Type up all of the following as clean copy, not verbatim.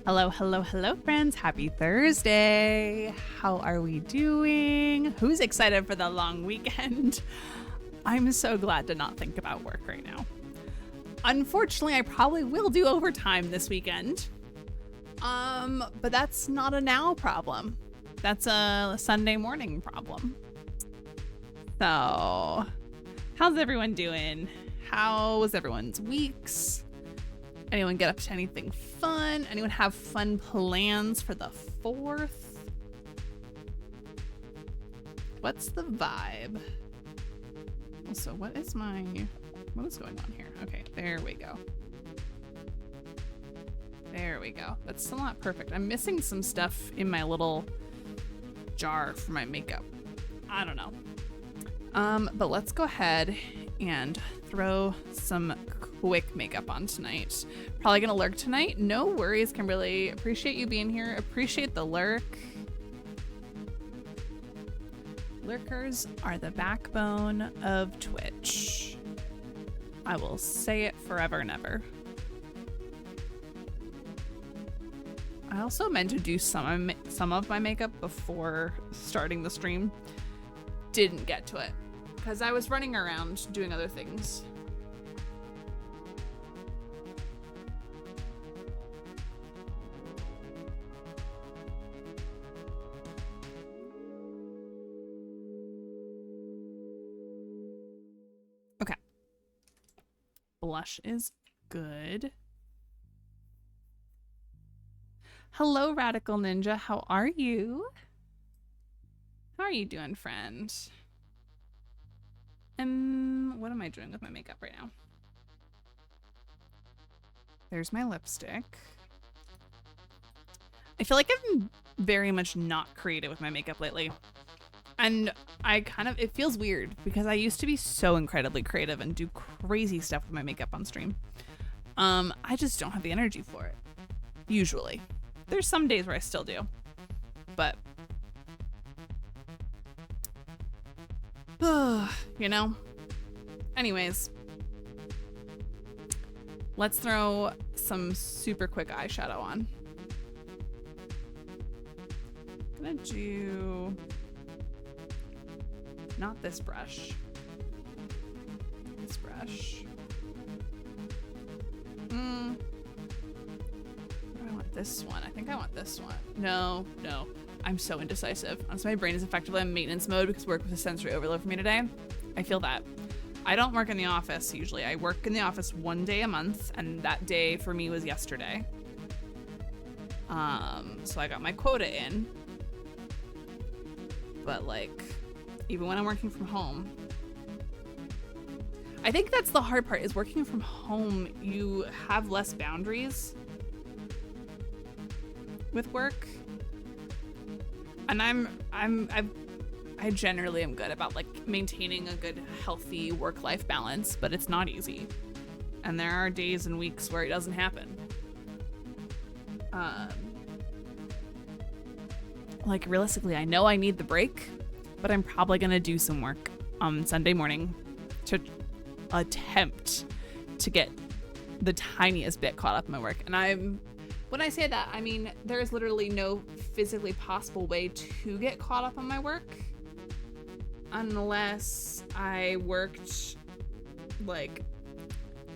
Hello, hello, hello, friends. Happy Thursday. How are we doing? Who's excited for the long weekend? I'm so glad to not think about work right now. Unfortunately, I probably will do overtime this weekend. But that's not a now problem. That's a Sunday morning problem. So, how's everyone doing? How was everyone's weeks? Anyone get up to anything fun? Anyone have fun plans for the 4th? What's the vibe? Also, what is going on here? Okay, there we go. There we go. That's still not perfect. I'm missing some stuff in my little jar for my makeup. I don't know. But let's go ahead and throw some quick makeup on tonight. Probably gonna lurk tonight. No worries, Kimberly. Appreciate you being here. Appreciate the lurk. Lurkers are the backbone of Twitch. I will say it forever and ever. I also meant to do some of my makeup before starting the stream. Didn't get to it because I was running around doing other things. Okay. Blush is good. Hello, Radical Ninja. How are you? How are you doing, friend? What am I doing with my makeup right now? There's my lipstick. I feel like I've been very much not creative with my makeup lately. And it feels weird because I used to be so incredibly creative and do crazy stuff with my makeup on stream. I just don't have the energy for it. Usually. There's some days where I still do. But you know? Anyways. Let's throw some super quick eyeshadow on. I'm gonna do... not this brush. This brush. Do I want this one? I think I want this one. No. I'm so indecisive. Honestly, my brain is effectively in maintenance mode because work was a sensory overload for me today. I feel that. I don't work in the office usually. I work in the office one day a month, and that day for me was yesterday. So I got my quota in. But like, even when I'm working from home, I think that's the hard part, is working from home, you have less boundaries with work. And I generally am good about like maintaining a good, healthy work-life balance, but it's not easy. And there are days and weeks where it doesn't happen. Like realistically, I know I need the break, but I'm probably gonna do some work on Sunday morning to attempt to get the tiniest bit caught up in my work. And when I say that, I mean, there is literally no physically possible way to get caught up on my work unless I worked like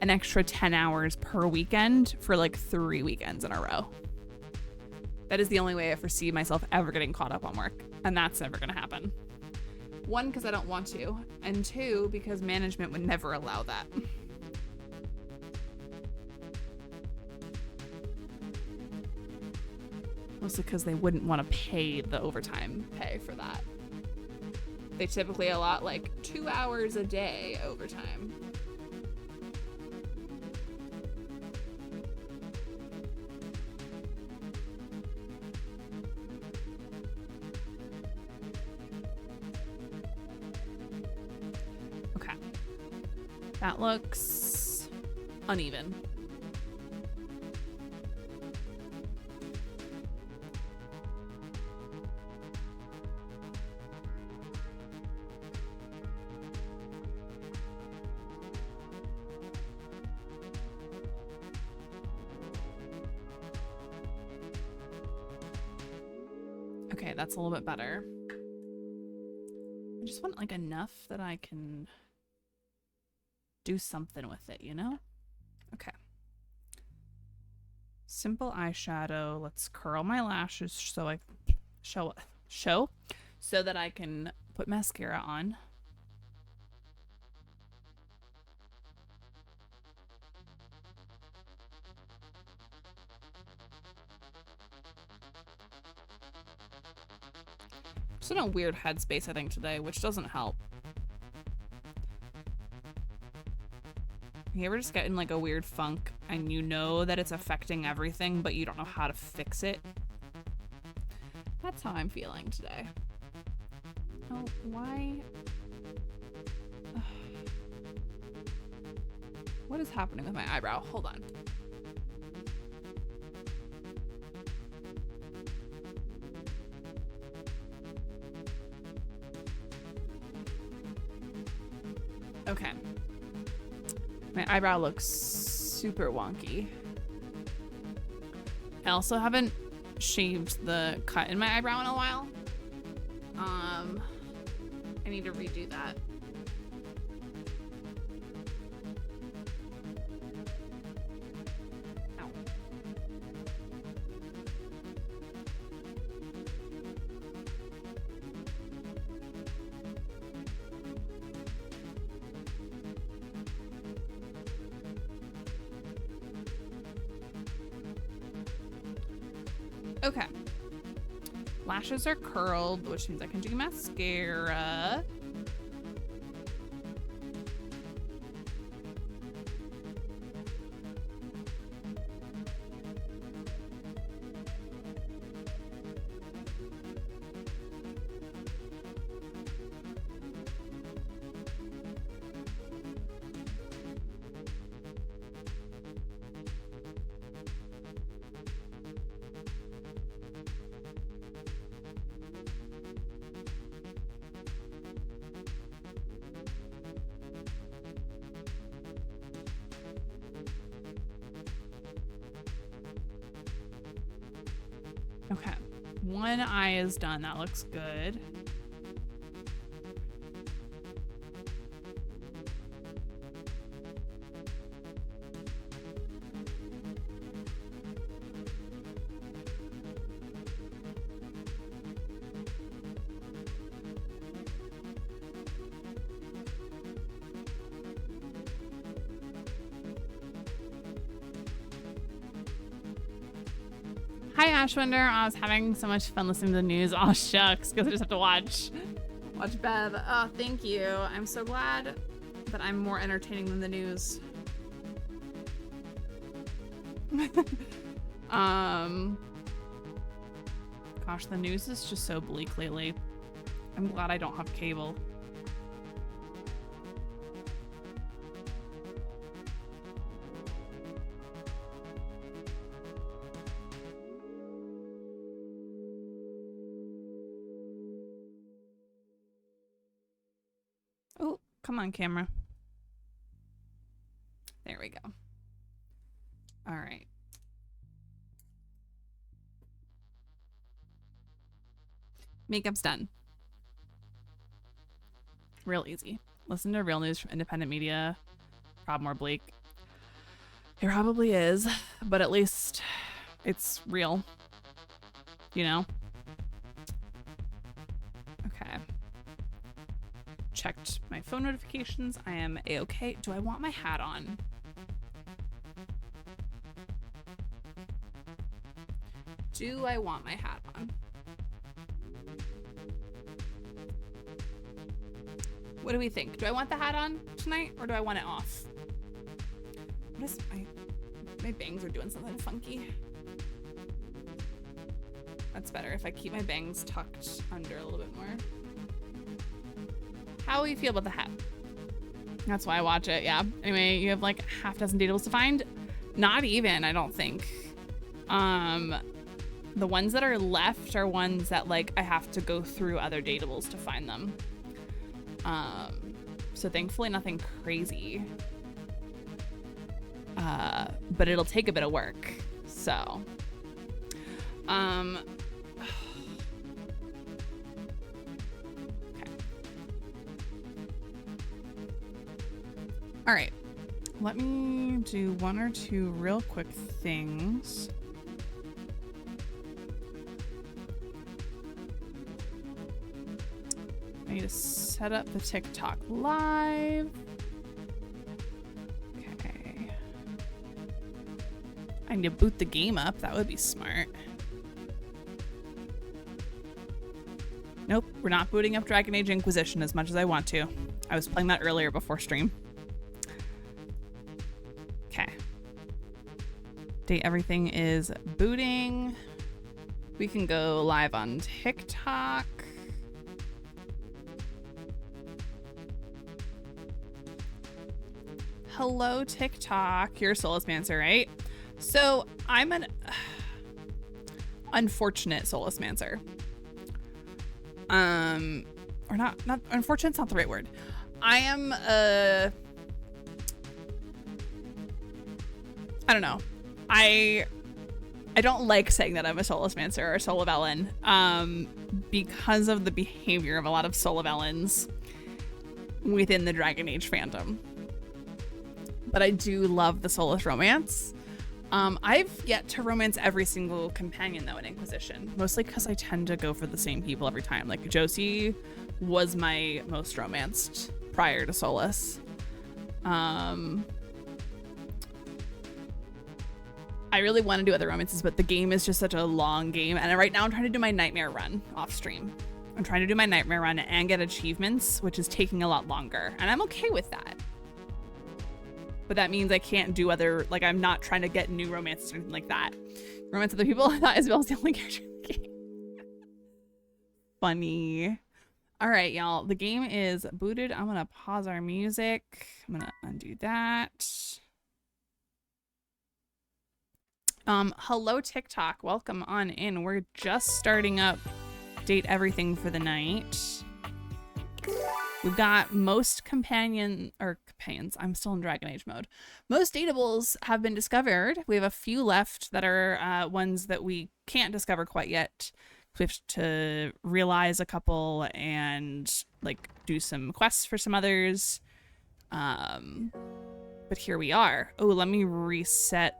an extra 10 hours per weekend for like 3 weekends in a row. That is the only way I foresee myself ever getting caught up on work. And that's never gonna happen. 1, because I don't want to, and 2, because management would never allow that. Mostly because they wouldn't want to pay the overtime pay for that. They typically allot like 2 hours a day overtime. Okay. That looks uneven. Okay, that's a little bit better. I just want like enough that I can do something with it, you know? Okay. Simple eyeshadow. Let's curl my lashes so I show so that I can put mascara on. Just in a weird headspace, I think, today, which doesn't help. You ever just get in like a weird funk and you know that it's affecting everything, but you don't know how to fix it? That's how I'm feeling today. Oh, why? What is happening with my eyebrow? Hold on. Okay. My eyebrow looks super wonky. I also haven't shaved the cut in my eyebrow in a while. I need to redo that. Ow. Okay. Lashes are curled, which means I can do mascara. Okay, one eye is done. That looks good. Hi, Ashwinder. I was having so much fun listening to the news. Oh, shucks, because I just have to watch Bev. Oh, thank you. I'm so glad that I'm more entertaining than the news. Gosh, the news is just so bleak lately. I'm glad I don't have cable. Oh, come on, camera. There we go. All right. Makeup's done. Real easy. Listen to real news from independent media. Probably more bleak. It probably is, but at least it's real. You know? Okay. Checked my phone notifications. I am a-okay. Do I want my hat on? Do I want my hat on? What do we think? Do I want the hat on tonight or do I want it off? What is my bangs are doing something funky. That's better if I keep my bangs tucked under a little bit more. How will you feel about the hat? That's why I watch it, yeah. Anyway, you have like half dozen datables to find. Not even, I don't think. The ones that are left are ones that like I have to go through other datables to find them. So thankfully nothing crazy. But it'll take a bit of work. So, All right. Let me do one or two real quick things. I need to set up the TikTok live. Okay. I need to boot the game up. That would be smart. Nope, we're not booting up Dragon Age Inquisition as much as I want to. I was playing that earlier before stream. Okay. Date everything is booting. We can go live on TikTok. Hello, TikTok. You're a Solasmancer, right? So I'm an unfortunate Solasmancer. Or not unfortunate's not the right word. I am I don't know. I don't like saying that I'm a Solasmancer or a Solavellen, because of the behavior of a lot of Solavellans within the Dragon Age fandom. But I do love the Solas romance. I've yet to romance every single companion though in Inquisition, mostly because I tend to go for the same people every time. Like Josie was my most romanced prior to Solas. I really want to do other romances, but the game is just such a long game. And right now I'm trying to do my Nightmare run off stream. I'm trying to do my Nightmare run and get achievements, which is taking a lot longer. And I'm okay with that. But that means I can't do other, like I'm not trying to get new romances or anything like that. Romance other people, I thought Isabel's the only character in the game. Funny. All right, y'all, the game is booted. I'm gonna pause our music. I'm gonna undo that. Hello TikTok, welcome on in. We're just starting up Date Everything for the night. We've got most companions, I'm still in Dragon Age mode. Most dateables have been discovered. We have a few left that are ones that we can't discover quite yet. We have to realize a couple and like do some quests for some others. But here we are. Oh, let me reset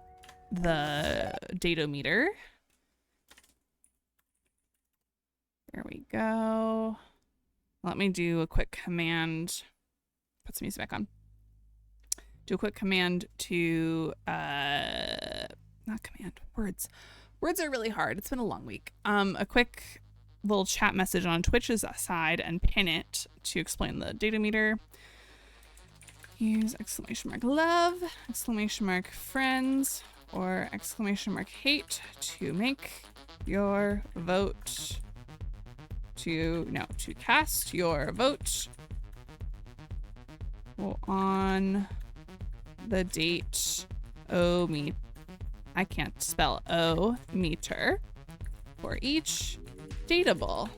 the datometer. There we go. Let me do a quick command. Put some music back on. Do a quick command to, not command, words. Words are really hard. It's been a long week. A quick little chat message on Twitch's side and pin it to explain the datometer. Use !love, !friends, or !hate to make your vote to cast your vote on the date I can't spell meter for each dateable.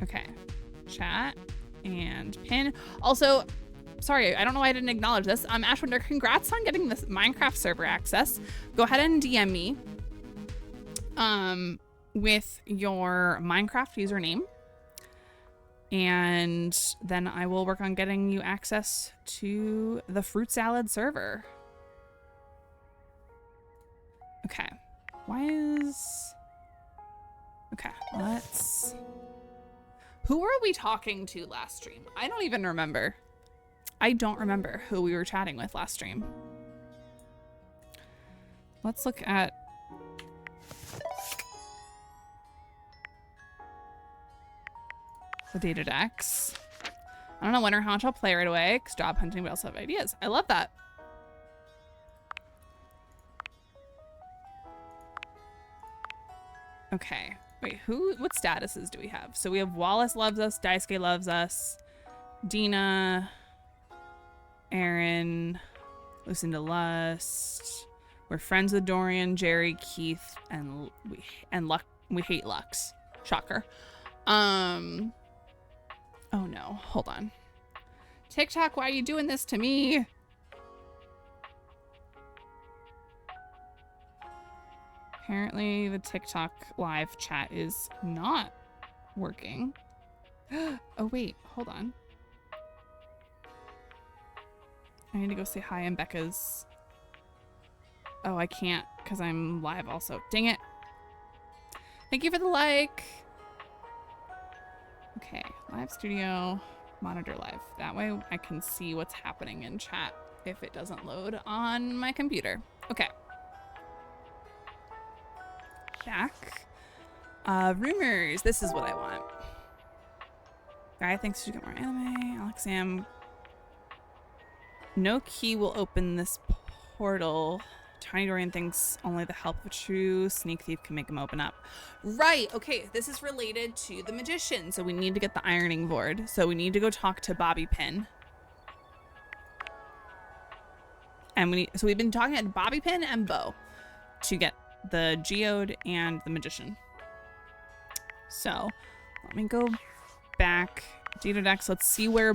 Okay, chat and pin. Also, sorry, I don't know why I didn't acknowledge this. Ashwinder, congrats on getting this Minecraft server access. Go ahead and DM me with your Minecraft username. And then I will work on getting you access to the fruit salad server. Okay. Okay, let's... Who were we talking to last stream? I don't even remember. I don't remember who we were chatting with last stream. Let's look at... the data decks. I don't know when or how much I'll play right away because job hunting, but I also have ideas. I love that. Okay. Wait, what statuses do we have? So we have Wallace loves us, Daisuke loves us, Dina, Aaron, Lucinda Lust. We're friends with Dorian, Jerry, Keith, and we hate Lux. Shocker. Oh no, hold on. TikTok, why are you doing this to me? Apparently the TikTok live chat is not working. Oh, wait. Hold on. I need to go say hi in Becca's. Oh, I can't because I'm live also. Dang it. Thank you for the like. Okay. Live studio. Monitor live. That way I can see what's happening in chat if it doesn't load on my computer. Okay. Back. Rumors. This is what I want. Guy thinks we should get more anime. Alexam. No key will open this portal. Tiny Dorian thinks only the help of a true sneak thief can make him open up. Right. Okay. This is related to the magician. So we need to get the ironing board. So we need to go talk to Bobby Pin. And so we've been talking to Bobby Pin and Bo to get the geode and the magician. So let me go back. Detodex, let's see where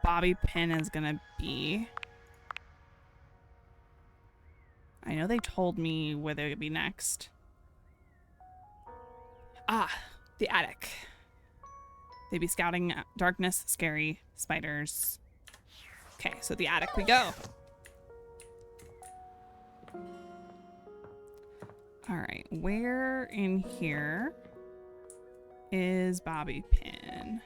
Bobby Pin is gonna be. I know they told me where they would be next. Ah, the attic. They'd be scouting darkness, scary spiders. Okay, so the attic we go. All right, where in here is Bobby Pin?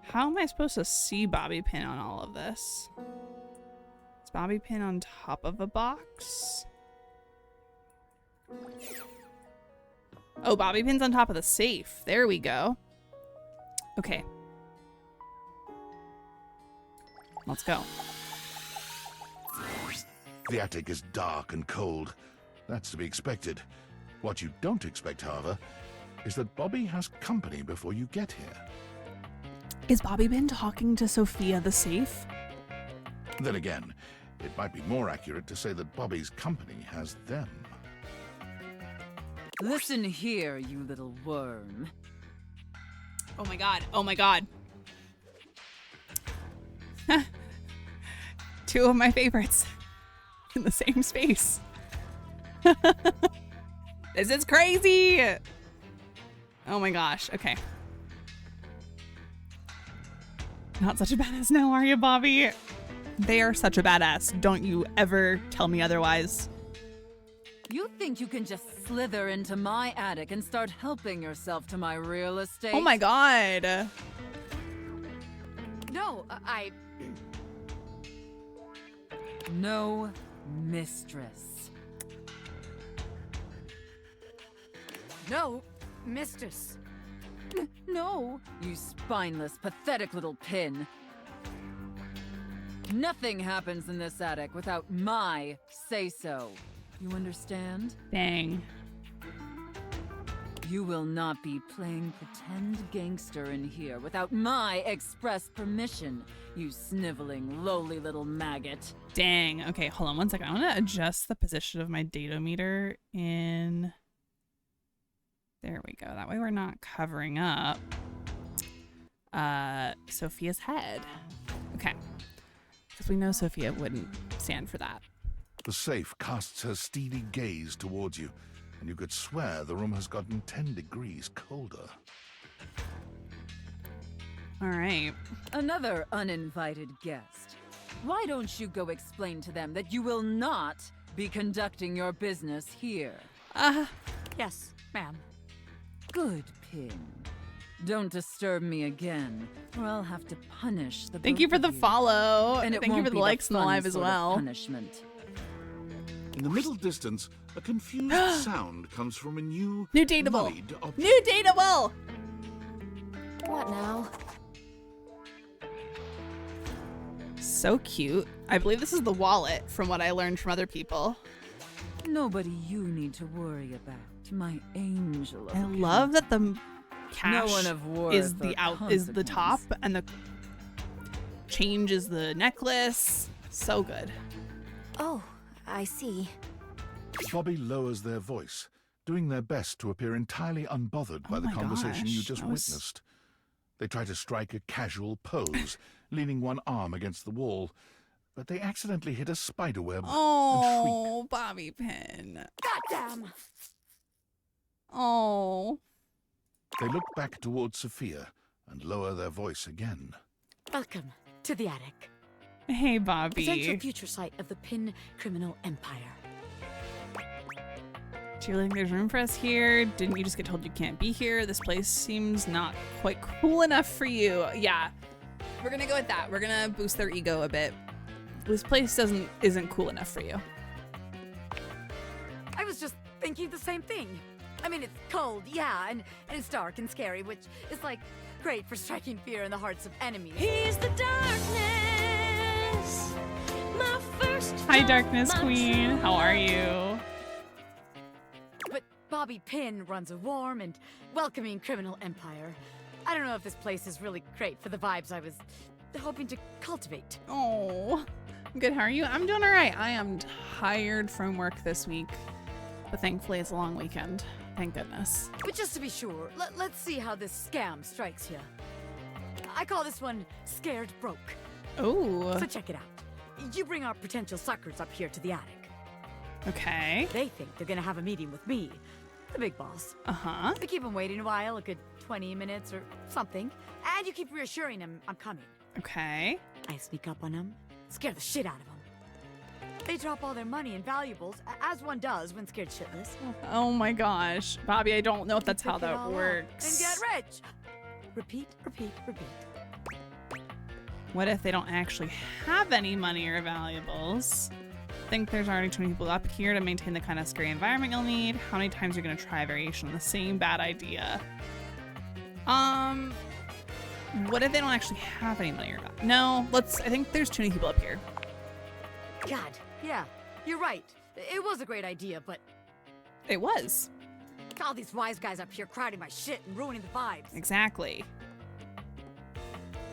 How am I supposed to see Bobby Pin on all of this? Is Bobby Pin on top of a box? Oh, Bobby Pin's on top of the safe. There we go. Okay. Let's go. The attic is dark and cold. That's to be expected. What you don't expect, however, is that Bobby has company before you get here. Is Bobby Pin talking to Sophia the safe? Then again, it might be more accurate to say that Bobby's company has them. Listen here, you little worm. Oh my god. Oh my god. Two of my favorites in the same space. This is crazy. Oh my gosh. Okay. Not such a badass now, are you, Bobby? They are such a badass. Don't you ever tell me otherwise. You think you can just slither into my attic and start helping yourself to my real estate? Oh my god. No, No, mistress. No, mistress. No, you spineless, pathetic little pin. Nothing happens in this attic without my say-so. You understand? Dang. You will not be playing pretend gangster in here without my express permission, you sniveling, lowly little maggot. Dang. Okay, hold on one second. I want to adjust the position of my datometer in... There we go. That way we're not covering up Sophia's head. Okay. Because we know Sophia wouldn't stand for that. The safe casts her steely gaze towards you, and you could swear the room has gotten 10 degrees colder. All right. Another uninvited guest. Why don't you go explain to them that you will not be conducting your business here? Yes, ma'am. Good, Pin. Don't disturb me again, or I'll have to punish the Thank you both for the of you. follow. And it Thank you won't for the be likes and the fun live as sort of well. Punishment. In the middle distance, a confused sound comes from a new Dateable. muddied object. New Dateable. What now? So cute. I believe this is the wallet from what I learned from other people. Nobody you need to worry about, my angel. Of I a love that the cash No one of worth is or the top consequence. and the change is the necklace. So good. Oh, I see. Bobby lowers their voice, doing their best to appear entirely unbothered by Oh the my conversation you gosh, just that was- witnessed. They try to strike a casual pose, leaning one arm against the wall, but they accidentally hit a spiderweb and Oh, Bobby Pin. Goddamn! Oh. shriek. They look back towards Sophia and lower their voice again. Welcome to the attic. Hey, Potential Bobby. future site of the Pin Criminal Empire. Do you really think there's room for us here? Didn't you just get told you can't be here? This place seems not quite cool enough for you. Yeah, we're gonna go with that. We're gonna boost their ego a bit. This place isn't cool enough for you. I was just thinking the same thing. I mean, it's cold, yeah, and it's dark and scary, which is, like, great for striking fear in the hearts of enemies. He's the darkness, my first Hi, love, Darkness my Queen. true How are love. you? But Bobby Pin runs a warm and welcoming criminal empire. I don't know if this place is really great for the vibes I was hoping to cultivate. Oh, I'm good. How are you? I'm doing all right. I am tired from work this week, but thankfully it's a long weekend. Thank goodness. But just to be sure, let's see how this scam strikes you. I call this one Scared Broke. Oh, So check it out. You bring our potential suckers up here to the attic. okay. They think they're gonna have a meeting with me, the big boss. Uh-huh. I keep them waiting a while, a good 20 minutes or something, and you keep reassuring them I'm coming. Okay. I sneak up on them, scare the shit out of them. They drop all their money and valuables, as one does when scared shitless. Oh my gosh. Bobby, I don't know if that's how Pick it that all up works. And get rich. Repeat, repeat, repeat. What if they don't actually have any money or valuables? Think there's already too many people up here to maintain the kind of scary environment you'll need? How many times are you gonna try a variation on the same bad idea? What if they don't actually have any money or value? No, I think there's too many people up here. God, yeah, you're right. It was a great idea, but It was. all these wise guys up here crowding my shit and ruining the vibes. Exactly.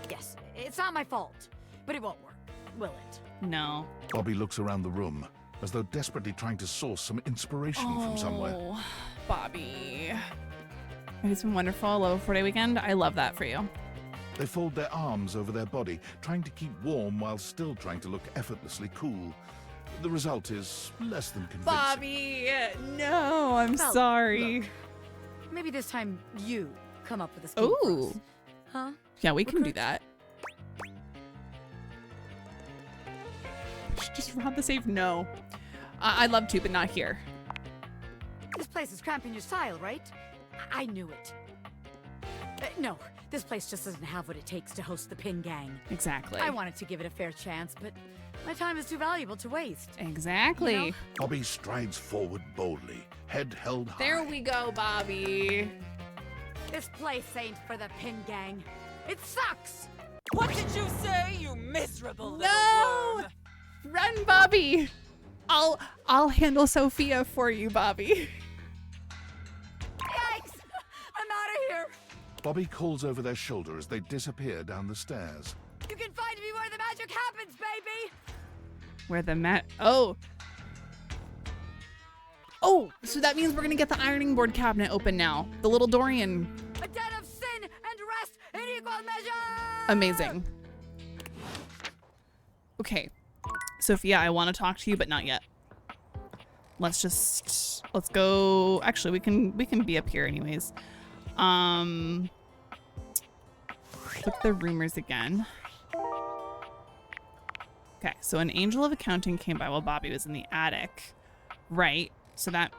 Yes, it's not my fault, but it won't work, will it? No. Bobby looks around the room, as though desperately trying to source some inspiration from somewhere. Oh, Bobby. It's been wonderful. I love a 4-day weekend. I love that for you. They fold their arms over their body, trying to keep warm while still trying to look effortlessly cool. The result is less than convincing. Bobby, no, I'm Well, sorry. look, maybe this time you come up with a scheme for Ooh. us. Huh? Yeah, we can do Recruit. that. Just rob the safe? No. I'd love to, but not here. This place is cramping your style, right? I knew it. No, this place just doesn't have what it takes to host the Pin Gang. Exactly. I wanted to give it a fair chance, but my time is too valuable to waste. Exactly. You know? Bobby strides forward boldly, head held high. There we go, Bobby. This place ain't for the Pin Gang. It sucks! What did you say, you miserable little No! worm? Run, Bobby. I'll handle Sophia for you, Bobby. Yikes! I'm out of here! Bobby calls over their shoulder as they disappear down the stairs. You can find me where the magic happens, baby! Where the Oh, so that means we're gonna get the ironing board cabinet open now. The little Dorian. A den of sin and rest in equal measure! Amazing. Okay. Sophia, I want to talk to you, but not yet. Let's go. Actually, we can be up here anyways. Look at the rumors again. Okay, so an angel of accounting came by while Bobby was in the attic. Right. So that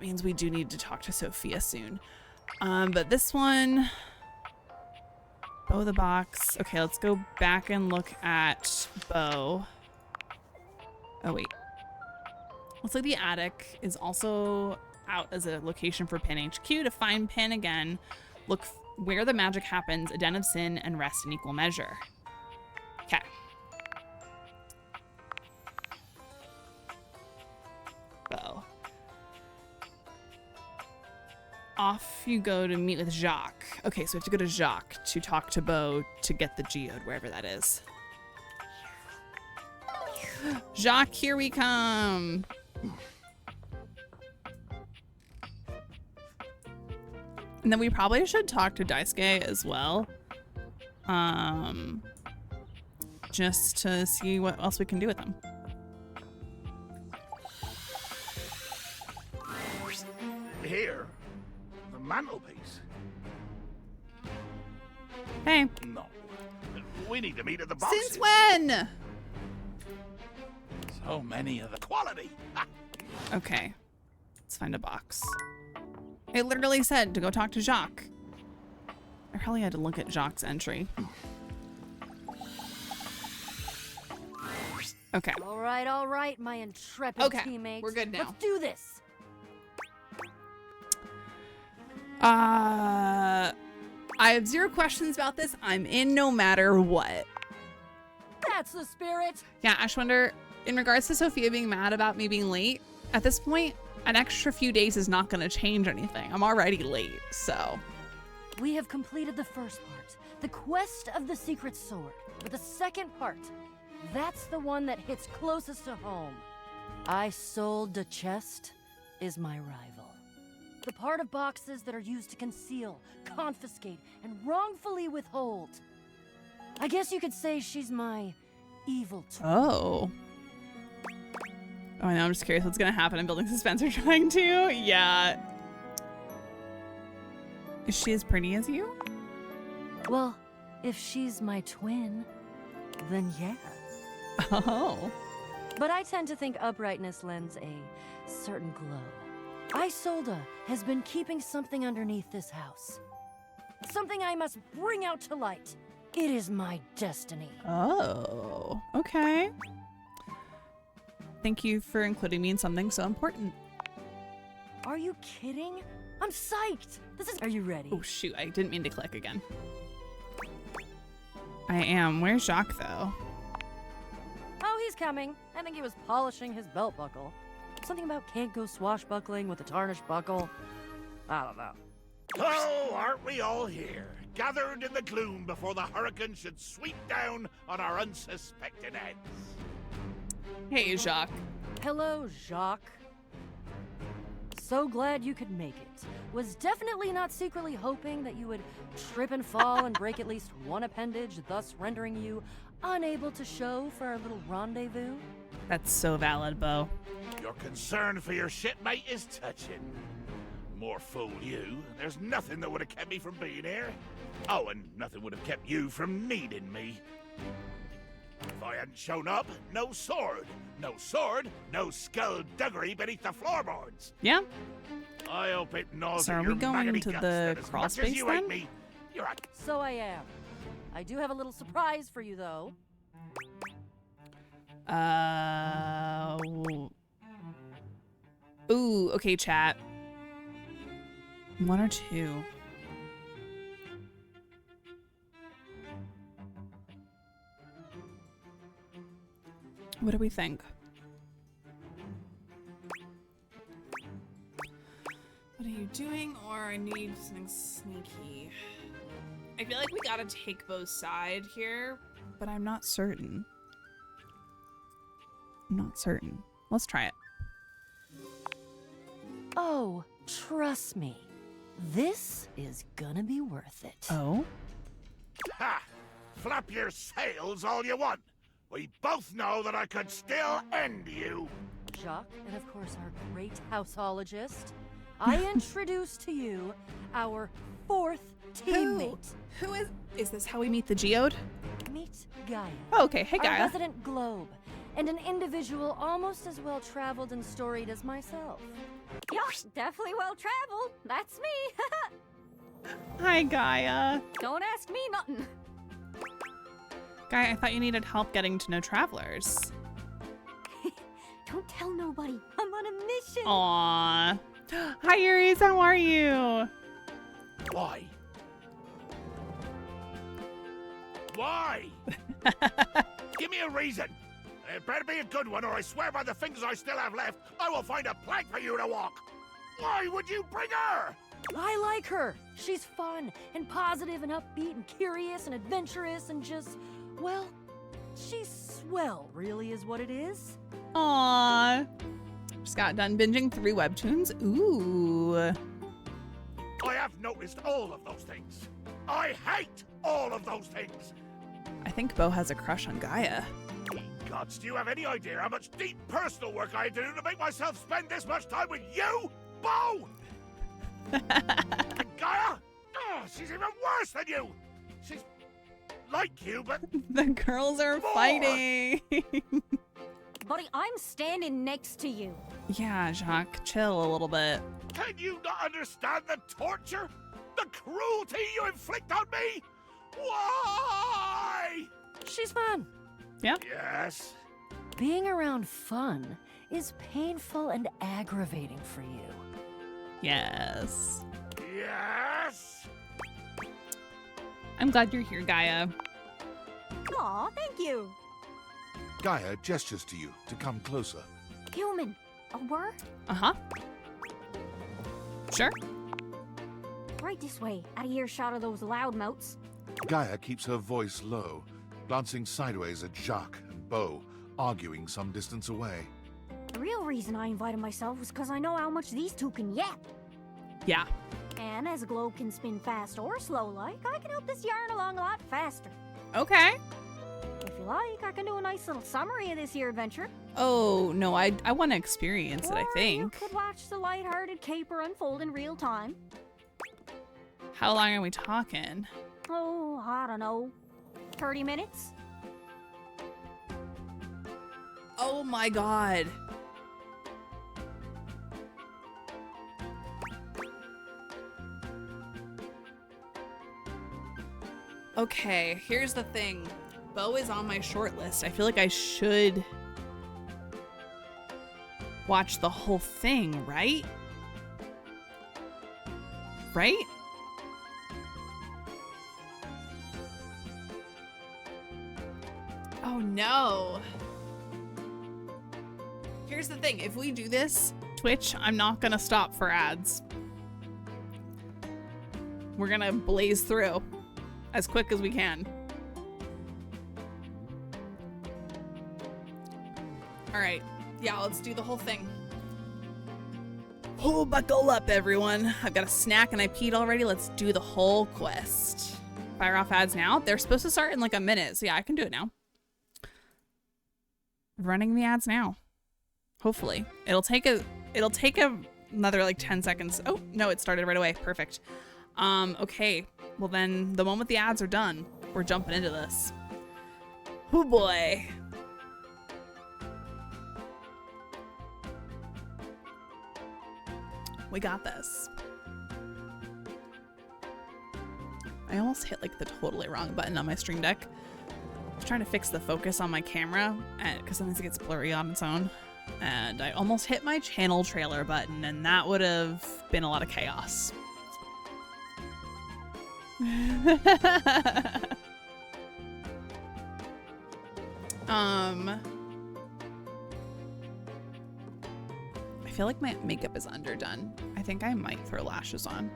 means we do need to talk to Sophia soon. But this one, Bo the box. Okay, let's go back and look at Bo. Oh wait. Looks like the attic is also out as a location for Pin HQ. To find Pin again, look where the magic happens, a den of sin, and rest in equal measure. Okay. Bo. Off you go to meet with Jacques. Okay, so we have to go to Jacques to talk to Bo to get the geode, wherever that is. Jacques, here we come. And then we probably should talk to Daisuke as well. just to see what else we can do with them. Here, the mantelpiece. Hey, No, we need to meet at the boxes. since when? So many of the quality. Ha! Okay, let's find a box. It literally said to go talk to Jacques. I probably had to look at Jacques' entry. Okay. All right, my intrepid Okay, teammates. we're good now. Let's do this. I have 0 questions about this. I'm in no matter what. That's the spirit. Yeah, Ashwinder, in regards to Sophia being mad about me being late, at this point, an extra few days is not going to change anything. I'm already late, so. We have completed the first part, the quest of the secret sword. But the second part, that's the one that hits closest to home. Isolde de Chest is my rival. The part of boxes that are used to conceal, confiscate, and wrongfully withhold. I guess you could say she's my evil twin. Oh. Oh, I know. I'm just curious what's going to happen in building suspense or trying to. Yeah. Is she as pretty as you? Well, if she's my twin, then yeah. Oh. But I tend to think uprightness lends a certain glow. Isolde has been keeping something underneath this house. Something I must bring out to light. It is my destiny. Oh. Okay. Thank you for including me in something so important. Are you kidding? I'm psyched. This is. Are you ready? Oh, shoot. I didn't mean to click again. I am. Where's Jacques, though? Oh, he's coming. I think he was polishing his belt buckle. Something about can't go swashbuckling with a tarnished buckle. I don't know. Oh, aren't we all here, gathered in the gloom before the hurricane should sweep down on our unsuspecting heads? Hey, Jacques. Hello, Jacques. So glad you could make it. Was definitely not secretly hoping that you would trip and fall and break at least one appendage, thus rendering you unable to show for our little rendezvous. That's so valid, Bo. Your concern for your shipmate is touching. More fool you. There's nothing that would have kept me from being here. Oh, and nothing would have kept you from needing me. If I hadn't shown up, no sword. No sword, no skullduggery beneath the floorboards. Yeah? I hope it gnaws So at are your we going maggoty to guts the that as crawl much as space you then? hate me, you're a So I am. I do have a little surprise for you, though. Ooh, okay, chat. 1 or 2. What do we think? What are you doing? Or I need something sneaky. I feel like we gotta take Bo's side here, but I'm not certain. I'm not certain. Let's try it. Oh, trust me. This is gonna be worth it. Oh? Ha! Flap your sails all you want. We both know that I could still end you. Jacques, and of course our great houseologist, I introduce to you our 4th teammate. Who is this how we meet the geode? Meet Gaia. Oh, okay. Hey, Our Gaia. resident globe, and an individual almost as well traveled and storied as myself. Yup, definitely well traveled. That's me. Hi, Gaia. Don't ask me nothing. Gaia, I thought you needed help getting to know travelers. Don't tell nobody. I'm on a mission. Aww. Hi, Iris. How are you? Why? Why? Give me a reason. It better be a good one, or I swear by the fingers I still have left, I will find a plank for you to walk. Why would you bring her? I like her. She's fun and positive and upbeat and curious and adventurous and just, well, she's swell, really is what it is. Aww. Just got done binging 3 webtoons. Ooh. I have noticed all of those things. I hate all of those things. I think Bo has a crush on Gaia. Gods, do you have any idea how much deep personal work I had to do to make myself spend this much time with you, Bo? And Gaia? Oh, she's even worse than you. She's like you, but The girls are More. fighting. Buddy, I'm standing next to you. Yeah, Jacques, chill a little bit. can you not understand the torture? The cruelty you inflict on me? Why? She's fun. Yes. Being around fun is painful and aggravating for you. Yes. Yes. I'm glad you're here, Gaia. Aw, thank you. Gaia gestures to you to come closer. Human. A word? Uh-huh. Sure. Right this way, out of earshot of those loudmouths. Gaia keeps her voice low, glancing sideways at Jacques and Bo, arguing some distance away. The real reason I invited myself was because I know how much these two can yap. Yeah. And as a globe can spin fast or slow like, I can help this yarn along a lot faster. Okay. If you like, I can do a nice little summary of this here adventure. Oh, no, I want to experience it, I Or you think. could watch the lighthearted caper unfold in real time. How long are we talking? Oh, I don't know. 30 minutes? Oh my god. Okay, here's the thing. Bo is on my short list. I feel like I should watch the whole thing, right? Right? Oh no. Here's the thing. If we do this, Twitch, I'm not gonna stop for ads. We're gonna blaze through as quick as we can. All right. Yeah, let's do the whole thing. Oh, buckle up, everyone. I've got a snack and I peed already. Let's do the whole quest. Fire off ads now. They're supposed to start in like a minute. So yeah, I can do it now. Running the ads now. Hopefully. It'll take another like 10 seconds. Oh, no, it started right away. Perfect. Okay. Well then, the moment the ads are done, we're jumping into this. Oh boy. We got this. I almost hit like the totally wrong button on my Stream Deck. I was trying to fix the focus on my camera because sometimes it gets blurry on its own. And I almost hit my channel trailer button, and that would have been a lot of chaos. I feel like my makeup is underdone. I think I might throw lashes on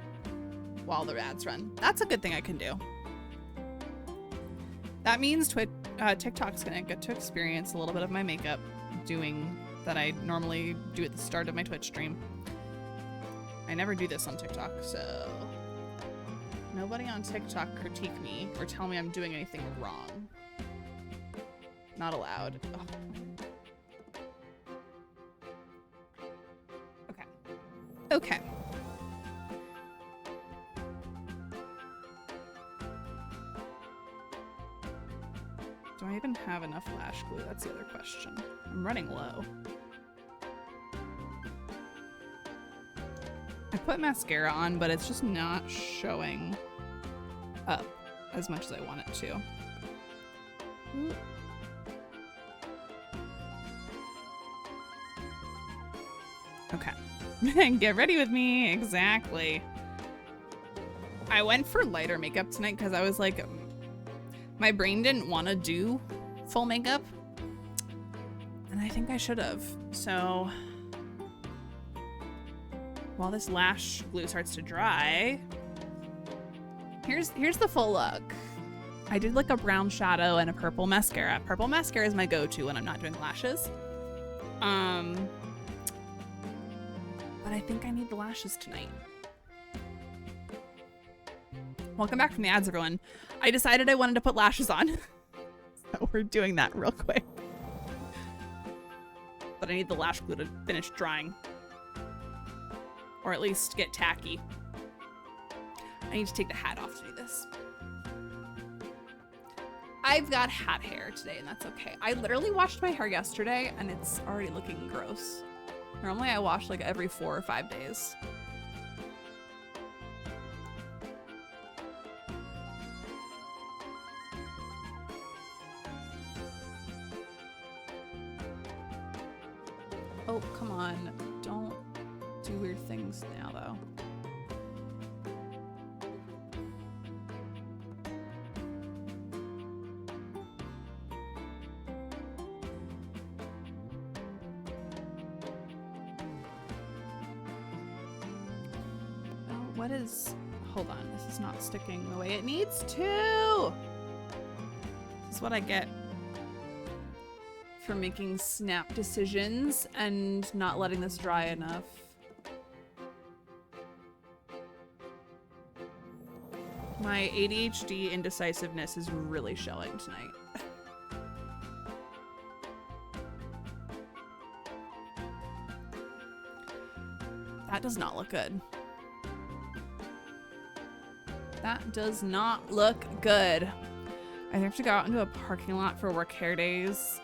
while the ads run. That's a good thing I can do. That means TikTok's gonna get to experience a little bit of my makeup doing that I normally do at the start of my Twitch stream. I never do this on TikTok, so nobody on TikTok critique me or tell me I'm doing anything wrong. Not allowed. Ugh. Okay. Okay. Do I even have enough lash glue? That's the other question. I'm running low. I put mascara on, but it's just not showing up as much as I want it to. Ooh. Okay. Get ready with me. Exactly. I went for lighter makeup tonight because I was like, my brain didn't want to do full makeup. And I think I should have. So while this lash glue starts to dry, here's the full look. I did like a brown shadow and a purple mascara. Purple mascara is my go-to when I'm not doing lashes. But I think I need the lashes tonight. Welcome back from the ads, everyone. I decided I wanted to put lashes on. So we're doing that real quick. But I need the lash glue to finish drying. Or at least get tacky. I need to take the hat off to do this. I've got hat hair today, and that's okay. I literally washed my hair yesterday, and it's already looking gross. Normally I wash like every 4 or 5 days. Oh, come on. Don't do weird things now, though. What is... Hold on, this is not sticking the way it needs to! This is what I get for making snap decisions and not letting this dry enough. My ADHD indecisiveness is really showing tonight. That does not look good. That does not look good. I have to go out into a parking lot for work hair days.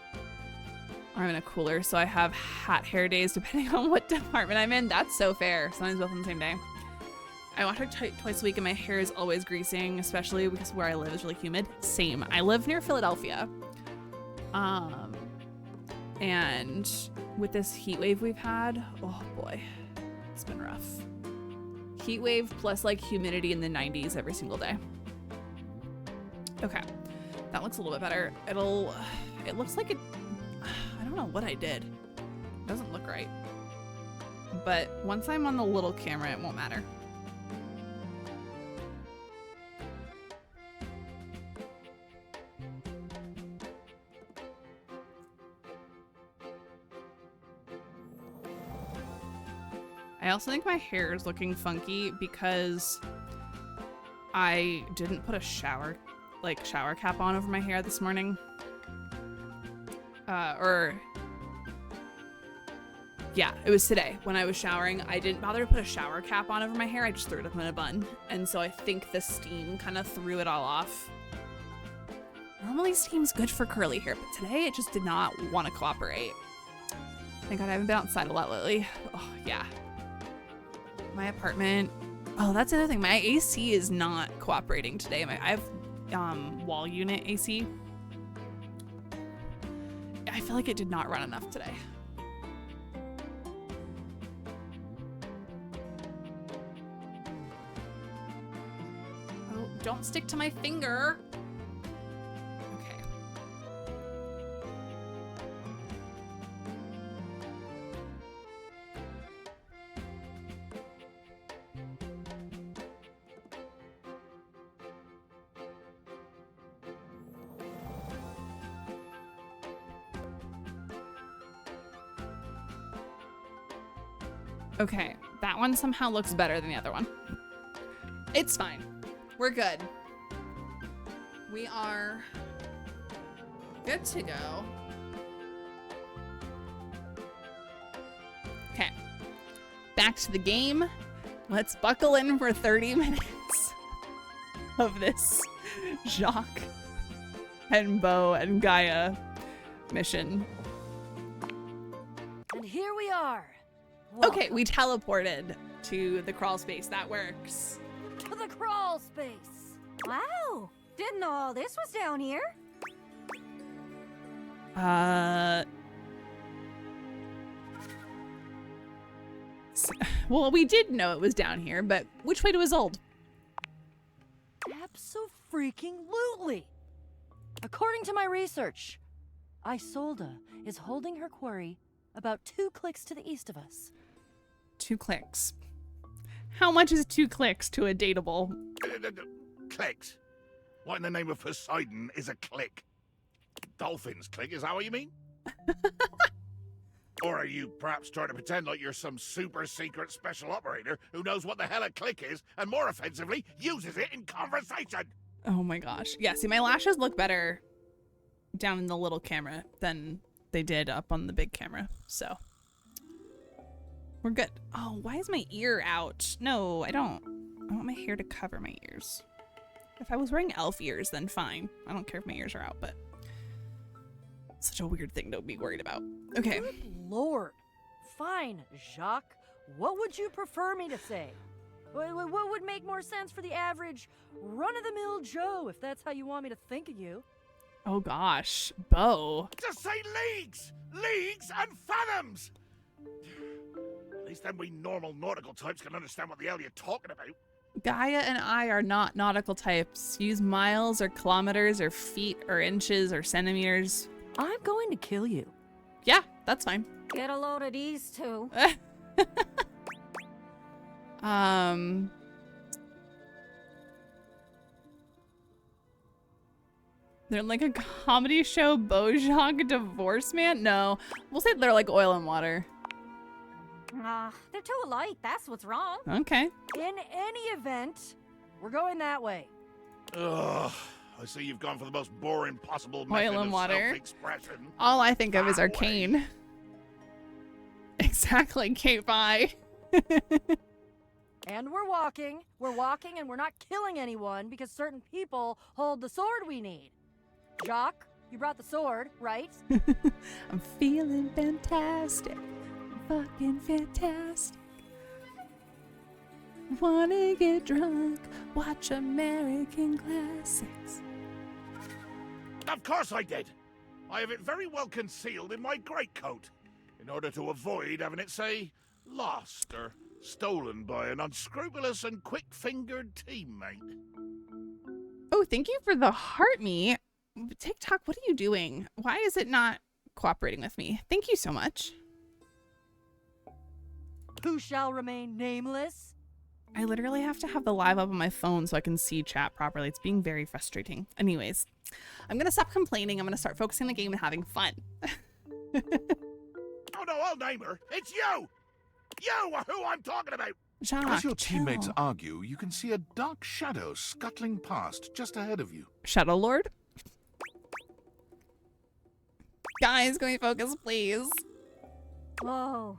Or I'm in a cooler, so I have hat hair days depending on what department I'm in. That's so fair. Sometimes both on the same day. I wash it twice a week and my hair is always greasing, especially because where I live is really humid. Same. I live near Philadelphia. And with this heat wave we've had, oh boy, it's been rough. Heat wave plus like humidity in the 90s every single day. Okay, that looks a little bit better. It looks like it, I don't know what I did. It doesn't look right. But once I'm on the little camera, it won't matter. I also think my hair is looking funky because I didn't put a shower cap on over my hair this morning. Yeah, it was today when I was showering. I didn't bother to put a shower cap on over my hair. I just threw it up in a bun. And so I think the steam kind of threw it all off. Normally steam's good for curly hair, but today it just did not want to cooperate. Thank God I haven't been outside a lot lately. Oh, yeah. My apartment. Oh, that's another thing. My AC is not cooperating today. I have wall unit AC. I feel like it did not run enough today. Oh, don't stick to my finger. Okay. Okay, that one somehow looks better than the other one. It's fine. We're good. We are good to go. Okay, back to the game. Let's buckle in for 30 minutes of this Jacques and Beau and Gaia mission. And here we are. Okay, we teleported to the crawl space. That works. To the crawl space. Wow! Didn't know all this was down here. Well, we did know it was down here, but which way to Isolde? Abso-freaking-lutely. According to my research, Isolde is holding her quarry about 2 clicks to the east of us. 2 clicks. How much is 2 clicks to a dateable? Clicks? What in the name of Poseidon is a click? Dolphins click, is that what you mean? Or are you perhaps trying to pretend like you're some super secret special operator who knows what the hell a click is and more offensively, uses it in conversation? Oh my gosh. Yeah, see, my lashes look better down in the little camera than they did up on the big camera. So we're good. Oh, why is my ear out? No, I don't. I want my hair to cover my ears. If I was wearing elf ears, then fine. I don't care if my ears are out, but it's such a weird thing to be worried about. Okay. Good lord. Fine, Jacques. What would you prefer me to say? What would make more sense for the average run-of-the-mill Joe, if that's how you want me to think of you? Oh gosh, Bo. Just say leagues! Leagues and fathoms! At least then we normal nautical types can understand what the hell you're talking about. Gaia and I are not nautical types. Use miles or kilometers or feet or inches or centimeters. I'm going to kill you. Yeah, that's fine. Get a load of these two. They're like a comedy show, Bojack Divorce Man? No, we'll say they're like oil and water. They're too alike. That's what's wrong. Okay. In any event, we're going that way. Ugh, I see you've gone for the most boring possible Oil method and of water. self-expression. All I think of is That way. Arcane. Exactly, Kate, bye. And we're walking, and we're not killing anyone because certain people hold the sword we need. Jacques, you brought the sword, right? I'm feeling fantastic. Fucking fantastic. Wanna get drunk, watch American classics. Of course I did. I have it very well concealed in my greatcoat, in order to avoid having it, say, lost or stolen by an unscrupulous and quick-fingered teammate. Oh, thank you for the heart me. TikTok, what are you doing? Why is it not cooperating with me? Thank you so much. Who shall remain nameless? I literally have to have the live up on my phone so I can see chat properly. It's being very frustrating. Anyways, I'm going to stop complaining. I'm going to start focusing on the game and having fun. Oh no, I'll name her. It's you! You are who I'm talking about! Jacques, As your teammates chill. argue, you can see a dark shadow scuttling past just ahead of you. Shadow Lord? Guys, can we focus, please? Whoa.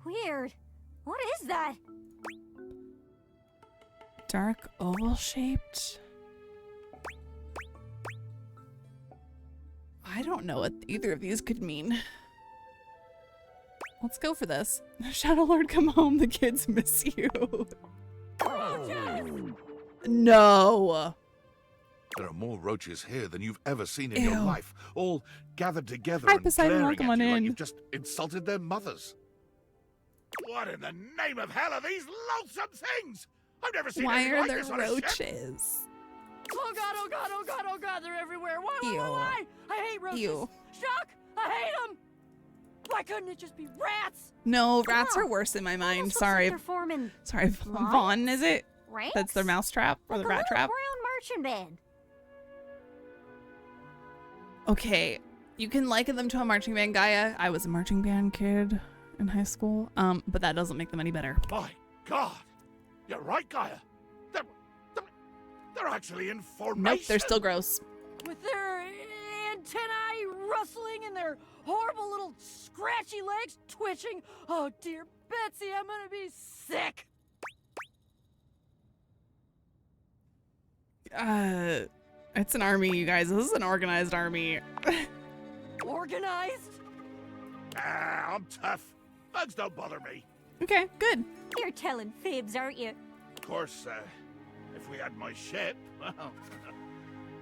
Weird. What is that? Dark oval shaped. I don't know what either of these could mean. Let's go for this. Shadow Lord, come home. The kids miss you. No. There are more roaches here than you've ever seen in your Ew. life, all gathered together Hi, and Poseidon, glaring welcome at on you like in. you've just insulted their mothers. What in the name of hell are these loathsome things? I've never seen Why anything are like there this on a ship. roaches? Oh god, oh god, oh god, oh god, they're everywhere. Why? Ew. I hate roaches. Ew. Jacques, I hate them. Why couldn't it just be rats? No, rats Yeah. are worse in my mind. Almost looks Sorry. like they're forming Sorry, Vaughn, is it? ranks. That's their mousetrap or like the rat a trap? little brown marching band. Okay, you can liken them to a marching band, Gaia. I was a marching band kid in high school, but that doesn't make them any better. My God! You're right, Gaia. They're actually in formation. Nope, they're still gross. With their antennae rustling and their horrible little scratchy legs twitching. Oh dear Betsy, I'm gonna be sick. It's an army, you guys. This is an organized army. Organized? Ah, I'm tough. Bugs don't bother me. Okay, good. You're telling fibs, aren't you? Of course, if we had my ship, well,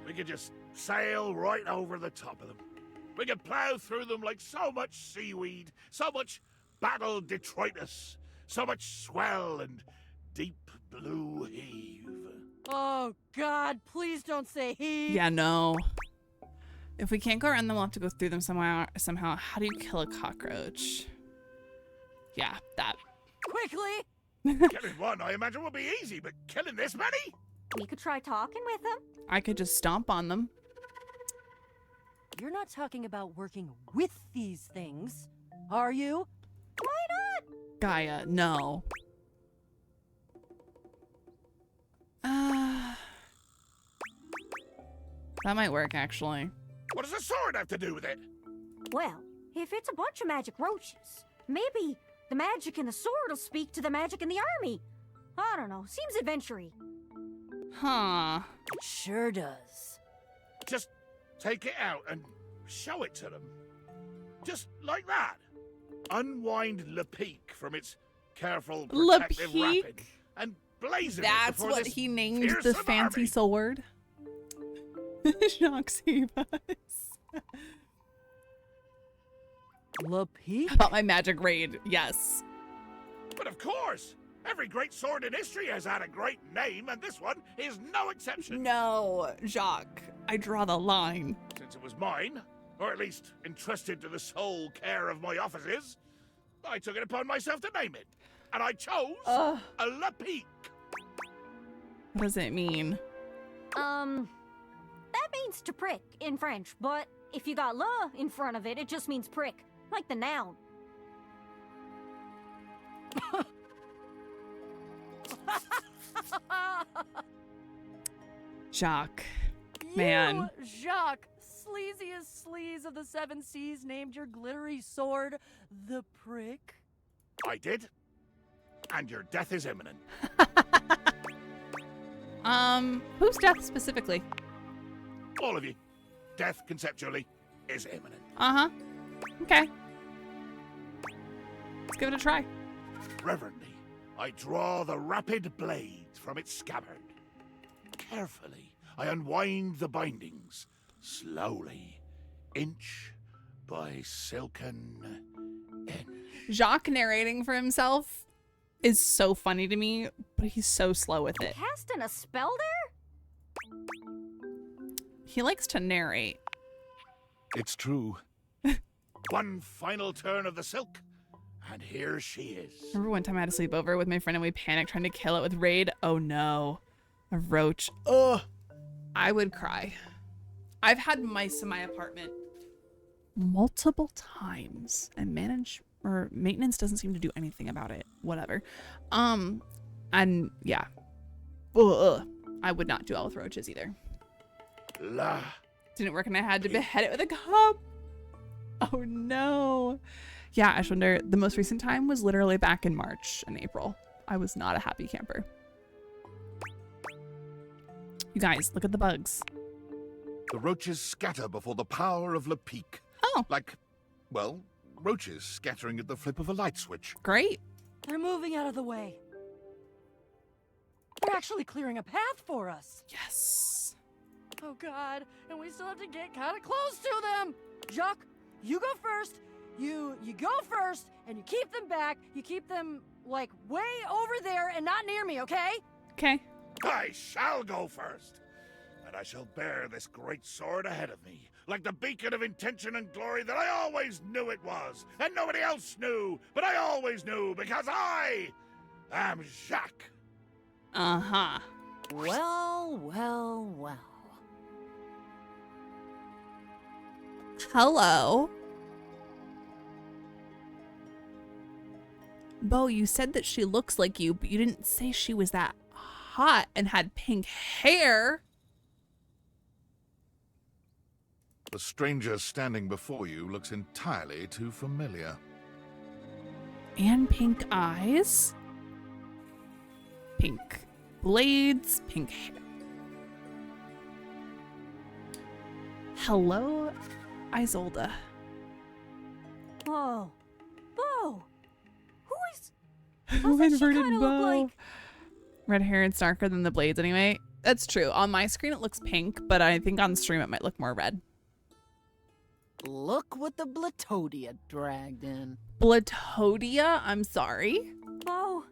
we could just sail right over the top of them. We could plow through them like so much seaweed, so much battle detritus, so much swell and deep blue heave. Oh god, please don't say he. Yeah, no. If we can't go around them, we'll have to go through them somehow. How do you kill a cockroach? Yeah, that. Quickly! Killing one, I imagine, would be easy, but killing this many? We could try talking with them. I could just stomp on them. You're not talking about working with these things, are you? Why not? Gaia, no. That might work, actually. What does a sword have to do with it? Well, if it's a bunch of magic roaches, maybe the magic in the sword will speak to the magic in the army. I don't know. Seems adventure-y. Huh. It sure does. Just take it out and show it to them. Just like that. Unwind Le Peak from its careful protective Lepeak? wrapping and blazon it That's before what this he named the fearsome fancy army. sword. Jacques Sebas. Lepeak? About my magic raid, yes. But of course, every great sword in history has had a great name, and this one is no exception. No, Jacques, I draw the line. Since it was mine, or at least entrusted to the sole care of my offices, I took it upon myself to name it. And I chose a Le Peak. What does it mean? That means to prick in French, but if you got le in front of it, it just means prick, like the noun. Jacques. Man. You, Jacques, sleaziest sleaze of the seven seas, named your glittery sword the Prick? I did. And your death is imminent. Whose death specifically? All of you. Death, conceptually, is imminent. Uh-huh. Okay. Let's give it a try. Reverently, I draw the rapid blade from its scabbard. Carefully, I unwind the bindings, slowly, inch by silken inch. Jacques narrating for himself is so funny to me, but he's so slow with it. Casting a spell there? He likes to narrate. It's true. One final turn of the silk, and here she is. Remember one time I had a sleepover with my friend and we panicked trying to kill it with Raid? Oh no. A roach. Ugh. I would cry. I've had mice in my apartment multiple times and maintenance doesn't seem to do anything about it. Whatever. And yeah. Ugh. I would not do well with roaches either. La. Didn't work and I had to behead it with a cup. Oh no. Yeah, Ashwinder, the most recent time was literally back in March and April. I was not a happy camper. You guys, look at the bugs. The roaches scatter before the power of Le Peak. Oh. Like, well, roaches scattering at the flip of a light switch. Great. They're moving out of the way. They're actually clearing a path for us. Yes. Oh god, and we still have to get kind of close to them. Jacques, you go first. You go first, and you keep them back. You keep them, like, way over there and not near me, okay? Okay. I shall go first, and I shall bear this great sword ahead of me, like the beacon of intention and glory that I always knew it was, and nobody else knew, but I always knew, because I am Jacques. Uh-huh. Well. Hello. Bo, you said that she looks like you, but you didn't say she was that hot and had pink hair. The stranger standing before you looks entirely too familiar. And pink eyes. Pink blades, pink hair. Hello, Isolde. Whoa. Bo! Who is... Who Doesn't she inverted kinda look bow? like... Red hair and darker than the blades anyway. That's true. On my screen it looks pink, but I think on stream it might look more red. Look what the Blatodia dragged in. Blatodia? I'm sorry. Bo!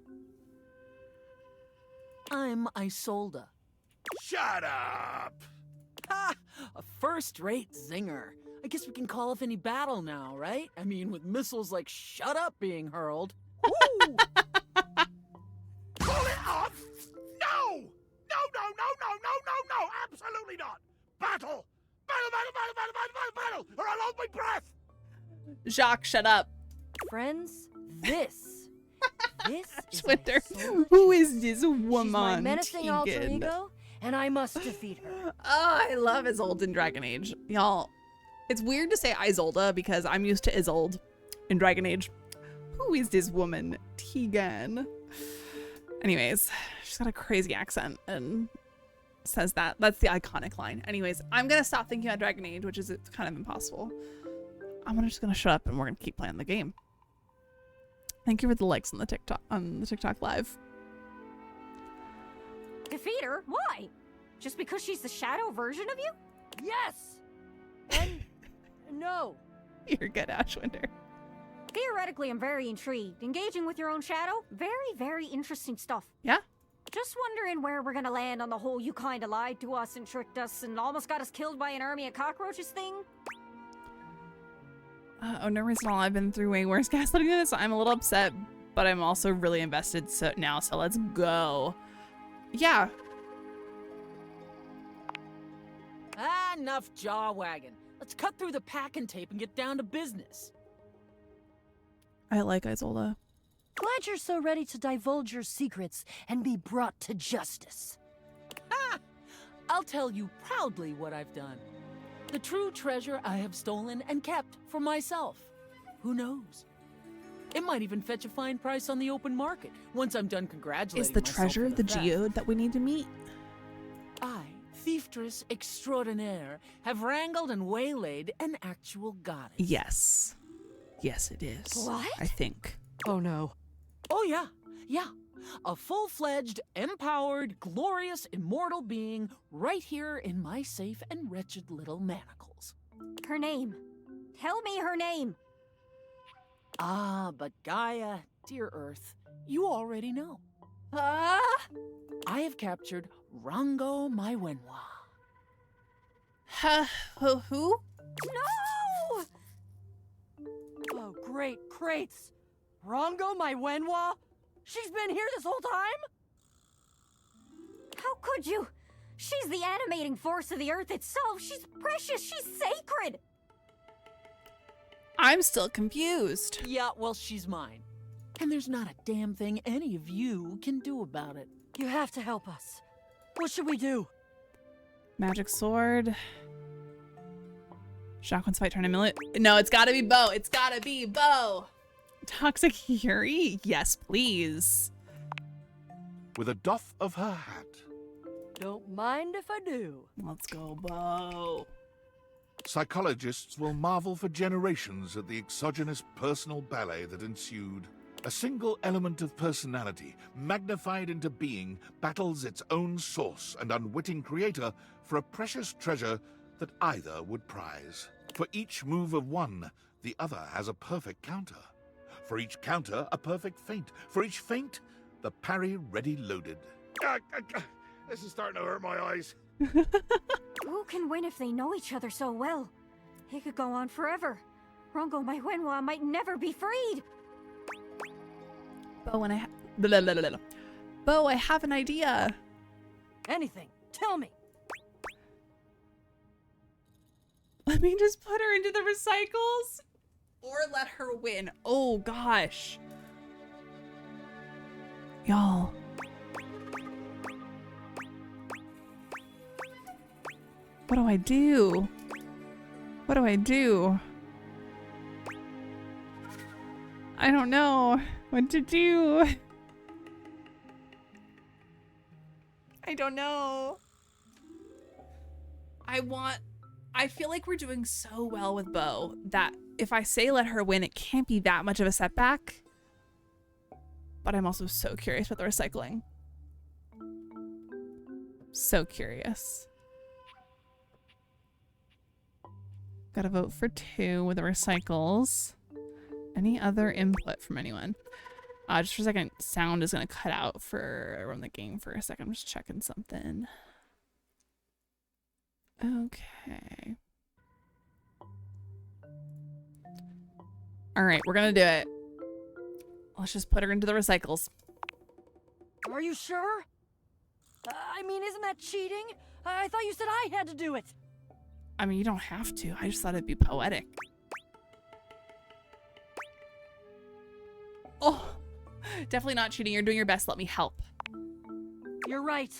I'm Isolde. Shut up! Ha! A first-rate zinger. I guess we can call off any battle now, right? I mean, with missiles like "Shut Up" being hurled. Woo! Call it off? No! No, absolutely not! Battle! Battle, or I'll hold my breath! Jacques, shut up. Friends, this is Twitter. Isolde. Who is this She's my woman? menacing alter Tegan? ego, and I must defeat her. Oh, I love his Olden Dragon Age. Y'all, It's weird to say Isolde because I'm used to Isolde in Dragon Age. Who is this woman? Tegan. Anyways, she's got a crazy accent and says that. That's the iconic line. Anyways, I'm going to stop thinking about Dragon Age, which is kind of impossible. I'm just going to shut up and we're going to keep playing the game. Thank you for the likes on the TikTok live. Defeat her? Why? Just because she's the shadow version of you? Yes! And no. You're good, Ashwinder. Theoretically, I'm very intrigued. Engaging with your own shadow? Very, very interesting stuff. Yeah? Just wondering where we're gonna land on the whole you kinda lied to us and tricked us and almost got us killed by an army of cockroaches thing. Oh, no reason at all. I've been through way worse gaslighting than this. I'm a little upset, but I'm also really invested now, so let's go. Yeah. Enough jaw wagging. Let's cut through the packing tape and get down to business. I like Isolde. Glad you're so ready to divulge your secrets and be brought to justice. I'll tell you proudly what I've done. The true treasure I have stolen and kept for myself. Who knows? It might even fetch a fine price on the open market once I'm done congratulating Is the myself treasure for of the theft. geode that we need to meet? I, Thieftess Extraordinaire, have wrangled and waylaid an actual goddess. Yes. Yes, it is. What? I think. Oh no. Oh yeah. A full-fledged, empowered, glorious, immortal being right here in my safe and wretched little manacles. Her name. Tell me her name. Ah, but Gaia, dear Earth, you already know. Ah! I have captured Rango Maiwenwa. Who? No! Oh, great crates. Rongo, my Wenwa? She's been here this whole time? How could you? She's the animating force of the earth itself. She's precious. She's sacred. I'm still confused. Yeah, well, she's mine. And there's not a damn thing any of you can do about it. You have to help us. What should we do? Magic sword. Shotgun's fight tournament. No, it's gotta be Bo. It's gotta be Bo. Toxic Fury? Yes, please. With a doff of her hat, Don't mind if I do. Let's go, Bo. psychologists will marvel for generations at the exogenous personal ballet that ensued. A single element of personality, magnified into being, battles its own source and unwitting creator for a precious treasure that either would prize. For each move of one, the other has a perfect counter. For each counter, a perfect feint. For each feint, the parry ready loaded. This is starting to hurt my eyes. Who can win if they know each other so well? It could go on forever. Rongo Maiwenwa might never be freed. Bo, Bo, I have an idea. Anything. Tell me. Let me just put her into the recycles. Or let her win. Oh, gosh. Y'all. What do I do? What do I do? I don't know what to do. I don't know. I feel like we're doing so well with Bo that if I say let her win, it can't be that much of a setback. But I'm also so curious about the recycling. So curious. Gotta vote for 2 with the recycles. Any other input from anyone? Just for a second, sound is gonna cut out for run the game for a second. I'm just checking something. Okay. All right, we're gonna do it. Let's just put her into the recycles. Are you sure? I mean, isn't that cheating? I thought you said I had to do it. I mean, you don't have to. I just thought it'd be poetic. Oh, definitely not cheating. You're doing your best. Let me help. You're right.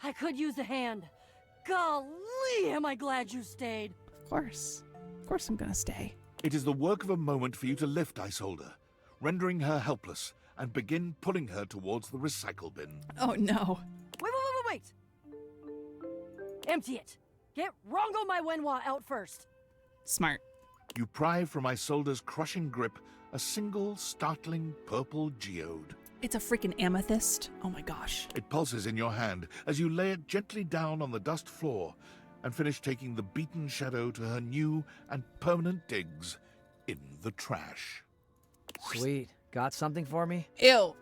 I could use a hand. Golly, am I glad you stayed. Of course. course I'm gonna stay. It is the work of a moment for you to lift Isolde, rendering her helpless, and begin pulling her towards the recycle bin. Oh no. Wait! Empty it! Get Rongo my Wenhua out first! Smart. You pry from Isolde's crushing grip a single startling purple geode. It's a freaking amethyst. Oh my gosh. It pulses in your hand as you lay it gently down on the dust floor and finish taking the beaten shadow to her new and permanent digs in the trash. Sweet. Got something for me? Ew.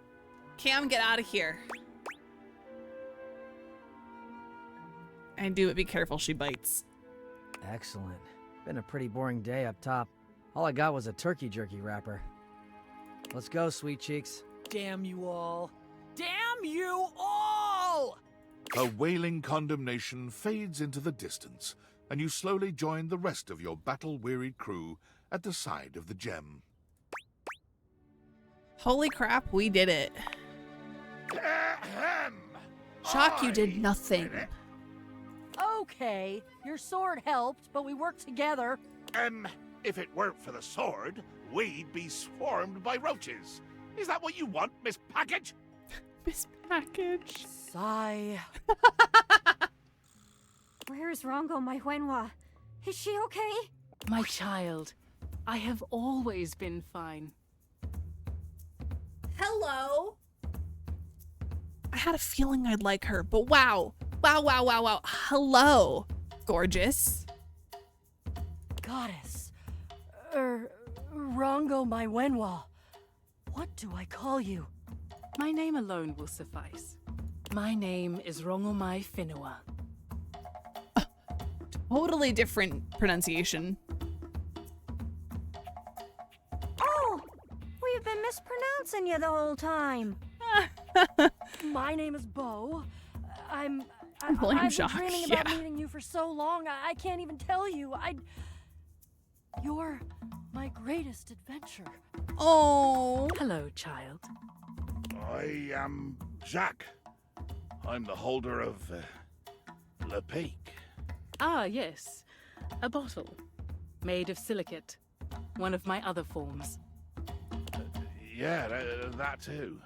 Cam, get out of here. And do it. Be careful, she bites. Excellent. Been a pretty boring day up top. All I got was a turkey jerky wrapper. Let's go, sweet cheeks. Damn you all. Damn you all! Her wailing condemnation fades into the distance, and you slowly join the rest of your battle-wearied crew at the side of the gem. Holy crap, we did it. Shock, you did nothing. Okay, your sword helped, but we worked together. If it weren't for the sword, we'd be swarmed by roaches. Is that what you want, Miss Package? Miss Package. Sigh. Where's Rongo, my Wenhua? Is she okay? My child, I have always been fine. Hello. I had a feeling I'd like her, but wow. Wow. Hello, gorgeous. Goddess. Rongo my Wenhua. What do I call you? My name alone will suffice. My name is Rongomai Whenua. Totally different pronunciation. Oh! We've been mispronouncing you the whole time. My name is Bo. Blame I've been Jacques, dreaming about yeah. meeting you for so long, I can't even tell you. You're my greatest adventure. Oh. Hello, child. I am Jacques. I'm the holder of Le Peak. Ah, yes. A bottle. Made of silicate. One of my other forms. Yeah, that too.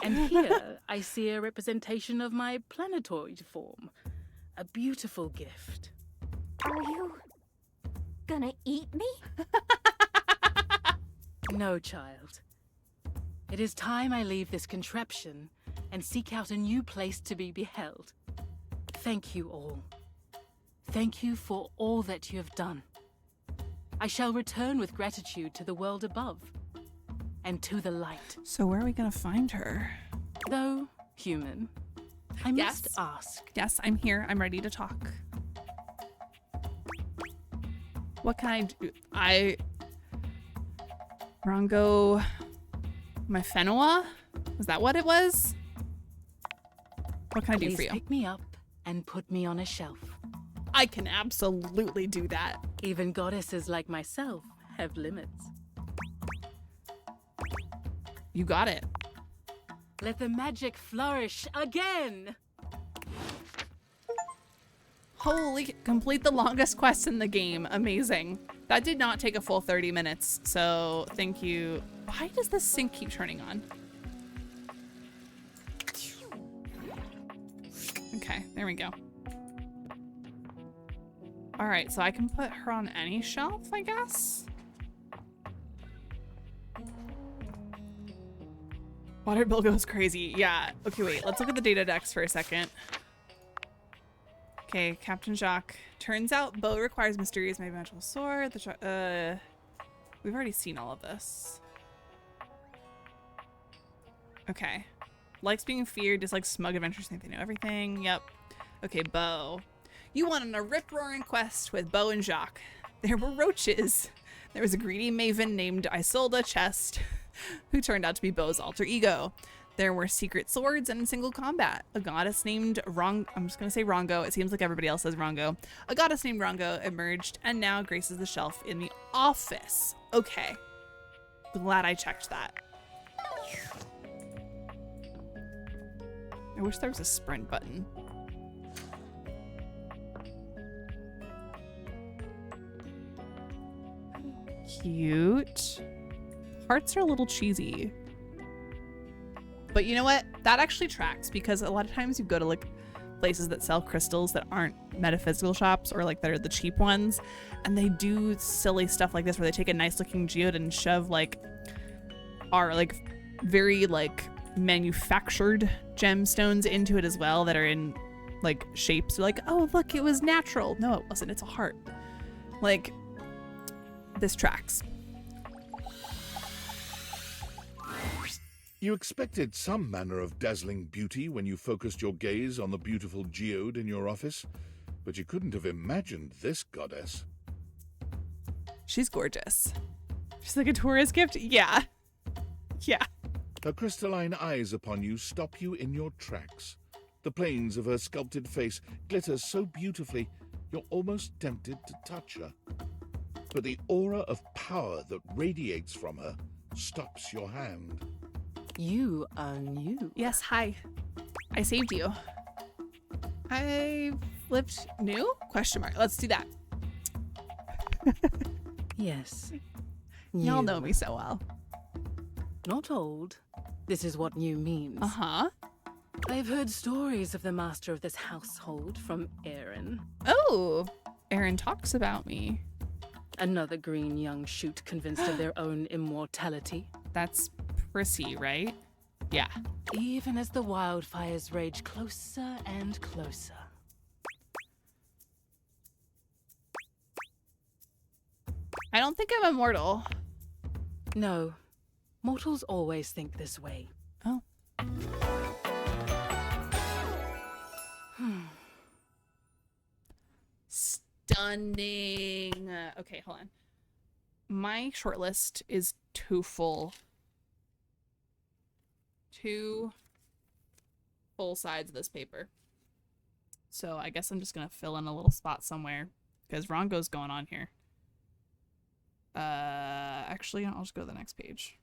And here I see a representation of my planetoid form. A beautiful gift. Are you gonna eat me? No, child. It is time I leave this contraption and seek out a new place to be beheld. Thank you all. Thank you for all that you have done. I shall return with gratitude to the world above and to the light. So where are we gonna find her? Though human, I Yes. must ask. Yes, I'm here. I'm ready to talk. What can I do? Rongo my Whenua? Was that what it was? What can I do Please for you? pick me up and put me on a shelf. I can absolutely do that. Even goddesses like myself have limits. You got it. Let the magic flourish again! Holy, complete the longest quest in the game. Amazing. That did not take a full 30 minutes, so thank you. Why does this sink keep turning on? Okay, there we go. All right, so I can put her on any shelf, I guess? Water bill goes crazy. Yeah, okay, wait, let's look at the data decks for a second. Okay, Captain Jacques. Turns out Bo requires mysterious magical sword. We've already seen all of this. Okay. Likes being feared, dislikes smug adventures, think they know everything. Yep. Okay, Bo. You went on a rip-roaring quest with Bo and Jacques. There were roaches. There was a greedy maven named Isolde Chest, who turned out to be Bo's alter ego. There were secret swords and single combat. A goddess named I'm just gonna say Rongo. It seems like everybody else says Rongo. A goddess named Rongo emerged and now graces the shelf in the office. Okay. Glad I checked that. I wish there was a sprint button. cute. Hearts are a little cheesy. But you know what? That actually tracks because a lot of times you go to like places that sell crystals that aren't metaphysical shops or like they're the cheap ones, and they do silly stuff like this where they take a nice looking geode and shove like our like very like manufactured gemstones into it as well that are in like shapes. You're like, oh look, it was natural. No, it wasn't. It's a heart. Like, this tracks. You expected some manner of dazzling beauty when you focused your gaze on the beautiful geode in your office, but you couldn't have imagined this goddess. She's gorgeous. She's like a tourist gift. Yeah. Yeah. Her crystalline eyes upon you stop you in your tracks. The planes of her sculpted face glitter so beautifully, you're almost tempted to touch her. But the aura of power that radiates from her stops your hand. You are new. Yes, hi. I saved you. I flipped new? Question mark. Let's do that. Yes. Y'all You. know me so well. Not old. This is what new means. Uh-huh. I've heard stories of the master of this household from Aaron. Oh, Aaron talks about me. Another green young shoot convinced of their own immortality. That's Prissy, right? Yeah. Even as the wildfires rage closer and closer. I don't think I'm immortal. No. Mortals always think this way. Oh. Stunning. Okay, hold on. My shortlist is too full. 2 full sides of this paper. So I guess I'm just gonna fill in a little spot somewhere because Rongo's going on here. Actually, I'll just go to the next page.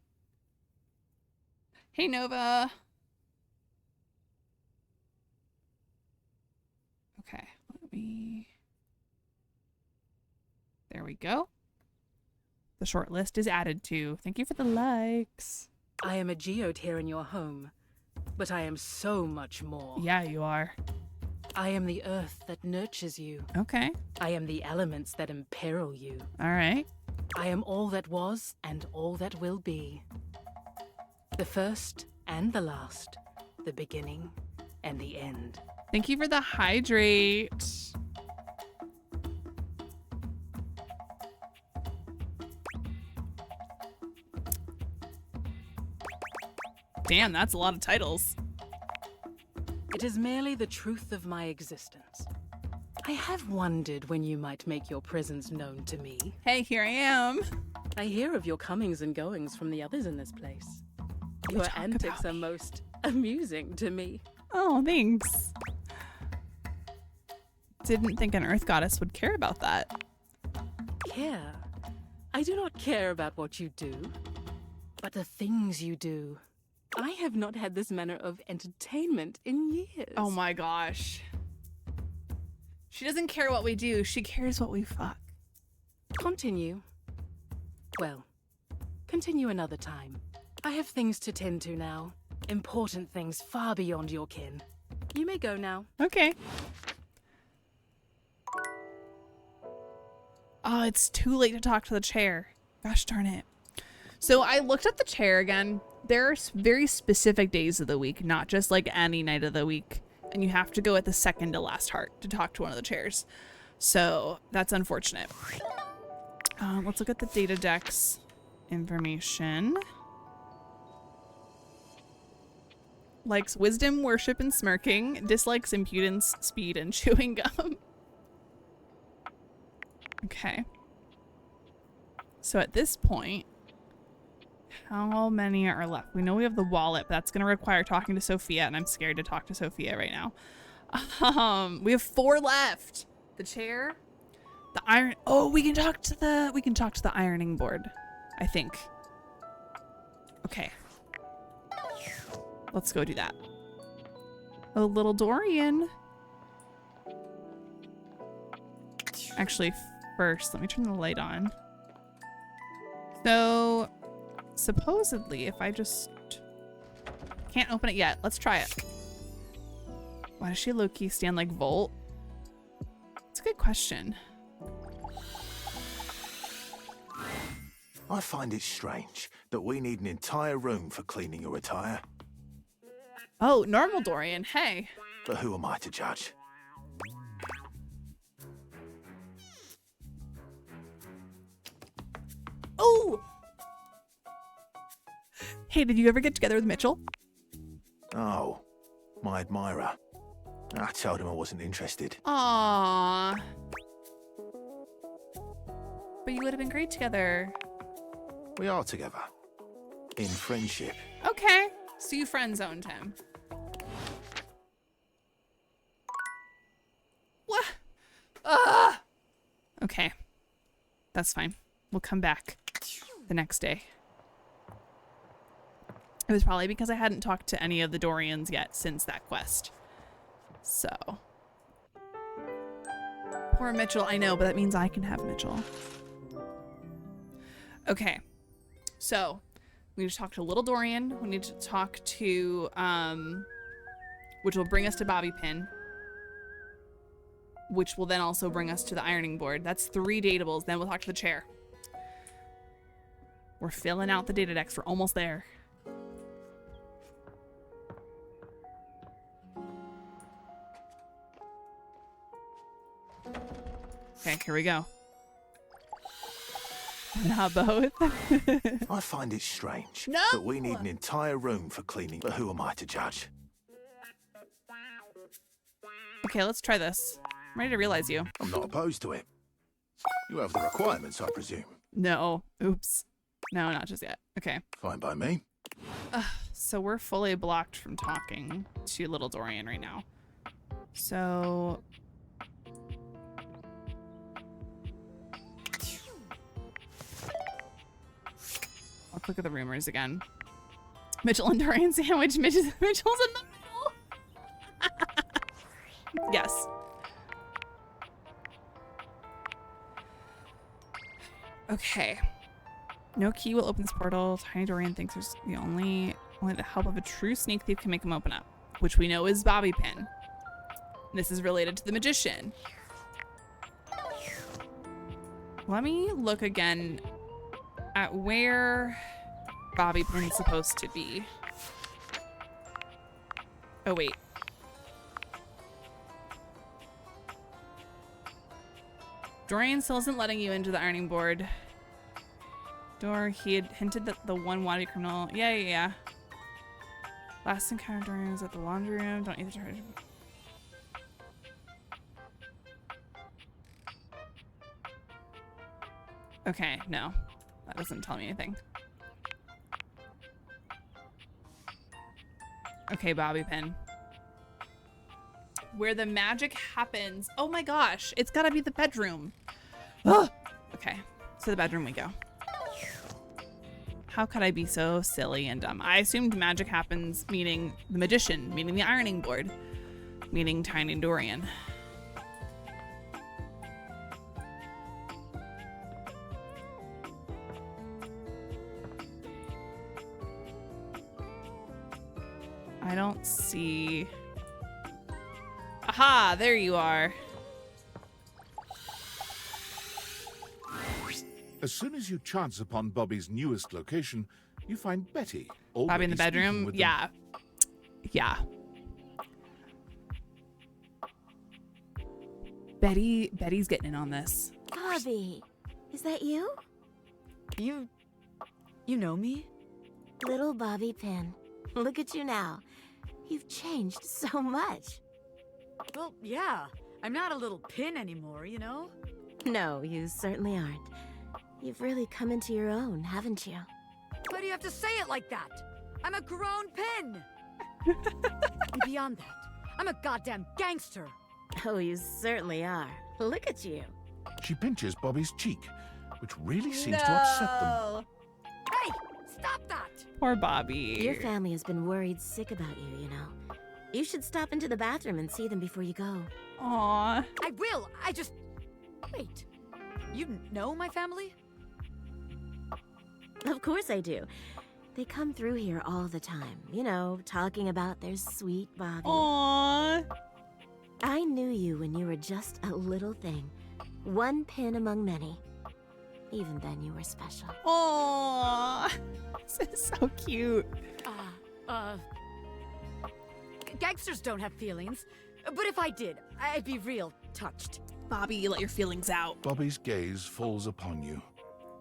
Hey, Nova. Okay, let me... There we go. The short list is added to. Thank you for the likes. I am a geode here in your home, but I am so much more. Yeah, you are. I am the earth that nurtures you. Okay. I am the elements that imperil you. All right. I am all that was and all that will be. The first and the last. The beginning and the end. Thank you for the hydrate. Damn, that's a lot of titles. It is merely the truth of my existence. I have wondered when you might make your presence known to me. Hey, here I am. I hear of your comings and goings from the others in this place. Your talk antics about are most amusing to me. Oh, thanks. Didn't think an earth goddess would care about that. Care? I do not care about what you do, but the things you do. I have not had this manner of entertainment in years. Oh my gosh. She doesn't care what we do. She cares what we fuck. Continue. Well, continue another time. I have things to tend to now. Important things far beyond your kin. You may go now. Okay. Oh, it's too late to talk to the chair. Gosh darn it. So I looked at the chair again. There are very specific days of the week, not just like any night of the week. And you have to go at the second to last heart to talk to one of the chairs. So that's unfortunate. Let's look at the data dex information. Likes wisdom, worship, and smirking. Dislikes impudence, speed, and chewing gum. Okay. So at this point, how many are left? We know we have the wallet, but that's going to require talking to Sophia, and I'm scared to talk to Sophia right now. We have 4 left. The chair, the iron. Oh, we can talk to the ironing board, I think. Okay. Let's go do that. Oh, little Dorian. Actually, first, let me turn the light on. So, supposedly, if I just can't open it yet, let's try it. Why does she low-key stand like Volt? It's a good question. I find it strange that we need an entire room for cleaning your attire. Oh, normal Dorian, hey. But who am I to judge? Oh! Hey, did you ever get together with Mitchell? Oh, my admirer. I told him I wasn't interested. Aww. But you would have been great together. We are together. In friendship. Okay, so you friend-zoned him. What? Okay, that's fine. We'll come back the next day. It was probably because I hadn't talked to any of the Dorians yet since that quest. So. Poor Mitchell, I know, but that means I can have Mitchell. Okay. So, we need to talk to Little Dorian. We need to talk to, which will bring us to Bobby Pin. Which will then also bring us to the ironing board. That's 3 datables. Then we'll talk to the chair. We're filling out the data decks. We're almost there. Okay, here we go. Not both. I find it strange No! that we need an entire room for cleaning. But who am I to judge? Okay, let's try this. I'm ready to realize you. I'm not opposed to it. You have the requirements, I presume. No. Oops. No, not just yet. Okay. Fine by me. So we're fully blocked from talking to Little Dorian right now. So... I'll click at the rumors again. Mitchell and Dorian sandwich. Mitchell's in the middle. Yes. Okay. No key will open this portal. Tiny Dorian thinks there's only the help of a true sneak thief can make him open up, which we know is Bobby Pin. This is related to the magician. Let me look again at where Bobby Pin's supposed to be. Oh, wait. Dorian still isn't letting you into the ironing board. He had hinted that the one wanted criminal. Yeah. Last encounter Dorian was at the laundry room. Don't need to charge him. Okay, no. That doesn't tell me anything. Okay, Bobby Pin. Where the magic happens. Oh my gosh, it's gotta be the bedroom. Ugh. Okay, to the bedroom we go. How could I be so silly and dumb? I assumed magic happens meaning the magician, meaning the ironing board, meaning Tiny Dorian. I don't see... Aha, there you are. As soon as you chance upon Bobby's newest location, you find Betty. Bobby in the already speaking bedroom? with them. Yeah. Yeah. Betty's getting in on this. Bobby, is that you? You know me? Little Bobby Pin. Look at you now. You've changed so much. Well, yeah. I'm not a little pin anymore, you know? No, you certainly aren't. You've really come into your own, haven't you? Why do you have to say it like that? I'm a grown pin! And beyond that, I'm a goddamn gangster! Oh, you certainly are. Look at you. She pinches Bobby's cheek, which really seems to upset them. Hey! Stop that! Poor Bobby. Your family has been worried sick about you, you know. You should stop into the bathroom and see them before you go. Aww. I will! Wait. You know my family? Of course I do. They come through here all the time, you know, talking about their sweet Bobby. Aww. I knew you when you were just a little thing. One pin among many. Even then, you were special. Aww. This is so cute. Gangsters don't have feelings. But if I did, I'd be real touched. Bobby, let your feelings out. Bobby's gaze falls upon you.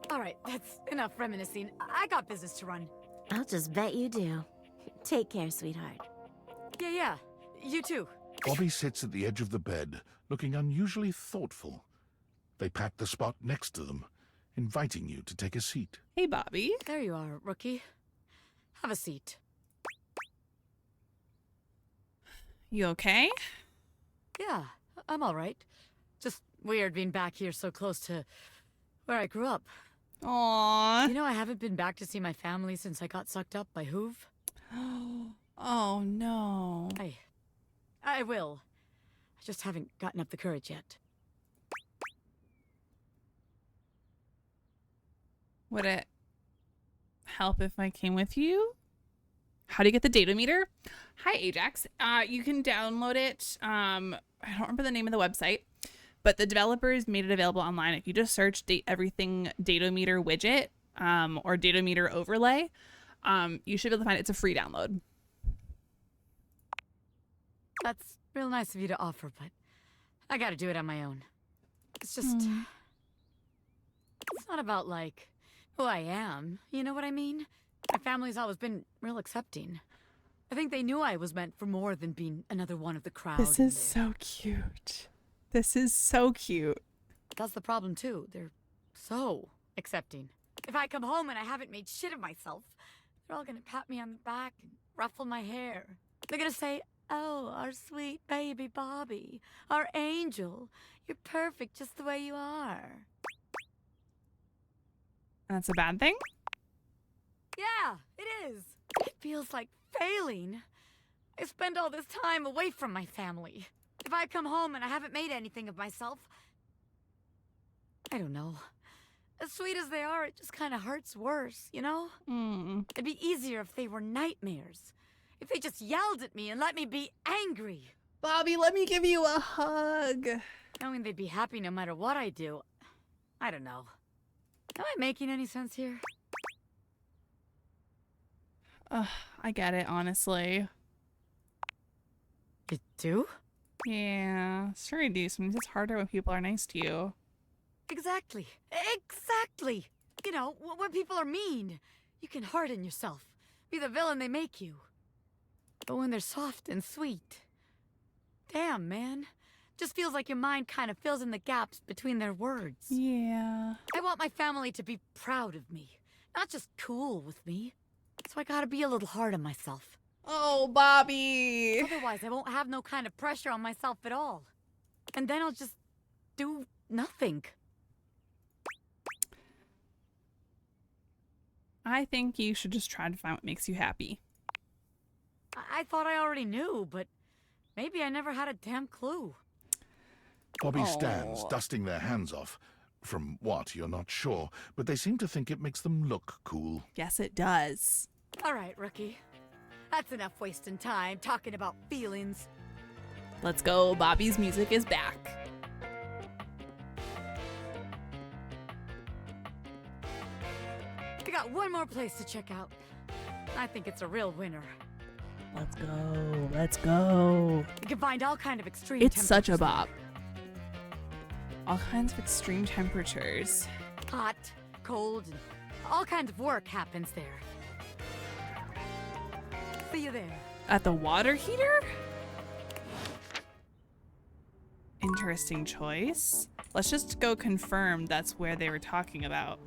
All right, that's enough reminiscing. I got business to run. I'll just bet you do. Take care, sweetheart. Yeah. You too. Bobby sits at the edge of the bed, looking unusually thoughtful. They pat the spot next to them, inviting you to take a seat. Hey, Bobby. There you are, rookie. Have a seat. You okay? Yeah, I'm all right. Just weird being back here so close to where I grew up. Aww. You know, I haven't been back to see my family since I got sucked up by Hoove. Oh, no. I will. I just haven't gotten up the courage yet. Would it help if I came with you? How do you get the data meter? Hi, Ajax. You can download it. I don't remember the name of the website, but the developers made it available online. If you just search Everything Data Meter widget or Data Meter overlay, you should be able to find it. It's a free download. That's real nice of you to offer, but I gotta do it on my own. It's just... It's not about, like, who I am. You know what I mean? My family's always been real accepting. I think they knew I was meant for more than being another one of the crowd. This is so cute. This is so cute. That's the problem, too. They're so accepting. If I come home and I haven't made shit of myself, they're all gonna pat me on the back and ruffle my hair. They're gonna say, "Oh, our sweet baby Bobby, our angel. You're perfect just the way you are." That's a bad thing? Yeah, it is. It feels like failing. I spend all this time away from my family. If I come home and I haven't made anything of myself, I don't know. As sweet as they are, it just kind of hurts worse, you know? It'd be easier if they were nightmares. If they just yelled at me and let me be angry. Bobby, let me give you a hug. Knowing they'd be happy no matter what I do. I don't know. Am I making any sense here? I get it, honestly. You do? Yeah, sure I do. Sometimes it's harder when people are nice to you. Exactly. Exactly. You know, when people are mean, you can harden yourself. Be the villain they make you. But when they're soft and sweet... Damn, man. Just feels like your mind kind of fills in the gaps between their words. Yeah. I want my family to be proud of me. Not just cool with me. So I gotta be a little hard on myself. Oh, Bobby. Otherwise, I won't have no kind of pressure on myself at all. And then I'll just do nothing. I think you should just try to find what makes you happy. I thought I already knew, but maybe I never had a damn clue. Bobby stands, dusting their hands off. From what, you're not sure, but they seem to think it makes them look cool. Yes, it does. All right, rookie. That's enough wasting time talking about feelings. Let's go. Bobby's music is back. We got one more place to check out. I think it's a real winner. Let's go. Let's go. You can find all kind of extreme It's such a temperatures bop. All kinds of extreme temperatures. there. Hot, cold, and all kinds of work happens there. See you there. At the water heater? Interesting choice. Let's just go confirm that's where they were talking about.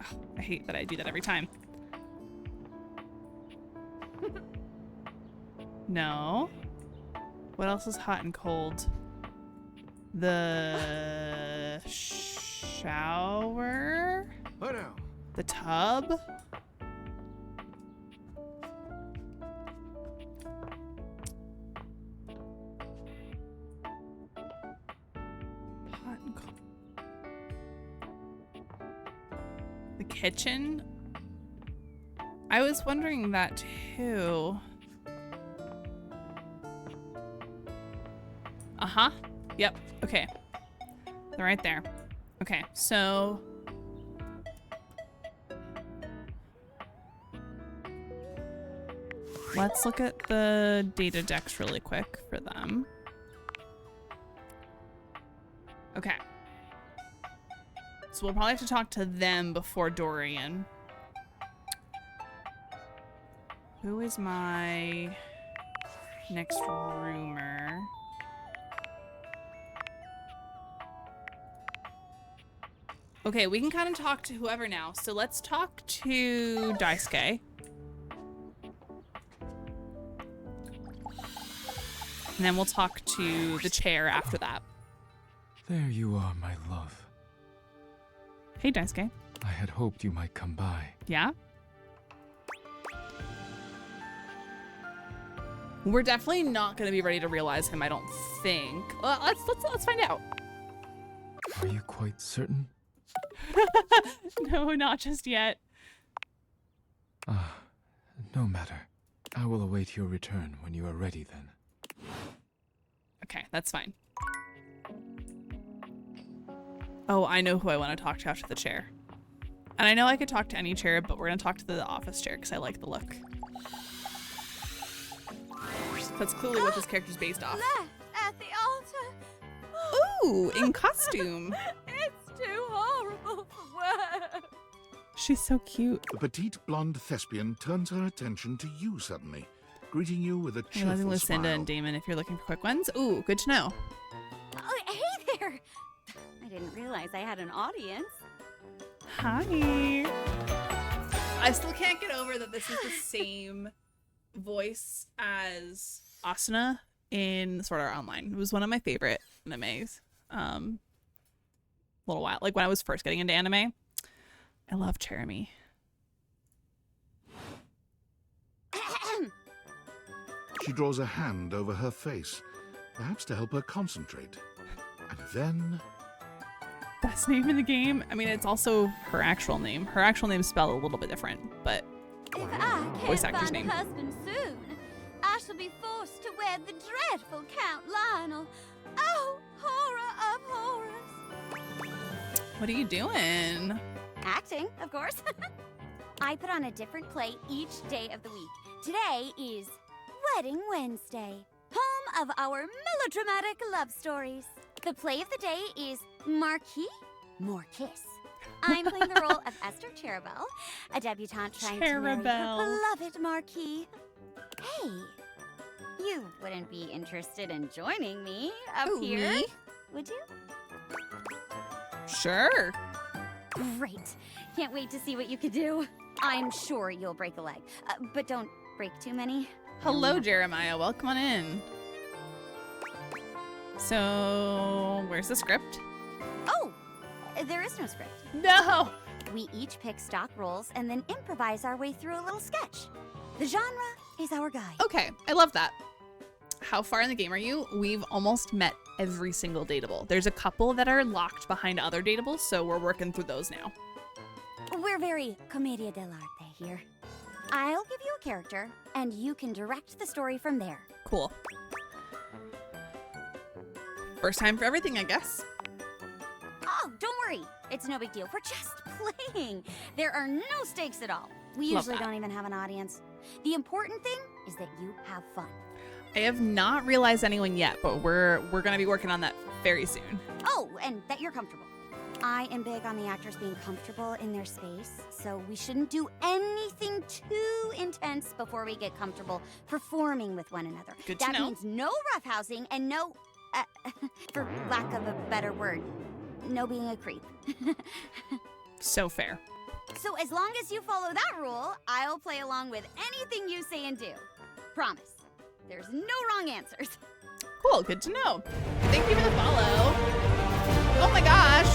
Oh, I hate that I do that every time. No. What else is hot and cold? The shower? What now? The tub? Hot and cold. The kitchen? I was wondering that too. Uh-huh. Yep. Okay. They're right there. Okay, so... let's look at the data decks really quick for them. Okay. So we'll probably have to talk to them before Dorian. Who is my next roomer? Okay, we can kind of talk to whoever now. So let's talk to Daisuke. And then we'll talk to the chair after that. There you are, my love. Hey, Daisuke. I had hoped you might come by. Yeah? We're definitely not going to be ready to realize him, I don't think. Well, let's find out. Are you quite certain? No, not just yet. No matter. I will await your return when you are ready then. Okay, that's fine. Oh, I know who I want to talk to after the chair. And I know I could talk to any chair, but we're going to talk to the office chair because I like the look. That's clearly what this character's based off. Left at the altar. Ooh, in costume. It's too horrible for words. She's so cute. The petite blonde thespian turns her attention to you suddenly, greeting you with a Hey, Lucinda cheerful smile. and Damon, if you're looking for quick ones. Ooh, good to know. Oh, hey there! I didn't realize I had an audience. Hi. I still can't get over that this is the same voice as Asuna in Sword Art Online. It was one of my favorite animes. A little while, like when I was first getting into anime. I love Cherami. She draws a hand over her face, perhaps to help her concentrate. And then... Best name in the game. I mean, it's also her actual name. Her actual name is spelled a little bit different, but If I voice can't actor's find name. a husband soon, I shall be forced to wed the dreadful Count Lionel. Oh, horror of horrors. What are you doing? Acting, of course. I put on a different play each day of the week. Today is Wedding Wednesday, home of our melodramatic love stories. The play of the day is Marquis More Kiss. I'm playing the role of Esther Cherubel, a debutante trying to marry her Cherubel. beloved Marquis. Hey, you wouldn't be interested in joining me up Who, here, me? would you? Sure. Great. Can't wait to see what you could do. I'm sure you'll break a leg, but don't break too many. Hello, Jeremiah. Welcome on in. So, where's the script? Oh, there is no script. No! We each pick stock roles and then improvise our way through a little sketch. The genre is our guide. Okay, I love that. How far in the game are you? We've almost met every single dateable. There's a couple that are locked behind other dateables, so we're working through those now. We're very commedia dell'arte here. I'll give you a character, and you can direct the story from there. Cool. First time for everything, I guess. Oh, don't worry. It's no big deal. We're just playing. There are no stakes at all. We Love usually that. don't even have an audience. The important thing is that you have fun. I have not realized anyone yet, but we're gonna be working on that very soon. Oh, and that you're comfortable. I am big on the actors being comfortable in their space, so we shouldn't do anything too intense before we get comfortable performing with one another. Good to That know. means no roughhousing and no, for lack of a better word, no being a creep. So fair. So as long as you follow that rule, I'll play along with anything you say and do. Promise. There's no wrong answers. Cool, good to know. Thank you for the follow. Oh my gosh.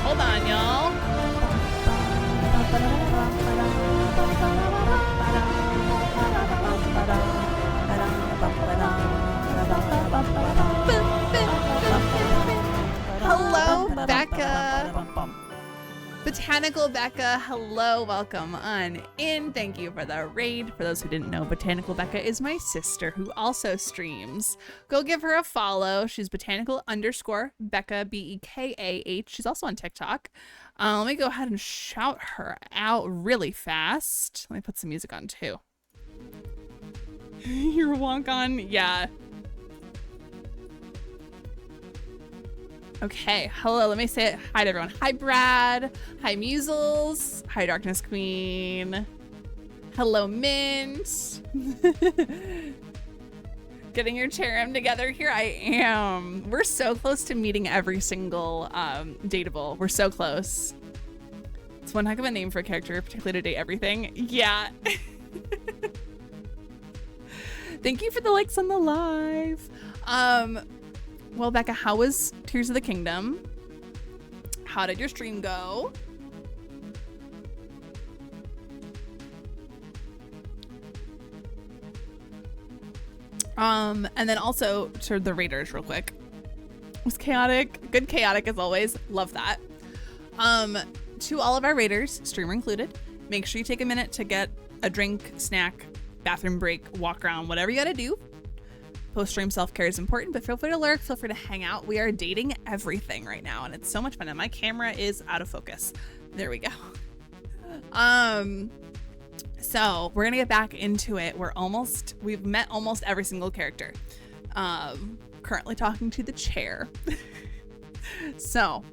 Hold on, y'all. Hello, Becca. Botanical Becca, hello, welcome on in. Thank you for the raid. For those who didn't know, Botanical Becca is my sister who also streams. Go give her a follow. She's botanical_Becca, BEKAH. She's also on TikTok. Let me go ahead and shout her out really fast. Let me put some music on too. Your walk on, yeah. Okay, hello, let me say hi to everyone. Hi, Brad. Hi, Musels. Hi, Darkness Queen. Hello, Mint. Getting your cherem together here. I am. We're so close to meeting every single dateable. We're so close. It's one heck of a name for a character, particularly to date everything. Yeah. Thank you for the likes on the live. Well, Becca, how was Tears of the Kingdom? How did your stream go? And then also to the raiders real quick. It was chaotic. Good chaotic as always. Love that. To all of our raiders, streamer included, make sure you take a minute to get a drink, snack, bathroom break, walk around, whatever you gotta do. Post-stream self-care is important, but feel free to lurk, feel free to hang out. We are dating everything right now, and it's so much fun. And my camera is out of focus. There we go. So we're gonna get back into it. We've met almost every single character. Currently talking to the chair. So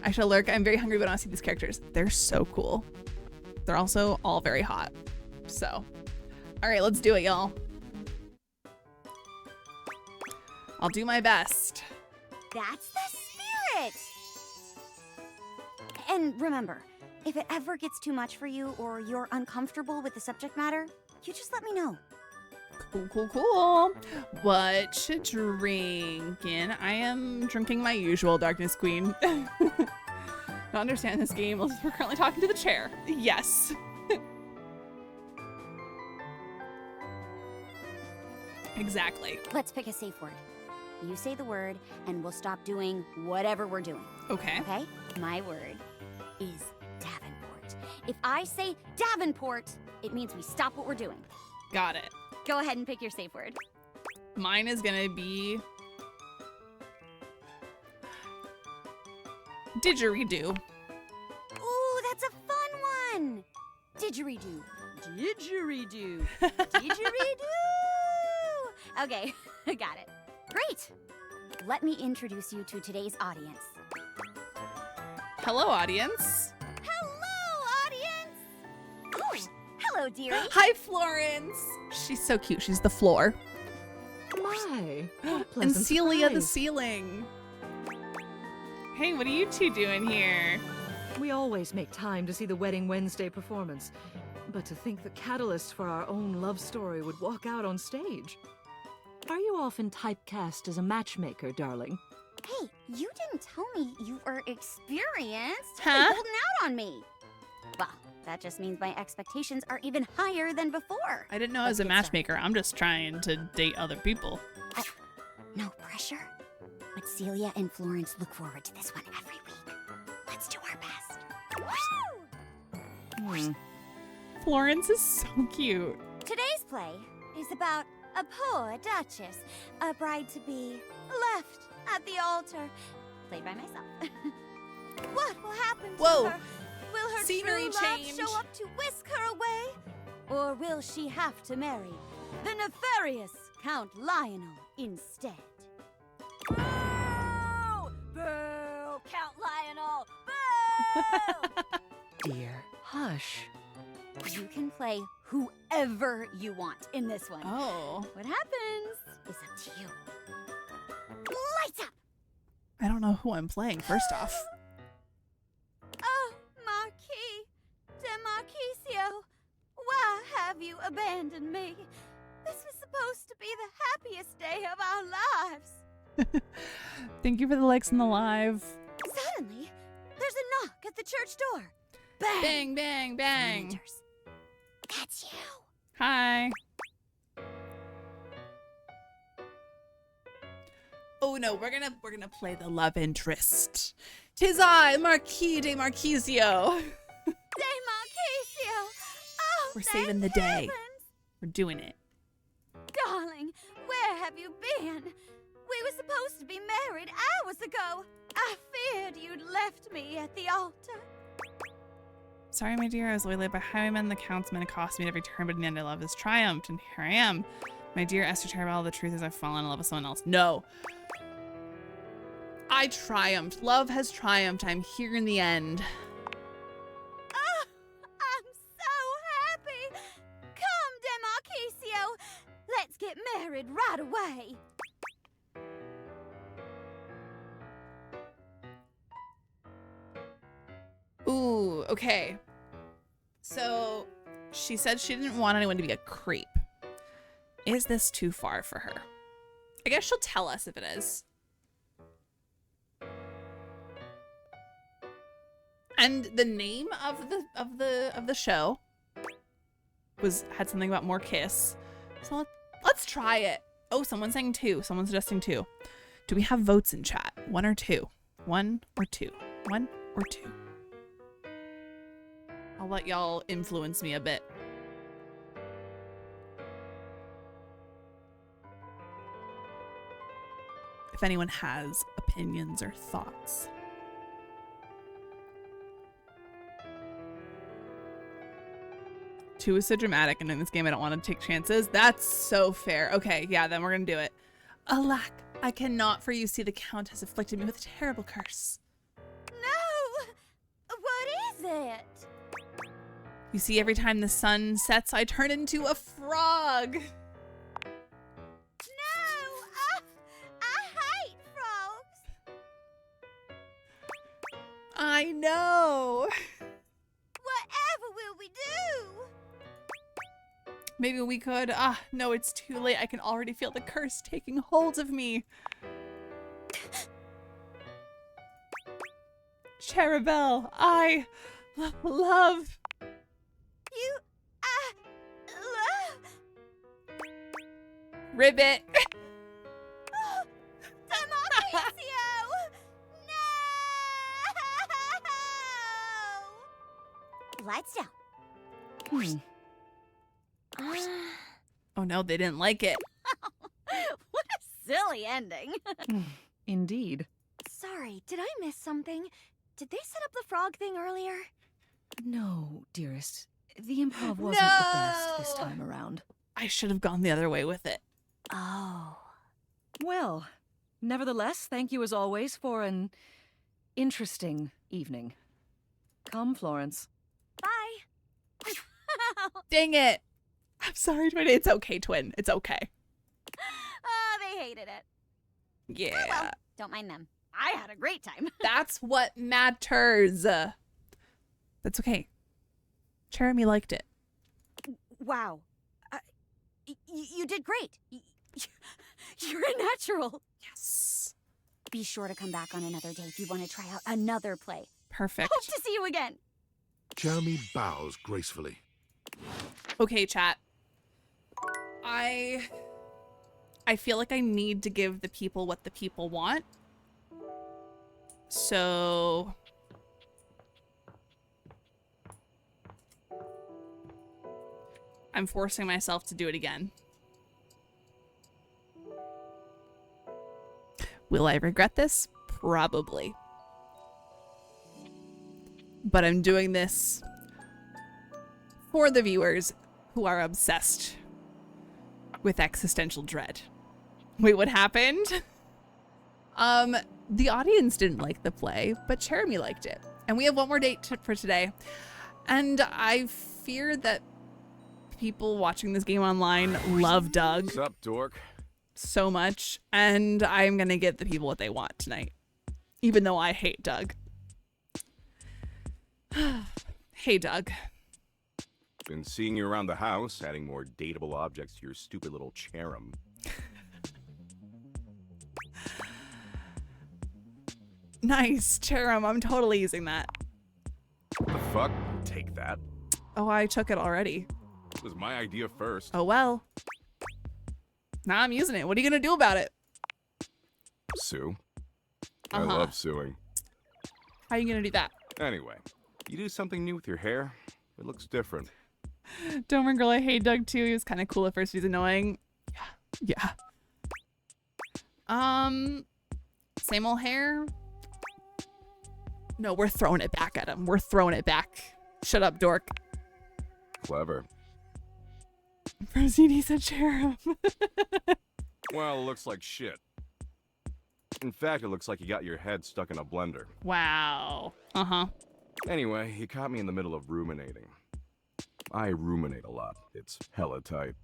I shall lurk. I'm very hungry, but I want to see these characters. They're so cool. They're also all very hot. So, all right, let's do it, y'all. I'll do my best. That's the spirit! And remember, if it ever gets too much for you or you're uncomfortable with the subject matter, you just let me know. Cool. What you drinking? I am drinking my usual Darkness Queen. I don't understand this game. We're currently talking to the chair. Yes. Exactly. Let's pick a safe word. You say the word, and we'll stop doing whatever we're doing. Okay. Okay? My word is Davenport. If I say Davenport, it means we stop what we're doing. Got it. Go ahead and pick your safe word. Mine is gonna be didgeridoo. Ooh, that's a fun one. Didgeridoo. Didgeridoo. Didgeridoo. Okay, got it. Great. Let me introduce you to today's audience. Hello, audience. Hello, audience. Ooh, hello, dearie. Hi, Florence. She's so cute. She's the floor. My, what a And pleasant Celia the surprise. ceiling. Hey, what are you two doing here? We always make time to see the Wedding Wednesday performance. But to think the catalyst for our own love story would walk out on stage. Are you often typecast as a matchmaker, darling? Hey, you didn't tell me you were experienced. Huh? You're holding out on me. Well, that just means my expectations are even higher than before. I didn't know I was a matchmaker. I'm just trying to date other people. No pressure. But Celia and Florence look forward to this one every week. Let's do our best. Florence is so cute. Today's play is about a poor duchess, a bride-to-be, left at the altar, played by myself. What will happen to Whoa. her? Will her Scenery true love change. show up to whisk her away? Or will she have to marry the nefarious Count Lionel instead? Boo! Boo! Count Lionel! Boo! Dear, hush. You can play whoever you want in this one. Oh. What happens is up to you. Lights up! I don't know who I'm playing, first off. Oh, Marquis de Marquisio, why have you abandoned me? This was supposed to be the happiest day of our lives. Thank you for the likes on the live. Suddenly, there's a knock at the church door. Bang! Bang, bang, bang. Enters. That's you. Hi. Oh no, we're gonna play the love interest. 'Tis I, Marquis de Marquisio. De Marquisio! Oh, We're thank saving the day. heavens. We're doing it. Darling, where have you been? We were supposed to be married hours ago. I feared you'd left me at the altar. Sorry, my dear, I was waylaid by highwaymen. The Count's accost me at every turn, but in the end I love has triumphed, and here I am. My dear Esther Tarbell, the truth is I've fallen in love with someone else. No. I triumphed. Love has triumphed. I'm here in the end. Oh, I'm so happy. Come, De Marquisio. Let's get married right away. Ooh, okay. So she said she didn't want anyone to be a creep. Is this too far for her? I guess she'll tell us if it is. And the name of the show had something about more kiss. So let's try it. Oh, someone's saying 2. Someone's suggesting 2. Do we have votes in chat? 1 or 2? 1 or 2? 1 or 2? I'll let y'all influence me a bit. If anyone has opinions or thoughts. Two is so dramatic, and in this game I don't want to take chances. That's so fair. Okay, yeah, then we're gonna do it. Alack, I cannot for you see the Count has afflicted me with a terrible curse. No! What is it? You see, every time the sun sets, I turn into a frog. No! I hate frogs! I know! Whatever will we do? Maybe we could. Ah, no, it's too late. I can already feel the curse taking hold of me. Cherubel, I love. You, love. Ribbit. Demarquisio! No! Lights down. Oh no, they didn't like it. What a silly ending. Indeed. Sorry, did I miss something? Did they set up the frog thing earlier? No, dearest. The improv wasn't the best this time around. I should have gone the other way with it. Oh. Well, nevertheless, thank you as always for an interesting evening. Come, Florence. Bye. Dang it. I'm sorry, Twin. It's okay, Twin. It's okay. Oh, they hated it. Yeah. Oh, well, don't mind them. I had a great time. That's what matters. That's okay. Jeremy liked it. Wow. You did great. You're a natural. Yes. Be sure to come back on another day if you want to try out another play. Perfect. Hope to see you again. Jeremy bows gracefully. Okay, chat. I feel like I need to give the people what the people want. So I'm forcing myself to do it again. Will I regret this? Probably. But I'm doing this for the viewers who are obsessed with existential dread. Wait, what happened? The audience didn't like the play, but Jeremy liked it. And we have one more date for today. And I fear that people watching this game online love Doug. What's up, dork? So much. And I'm gonna get the people what they want tonight. Even though I hate Doug. Hey, Doug. Been seeing you around the house, adding more dateable objects to your stupid little cherub. Nice, cherub. I'm totally using that. The fuck? Take that. Oh, I took it already. It was my idea first. Oh, well. Now I'm using it. What are you gonna do about it? Sue. Uh-huh. I love suing. How are you gonna do that? Anyway, you do something new with your hair, it looks different. Don't worry, girl. I hate Doug too. He was kind of cool at first. He's annoying. Yeah. Same old hair. No, we're throwing it back at him. We're throwing it back. Shut up, dork. Clever. Rosini said cherub. Well, it looks like shit. In fact, it looks like you got your head stuck in a blender. Wow. Uh-huh. Anyway, he caught me in the middle of ruminating. I ruminate a lot. It's hella tight.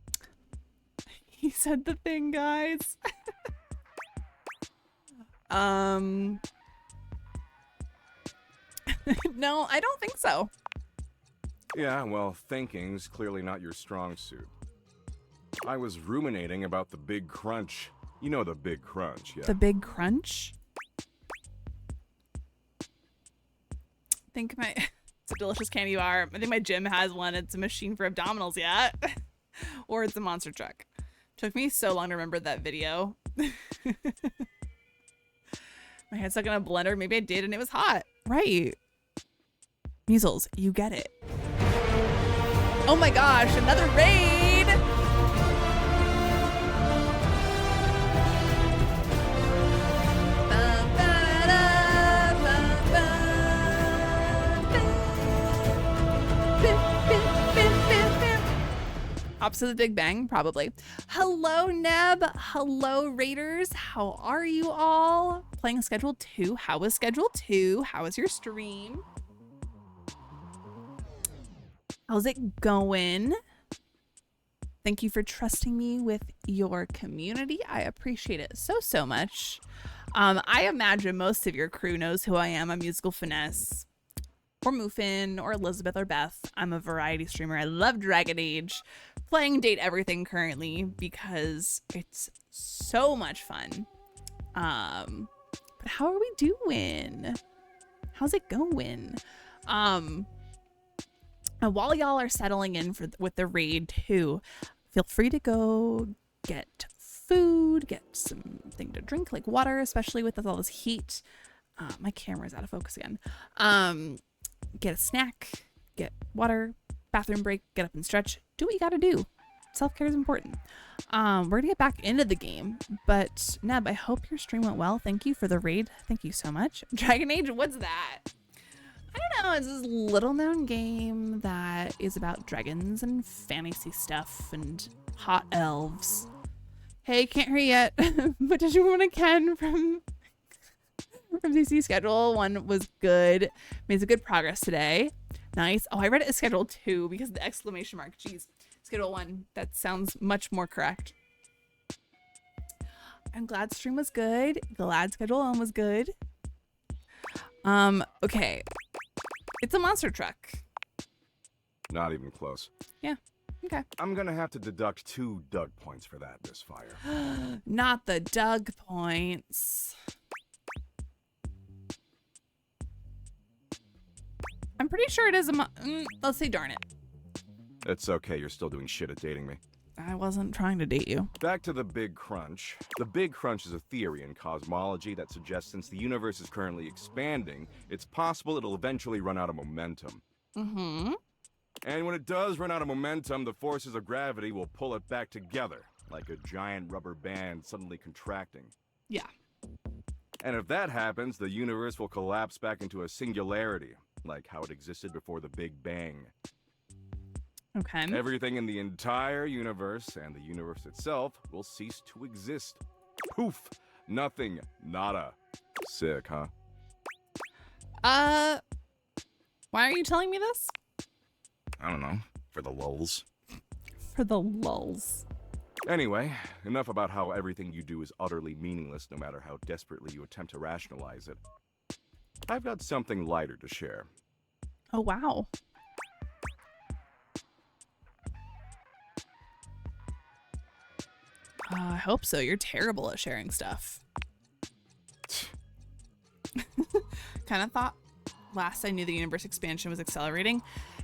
He said the thing, guys. No, I don't think so. Yeah, well, thinking's clearly not your strong suit. I was ruminating about the Big Crunch. You know the Big Crunch, yeah? The Big Crunch? It's a delicious candy bar. I think my gym has one. It's a machine for abdominals, yeah? Or it's a monster truck. Took me so long to remember that video. My head stuck in a blender. Maybe I did and it was hot. Right. Measles, you get it. Oh my gosh, another raid! Opposite the Big Bang, probably. Hello, Neb. Hello, Raiders. How are you all? Playing Schedule 2. How was Schedule 2? How was your stream? How's it going? Thank you for trusting me with your community. I appreciate it so much. I imagine most of your crew knows who I am. I'm Musical Finesse, or Moofin, or Elizabeth, or Beth. I'm a variety streamer. I love Dragon Age. Playing Date Everything currently because it's so much fun. But how are we doing? How's it going? And while y'all are settling in with the raid too, feel free to go get food, get something to drink like water, especially with all this heat. My camera's out of focus again. Get a snack, get water, bathroom break, get up and stretch. Do what you gotta do. Self-care is important. We're gonna get back into the game, but Neb, I hope your stream went well. Thank you for the raid. Thank you so much. Dragon Age, what's that? I don't know, it's this little known game that is about dragons and fantasy stuff and hot elves. Hey, can't hear you yet, but did you want to Ken from DC Schedule 1 was good. Made some good progress today. Nice. Oh, I read it as Schedule 2 because of the exclamation mark. Jeez. Schedule 1. That sounds much more correct. I'm glad stream was good. Glad Schedule 1 was good. Okay. It's a monster truck. Not even close. Yeah. Okay. I'm gonna have to deduct 2 Doug points for that, Miss Fire. Not the Doug points. I'm pretty sure it is let's say darn it. It's okay, you're still doing shit at dating me. I wasn't trying to date you. Back to the Big Crunch. The Big Crunch is a theory in cosmology that suggests since the universe is currently expanding, it's possible it'll eventually run out of momentum. Mm-hmm. And when it does run out of momentum, the forces of gravity will pull it back together, like a giant rubber band suddenly contracting. Yeah. And if that happens, the universe will collapse back into a singularity, like how it existed before the Big Bang. Okay. Everything in the entire universe and the universe itself will cease to exist. Poof! Nothing. Nada. Sick, huh? Why are you telling me this? I don't know. For the lulz. For the lulz. Anyway, enough about how everything you do is utterly meaningless no matter how desperately you attempt to rationalize it. I've got something lighter to share. Oh, wow. I hope so. You're terrible at sharing stuff. Kind of thought last I knew the universe expansion was accelerating.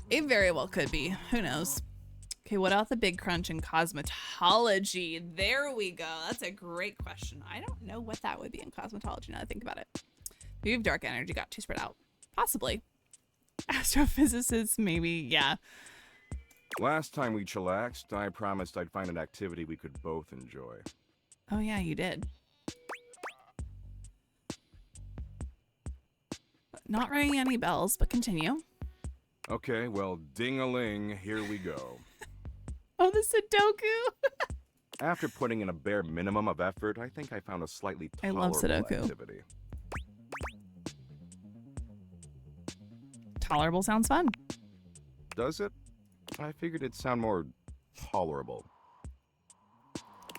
It very well could be. Who knows? Okay, what about the Big Crunch in cosmetology? There we go. That's a great question. I don't know what that would be in cosmetology now that I think about it. Maybe if dark energy got too spread out. Possibly. Astrophysicists, maybe, yeah. Last time we chillaxed, I promised I'd find an activity we could both enjoy. Oh, yeah, you did. Not ringing any bells, but continue. Okay, well, ding-a-ling, here we go. Oh, the Sudoku! After putting in a bare minimum of effort, I think I found a slightly I love tolerable Sudoku. activity. Tolerable sounds fun. Does it? I figured it'd sound more tolerable.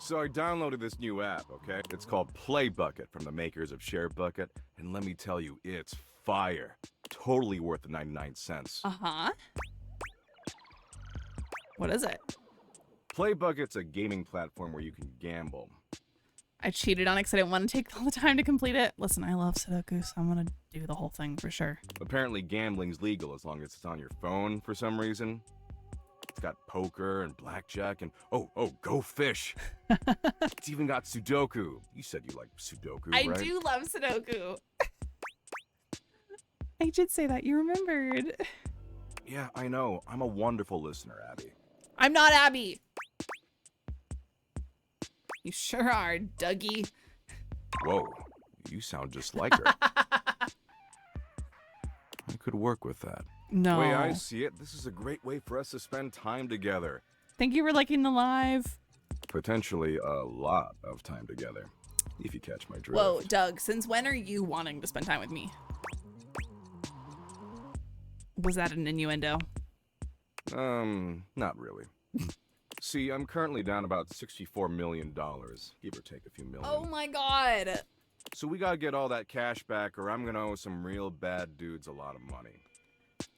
So I downloaded this new app, okay? It's called Play Bucket from the makers of Share Bucket, and let me tell you, it's fire. Totally worth the 99 cents. Uh-huh. What is it? Play Bucket's a gaming platform where you can gamble. I cheated on it because I didn't want to take all the time to complete it. Listen, I love Sudoku, so I'm going to do the whole thing for sure. Apparently gambling's legal as long as it's on your phone for some reason. It's got poker and blackjack and oh, Go Fish. It's even got Sudoku. You said you like Sudoku, I right? do love Sudoku. I did say that. You remembered. Yeah, I know. I'm a wonderful listener, Abby. I'm not Abby. You sure are, Dougie. Whoa, you sound just like her. I could work with that. No. The way I see it, this is a great way for us to spend time together. Thank you for liking the live. Potentially a lot of time together, if you catch my drift. Whoa, Doug, since when are you wanting to spend time with me? Was that an innuendo? Not really. See, I'm currently down about $64 million, give or take a few million. Oh my god. So we gotta get all that cash back or I'm gonna owe some real bad dudes a lot of money.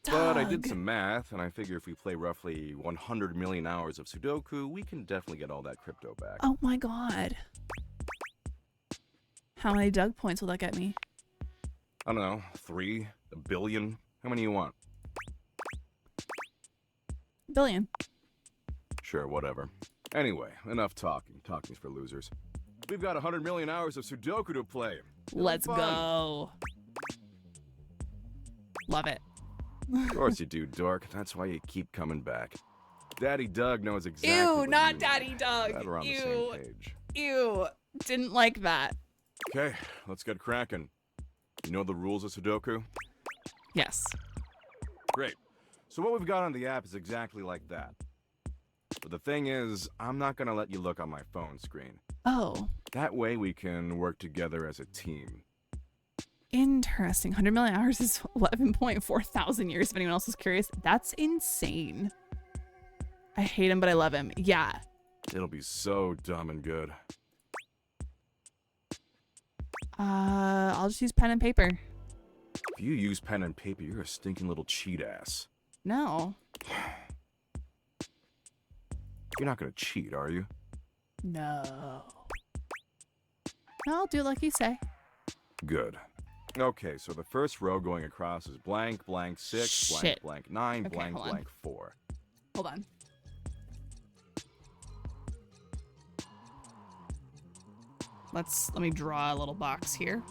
Doug. But I did some math, and I figure if we play roughly 100 million hours of Sudoku, we can definitely get all that crypto back. Oh my god. How many Doug points will that get me? I don't know, 3? A billion? How many you want? Billion. Sure, whatever. Anyway, enough talking. Talking's for losers. We've got 100 million hours of Sudoku to play. Let's go. Love it. Of course you do, dork. That's why you keep coming back. Daddy Doug knows exactly Ew, what not you Daddy want. Doug. Glad we're on the Ew. same page. Ew. Didn't like that. Okay, let's get cracking. You know the rules of Sudoku? Yes. Great. So what we've got on the app is exactly like that. But the thing is, I'm not gonna let you look on my phone screen. Oh. That way we can work together as a team. Interesting. 100 million hours is 11.4 thousand years, if anyone else is curious. That's insane. I hate him, but I love him. Yeah. It'll be so dumb and good. I'll just use pen and paper. If you use pen and paper, you're a stinking little cheat ass. No. You're not gonna cheat, are you? No. I'll do like you say. Good. Okay, so the first row going across is blank, blank 6, blank, Shit. blank 9, Okay, blank, hold on. blank 4. Hold on. Let me draw a little box here.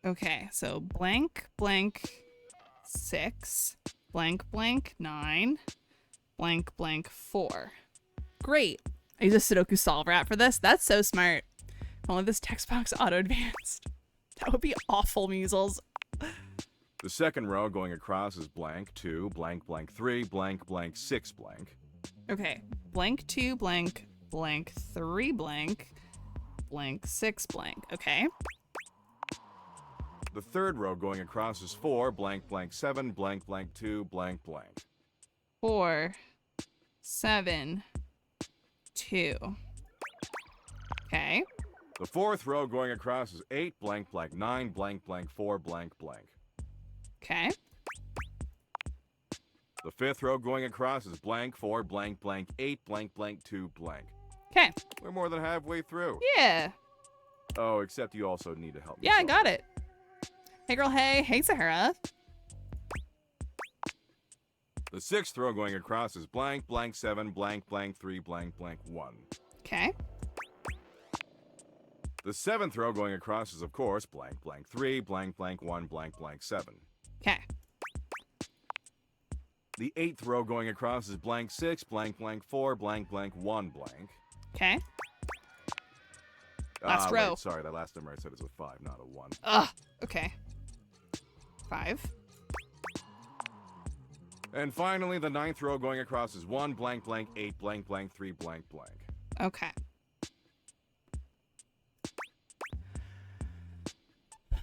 Okay, so blank, blank 6, blank, blank 9, blank, blank 4. Great. I use a Sudoku solver app for this. That's so smart. If only this text box auto-advanced. That would be awful, measles. The second row going across is blank 2, blank, blank 3, blank, blank 6, blank. Okay, blank 2, blank, blank 3, blank, blank 6, blank. Okay. The third row going across is 4, blank, blank 7, blank, blank 2, blank, blank. 4, 7, 2. Okay. The fourth row going across is 8, blank, blank 9, blank, blank 4, blank, blank. Okay. The fifth row going across is blank 4, blank, blank 8, blank, blank 2, blank. Okay. We're more than halfway through. Yeah. Oh, except you also need to help me. Yeah, I got it. Hey, girl. Hey. Hey, Sahara. The 6th row going across is blank, blank 7, blank, blank 3, blank, blank 1. Okay. The 7th row going across is, of course, blank, blank 3, blank, blank 1, blank, blank 7. Okay. The 8th row going across is blank 6, blank, blank 4, blank, blank 1, blank. Okay. Last row. Wait, sorry, that last number I said is a 5, not a 1. Ugh. Okay. 5. And finally, the 9th row going across is 1, blank, blank 8, blank, blank 3, blank, blank. Okay.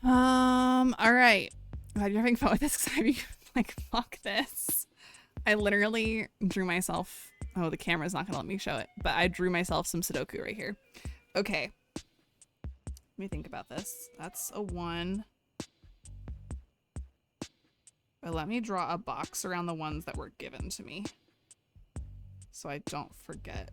All right. Glad you're having fun with this because I'd be like, fuck this. I literally drew myself. Oh, the camera's not gonna let me show it, but I drew myself some Sudoku right here. Okay. Let me think about this. That's a 1. But let me draw a box around the ones that were given to me so I don't forget.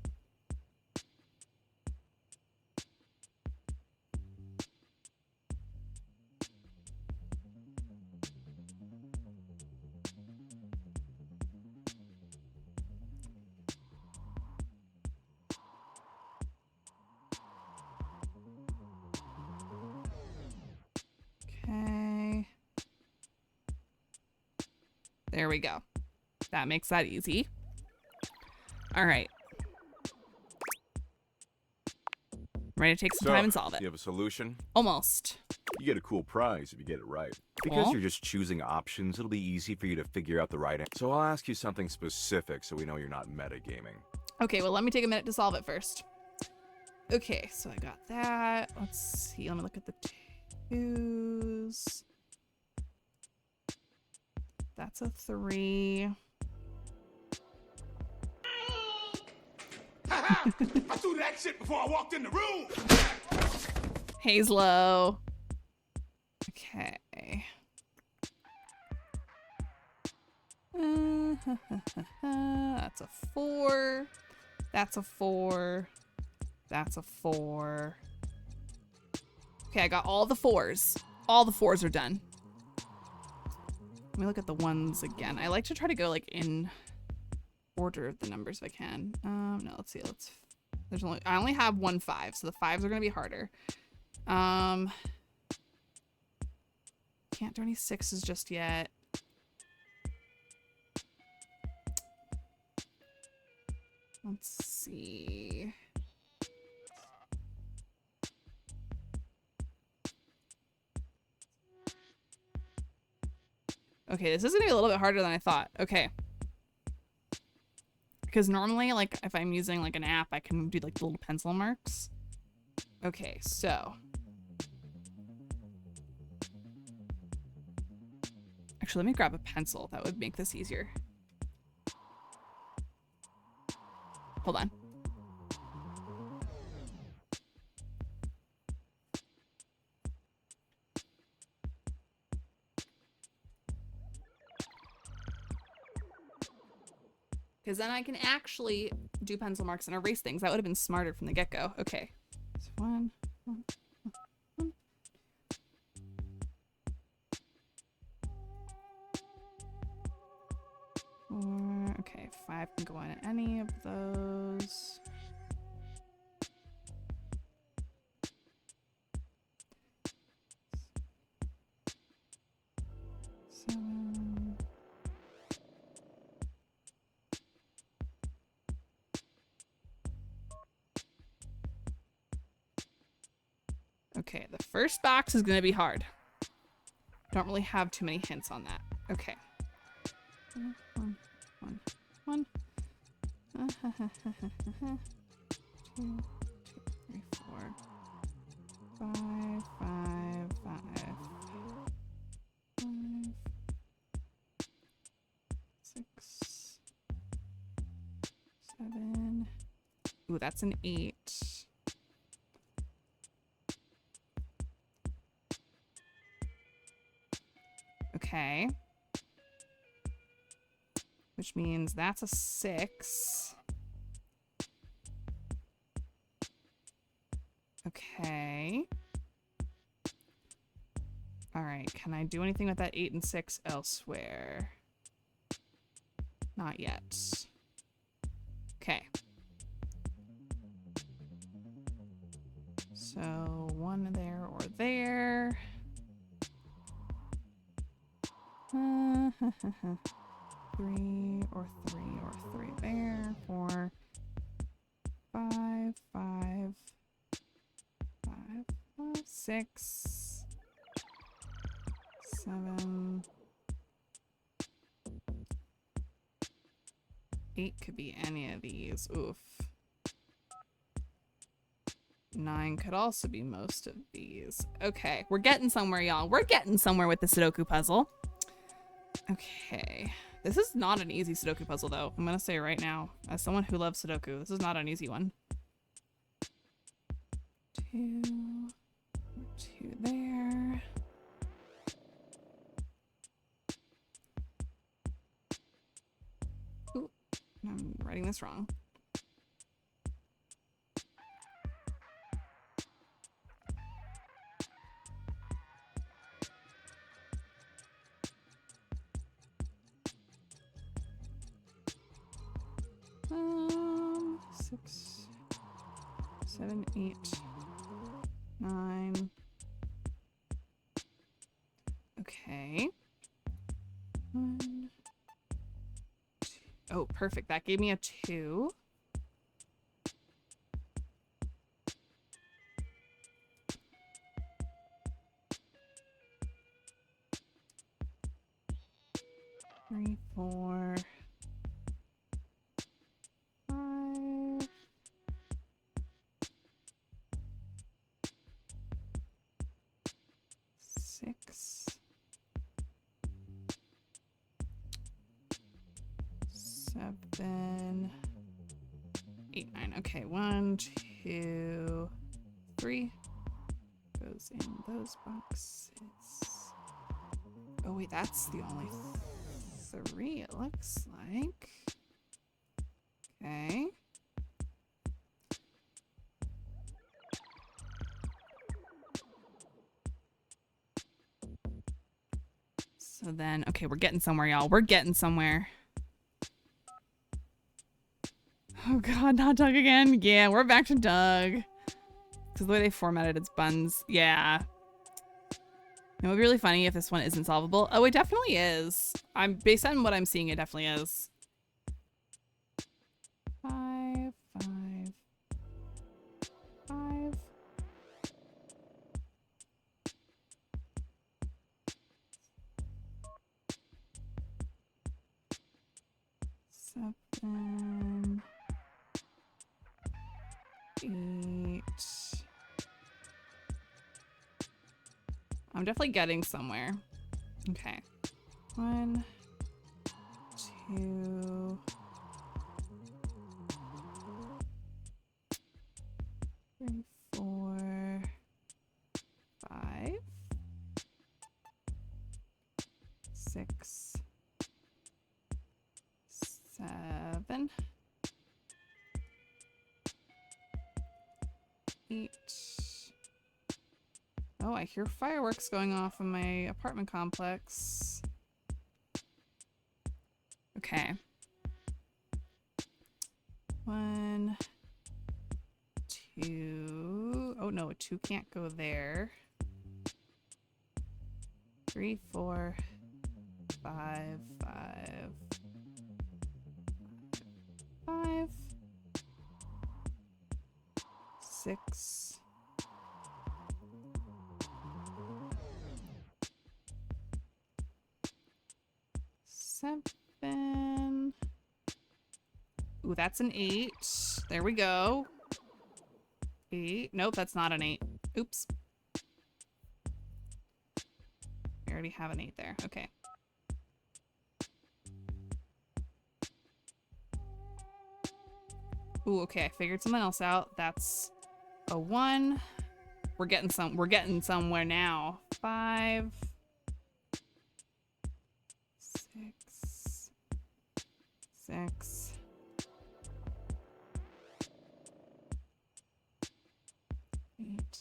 Okay. There we go. That makes that easy. All right. Ready to take some time and solve it. You have a solution? Almost. You get a cool prize if you get it right. Because Cool. you're just choosing options, it'll be easy for you to figure out the right answer. So I'll ask you something specific so we know you're not metagaming. Okay, well, let me take a minute to solve it first. Okay, so I got that. Let's see. Let me look at the 2s. That's a 3. I threw that shit before I walked in the room. Hazlo. Okay. That's a 4. That's a 4. That's a 4. Okay, I got all the 4s. All the 4s are done. Let me look at the 1s again. I like to try to go like in order of the numbers if I can. No, let's see. I only have 1 5, so the 5s are gonna be harder. Can't do any 6s just yet. Let's see. Okay, this is gonna be a little bit harder than I thought. Okay. Because normally, like, if I'm using, like, an app, I can do, like, the little pencil marks. Okay, so. Actually, let me grab a pencil. That would make this easier. Hold on. Because then I can actually do pencil marks and erase things. That would have been smarter from the get-go. Okay. So 1, 1, 1. Okay, 5 can go on any of those. 7. Okay, the first box is going to be hard. Don't really have too many hints on that. Okay. 1, 1, 1. 2, 2, 3, 4, 5, 5, 5, 5, 6, 7. Ooh, that's an 8. Okay. Which means that's a 6. Okay. All right, can I do anything with that 8 and 6 elsewhere? Not yet. Okay. So 1 there or there. 3 or 3 or 3 there. 4, 5, 5, 5, 6, 7, 8 could be any of these. Oof. 9 could also be most of these. Okay, we're getting somewhere, y'all. We're getting somewhere with the Sudoku puzzle. Okay. This is not an easy Sudoku puzzle, though. I'm gonna say right now, as someone who loves Sudoku, this is not an easy one. 2, 2 there. Ooh, I'm writing this wrong. Six, 7, 8, 9. Okay. 1, 2. Oh, perfect. That gave me a 2. Three, 4, 5. 6. 7, 8, 9. Okay, 1, 2, 3. Goes in those boxes. Oh wait, that's the only 3 it looks like. Okay. So then, okay, we're getting somewhere, y'all. We're getting somewhere. Oh god, not Doug again. Yeah, we're back to Doug. Because the way they formatted its buns. Yeah. It would be really funny if this one isn't solvable. Oh, it definitely is. Based on what I'm seeing, it definitely is. 5, 5, 5. 7, 8. I'm definitely getting somewhere. Okay. 1, 2. 3, 4, 5. 6, 7. 8. Oh, I hear fireworks going off in my apartment complex. Okay. 1, 2. Oh no, a 2 can't go there. 3, 4, 5, 5, 5, 6. 7. Ooh, that's an 8. There we go. 8. Nope, that's not an 8. Oops. We already have an 8 there. Okay. Ooh, okay, I figured something else out. That's a 1. We're getting somewhere now. 5. 6. 6. 8.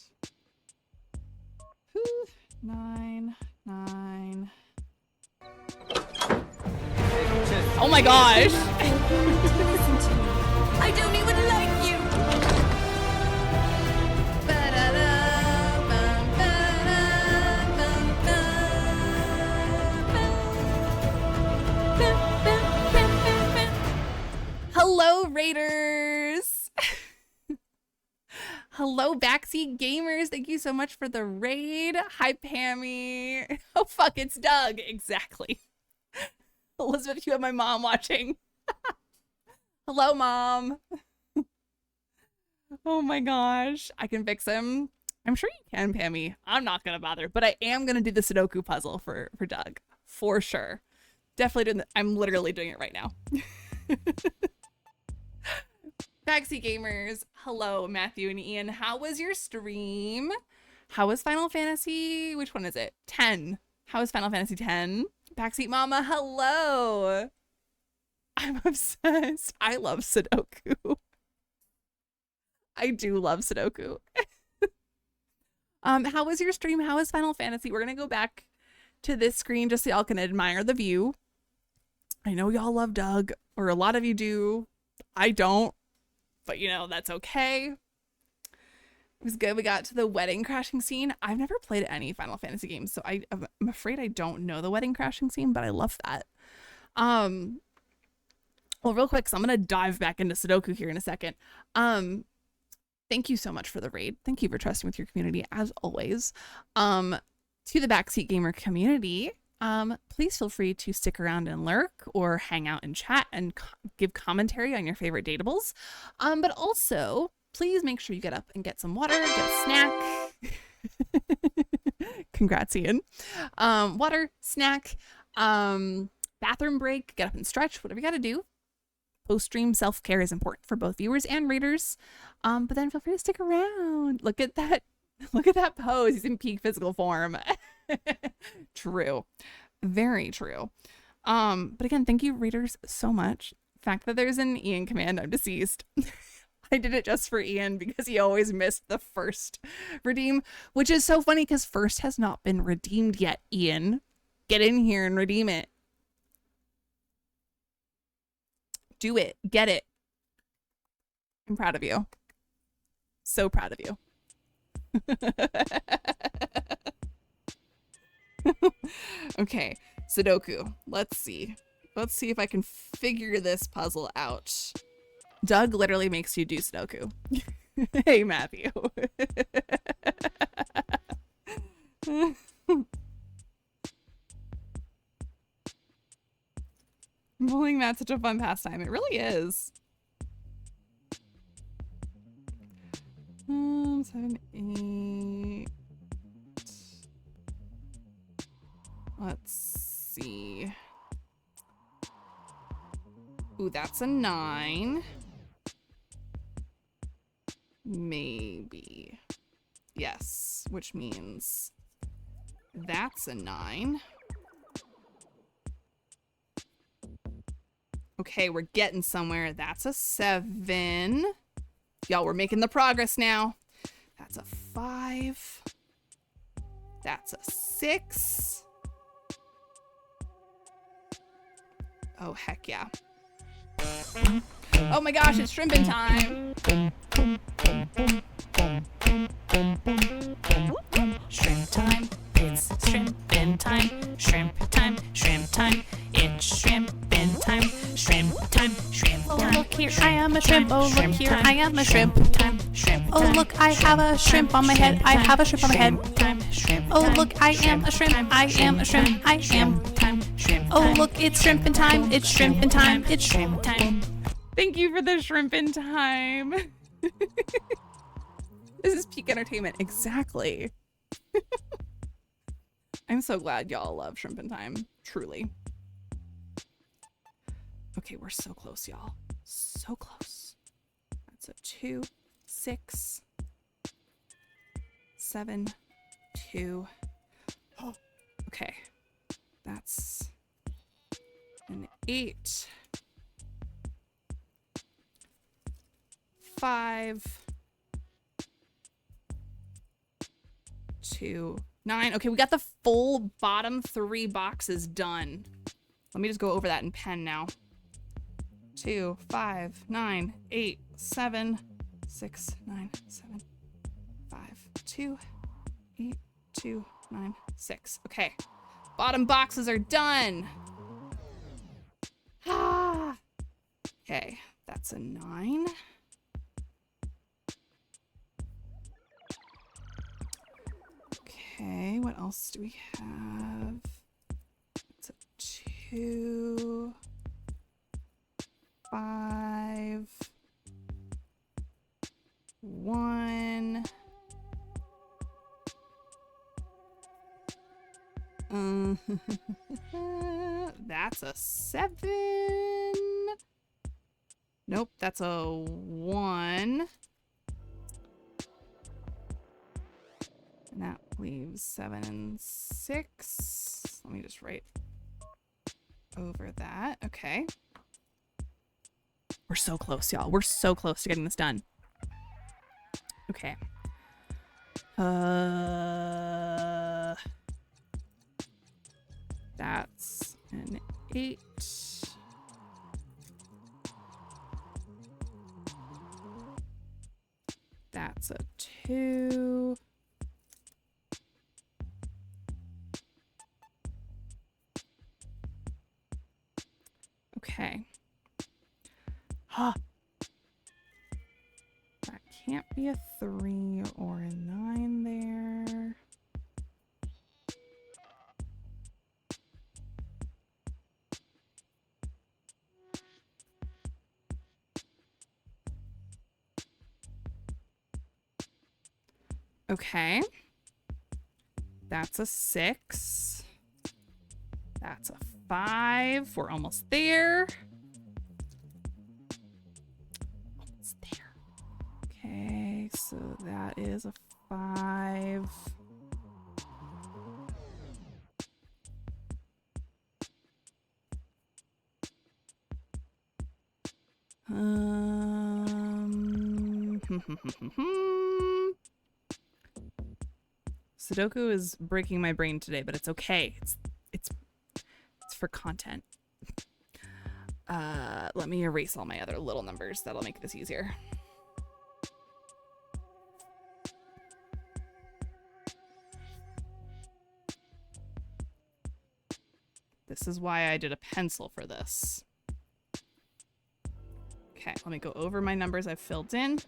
Whew. 9. Oh my gosh. Listen to me. I don't even like you. Hello, Raiders. Hello, Backseat Gamers. Thank you so much for the raid. Hi, Pammy. Oh, fuck, it's Doug. Exactly. Elizabeth, you have my mom watching. Hello, Mom. Oh my gosh. I can fix him. I'm sure you can, Pammy. I'm not going to bother, but I am going to do the Sudoku puzzle for Doug. For sure. Definitely doing I'm literally doing it right now. Backseat Gamers. Hello, Matthew and Ian. How was your stream? How was Final Fantasy? Which one is it? 10. How was Final Fantasy 10? Backseat Mama, hello. I'm obsessed. I love Sudoku. I do love Sudoku. How was your stream? How was Final Fantasy? We're going to go back to this screen just so y'all can admire the view. I know y'all love Doug, or a lot of you do. I don't, but you know, that's okay. It was good. We got to the wedding crashing scene. I've never played any Final Fantasy games, so I'm afraid I don't know the wedding crashing scene, but I love that. Well, real quick, so I'm going to dive back into Sudoku here in a second. Thank you so much for the raid. Thank you for trusting with your community, as always. To the Backseat Gamer community, please feel free to stick around and lurk or hang out and chat and give commentary on your favorite dateables. But also, please make sure you get up and get some water, get a snack. Congrats, Ian. Water, snack, bathroom break, get up and stretch, whatever you got to do. Post-stream self-care is important for both viewers and readers. But then feel free to stick around. Look at that pose. He's in peak physical form. True. Very true. But again, thank you, readers, so much. The fact that there's an Ian command, I'm deceased. I did it just for Ian because he always missed the first redeem, which is so funny because first has not been redeemed yet, Ian. Get in here and redeem it. Do it. Get it. I'm proud of you. So proud of you. Okay, Sudoku. Let's see. Let's see if I can figure this puzzle out. Doug literally makes you do Sudoku. Hey, Matthew. Bullying Matt's such a fun pastime. It really is. 7, 8. Let's see. Ooh, that's a 9. Maybe. Yes, which means that's a 9. Okay, we're getting somewhere. That's a 7. Y'all, we're making the progress now. That's a 5. That's a 6. Oh, heck yeah. Oh my gosh, it's shrimping time. Shrimp time. It's shrimping time. Shrimp time. Shrimp time. It's shrimping time. Shrimp time. Shrimp time. Oh, look here, I am a shrimp. Oh, look here, I am a shrimp. Oh, look, I have a shrimp on my head. I have a shrimp on my head. Oh, look, I am a shrimp. I am a shrimp. I am. Oh, look, it's shrimping time. It's shrimping time. It's shrimp time. Thank you for the shrimping time. This is peak entertainment. Exactly. I'm so glad y'all love shrimping time. Truly. Okay, we're so close, y'all. So close. That's a 2, 6, 7, 2. Oh, okay. That's an 8. 5, 2, 9. Okay, we got the full bottom 3 boxes done. Let me just go over that in pen now. 2, 5, 9, 8, 7, 6, 9, 7, 5, 2, 8, 2, 9, 6. Okay. Bottom boxes are done. Ah. Okay, that's a 9. Okay, what else do we have? It's a 2, 5, 1. That's a 7. Nope, that's a 1. And that leaves 7 and 6. Let me just write over that. Okay. We're so close, y'all. We're so close to getting this done. Okay. That's an 8. That's a 2. Okay. Huh. That can't be a 3 or a 9 there. Okay. That's a 6. That's a 5. We're almost there. Almost there. Okay, so that is a 5. Sudoku is breaking my brain today, but it's okay. It's for content. Let me erase all my other little numbers. That'll make this easier. This is why I did a pencil for this. Okay, let me go over my numbers I've filled in.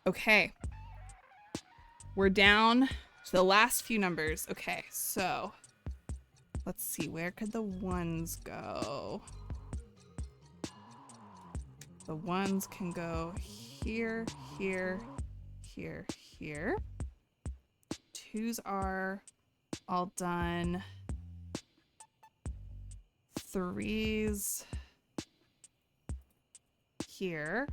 Okay. We're down to the last few numbers. Okay, so let's see. Where could the 1s go? The 1s can go here, here, here, here. 2s are all done. 3s here.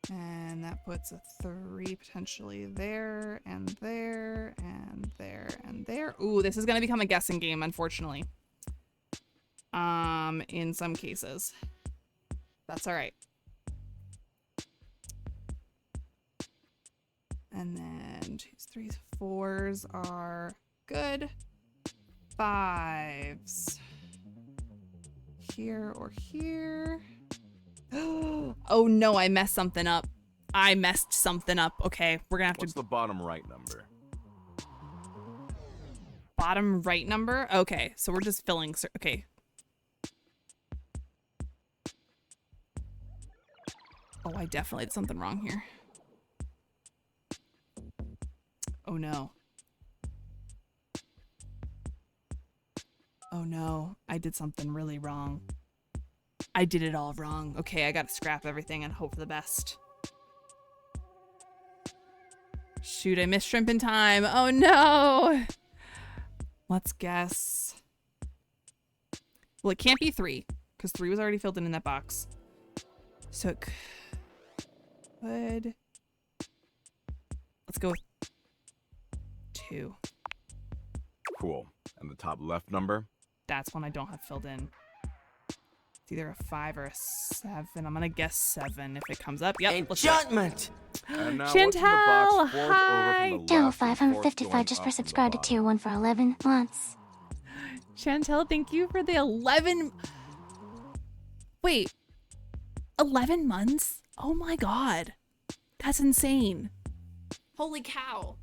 And that puts a 3 potentially there, and there, and there, and there. Ooh, this is going to become a guessing game, unfortunately. In some cases. That's all right. And then 2s, 3s, 4s are good. 5s. Here or here. Oh no, I messed something up. I messed something up. Okay, we're gonna have What's the bottom right number? Bottom right number? Okay, so we're just filling. Okay. Oh, I definitely did something wrong here. Oh no. Oh no, I did something really wrong. I did it all wrong. Okay, I gotta scrap everything and hope for the best. Shoot, I missed shrimp in time. Oh no! Let's guess. Well, it can't be 3, because 3 was already filled in that box. So it could... Let's go with 2. Cool. And the top left number? That's one I don't have filled in. It's either a 5 or a 7. I'm gonna guess 7 if it comes up. Yep. Enchantment! And now, Chantel, what's in the box fourth over hi. from the Dell left and fourth 555 going just up for from the subscribe to bottom? tier 1 for 11 months. Chantel, thank you for the 11. Wait, 11 months? Oh my god. That's insane. Holy cow.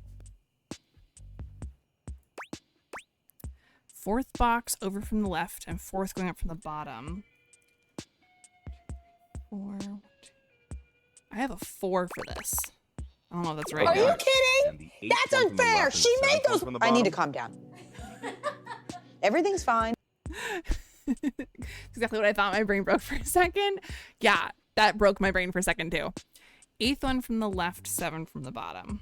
Fourth box over from the left and fourth going up from the bottom. 4. I have a 4 for this. I don't know if that's right. Are you And kidding? the eighth That's one from the unfair. left and She made seventh one those. from the I need to bottom. calm down. Everything's fine. Exactly what I thought. My brain broke for a second. Yeah, that broke my brain for a second too. 8th one from the left, 7 from the bottom.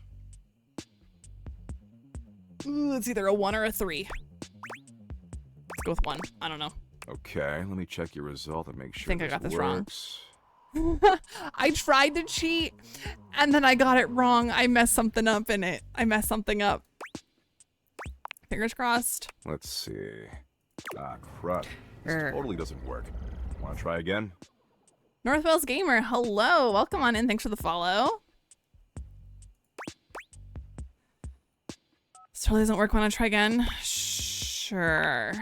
Ooh, it's either a 1 or a 3. Let's go with 1. I don't know. Okay, let me check your result and make sure think I got this wrong. works. I tried to cheat and then I got it wrong. I messed something up in it. I messed something up. Fingers crossed. Let's see. Ah, crud. This totally doesn't work. Want to try again? North Wales Gamer, hello. Welcome on in. Thanks for the follow. This totally doesn't work. Want to try again? Sure.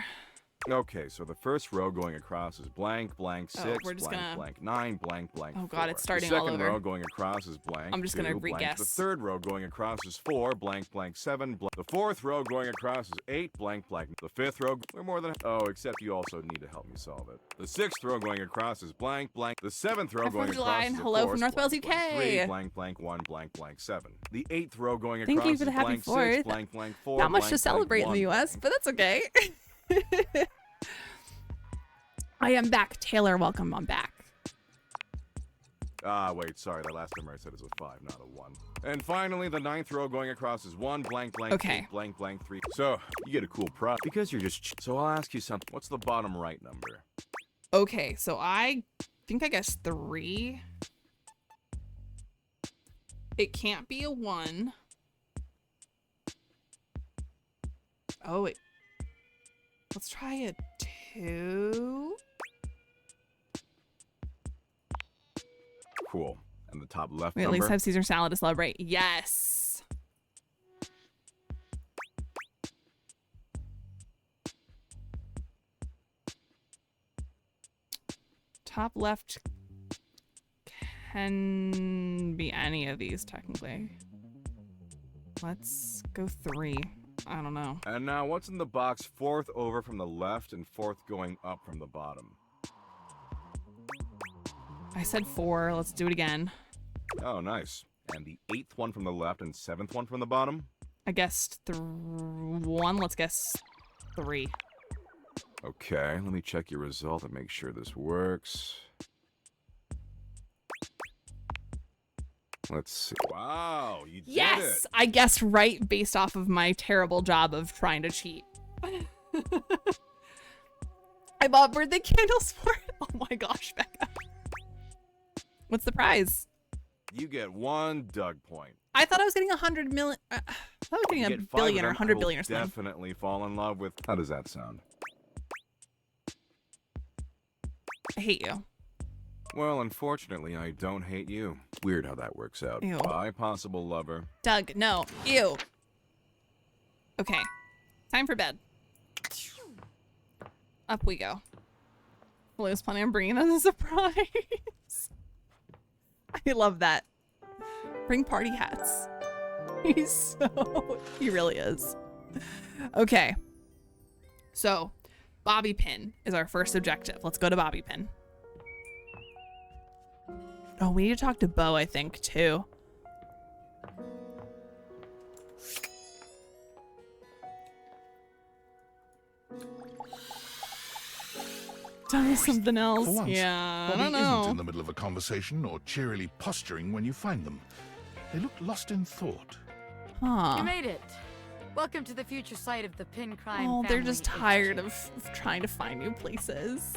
Okay, so the first row going across is blank, blank, 6, we're just blank, gonna- blank, 9, blank, blank, Oh god, 4. it's starting the all second over. row going across is blank, I'm just gonna 2, blank. re-guess. The third row going across is 4, blank, blank, 7, blank. The fourth row going across is 8, blank, blank. The fifth row, we're more than... Oh, except you also need to help me solve it. The sixth row going across is blank, blank. The seventh row Hi, going 4th of across July, is, and of hello from course, North Wales, blank, blank, UK. 3, blank, blank, 1, blank, blank, 7. The eighth row going Thank across you for the is happy blank, 4th. 6, blank, blank, 4, Not much blank, to celebrate blank, in the 1, US, but that's okay. I am back. Taylor, welcome on back. Ah, wait, sorry, that last number I said is a 5, not a 1. And finally, the ninth row going across is 1, blank, blank, Okay. 2, blank, blank, 3. So, you get a cool prize. Because you're just... So I'll ask you something. What's the bottom right number? Okay, so I think I guessed 3. It can't be a 1. Oh, wait. Let's try a 2. Cool. And the top left We at number? least have Caesar salad to celebrate. Yes. Top left can be any of these technically. Let's go 3. I don't know. And now, what's in the box fourth over from the left and fourth going up from the bottom? I said 4. Let's do it again. Oh, nice. And the eighth one from the left and seventh one from the bottom? I guessed 1. Let's guess 3. Okay, let me check your result and make sure this works. Let's see. Wow, you did Yes! it! I guessed right based off of my terrible job of trying to cheat. I bought birthday candles for it. Oh my gosh, Becca. What's the prize? You get 1 Doug point. I thought I was getting 100 million. I thought I was getting You a get 5 of billion or them, 100 I billion will or something. definitely fall in love with... How does that sound? I hate you. Well, unfortunately, I don't hate you. Weird how that works out. Ew. Bye, possible lover. Doug, no. Ew. Okay. Time for bed. Up we go. Blue's planning on bringing us a surprise. I love that. Bring party hats. He really is. Okay. So, bobby pin is our first objective. Let's go to bobby pin. Oh, we need to talk to Bo, I think, too. Tell me something else. For once, Yeah, I Bobby don't know. isn't in the middle of a conversation or cheerily posturing when you find them. They look lost in thought. Huh. You made it. Welcome to the future site of the Pin Crime Oh, they're Family just tired of trying to find new places.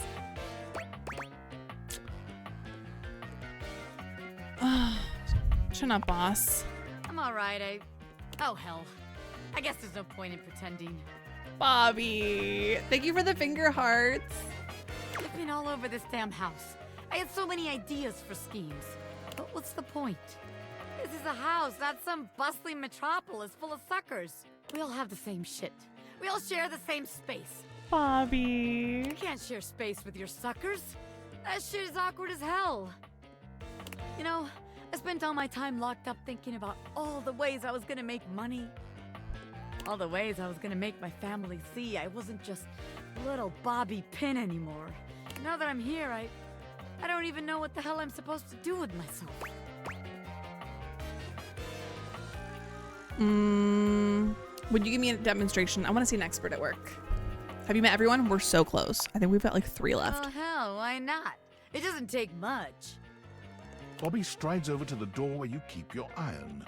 Shut up, boss. I'm alright, Oh, hell. I guess there's no point in pretending. Bobby, thank you for the finger hearts. I've been all over this damn house. I had so many ideas for schemes. But what's the point? This is a house, not some bustling metropolis full of suckers. We all have the same shit. We all share the same space. Bobby. You can't share space with your suckers. That shit is awkward as hell. You know, I spent all my time locked up thinking about all the ways I was gonna make money. All the ways I was gonna make my family see I wasn't just little Bobby Pin anymore. Now that I'm here, I don't even know what the hell I'm supposed to do with myself. Would you give me a demonstration? I want to see an expert at work. Have you met everyone? We're so close. I think we've got like 3 left. Oh, hell, why not? It doesn't take much. Bobby strides over to the door where you keep your iron.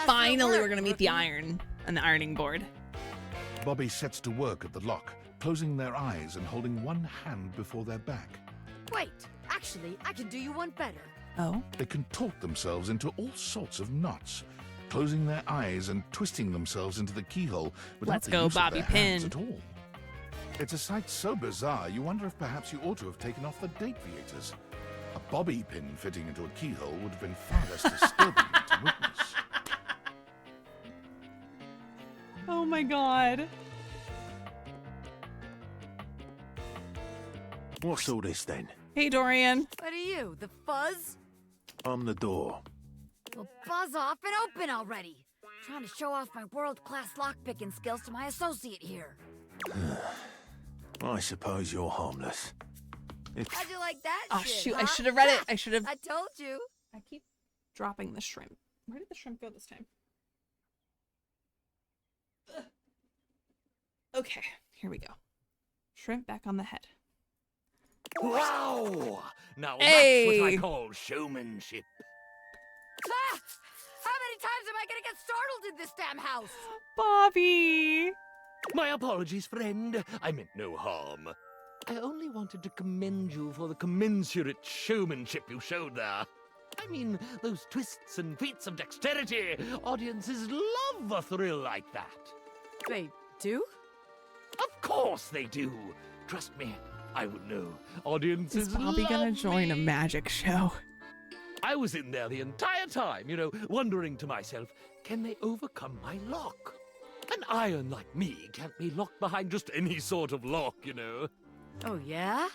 Finally, we're going to meet the iron and the ironing board. Bobby sets to work at the lock, closing their eyes and holding one hand before their back. Wait, actually, I can do you one better. Oh? They contort themselves into all sorts of knots, closing their eyes and twisting themselves into the keyhole without Let's the go, use Bobby of their hands Pin. at all. It's a sight so bizarre, you wonder if perhaps you ought to have taken off the Dateviators. A bobby pin fitting into a keyhole would have been far less disturbing to witness. Oh my god. What's all this then? Hey, Dorian. What are you, the fuzz? I'm the door. Well, buzz off and open already. Trying to show off my world-class lockpicking skills to my associate here. I suppose you're harmless. How'd you like that Oh, shit, shoot. huh? I should have read it. I should have. I told you. I keep dropping the shrimp. Where did the shrimp go this time? Ugh. Okay, here we go. Shrimp back on the head. Wow! Now Hey! that's what I call showmanship. Ah! How many times am I gonna get startled in this damn house? Bobby! My apologies, friend. I meant no harm. I only wanted to commend you for the commensurate showmanship you showed there. I mean, those twists and feats of dexterity. Audiences love a thrill like that. They do? Of course they do. Trust me, I would know. Audiences Is Bobby gonna love join a me. magic show? I was in there the entire time, wondering to myself, can they overcome my lock? An iron like me can't be locked behind just any sort of lock, Oh, yeah?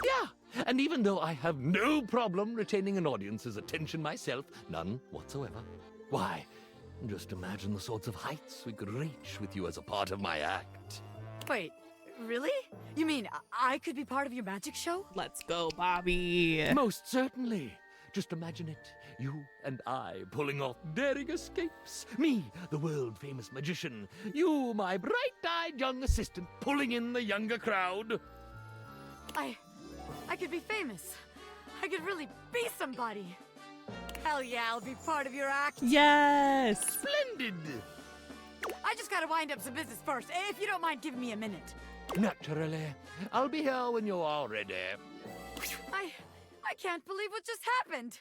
Yeah, and even though I have no problem retaining an audience's attention myself, none whatsoever, why, just imagine the sorts of heights we could reach with you as a part of my act. Wait, really? You mean I could be part of your magic show? Let's go, Bobby. Most certainly. Just imagine it. You and I pulling off daring escapes. Me, the world-famous magician. You, my bright-eyed young assistant, pulling in the younger crowd. I could be famous. I could really be somebody. Hell yeah, I'll be part of your act. Yes! Splendid! I just gotta wind up some business first, if you don't mind giving me a minute. Naturally. I'll be here when you are ready. I can't believe what just happened.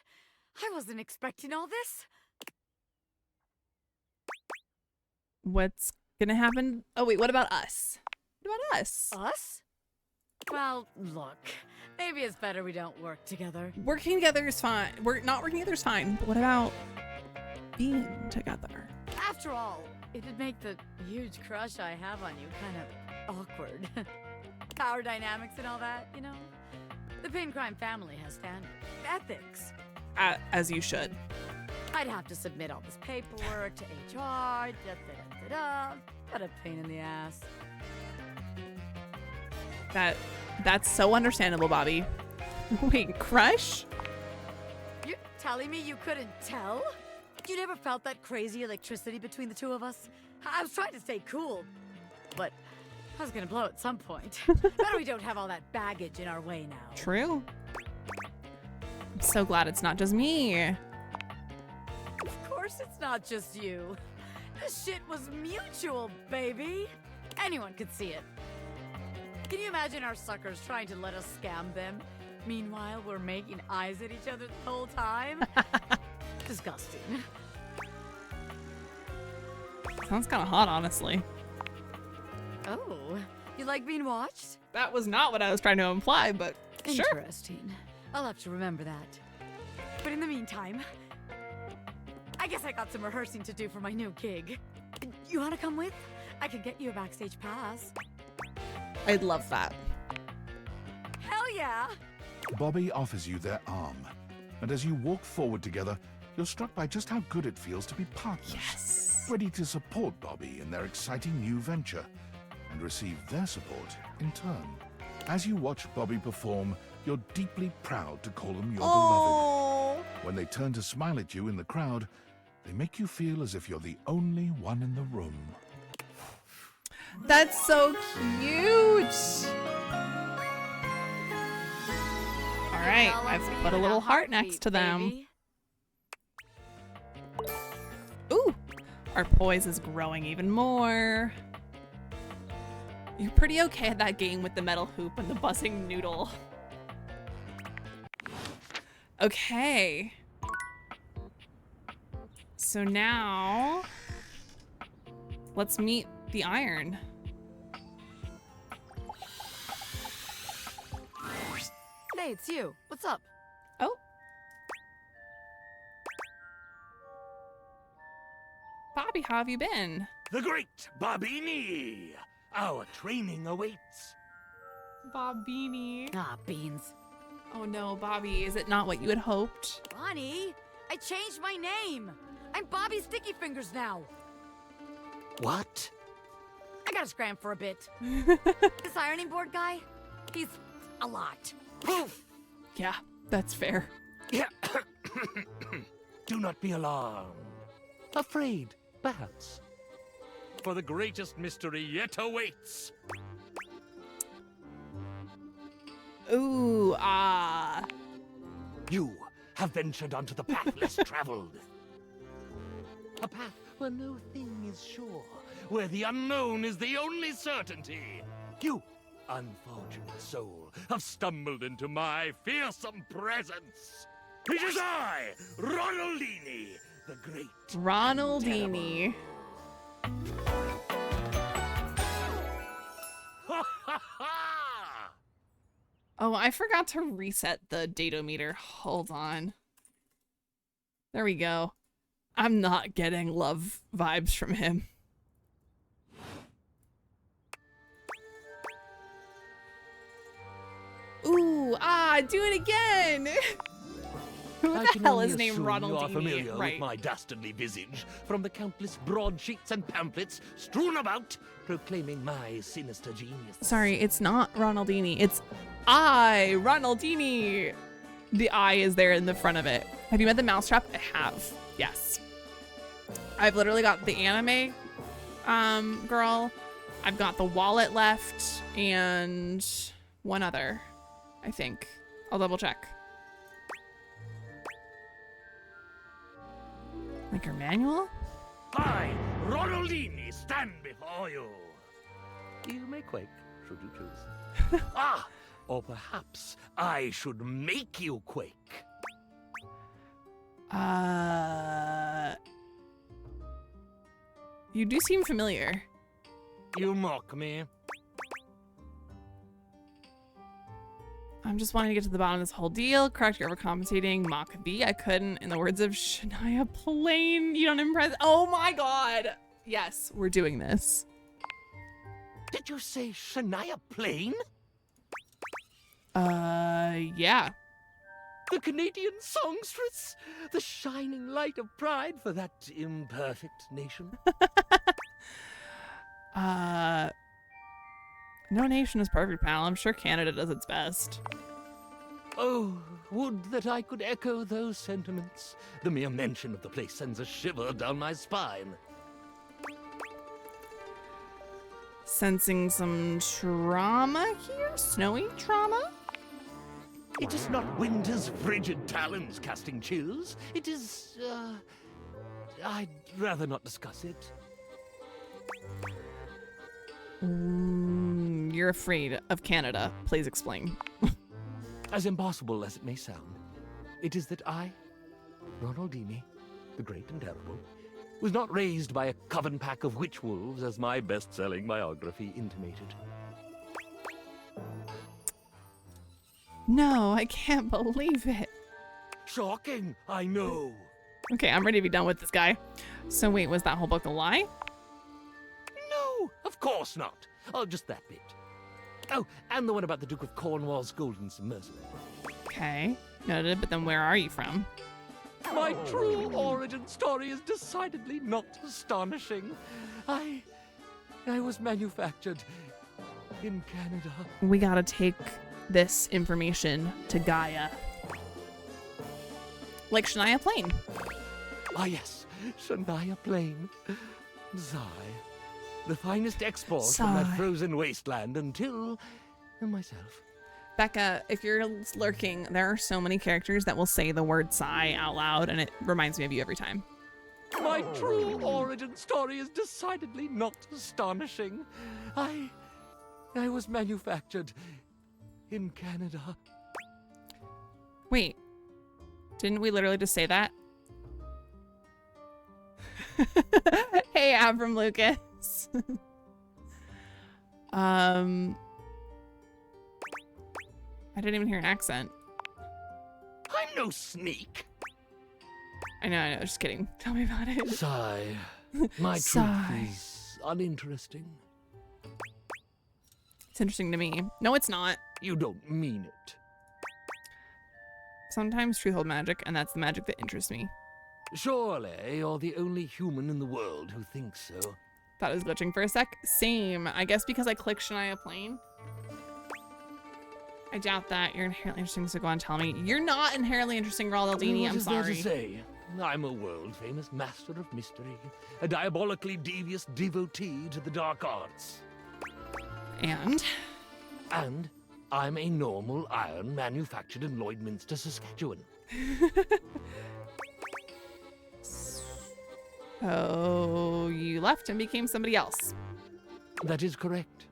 I wasn't expecting all this. What's gonna happen? Oh, wait, what about us? What about us? Us? Well, look. Maybe it's better we don't work together. Working together is fine. Not working together is fine. But what about being together? After all, it'd make the huge crush I have on you kind of awkward. Power dynamics and all that, The Pin Crime family has standards. Ethics. As you should. I'd have to submit all this paperwork to HR, What a pain in the ass. That's so understandable, Bobby. Wait, crush? You're telling me you couldn't tell? You never felt that crazy electricity between the two of us? I was trying to stay cool, but I was gonna blow at some point. Better we don't have all that baggage in our way now. True. I'm so glad it's not just me. Of course it's not just you. This shit was mutual, baby. Anyone could see it. Can you imagine our suckers trying to let us scam them? Meanwhile, we're making eyes at each other the whole time? Disgusting. Sounds kind of hot, honestly. Oh, You like being watched? That was not what I was trying to imply, but sure. Interesting. I'll have to remember that. But in the meantime, I guess I got some rehearsing to do for my new gig. You want to come with? I could get you a backstage pass. I'd love that. Hell yeah! Bobby offers you their arm, and as you walk forward together, you're struck by just how good it feels to be partners. Yes. Ready to support Bobby in their exciting new venture, and receive their support in turn. As you watch Bobby perform, you're deeply proud to call them your beloved. When they turn to smile at you in the crowd, they make you feel as if you're the only one in the room. That's so cute. All right, I've put a little heart next to them. Ooh, our poise is growing even more. You're pretty okay at that game with the metal hoop and the buzzing noodle. Okay. So now, let's meet the iron. Hey, it's you. What's up? Oh. Bobby, how have you been? The great Bobini! Our training awaits. Bobini. Ah, beans. Oh no, Bobby, is it not what you had hoped? Bonnie, I changed my name. I'm Bobby Sticky Fingers now. What? I gotta scram for a bit. This ironing board guy, he's a lot. Poof! Yeah, that's fair. Yeah. Do not be alarmed. Afraid, perhaps. For the greatest mystery yet awaits. Ooh, ah. You have ventured onto the path less traveled. A path where no thing is sure, where the unknown is the only certainty. You, unfortunate soul, have stumbled into my fearsome presence. It is I, Ronaldini, the great. Ronaldini. Oh, I forgot to reset the datometer. Hold on. There we go. I'm not getting love vibes from him. Ooh, ah, do it again! Who the hell is named Ronaldini? You are familiar Right. with my dastardly visage from the countless broadsheets and pamphlets strewn about, proclaiming my sinister genius. Sorry, it's not Ronaldini. It's I, Ronaldini. The I is there in the front of it. Have you met the mousetrap? I have. Yes. I've literally got the anime girl. I've got the wallet left and one other, I think. I'll double check. Like her manual? I, Ronaldini, stand before you. You may quake, should you choose. Ah, or perhaps I should make you quake. You do seem familiar. You mock me. I'm just wanting to get to the bottom of this whole deal. Correct, you're overcompensating. Mock thee. I couldn't. In the words of Shania Plain, you don't impress. Oh my god. Yes, we're doing this. Did you say Shania Plain? Yeah. The Canadian songstress? The shining light of pride for that imperfect nation? No nation is perfect, pal. I'm sure Canada does its best. Oh, would that I could echo those sentiments. The mere mention of the place sends a shiver down my spine. Sensing some trauma here? Snowy trauma? It is not winter's frigid talons casting chills. It is, I'd rather not discuss it. You're afraid of Canada. Please explain. As impossible as it may sound, it is that I, Ronaldini, the great and terrible, was not raised by a coven pack of witch wolves, as my best-selling biography intimated. No, I can't believe it. Shocking, I know. Okay, I'm ready to be done with this guy. So wait, was that whole book a lie? No, of course not. Oh, just that bit. Oh, and the one about the Duke of Cornwall's golden submersible. Okay, noted, but then where are you from? My true origin story is decidedly not astonishing. I was manufactured in Canada. We gotta take this information to Gaia. Like Shania Plain. Ah yes, Shania Plain. Zai. The finest export from that frozen wasteland until myself. Becca, if you're lurking, there are so many characters that will say the word sigh out loud, and it reminds me of you every time. My true origin story is decidedly not astonishing. I was manufactured in Canada. Wait, didn't we literally just say that? Hey, Abram Lucas. I didn't even hear an accent. I'm no sneak. I know, just kidding. Tell me about it. Sigh. My Sigh. truth is uninteresting. It's interesting to me. No, it's not. You don't mean it. Sometimes truth holds magic, and that's the magic that interests me. Surely you're the only human in the world who thinks so. Thought it was glitching for a sec. Same. I guess because I clicked Shania Plain. I doubt that. You're inherently interesting, so go on and tell me. You're not inherently interesting, Raul Aldini. What I'm is there sorry. to say? I'm a world-famous master of mystery, a diabolically devious devotee to the dark arts. And? And I'm a normal iron manufactured in Lloydminster, Saskatchewan. Oh, you left and became somebody else. That is correct.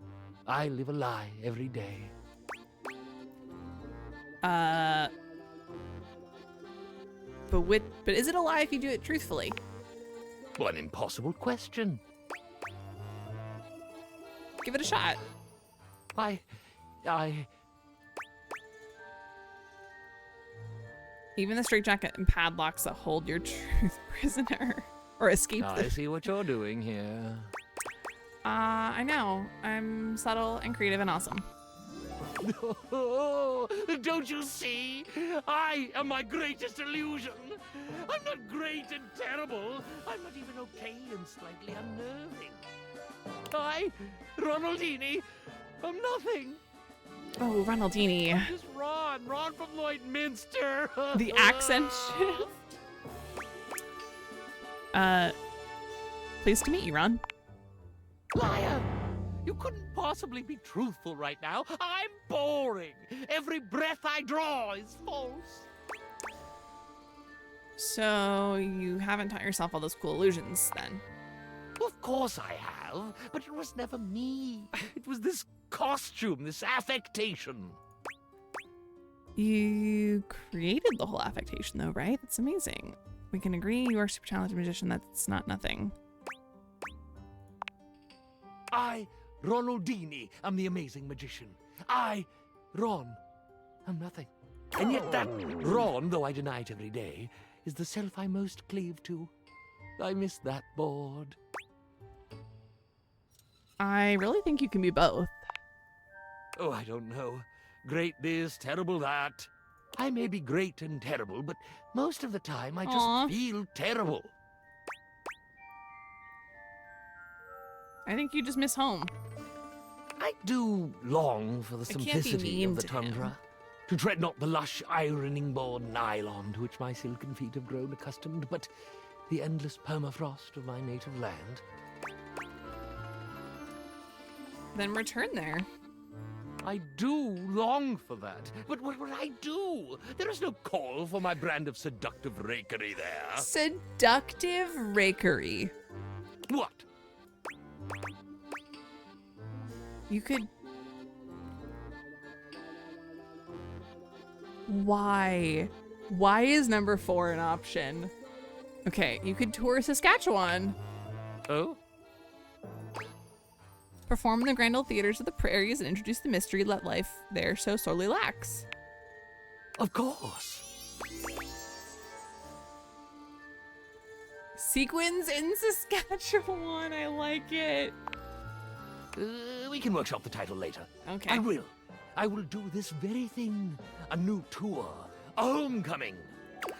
I live a lie every day. But is it a lie if you do it truthfully? Well, an impossible question. Give it a shot. Even the straitjacket and padlocks that hold your truth prisoner or escape. I see what you're doing here. I know. I'm subtle and creative and awesome. Oh, don't you see? I am my greatest illusion. I'm not great and terrible. I'm not even okay and slightly unnerving. I, Ronaldini, am nothing. Oh, Ronaldini. I'm just Ron from Lloydminster. The accent shift. Pleased to meet you, Ron. Liar! You couldn't possibly be truthful right now. I'm boring. Every breath I draw is false. So you haven't taught yourself all those cool illusions, then? Of course I have, but it was never me. It was this costume, this affectation. You created the whole affectation, though, right? That's amazing. We can agree you are a super talented magician. That's not nothing. I, Ronaldini, am the amazing magician. I, Ron, am nothing. And yet that Ron, though I deny it every day, is the self I most cleave to. I miss that board. I really think you can be both. Oh, I don't know. Great this, terrible that. I may be great and terrible, but most of the time I just feel terrible. I think you just miss home. I do long for the simplicity of the tundra. To tread not the lush ironing board nylon to which my silken feet have grown accustomed, but the endless permafrost of my native land. Then return there. I do long for that, but what would I do? There is no call for my brand of seductive rakery there. Seductive rakery. What? You could... Why? Why is number 4 an option? Okay, you could tour Saskatchewan. Oh? Perform in the grand old theaters of the prairies and introduce the mystery let life there so sorely lacks. Of course. Sequins in Saskatchewan. I like it. We can workshop the title later. Okay. I will. I will do this very thing. A new tour. A homecoming.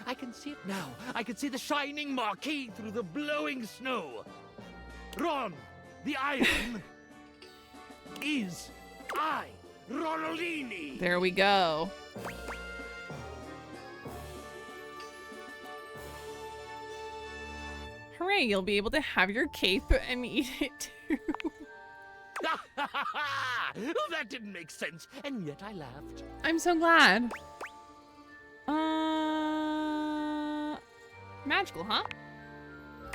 I can see it now. I can see the shining marquee through the blowing snow. Ron, the Iron, is I, Ronaldini. There we go. Hooray, you'll be able to have your cape and eat it too. That didn't make sense, and yet I laughed. I'm so glad. Magical, huh?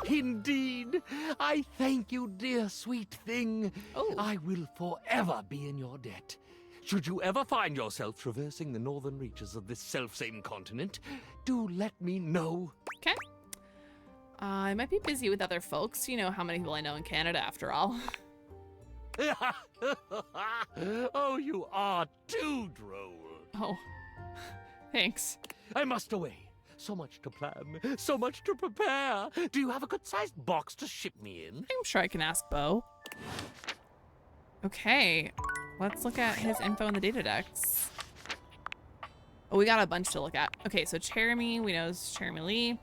Indeed. I thank you, dear sweet thing. Oh. I will forever be in your debt. Should you ever find yourself traversing the northern reaches of this selfsame continent, do let me know. Okay. I might be busy with other folks. You know how many people I know in Canada, after all. Oh, you are too droll. Oh, thanks. I must away. So much to plan, so much to prepare. Do you have a good-sized box to ship me in? I'm sure I can ask Bo. Okay, let's look at his info in the data decks. Oh, we got a bunch to look at. Okay, so Cherami, we know is Cherami Lee.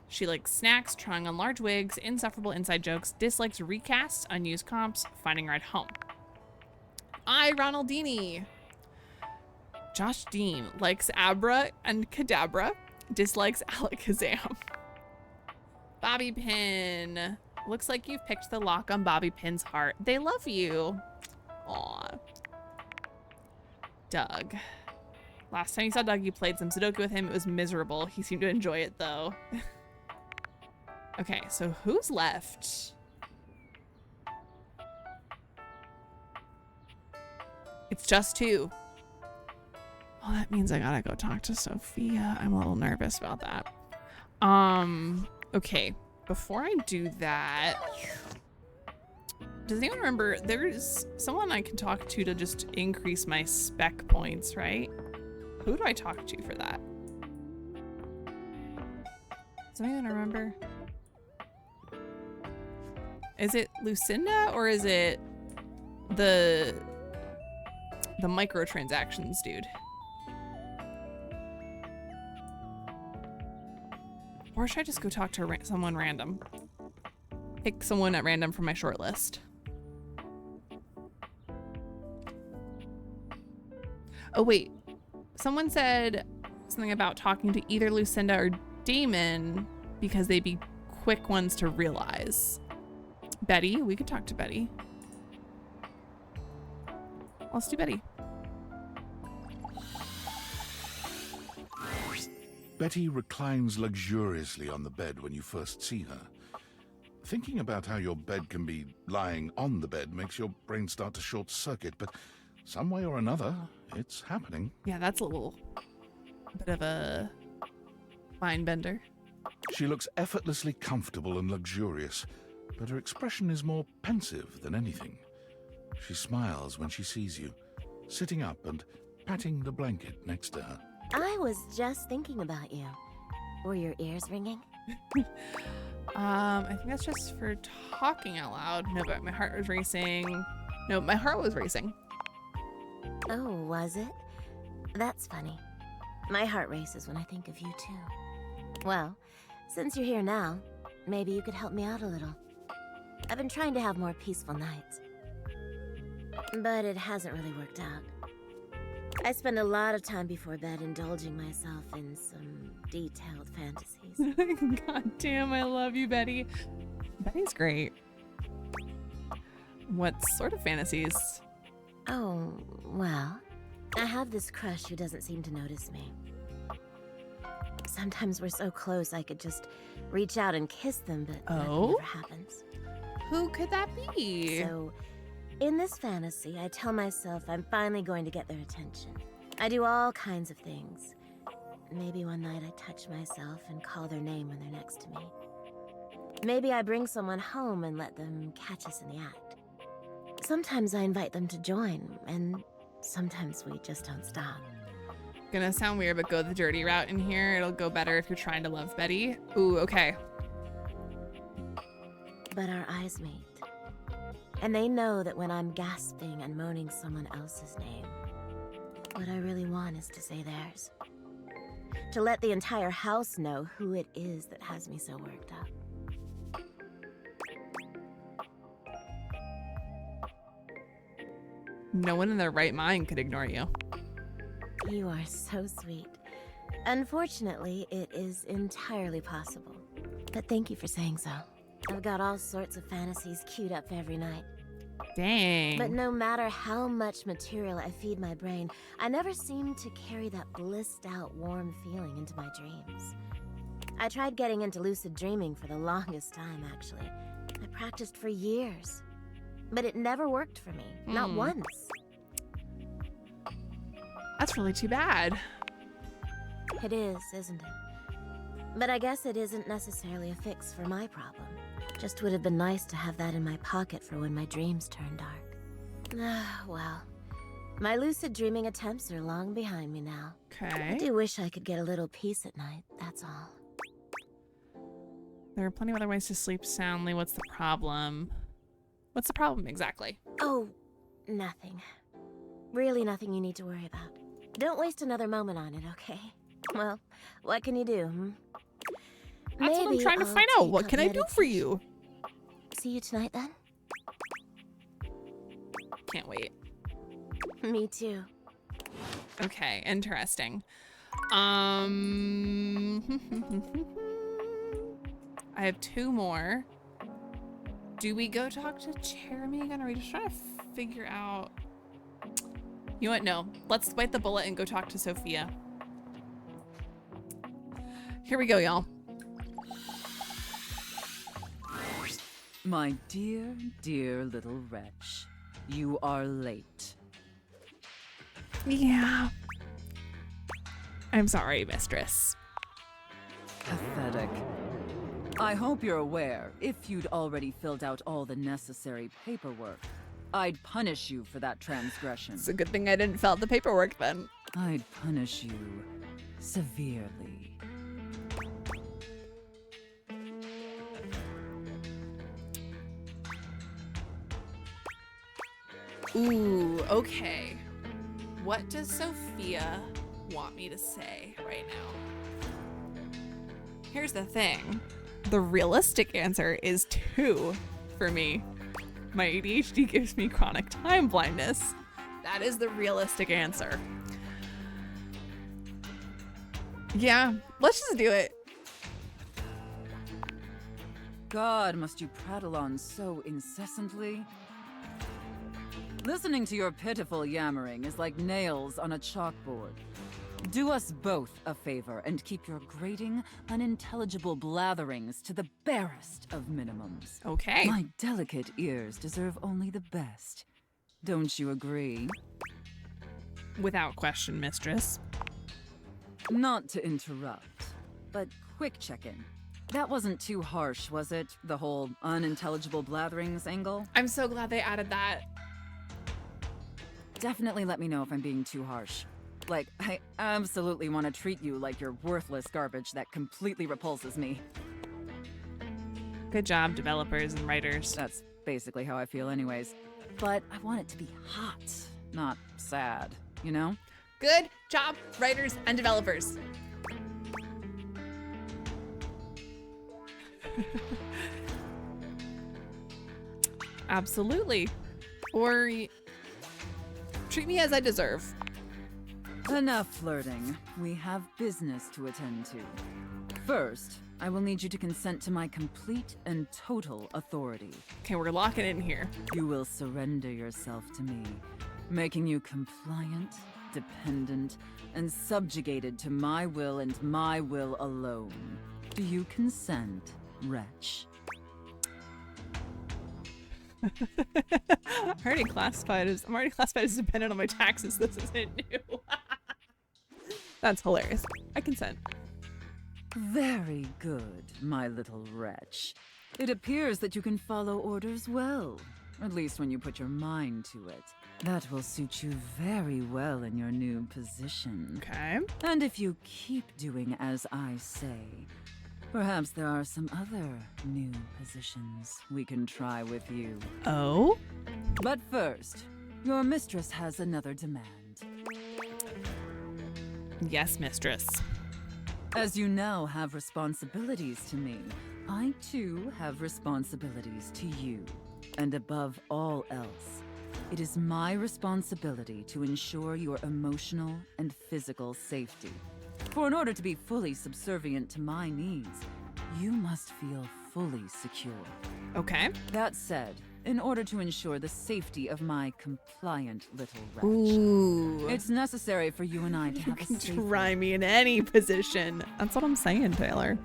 She likes snacks, trying on large wigs, insufferable inside jokes, dislikes recasts, unused comps, finding a ride home. I, Ronaldini. Josh Dean likes Abra and Kadabra, dislikes Alakazam. Bobby Pin. Looks like you've picked the lock on Bobby Pin's heart. They love you. Aw. Doug. Last time you saw Doug, you played some Sudoku with him. It was miserable. He seemed to enjoy it, though. Okay, so who's left? It's just two. Oh, that means I gotta go talk to Sophia. I'm a little nervous about that. Okay. Before I do that, does anyone remember there's someone I can talk to just increase my spec points, right? Who do I talk to for that? Does anyone remember? Is it Lucinda or is it the microtransactions dude? Or should I just go talk to someone random? Pick someone at random from my short list. Oh wait, someone said something about talking to either Lucinda or Damon because they'd be quick ones to realize. Betty, we could talk to Betty. Let's do Betty. Betty reclines luxuriously on the bed when you first see her. Thinking about how your bed can be lying on the bed makes your brain start to short circuit, but some way or another, it's happening. Yeah, that's a little bit of a mind bender. She looks effortlessly comfortable and luxurious, but her expression is more pensive than anything. She smiles when she sees you, sitting up and patting the blanket next to her. I was just thinking about you. Were your ears ringing? I think that's just for talking out loud. No, but my heart was racing. No, my heart was racing. Oh, was it? That's funny. My heart races when I think of you, too. Well, since you're here now, maybe you could help me out a little. I've been trying to have more peaceful nights, but it hasn't really worked out. I spend a lot of time before bed indulging myself in some detailed fantasies. God damn, I love you, Betty. Betty's great. What sort of fantasies? Oh, well, I have this crush who doesn't seem to notice me. Sometimes we're so close I could just reach out and kiss them, but that never happens. Who could that be? So, in this fantasy, I tell myself I'm finally going to get their attention. I do all kinds of things. Maybe one night I touch myself and call their name when they're next to me. Maybe I bring someone home and let them catch us in the act. Sometimes I invite them to join, and sometimes we just don't stop. Gonna sound weird, but go the dirty route in here. It'll go better if you're trying to love Betty. Ooh, okay. But our eyes meet. And they know that when I'm gasping and moaning someone else's name, what I really want is to say theirs. To let the entire house know who it is that has me so worked up. No one in their right mind could ignore you. You are so sweet. Unfortunately, it is entirely possible. But thank you for saying so. I've got all sorts of fantasies queued up every night. Dang. But no matter how much material I feed my brain, I never seem to carry that blissed out, warm feeling into my dreams. I tried getting into lucid dreaming for the longest time, actually. I practiced for years. But it never worked for me. Not once. That's really too bad. It is, isn't it? But I guess it isn't necessarily a fix for my problem. Just would have been nice to have that in my pocket for when my dreams turn dark. Well, my lucid dreaming attempts are long behind me now. Okay. I do wish I could get a little peace at night, that's all. There are plenty of other ways to sleep soundly. What's the problem? What's the problem exactly? Oh, nothing. Really nothing you need to worry about. Don't waste another moment on it, okay? Well, what can you do, hmm? That's what I'm trying to find out. What can I do for you? See you tonight, then? Can't wait. Me too. Okay, interesting. I have 2 more. Do we go talk to Jeremy again, or are we just trying to figure out... You know what? No. Let's bite the bullet and go talk to Sophia. Here we go, y'all. My dear, dear little wretch. You are late. Yeah. I'm sorry, mistress. Pathetic. I hope you're aware, if you'd already filled out all the necessary paperwork, I'd punish you for that transgression. It's a good thing I didn't fill out the paperwork then. I'd punish you severely. Ooh, okay. What does Sophia want me to say right now? Here's the thing. The realistic answer is 2 for me. My ADHD gives me chronic time blindness. That is the realistic answer. Yeah, let's just do it. God, must you prattle on so incessantly? Listening to your pitiful yammering is like nails on a chalkboard. Do us both a favor and keep your grating, unintelligible blatherings to the barest of minimums. Okay. My delicate ears deserve only the best. Don't you agree? Without question, mistress. Not to interrupt, but quick check-in. That wasn't too harsh, was it? The whole unintelligible blatherings angle? I'm so glad they added that. Definitely let me know if I'm being too harsh. Like, I absolutely want to treat you like you're worthless garbage that completely repulses me. Good job, developers and writers. That's basically how I feel anyways. But I want it to be hot, not sad, you know? Good job, writers and developers. Absolutely. Or treat me as I deserve. Enough flirting. We have business to attend to. First, I will need you to consent to my complete and total authority. Okay, we're locking in here. You will surrender yourself to me, making you compliant, dependent, and subjugated to my will and my will alone. Do you consent, wretch? I'm already classified as dependent on my taxes. This isn't new. That's hilarious. I consent. Very good, my little wretch. It appears that you can follow orders well, at least when you put your mind to it. That will suit you very well in your new position. Okay. And if you keep doing as I say, perhaps there are some other new positions we can try with you. Oh? But first, your mistress has another demand. Yes, mistress. As you now have responsibilities to me, I too have responsibilities to you. And above all else, it is my responsibility to ensure your emotional and physical safety. For in order to be fully subservient to my needs, you must feel fully secure. Okay. That said, in order to ensure the safety of my compliant little wretch, Ooh. it's necessary for you and I to have a safe Try me in any position. That's what I'm saying, Taylor.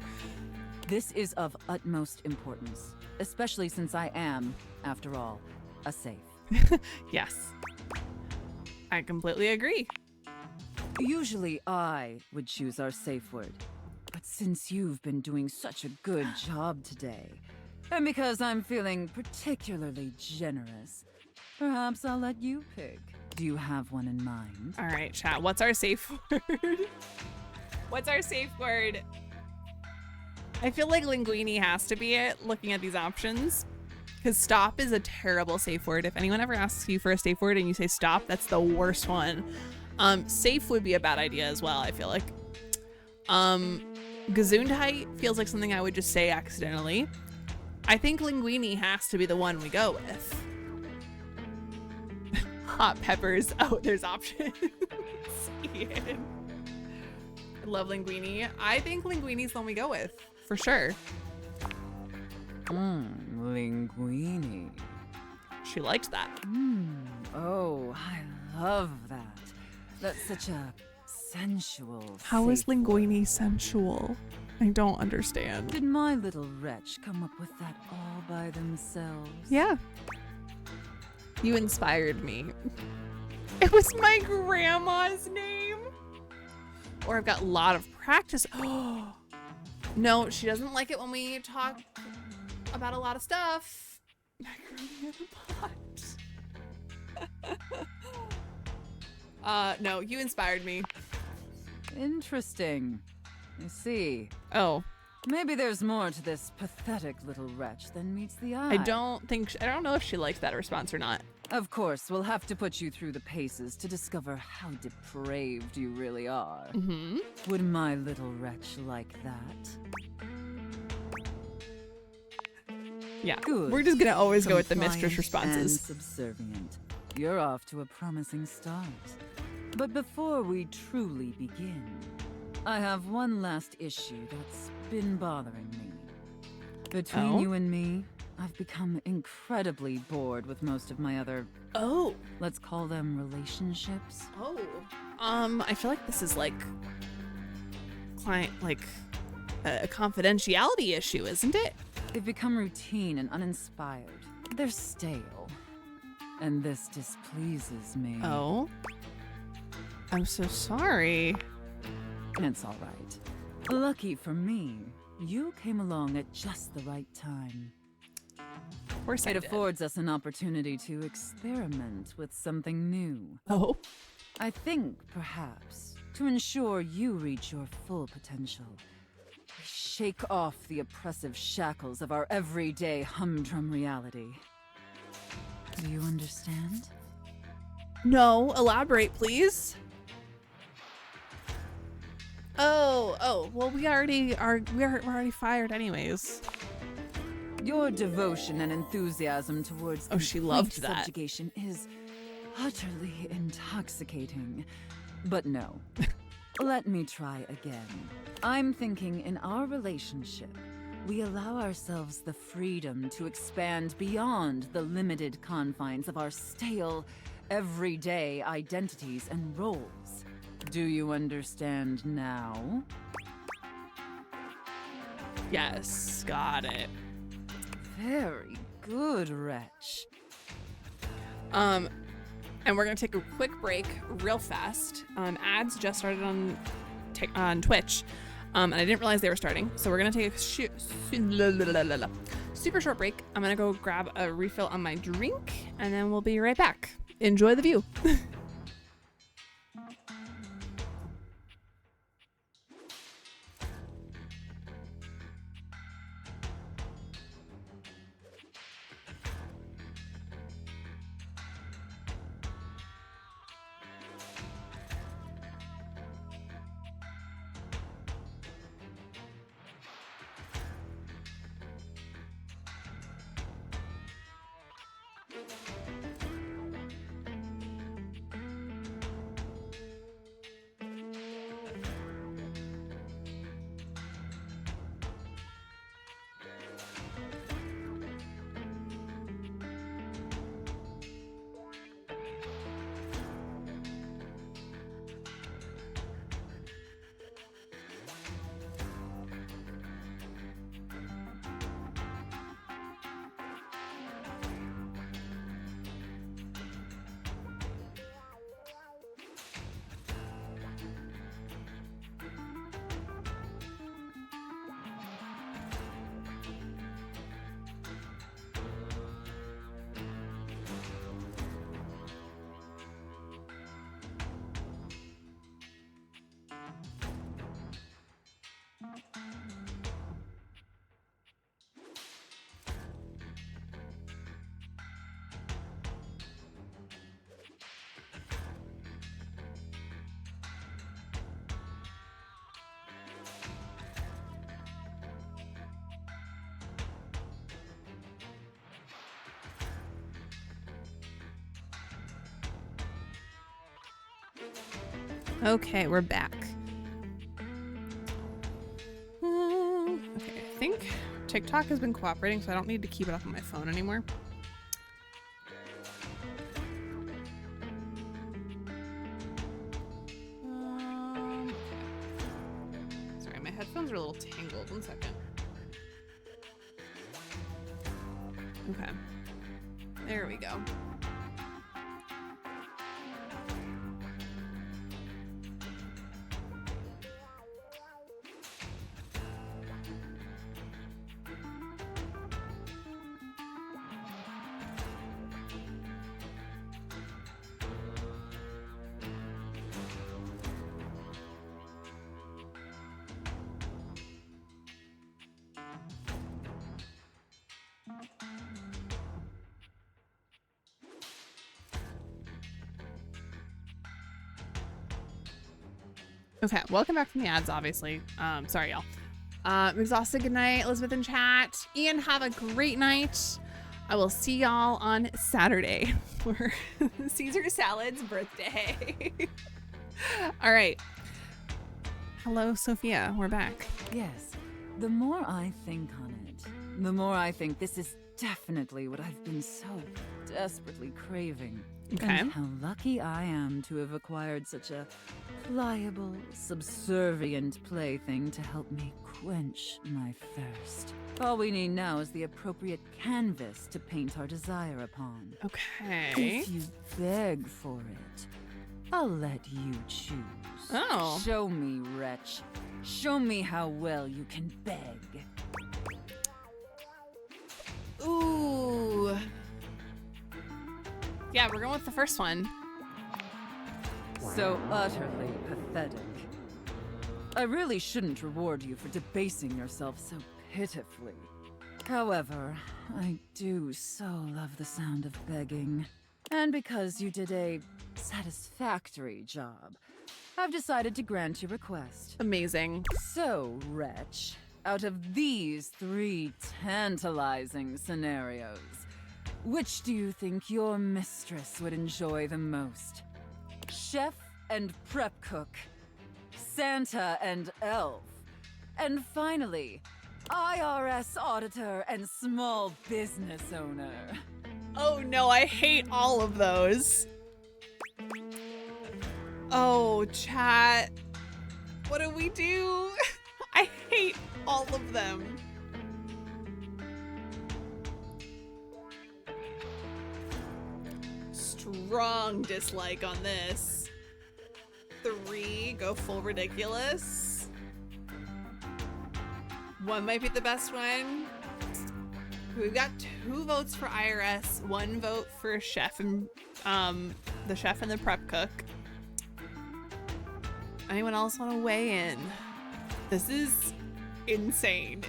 This is of utmost importance, especially since I am, after all, a safe. Yes. I completely agree. Usually I would choose our safe word, but since you've been doing such a good job today, and because I'm feeling particularly generous, perhaps I'll let you pick. Do you have one in mind? All right, chat. What's our safe word? What's our safe word? I feel like linguini has to be it, looking at these options. Because stop is a terrible safe word. If anyone ever asks you for a safe word and you say stop, that's the worst one. Safe would be a bad idea as well, I feel like. Gesundheit feels like something I would just say accidentally. I think linguini has to be the one we go with. Hot peppers. Oh, there's options. Ian. I love linguini. I think linguini's the one we go with, for sure. Linguini. She liked that. Oh, I love that. That's such a sensual. How is safe linguini sensual? I don't understand. Did my little wretch come up with that all by themselves? Yeah. You inspired me. It was my grandma's name. Or I've got a lot of practice. Oh, no, she doesn't like it when we talk about a lot of stuff. Macaroni in a pot. No, you inspired me. Interesting. I see. Oh. Maybe there's more to this pathetic little wretch than meets the eye. I don't know if she likes that response or not. Of course, we'll have to put you through the paces to discover how depraved you really are. Mm-hmm. Would my little wretch like that? Yeah. Good. We're just gonna always go with the mistress Compliant responses. and subservient. You're off to a promising start. But before we truly begin, I have one last issue that's been bothering me. Between you and me, I've become incredibly bored with most of my other... let's call them relationships. I feel like this is like a confidentiality issue, isn't it? They've become routine and uninspired. They're stale. And this displeases me. Oh? I'm so sorry. It's all right. Lucky for me, you came along at just the right time. Of course I It did. affords us an opportunity to experiment with something new. Oh? I think, perhaps, to ensure you reach your full potential, we shake off the oppressive shackles of our everyday humdrum reality. Do you understand? No, elaborate, please. Oh, well, we're already fired anyways. Your devotion and enthusiasm towards she loved complete that. subjugation is utterly intoxicating. But no. Let me try again. I'm thinking in our relationship, we allow ourselves the freedom to expand beyond the limited confines of our stale, everyday identities and roles. Do you understand now? Yes, got it. Very good, wretch. And we're gonna take a quick break real fast. Ads just started on Twitch. And I didn't realize they were starting. So we're gonna take a super short break. I'm gonna go grab a refill on my drink and then we'll be right back. enjoy the view. Okay, we're back. Okay, I think TikTok has been cooperating, so I don't need to keep it up on my phone anymore. Sorry, my headphones are a little tangled. 1 second. Okay. There we go. Okay, welcome back from the ads, obviously. Sorry, y'all. I'm exhausted. Good night, Elizabeth in chat. Ian, have a great night. I will see y'all on Saturday for Caesar Salad's birthday. All right. Hello, Sophia. We're back. Yes. The more I think on it, the more I think this is definitely what I've been so desperately craving. Okay. And how lucky I am to have acquired such a pliable, subservient plaything to help me quench my thirst. All we need now is the appropriate canvas to paint our desire upon. Okay. If you beg for it, I'll let you choose. Oh. Show me, wretch. Show me how well you can beg. Ooh. Yeah, we're going with the first one. So utterly pathetic. I really shouldn't reward you for debasing yourself so pitifully. However, I do so love the sound of begging. And because you did a satisfactory job, I've decided to grant your request. Amazing. So, wretch, out of these 3 tantalizing scenarios, which do you think your mistress would enjoy the most? Chef and prep cook, Santa and elf, and finally, IRS auditor and small business owner. Oh no, I hate all of those. Oh, chat. What do we do? I hate all of them. Strong dislike on this. 3, go full ridiculous. 1 might be the best one. We've got 2 votes for IRS, 1 vote for chef and the chef and the prep cook. Anyone else want to weigh in? This is insane.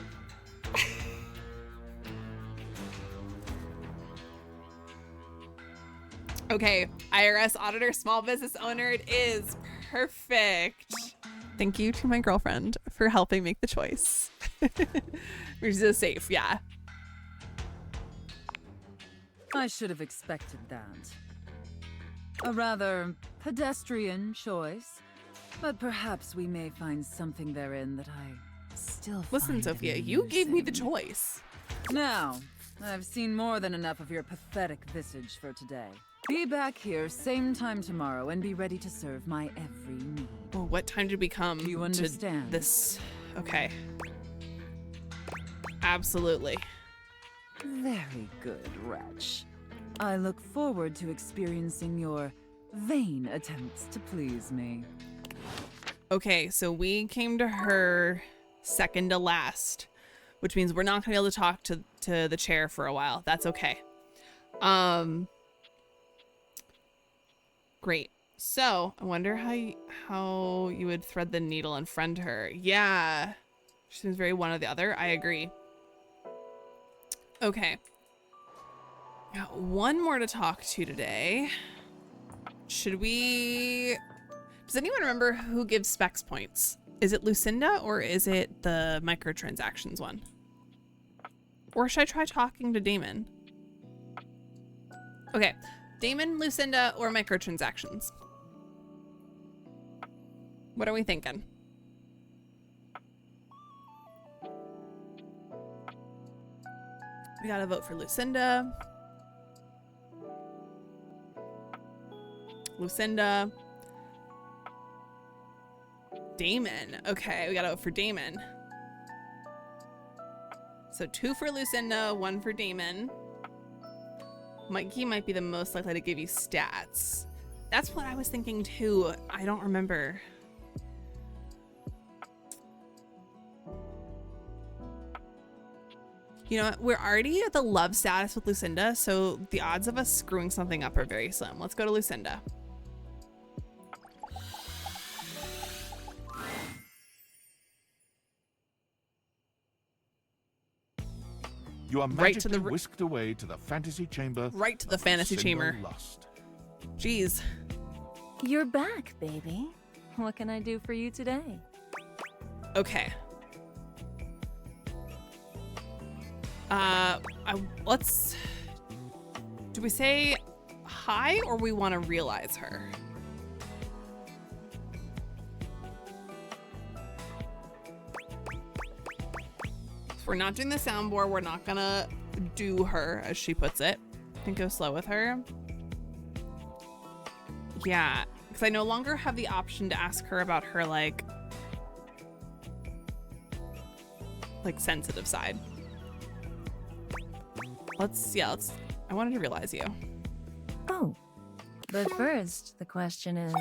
Okay, IRS auditor, small business owner, it is perfect. Thank you to my girlfriend for helping make the choice. Which is safe, yeah. I should have expected that. A rather pedestrian choice, but perhaps we may find something therein that I still Listen, find Sophia, you gave me the choice. Now, I've seen more than enough of your pathetic visage for today. Be back here same time tomorrow and be ready to serve my every need. Well, what time did we come You understand? to this? Okay. Absolutely. Very good, wretch. I look forward to experiencing your vain attempts to please me. Okay, so we came to her second to last, which means we're not gonna be able to talk to the chair for a while. That's okay. Great. So I wonder how you would thread the needle and friend her. Yeah, she seems very one or the other. I agree. Okay. Got 1 more to talk to today. Should we? Does anyone remember who gives specs points? Is it Lucinda or is it the microtransactions one? Or should I try talking to Damon? Okay, Damon, Lucinda, or microtransactions? What are we thinking? We gotta vote for Lucinda. Lucinda. Damon. Okay, we gotta vote for Damon. So 2 for Lucinda, 1 for Damon. Mikey might be the most likely to give you stats. That's what I was thinking too. I don't remember. You know what? We're already at the love status with Lucinda, so the odds of us screwing something up are very slim. Let's go to Lucinda. You are Right to magically the whisked away to the fantasy chamber. Right to the of fantasy Lucinda chamber. Lust. Jeez. You're back, baby. What can I do for you today? Okay. Let's... Do we say hi or we want to realize her? So we're not doing the soundboard. We're not gonna do her, as she puts it. I think go slow with her. Yeah, because I no longer have the option to ask her about her, like sensitive side. I wanted to realize you. Oh. But first, the question is,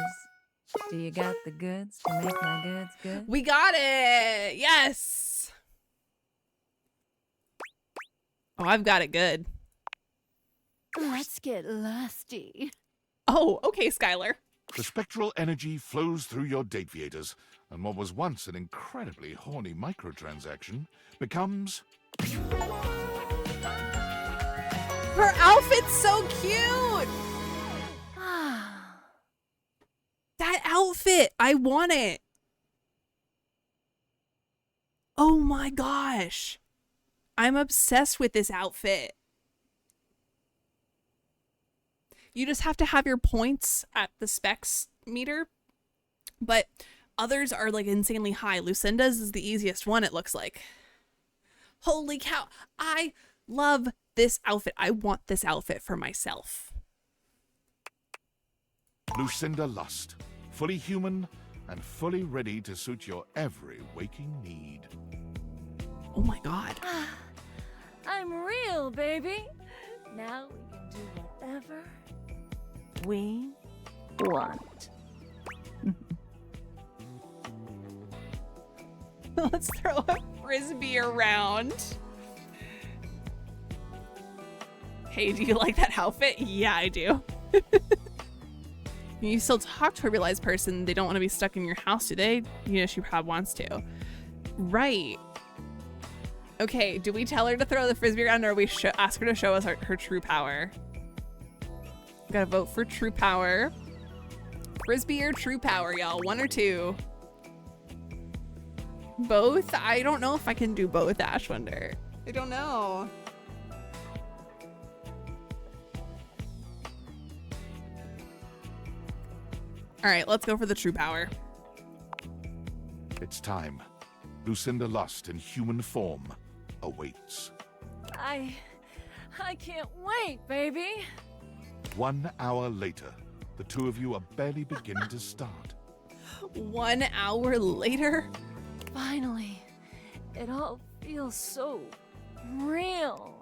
do you got the goods to make my goods good? We got it! Yes! Oh, I've got it good. Let's get lusty. Oh, okay, Skylar. The spectral energy flows through your dateviators, and what was once an incredibly horny microtransaction becomes... Her outfit's so cute! That outfit! I want it! Oh my gosh! I'm obsessed with this outfit. You just have to have your points at the specs meter, but others are like insanely high. Lucinda's is the easiest one, it looks like. Holy cow! I love this outfit. I want this outfit for myself. Lucinda Lust, fully human and fully ready to suit your every waking need. Oh my god. I'm real, baby. Now we can do whatever we want. Let's throw a frisbee around. Hey, do you like that outfit? Yeah, I do. You still talk to a realized person. They don't want to be stuck in your house, do they? You know, she probably wants to. Right. Okay, do we tell her to throw the frisbee around, or we ask her to show us her true power? Gotta vote for true power. Frisbee or true power, y'all? One or two? Both? I don't know if I can do both, Ashwinder. I don't know. All right, let's go for the true power. It's time. Lucinda Lust in human form awaits. I can't wait, baby. 1 hour later, the two of you are barely beginning to start. 1 hour later? Finally. It all feels so real.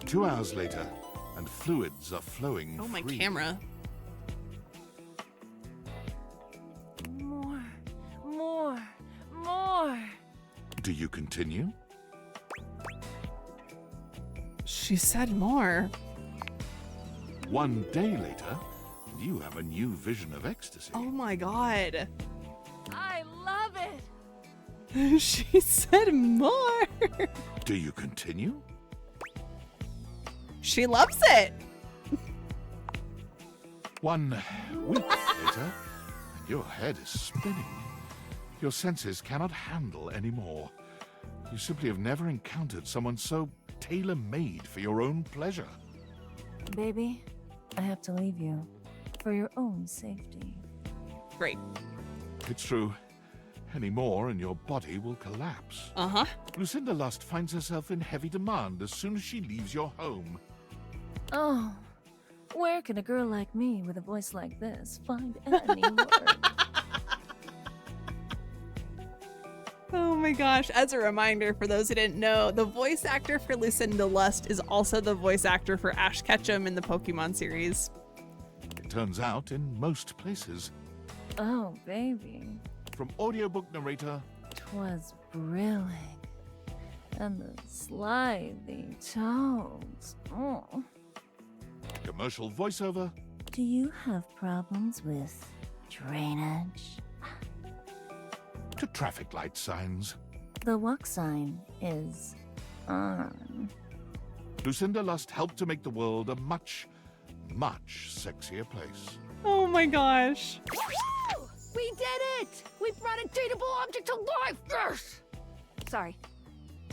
2 hours later, and fluids are flowing Oh, my free. camera. More. Do you continue? She said more. 1 day later, you have a new vision of ecstasy. Oh my god. I love it. She said more. Do you continue? She loves it. 1 week later, and your head is spinning. Your senses cannot handle anymore. You simply have never encountered someone so tailor-made for your own pleasure. Baby, I have to leave you for your own safety. Great. It's true. Any more and your body will collapse. Uh-huh. Lucinda Lust finds herself in heavy demand as soon as she leaves your home. Oh, where can a girl like me with a voice like this find any word? Oh my gosh. As a reminder, for those who didn't know, the voice actor for Lucinda Lust is also the voice actor for Ash Ketchum in the Pokemon series. It turns out in most places. Oh, baby. From audiobook narrator, 'Twas brillig, and the slithy tones. Oh. commercial voiceover, Do you have problems with drainage? to traffic light signs. The walk sign is on. Lucinda Lust helped to make the world a much, much sexier place. Oh my gosh. We did it! We brought a dateable object to life! Yes! Sorry.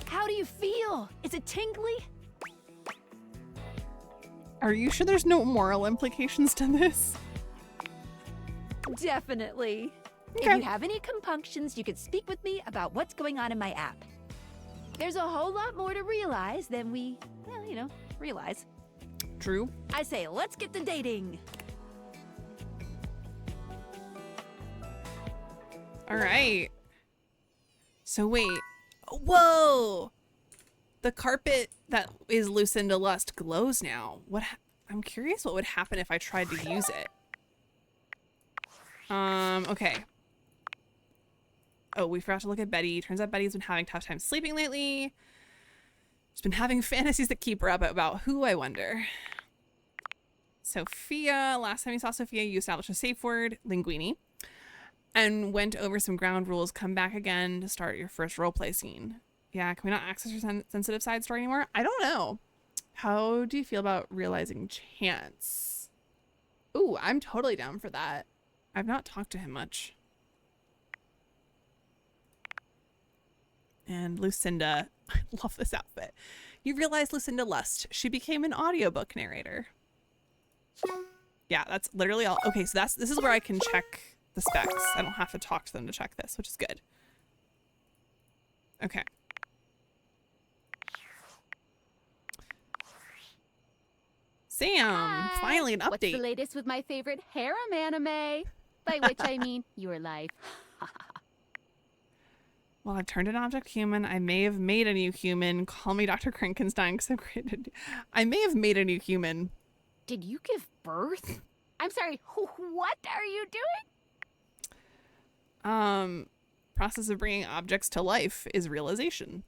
How do you feel? Is it tingly? Are you sure there's no moral implications to this? Definitely. Okay. If you have any compunctions, you could speak with me about what's going on in my app. There's a whole lot more to realize than we, well, you know, realize. True. I say, let's get to dating. All right. So wait. Whoa! The carpet that is Lucinda Lust glows now. I'm curious what would happen if I tried to use it. Okay. Oh, we forgot to look at Betty. Turns out Betty's been having tough time sleeping lately. She's been having fantasies that keep her up about who, I wonder. Sophia. Last time you saw Sophia, you established a safe word, linguini, and went over some ground rules. Come back again to start your first roleplay scene. Yeah, can we not access your sensitive side story anymore? I don't know. How do you feel about realizing Chance? Ooh, I'm totally down for that. I've not talked to him much. And Lucinda, I love this outfit. You realize Lucinda Lust. She became an audiobook narrator. Yeah, that's literally all. Okay, so this is where I can check the specs. I don't have to talk to them to check this, which is good. Okay. Sam, finally an update. What's the latest with my favorite harem anime? By which I mean your life. Well, I've turned an object human. I may have made a new human. Call me Dr. Krankenstein because I've created. I may have made a new human. Did you give birth? I'm sorry, what are you doing? Process of bringing objects to life is realization.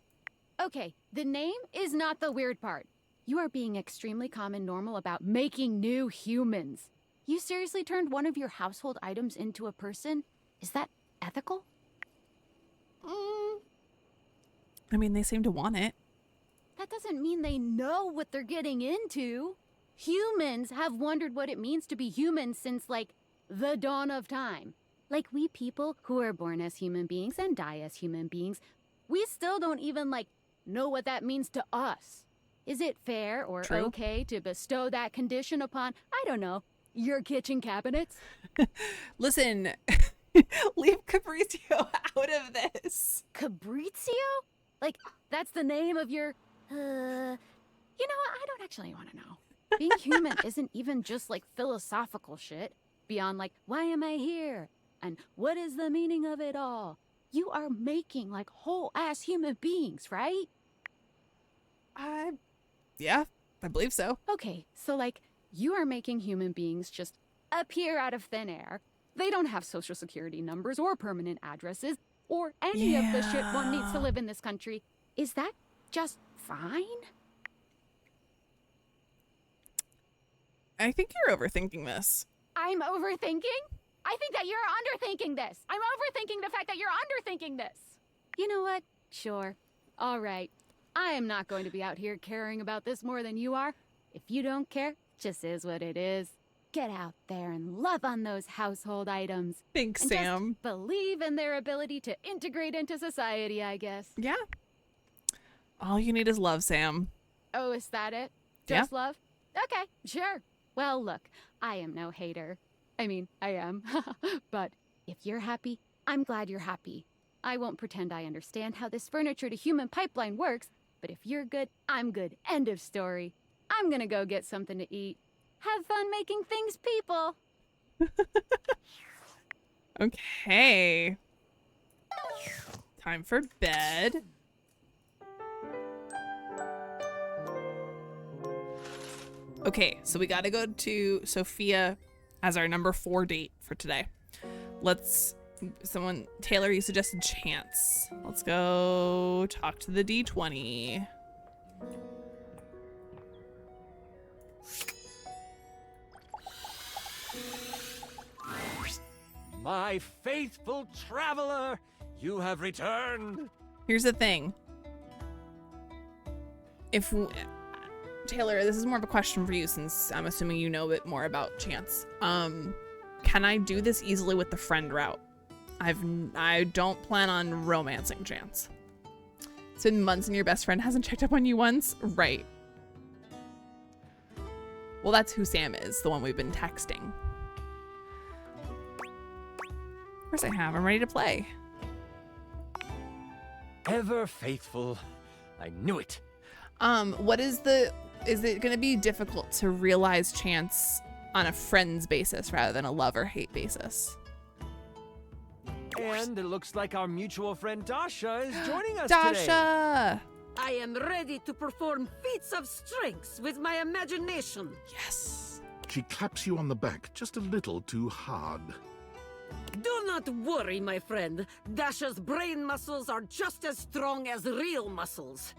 Okay, the name is not the weird part. You are being extremely calm and normal about making new humans. You seriously turned one of your household items into a person? Is that ethical? I mean, they seem to want it. That doesn't mean they know what they're getting into. Humans have wondered what it means to be human since, like, the dawn of time. Like, we people who are born as human beings and die as human beings, we still don't even, like, know what that means to us. Is it fair or okay to bestow that condition upon, I don't know, your kitchen cabinets? Listen, leave Cabrizio out of this. Cabrizio? Like, that's the name of your, you know what? I don't actually want to know. Being human isn't even just, like, philosophical shit beyond, like, why am I here? And what is the meaning of it all? You are making, like, whole-ass human beings, right? Yeah, I believe so. Okay, so, like, you are making human beings just appear out of thin air. They don't have social security numbers or permanent addresses or any of the shit one needs to live in this country. Is that just fine? I think you're overthinking this. I'm overthinking? I think that you're underthinking this. I'm overthinking the fact that you're underthinking this. You know what? Sure. All right. I am not going to be out here caring about this more than you are. If you don't care, just is what it is. Get out there and love on those household items. Thanks, and Sam. Just believe in their ability to integrate into society, I guess. Yeah. All you need is love, Sam. Oh, is that it? Just love? Okay, sure. Well, look, I am no hater. I mean, I am. But if you're happy, I'm glad you're happy. I won't pretend I understand how this furniture to human pipeline works, but if you're good, I'm good. End of story. I'm gonna go get something to eat. Have fun making things, people. Okay. Time for bed. Okay, so we gotta go to Sophia as our number 4 date for today. Taylor, you suggested Chance. Let's go talk to the D20. My faithful traveler, you have returned. Here's the thing. Taylor, this is more of a question for you since I'm assuming you know a bit more about Chance. Can I do this easily with the friend route? I don't plan on romancing Chance. It's been months and your best friend hasn't checked up on you once? Right. Well, that's who Sam is, the one we've been texting. Of course I have. I'm ready to play. Ever faithful. I knew it. Is it going to be difficult to realize Chance on a friends basis rather than a love or hate basis? And it looks like our mutual friend Dasha is joining us Dasha! today. I am ready to perform feats of strength with my imagination. Yes. She claps you on the back just a little too hard. Do not worry, my friend. Dasha's brain muscles are just as strong as real muscles.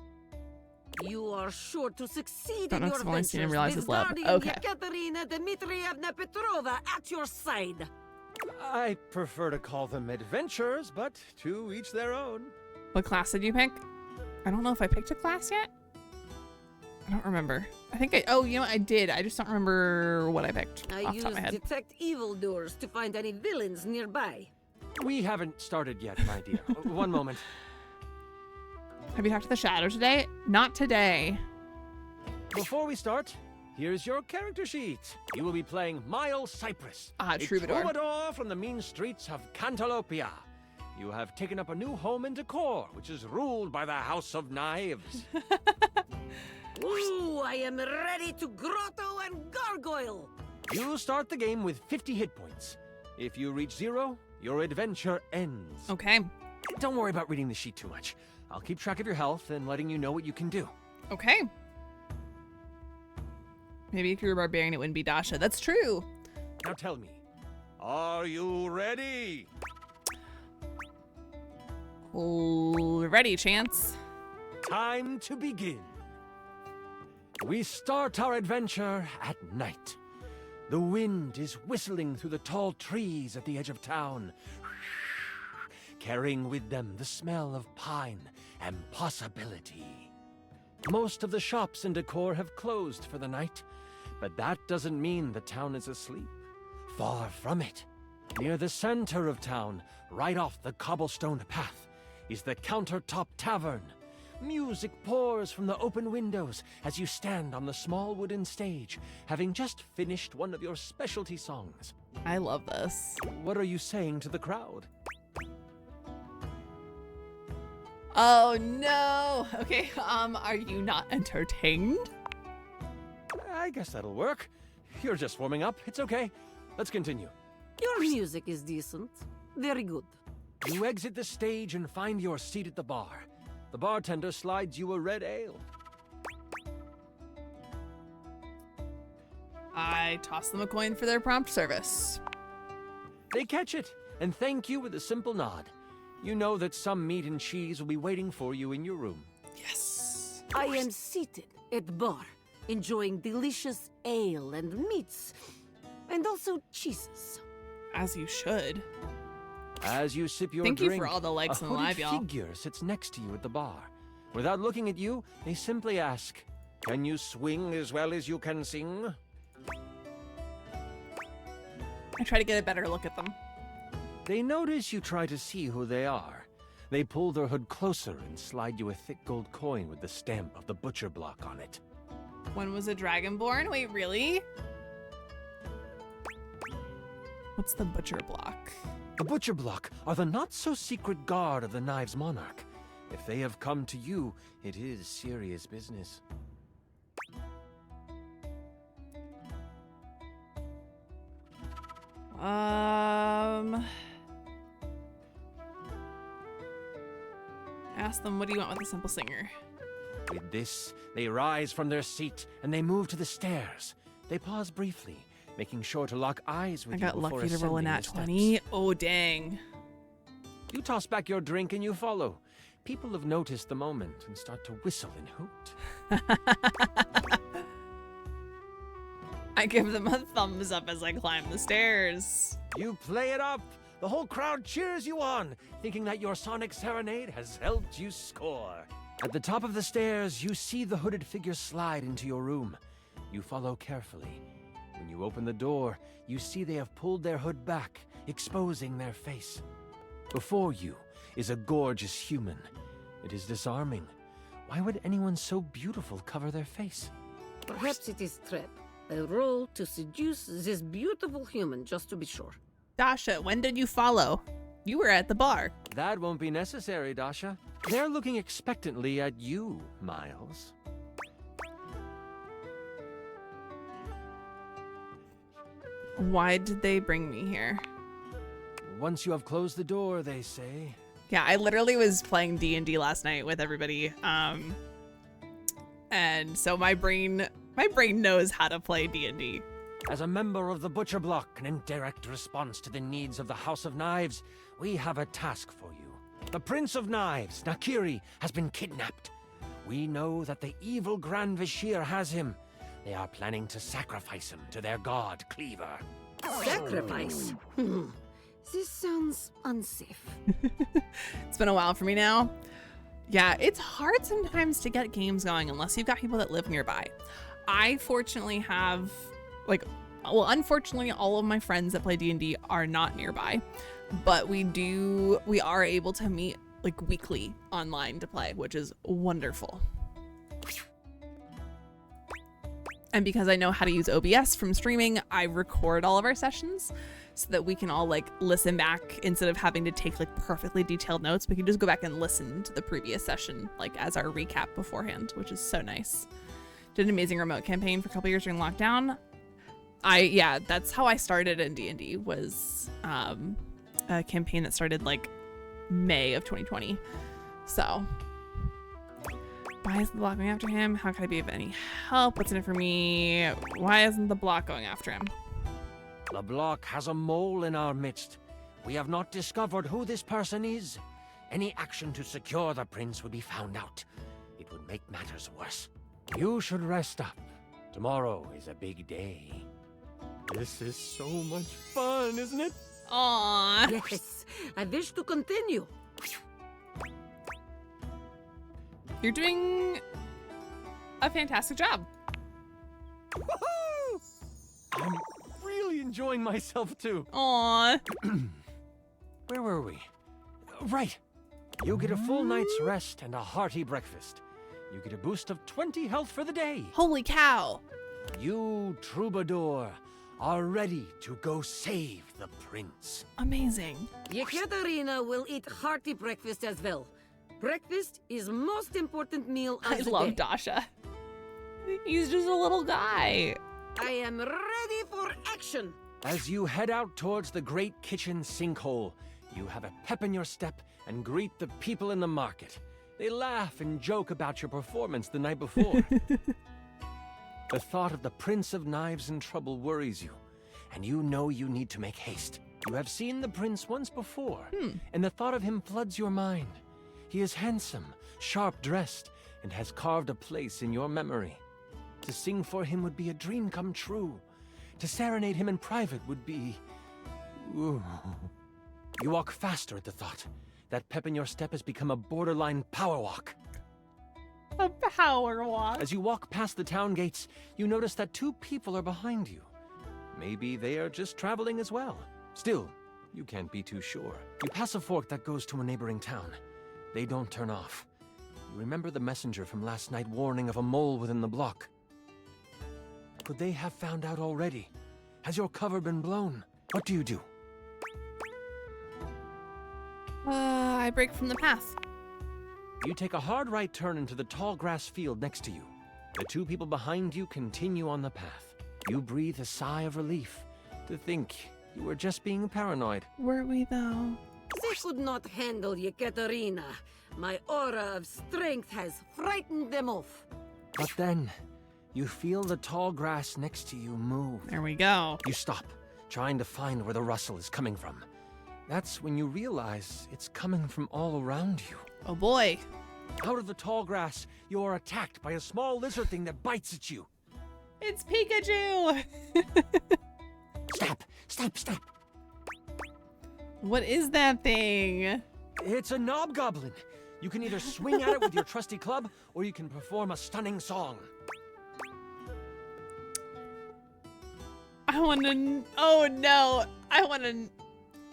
You are sure to succeed in your ventures with Guardian Yekaterina Dmitrievna Petrova at your side. I prefer to call them adventures, but to each their own. What class did you pick? I don't know if I picked a class yet. I don't remember. Oh, you know what? I did. I just don't remember what I picked I off the top of my head. detect evildoers to find any villains nearby. We haven't started yet, my dear. One moment. Have you talked to the Shadow today? Not today. Before we start, here's your character sheet. You will be playing Miles Cypress, a troubadour from the mean streets of Cantalopia. You have taken up a new home in Decor, which is ruled by the House of Knives. Ooh, I am ready to grotto and gargoyle. You start the game with 50 hit points. If you reach 0, your adventure ends. Okay. Don't worry about reading the sheet too much. I'll keep track of your health and letting you know what you can do. Okay. Maybe if you were a barbarian, it wouldn't be Dasha. That's true. Now tell me, are you ready? Ready, Chance. Time to begin. We start our adventure at night. The wind is whistling through the tall trees at the edge of town, carrying with them the smell of pine and possibility. Most of the shops and decor have closed for the night, but that doesn't mean the town is asleep. Far from it. Near the center of town, right off the cobblestone path, is the Countertop Tavern. Music pours from the open windows as you stand on the small wooden stage, having just finished one of your specialty songs. I love this. What are you saying to the crowd? Oh no! Okay, are you not entertained? I guess that'll work. You're just warming up. It's okay. Let's continue. Your music is decent. Very good. You exit the stage and find your seat at the bar. The bartender slides you a red ale. I toss them a coin for their prompt service. They catch it and thank you with a simple nod. You know that some meat and cheese will be waiting for you in your room. Yes. I am seated at the bar, enjoying delicious ale and meats, and also cheeses. As you should. As you sip your Thank drink, you for all the likes a and live, hooded y'all. figure sits next to you at the bar. Without looking at you, they simply ask, "Can you swing as well as you can sing?" I try to get a better look at them. They notice you try to see who they are. They pull their hood closer and slide you a thick gold coin with the stamp of the butcher block on it. When was a dragon born? Wait, really? What's the butcher block? The butcher block are the not-so-secret guard of the Knives Monarch. If they have come to you, it is serious business. Ask them, what do you want with a simple singer? With this, they rise from their seat and they move to the stairs. They pause briefly, making sure to lock eyes with I you got before lucky to roll a ascending nat the 20. steps. Oh, dang. You toss back your drink and you follow. People have noticed the moment and start to whistle and hoot. I give them a thumbs up as I climb the stairs. You play it up. The whole crowd cheers you on, thinking that your sonic serenade has helped you score. At the top of the stairs, you see the hooded figure slide into your room. You follow carefully. When you open the door, you see they have pulled their hood back, exposing their face. Before you is a gorgeous human. It is disarming. Why would anyone so beautiful cover their face? Perhaps it is trap. A role to seduce this beautiful human, just to be sure. Dasha, when did you follow? You were at the bar. That won't be necessary, Dasha. They're looking expectantly at you, Miles. Why did they bring me here? Once you have closed the door, they say. Yeah, I literally was playing D&D last night with everybody. And so my brain knows how to play D&D. As a member of the Butcher Block and in direct response to the needs of the House of Knives, we have a task for you. The Prince of Knives, Nakiri, has been kidnapped. We know that the evil Grand Vizier has him. They are planning to sacrifice him to their god, Cleaver. Sacrifice? This sounds unsafe. It's been a while for me now. Yeah, it's hard sometimes to get games going unless you've got people that live nearby. I fortunately have, unfortunately, all of my friends that play D&D are not nearby, but we are able to meet weekly online to play, which is wonderful. And because I know how to use OBS from streaming, I record all of our sessions so that we can all listen back instead of having to take perfectly detailed notes. We can just go back and listen to the previous session as our recap beforehand, which is so nice. Did an amazing remote campaign for a couple years during lockdown. That's how I started in D&D, was a campaign that started May of 2020. So why isn't the block going after him? How can I be of any help? What's in it for me? Why isn't the block going after him? The block has a mole in our midst. We have not discovered who this person is. Any action to secure the prince would be found out. It would make matters worse. You should rest up. Tomorrow is a big day. This is so much fun, isn't it? Aww. Yes, I wish to continue. You're doing a fantastic job. Woohoo! I'm really enjoying myself too. Aww. Where were we? Right. You get a full night's rest and a hearty breakfast. You get a boost of 20 health for the day. Holy cow. You, Troubadour, are ready to go save the prince. Amazing. Yekaterina will eat hearty breakfast as well. Breakfast is most important meal of I the love day. Dasha. He's just a little guy. I am ready for action. As you head out towards the great kitchen sinkhole, you have a pep in your step and greet the people in the market. They laugh and joke about your performance the night before. The thought of the Prince of Knives in trouble worries you, and you know you need to make haste. You have seen the prince once before, and the thought of him floods your mind. He is handsome, sharp-dressed, and has carved a place in your memory. To sing for him would be a dream come true. To serenade him in private would be... Ooh. You walk faster at the thought. That pep in your step has become a borderline power walk. A power walk. As you walk past the town gates, you notice that 2 people are behind you. Maybe they are just traveling as well. Still, you can't be too sure. You pass a fork that goes to a neighboring town. They don't turn off. You remember the messenger from last night warning of a mole within the block. Could they have found out already? Has your cover been blown? What do you do? I break from the path. You take a hard right turn into the tall grass field next to you. The 2 people behind you continue on the path. You breathe a sigh of relief to think you were just being paranoid. Were we though? They could not handle Yekaterina. My aura of strength has frightened them off. But then, you feel the tall grass next to you move. There we go. You stop, trying to find where the rustle is coming from. That's when you realize it's coming from all around you. Oh boy. Out of the tall grass, you are attacked by a small lizard thing that bites at you. It's Pikachu! Stop! Stop! Stop! What is that thing? It's a knobgoblin. You can either swing at it with your trusty club, or you can perform a stunning song. I want to... Oh no! I want to...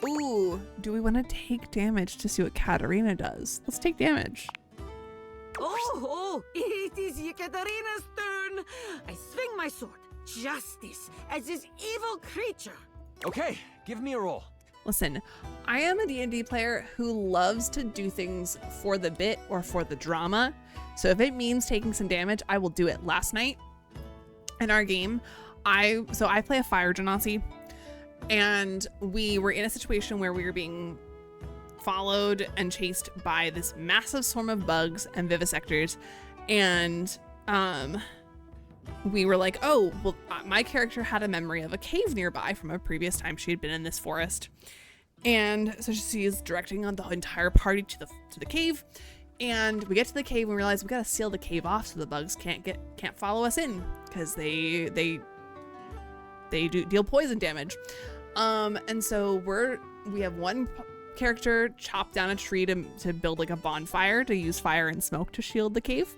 Ooh, do we want to take damage to see what Katarina does? Let's take damage. Oh, it is Yekaterina's turn. I swing my sword, justice, as this evil creature. Okay, give me a roll. Listen, I am a D&D player who loves to do things for the bit or for the drama. So if it means taking some damage, I will do it. Last night in our game, I play a fire genasi, and we were in a situation where we were being followed and chased by this massive swarm of bugs and vivisectors, and we were like, oh, well, my character had a memory of a cave nearby from a previous time she had been in this forest, and so she is directing on the entire party to the cave. And we get to the cave and realize we gotta seal the cave off so the bugs can't follow us in, because they do deal poison damage. And so we have one character chop down a tree to build like a bonfire to use fire and smoke to shield the cave.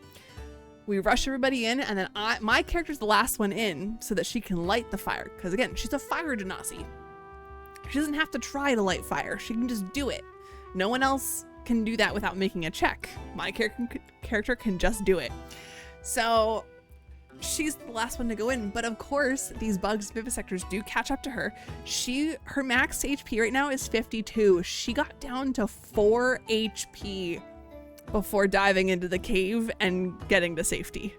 We rush everybody in, and then my character's the last one in so that she can light the fire, because again, she's a fire genasi. She doesn't have to try to light fire, she can just do it. No one else can do that without making a check. My character can just do it. So she's the last one to go in, but of course these bugs, vivisectors, do catch up to her. Her max HP right now is 52. She got down to 4 HP before diving into the cave and getting to safety.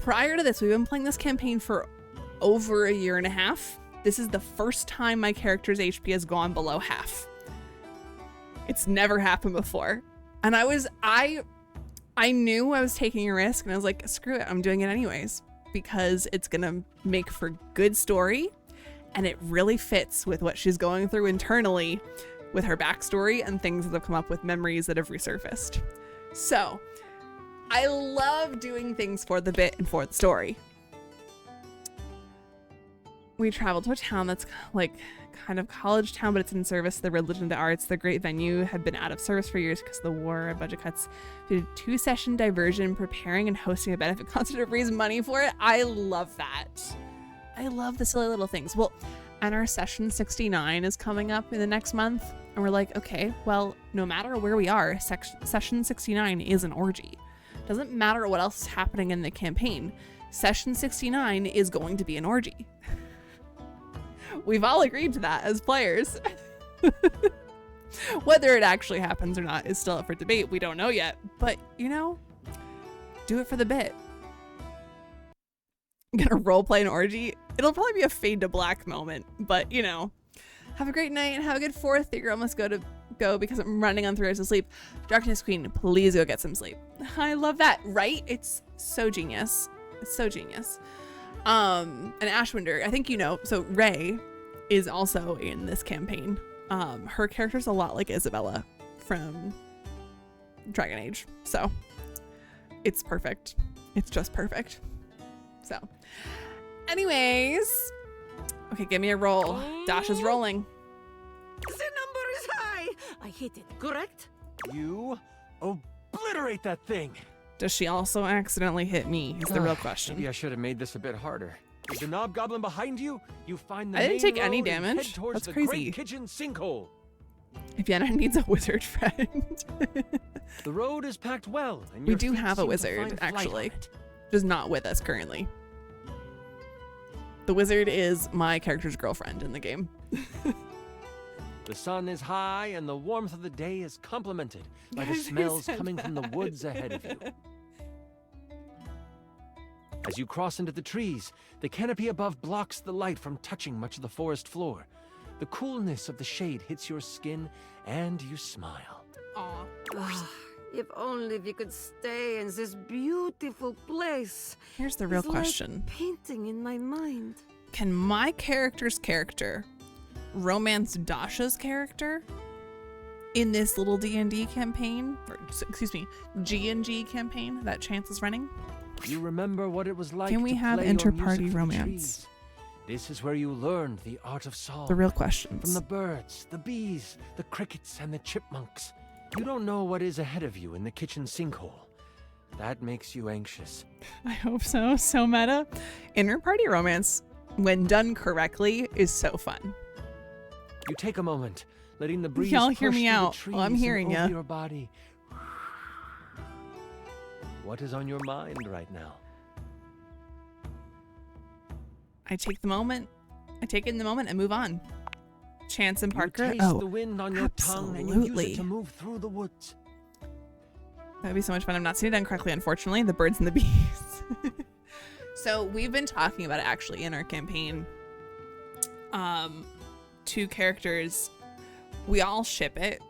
Prior to this, we've been playing this campaign for over a year and a half. This is the first time my character's HP has gone below half. It's never happened before. And I knew I was taking a risk, and I was like, screw it, I'm doing it anyways, because it's gonna make for good story, and it really fits with what she's going through internally with her backstory and things that have come up with memories that have resurfaced. So I love doing things for the bit and for the story. We traveled to a town that's like kind of college town, but it's in service to the religion and the arts. The great venue had been out of service for years because of the war and budget cuts. We did a 2-session diversion, preparing and hosting a benefit concert to raise money for it. I love that. I love the silly little things. Well, and our session 69 is coming up in the next month. And we're like, okay, well, no matter where we are, session 69 is an orgy. Doesn't matter what else is happening in the campaign. Session 69 is going to be an orgy. We've all agreed to that as players. Whether it actually happens or not is still up for debate. We don't know yet. But, you know, do it for the bit. I'm gonna roleplay an orgy. It'll probably be a fade to black moment. But, you know, have a great night and have a good 4th. The girl must go because I'm running on 3 hours of sleep. Darkness Queen, please go get some sleep. I love that, right? It's so genius. It's so genius. And Ashwinder, I think you know, so Ray is also in this campaign. Her character's a lot like Isabella from Dragon Age. So it's perfect. It's just perfect. So anyways, okay, give me a roll. Dash is rolling. The number is high. I hit it, correct? You obliterate that thing. Does she also accidentally hit me? Is the real question. Maybe I should have made this a bit harder. Is the knob goblin behind you? You find the I didn't main take any road and damage. head towards That's the crazy. Great Kitchen sinkhole. Vienna needs a wizard friend. The road is packed well, and We your do feet have a seem to wizard, find flight actually. on it. Just not with us currently. The wizard is my character's girlfriend in the game. The sun is high, and the warmth of the day is complemented by the smells coming from the woods ahead of you. As you cross into the trees, the canopy above blocks the light from touching much of the forest floor. The coolness of the shade hits your skin, and you smile. If only we could stay in this beautiful place. Here's the real It's like question. painting in my mind. Can my character's character romance Dasha's character in this little D&D campaign? Or, excuse me, G&G campaign that Chance is running? You remember what it was like Can we to have play your inter-party music for the romance? trees. This is where you learned the art of song. The real questions. From the birds, the bees, the crickets, and the chipmunks. You don't know what is ahead of you in the kitchen sinkhole. That makes you anxious. I hope so. So meta. Inter-party romance, when done correctly, is so fun. You take a moment, letting the breeze Y'all push hear me through the out. trees Well, I'm hearing and over ya. your body. What is on your mind right now? I take the moment. I take it in the moment and move on. Chance and Parker. You taste the wind on your tongue and you use it to move through the woods. That would be so much fun. I'm not seeing it done correctly, unfortunately. The birds and the bees. So we've been talking about it actually in our campaign. 2 characters. We all ship it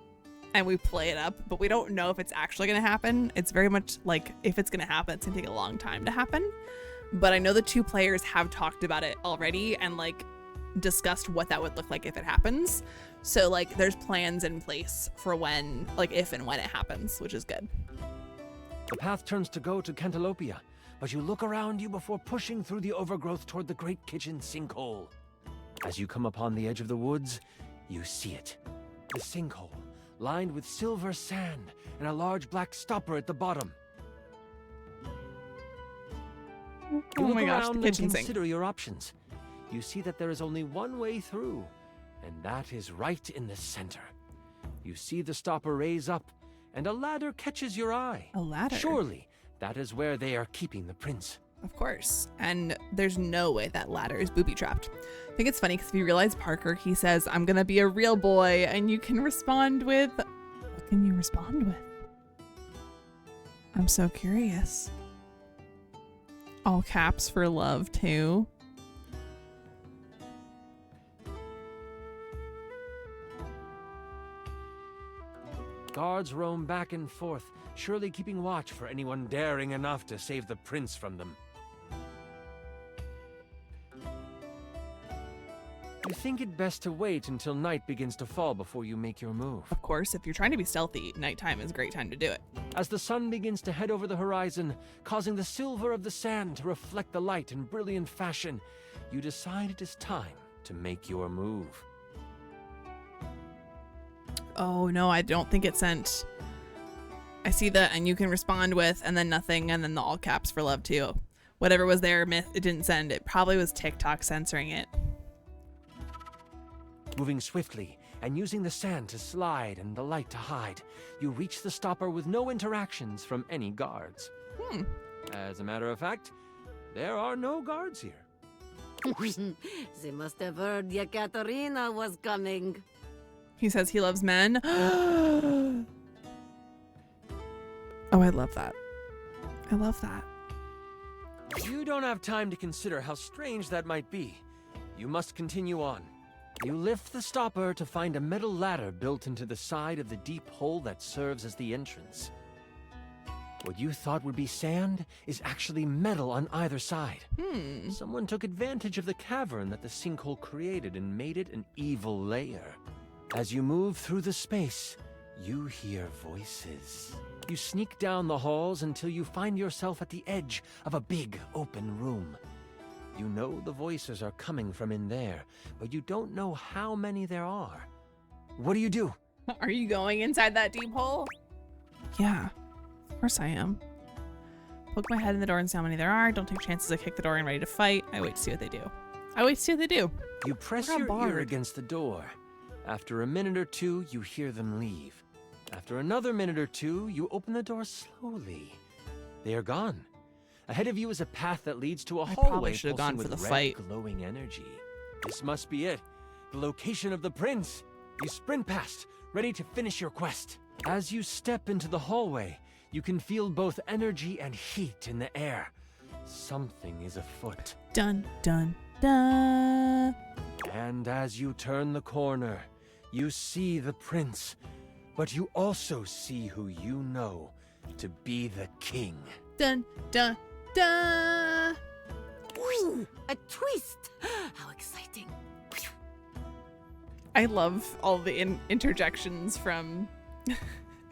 and we play it up, but we don't know if it's actually going to happen. It's very much like if it's going to happen, it's going to take a long time to happen. But I know the 2 players have talked about it already and like discussed what that would look like if it happens. So like there's plans in place for when, like if and when it happens, which is good. The path turns to go to Cantalopia, but you look around you before pushing through the overgrowth toward the Great Kitchen sinkhole. As you come upon the edge of the woods, you see it. The sinkhole, lined with silver sand and a large black stopper at the bottom. You Oh look my gosh, the around and kitchen sink. consider your options. You see that there is only one way through, and that is right in the center. You see the stopper raise up, and a ladder catches your eye. A ladder? Surely, that is where they are keeping the prince. Of course. And there's no way that ladder is booby-trapped. I think it's funny because if you realize Parker, he says, I'm gonna be a real boy, and you can respond with... What can you respond with? I'm so curious. All caps for love, too. Guards roam back and forth, surely keeping watch for anyone daring enough to save the prince from them. You think it best to wait until night begins to fall before you make your move. Of course, if you're trying to be stealthy, nighttime is a great time to do it. As the sun begins to head over the horizon, causing the silver of the sand to reflect the light in brilliant fashion, you decide it is time to make your move. Oh no, I don't think it sent. I see that, and you can respond with, and then nothing, and then the all caps for love too. Whatever was there, it didn't send. It probably was TikTok censoring it. Moving swiftly and using the sand to slide and the light to hide, you reach the stopper with no interactions from any guards. As a matter of fact, there are no guards here. They must have heard Yekaterina was coming. He says he loves men. Oh, I love that. I love that. You don't have time to consider how strange that might be. You must continue on. You lift the stopper to find a metal ladder built into the side of the deep hole that serves as the entrance. What you thought would be sand is actually metal on either side. Someone took advantage of the cavern that the sinkhole created and made it an evil lair. As you move through the space, you hear voices. You sneak down the halls until you find yourself at the edge of a big open room. You know the voices are coming from in there, but you don't know how many there are. What do you do? Are you going inside that deep hole? Yeah, of course I am. Poke my head in the door and see how many there are. Don't take chances. I kick the door and ready to fight. I wait to see what they do. I wait to see what they do. You press your ear against the door. After a minute or two, you hear them leave. After another minute or two, you open the door slowly. They are gone. Ahead of you is a path that leads to a hallway should have pulsing gone for with the red, fight. glowing energy. This must be it. The location of the prince. You sprint past, ready to finish your quest. As you step into the hallway, you can feel both energy and heat in the air. Something is afoot. Dun, dun, dun. And as you turn the corner, you see the prince, but you also see who you know to be the king. Dun, dun, dun. Ooh, a twist! How exciting! I love all the interjections from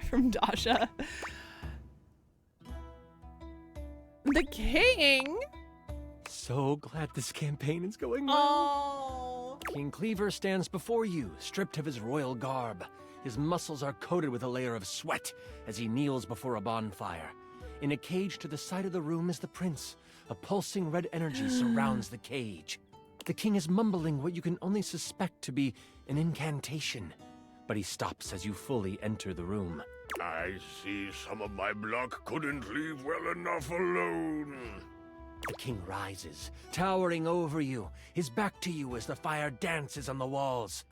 from Dasha. The king? So glad this campaign is going well. Oh. King Cleaver stands before you, stripped of his royal garb. His muscles are coated with a layer of sweat as he kneels before a bonfire. In a cage to the side of the room is the prince. A pulsing red energy surrounds the cage. The king is mumbling what you can only suspect to be an incantation, but he stops as you fully enter the room. I see some of my block couldn't leave well enough alone. The king rises, towering over you, his back to you as the fire dances on the walls.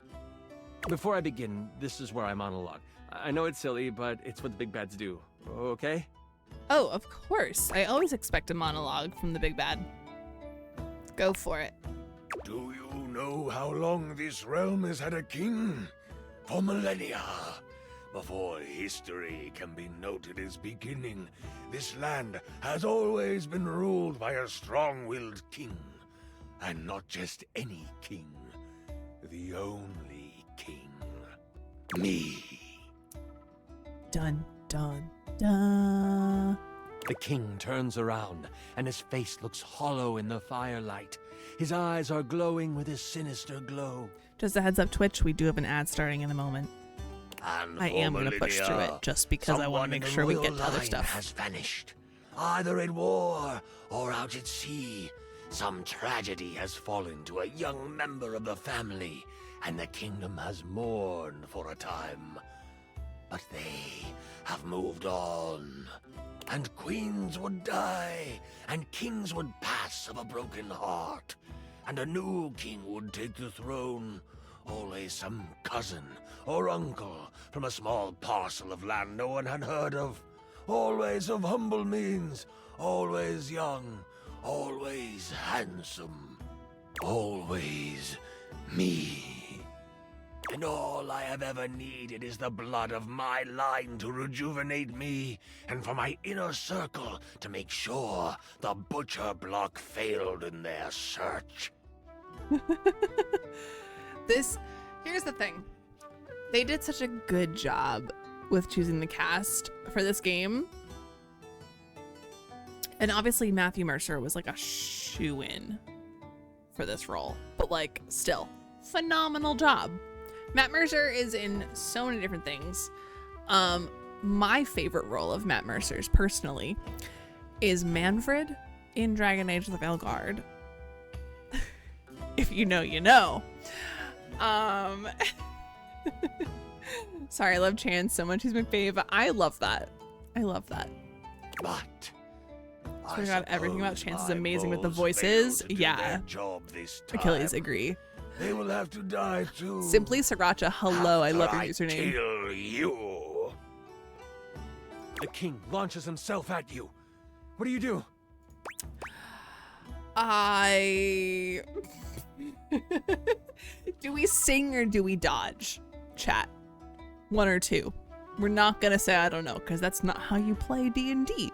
Before I begin, this is where I monologue. I know it's silly, but it's what the big bads do, okay? Oh, of course. I always expect a monologue from the big bad. Go for it. Do you know how long this realm has had a king? For millennia. Before history can be noted as beginning, this land has always been ruled by a strong-willed king. And not just any king. The only king. Me. Dun, dun, dun. The king turns around, and his face looks hollow in the firelight. His eyes are glowing with a sinister glow. Just a heads up, Twitch, we do have an ad starting in a moment. And I am going to push through it just because I want to make sure we get to other stuff. Has vanished, either in war or out at sea. Some tragedy has fallen to a young member of the family, and the kingdom has mourned for a time. But they have moved on. And queens would die, and kings would pass of a broken heart, and a new king would take the throne. Always some cousin or uncle from a small parcel of land no one had heard of. Always of humble means, always young, always handsome, always me. And all I have ever needed is the blood of my line to rejuvenate me, and for my inner circle to make sure the butcher block failed in their search. Here's the thing. They did such a good job with choosing the cast for this game. And obviously Matthew Mercer was like a shoo-in for this role, but like still phenomenal job. Matt Mercer is in so many different things. My favorite role of Matt Mercer's personally is Manfred in Dragon Age the Veilguard. If you know, you know. Sorry, I love Chance so much. He's my fave. I love that. I love that. But I forgot everything about Chance is amazing with the voices. Yeah. Achilles, agree. They will have to die too. Simply Sriracha, hello. I love your username. Kill you. The king launches himself at you. What do you do? Do we sing or do we dodge? Chat. One or two. We're not gonna say I don't know, because that's not how you play D&D.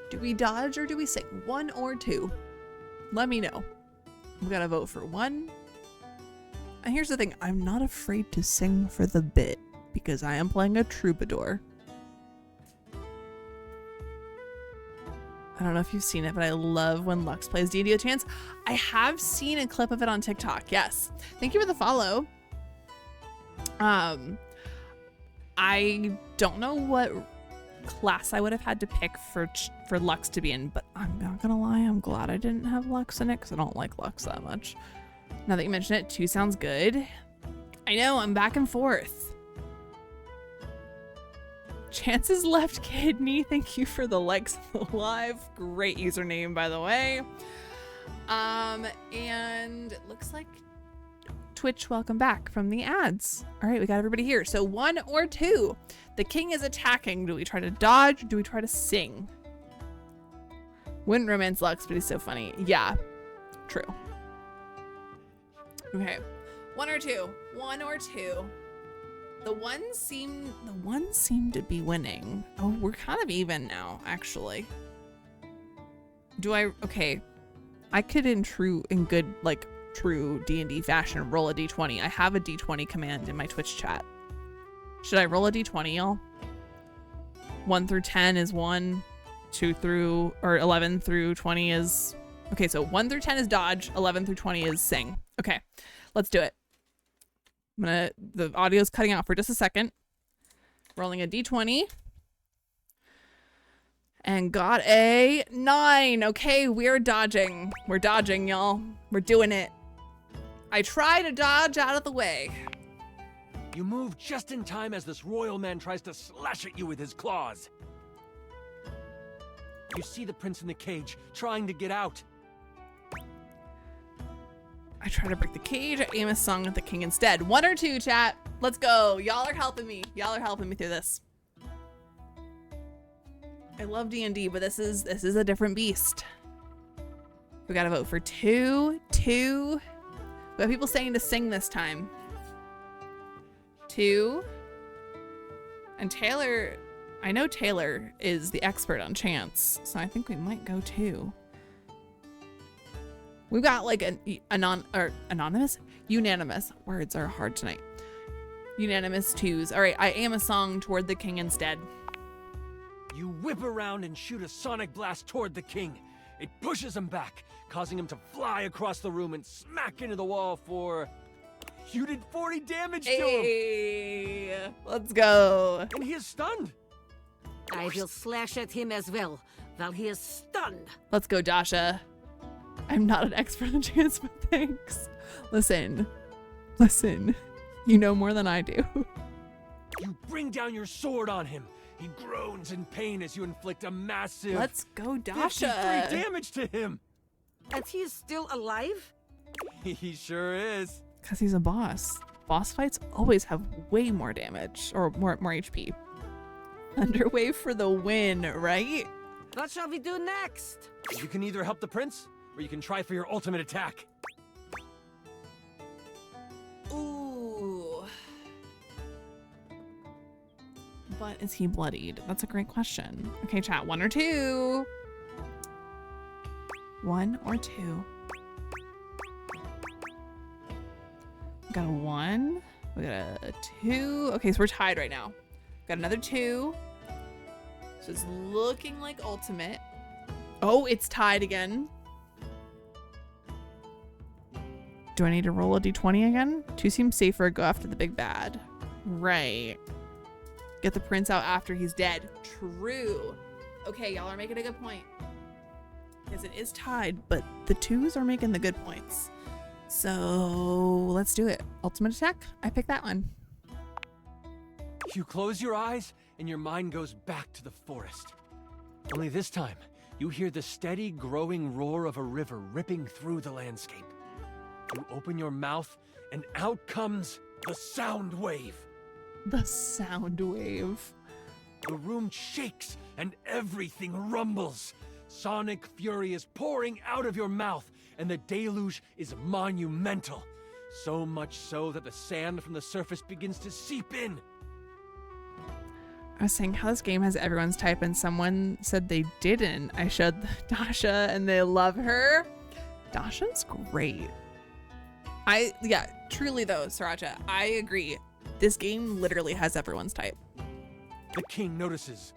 Do we dodge or do we sing? One or two? Let me know. We gotta vote for one. And here's the thing, I'm not afraid to sing for the bit, because I am playing a troubadour. I don't know if you've seen it, but I love when Lux plays D&D with Chance. I have seen a clip of it on TikTok, yes. Thank you for the follow. I don't know what class I would have had to pick for Lux to be in, but I'm not gonna lie, I'm glad I didn't have Lux in it, because I don't like Lux that much. Now that you mention it, 2 sounds good. I know, I'm back and forth. Chance's left kidney, thank you for the likes of the live. Great username, by the way. And it looks like Twitch, welcome back from the ads. All right, we got everybody here. So 1 or 2. The king is attacking. Do we try to dodge? Do we try to sing? Wouldn't romance Lux, but he's so funny. Yeah, true. Okay, 1 or 2. 1 or 2. The ones seem to be winning. Oh, we're kind of even now, actually. Okay. I could in good, like, true D&D fashion roll a d20. I have a d20 command in my Twitch chat. Should I roll a d20, y'all? 1 through 10 is 1. 11 through 20 is... Okay, so 1 through 10 is dodge. 11 through 20 is sing. Okay, let's do it. The audio's cutting out for just a second. Rolling a d20. And got a 9. Okay, we're dodging. We're dodging, y'all. We're doing it. I try to dodge out of the way. You move just in time as this royal man tries to slash at you with his claws. You see the prince in the cage, trying to get out. I try to break the cage. I aim a song at the king instead. 1 or 2, chat. Let's go. Y'all are helping me. Y'all are helping me through this. I love D&D, but this is a different beast. We gotta vote for 2. 2. We have people saying to sing this time. 2. And Taylor, I know Taylor is the expert on Chance, so I think we might go 2. We've got like an anonymous? Unanimous. Words are hard tonight. Unanimous 2s. All right, I aim a song toward the king instead. You whip around and shoot a sonic blast toward the king. It pushes him back, causing him to fly across the room and smack into the wall for... You did 40 damage to him! Let's go. And he is stunned. I will slash at him as well, while he is stunned. Let's go, Dasha. I'm not an expert on Chance, but thanks. Listen. You know more than I do. You bring down your sword on him. He groans in pain as you inflict a massive... Let's go, Dasha. 53 damage to him. And he is still alive? He sure is. Because he's a boss. Boss fights always have way more damage, or more HP. Underway for the win, right? What shall we do next? You can either help the prince, or you can try for your ultimate attack. Ooh. But is he bloodied? That's a great question. Okay, chat, 1 or 2. 1 or 2. Got a 1. We got a 2. Okay, so we're tied right now. Got another 2. So it's looking like ultimate. Oh, it's tied again. Do I need to roll a d20 again? 2 seems safer. Go after the big bad. Right. Get the prince out after he's dead. True. Okay, y'all are making a good point. Because it is tied, but the 2s are making the good points. So let's do it. Ultimate attack. I picked that one. You close your eyes and your mind goes back to the forest. Only this time, you hear the steady growing roar of a river ripping through the landscape. You open your mouth and out comes the sound wave. The sound wave. The room shakes and everything rumbles. Sonic fury is pouring out of your mouth, and the deluge is monumental. So much so that the sand from the surface begins to seep in. I was saying how this game has everyone's type, and someone said they didn't. I showed Dasha, and they love her. Dasha's great. Yeah, truly though, Sriracha, I agree. This game literally has everyone's type. The king notices.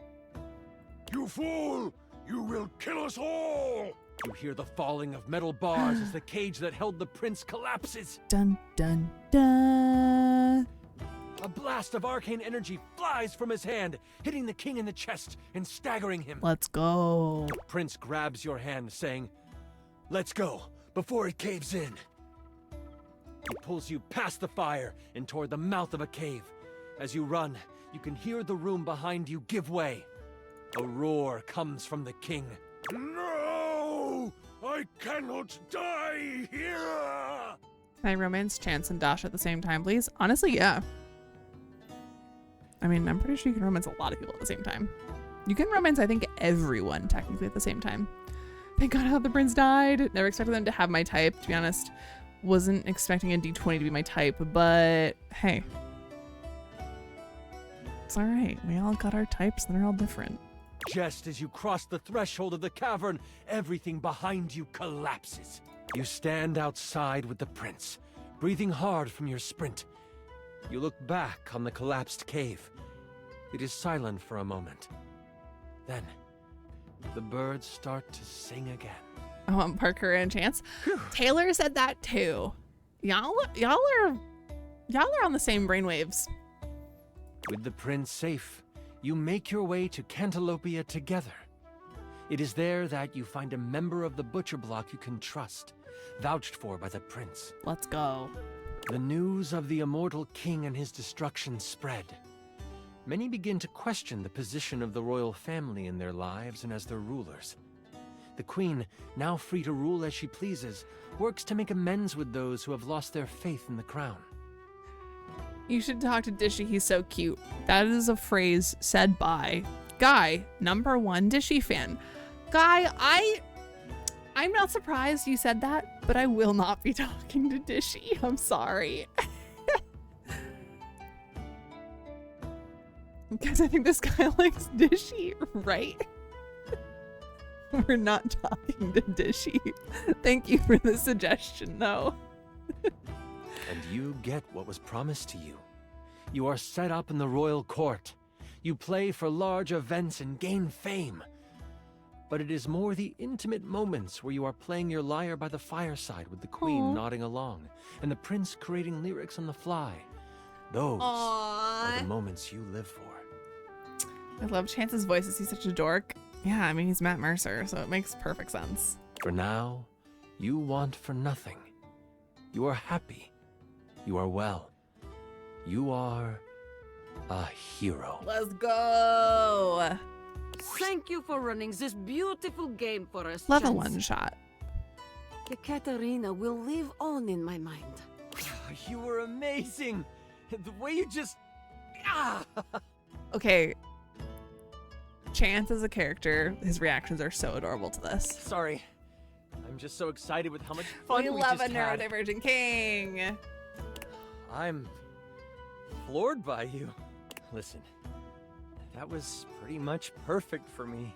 You fool! You will kill us all! You hear the falling of metal bars as the cage that held the prince collapses. Dun dun dun. A blast of arcane energy flies from his hand, hitting the king in the chest and staggering him. Let's go. The prince grabs your hand, saying, "Let's go, before it caves in." He pulls you past the fire and toward the mouth of a cave. As you run, you can hear the room behind you give way. A roar comes from the king. No! I cannot die here! Can I romance Chance and Dasha at the same time, please? Honestly, yeah. I mean, I'm pretty sure you can romance a lot of people at the same time. You can romance, I think, everyone technically at the same time. Thank God how the prince died. Never expected them to have my type, to be honest. Wasn't expecting a d20 to be my type, but hey. It's alright. We all got our types and they're all different. Just as you cross the threshold of the cavern, everything behind you collapses. You stand outside with the prince, breathing hard from your sprint. You look back on the collapsed cave. It is silent for a moment. Then, the birds start to sing again. I want Parker and Chance. Taylor said that too. Y'all are on the same brainwaves. With the prince safe, you make your way to Cantalopia together. It is there that you find a member of the Butcher Block you can trust, vouched for by the prince. Let's go. The news of the immortal king and his destruction spread. Many begin to question the position of the royal family in their lives and as their rulers. The queen, now free to rule as she pleases, works to make amends with those who have lost their faith in the crown. You should talk to Dishy, he's so cute. That is a phrase said by Guy, #1 Dishy fan. Guy, I'm not surprised you said that, but I will not be talking to Dishy. I'm sorry. Because I think this guy likes Dishy, right? We're not talking to Dishy. Thank you for the suggestion, though. And you get what was promised to you. You are set up in the royal court. You play for large events and gain fame. But it is more the intimate moments where you are playing your lyre by the fireside with the queen nodding along, and the prince creating lyrics on the fly. Those are the moments you live for. I love Chance's voice. Is he such a dork? Yeah, I mean, he's Matt Mercer, so it makes perfect sense. For now, you want for nothing. You are happy. You are well. You are a hero. Let's go. Thank you for running this beautiful game for us. Love a Chance. one shot. Katerina will live on in my mind. You were amazing. The way you just... Okay. Chance as a character, his reactions are so adorable to this. Sorry. I'm just so excited with how much fun we love just a had. neurodivergent king. I'm floored by you. Listen, that was pretty much perfect for me.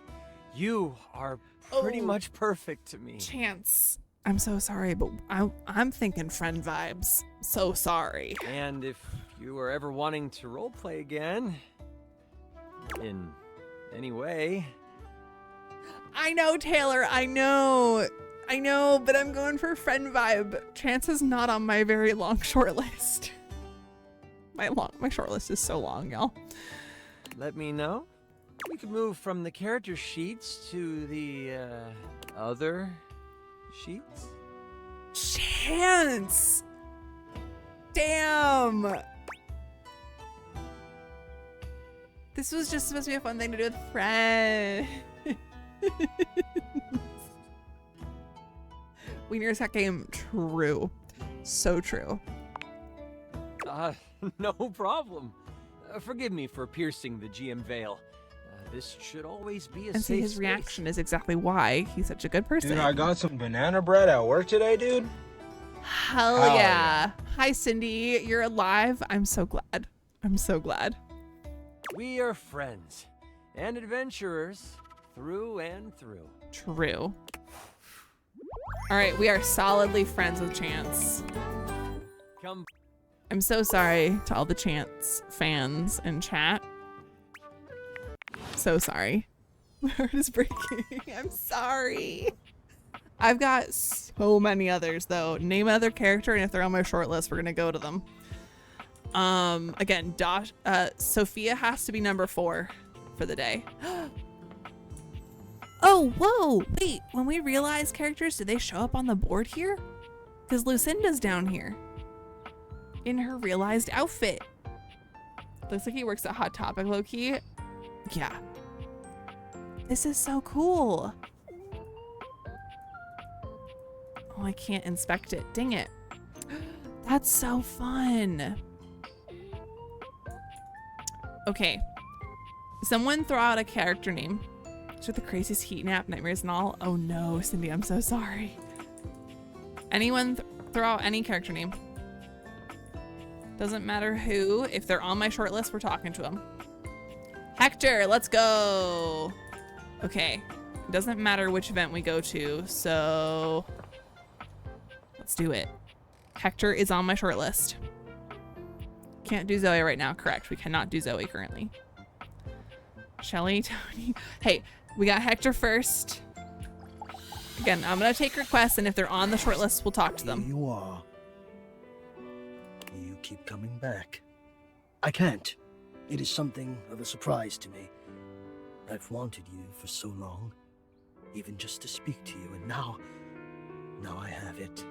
You are pretty much perfect to me. Chance, I'm so sorry, but I'm thinking friend vibes. So sorry. And if you were ever wanting to roleplay again, in any way... I know, Taylor, I know, but I'm going for friend vibe. Chance is not on my very long short list. My short list is so long, y'all. Let me know. We could move from the character sheets to the, other sheets? Chance! Damn! This was just supposed to be a fun thing to do with friends. Wiener's Hat Game, true. So true. No problem. Forgive me for piercing the GM veil. This should always be a and see, his reaction is exactly why he's such a good person. Dude, I got some banana bread at work today, dude. Hell yeah. Hi, Cindy. You're alive. I'm so glad. I'm so glad. We are friends and adventurers through and through. True. All right, we are solidly friends with Chance. Come. I'm so sorry to all the Chance fans in chat. So sorry. My heart is breaking. I'm sorry. I've got so many others though. Name another character, and if they're on my short list, we're gonna go to them. Again, Sophia has to be number 4 for the day. Oh, whoa, wait. When we realize characters, do they show up on the board here? Because Lucinda's down here in her realized outfit. Looks like he works at Hot Topic, low-key. Yeah. This is so cool. Oh, I can't inspect it. Dang it. That's so fun. Okay. Someone throw out a character name. With the craziest heat nap, nightmares and all. Oh no, Cindy, I'm so sorry. Anyone throw out any character name. Doesn't matter who. If they're on my short list, we're talking to them. Hector, let's go. Okay. Doesn't matter which event we go to, so let's do it. Hector is on my short list. Can't do Zoe right now, correct. We cannot do Zoe currently. Shelly, Tony. Hey, we got Hector first. Again, I'm gonna take requests, and if they're on the short list, we'll talk to them. Here you are. You keep coming back. I can't. It is something of a surprise to me. I've wanted you for so long, even just to speak to you, and now I have it.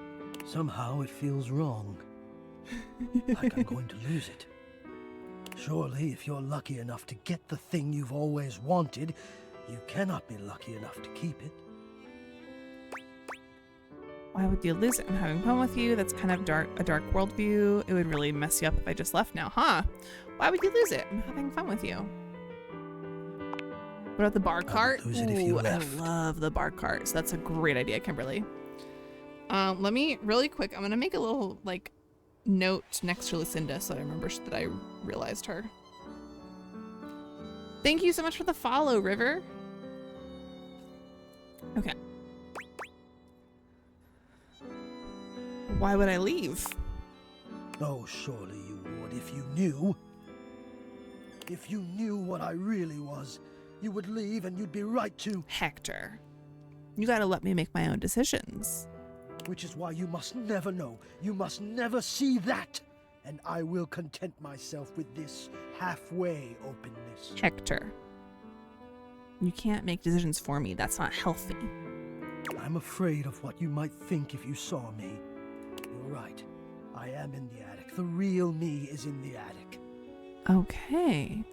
Somehow it feels wrong. Like I'm going to lose it. Surely, if you're lucky enough to get the thing you've always wanted, you cannot be lucky enough to keep it. Why would you lose it? I'm having fun with you. That's kind of a dark worldview. It would really mess you up if I just left now, huh? Why would you lose it? I'm having fun with you. What about the bar cart? Lose it if you Ooh, left. I love the bar cart. So that's a great idea, Kimberly. Let me really quick. I'm gonna make a little like note next to Lucinda so I remember that I realized her. Thank you so much for the follow, River. Okay. Why would I leave? Oh, surely you would if you knew. If you knew what I really was, you would leave and you'd be right to. Hector, you gotta let me make my own decisions. Which is why you must never know. You must never see that. And I will content myself with this halfway openness. Hector, you can't make decisions for me. That's not healthy. I'm afraid of what you might think if you saw me. You're right. I am in the attic. The real me is in the attic. Okay.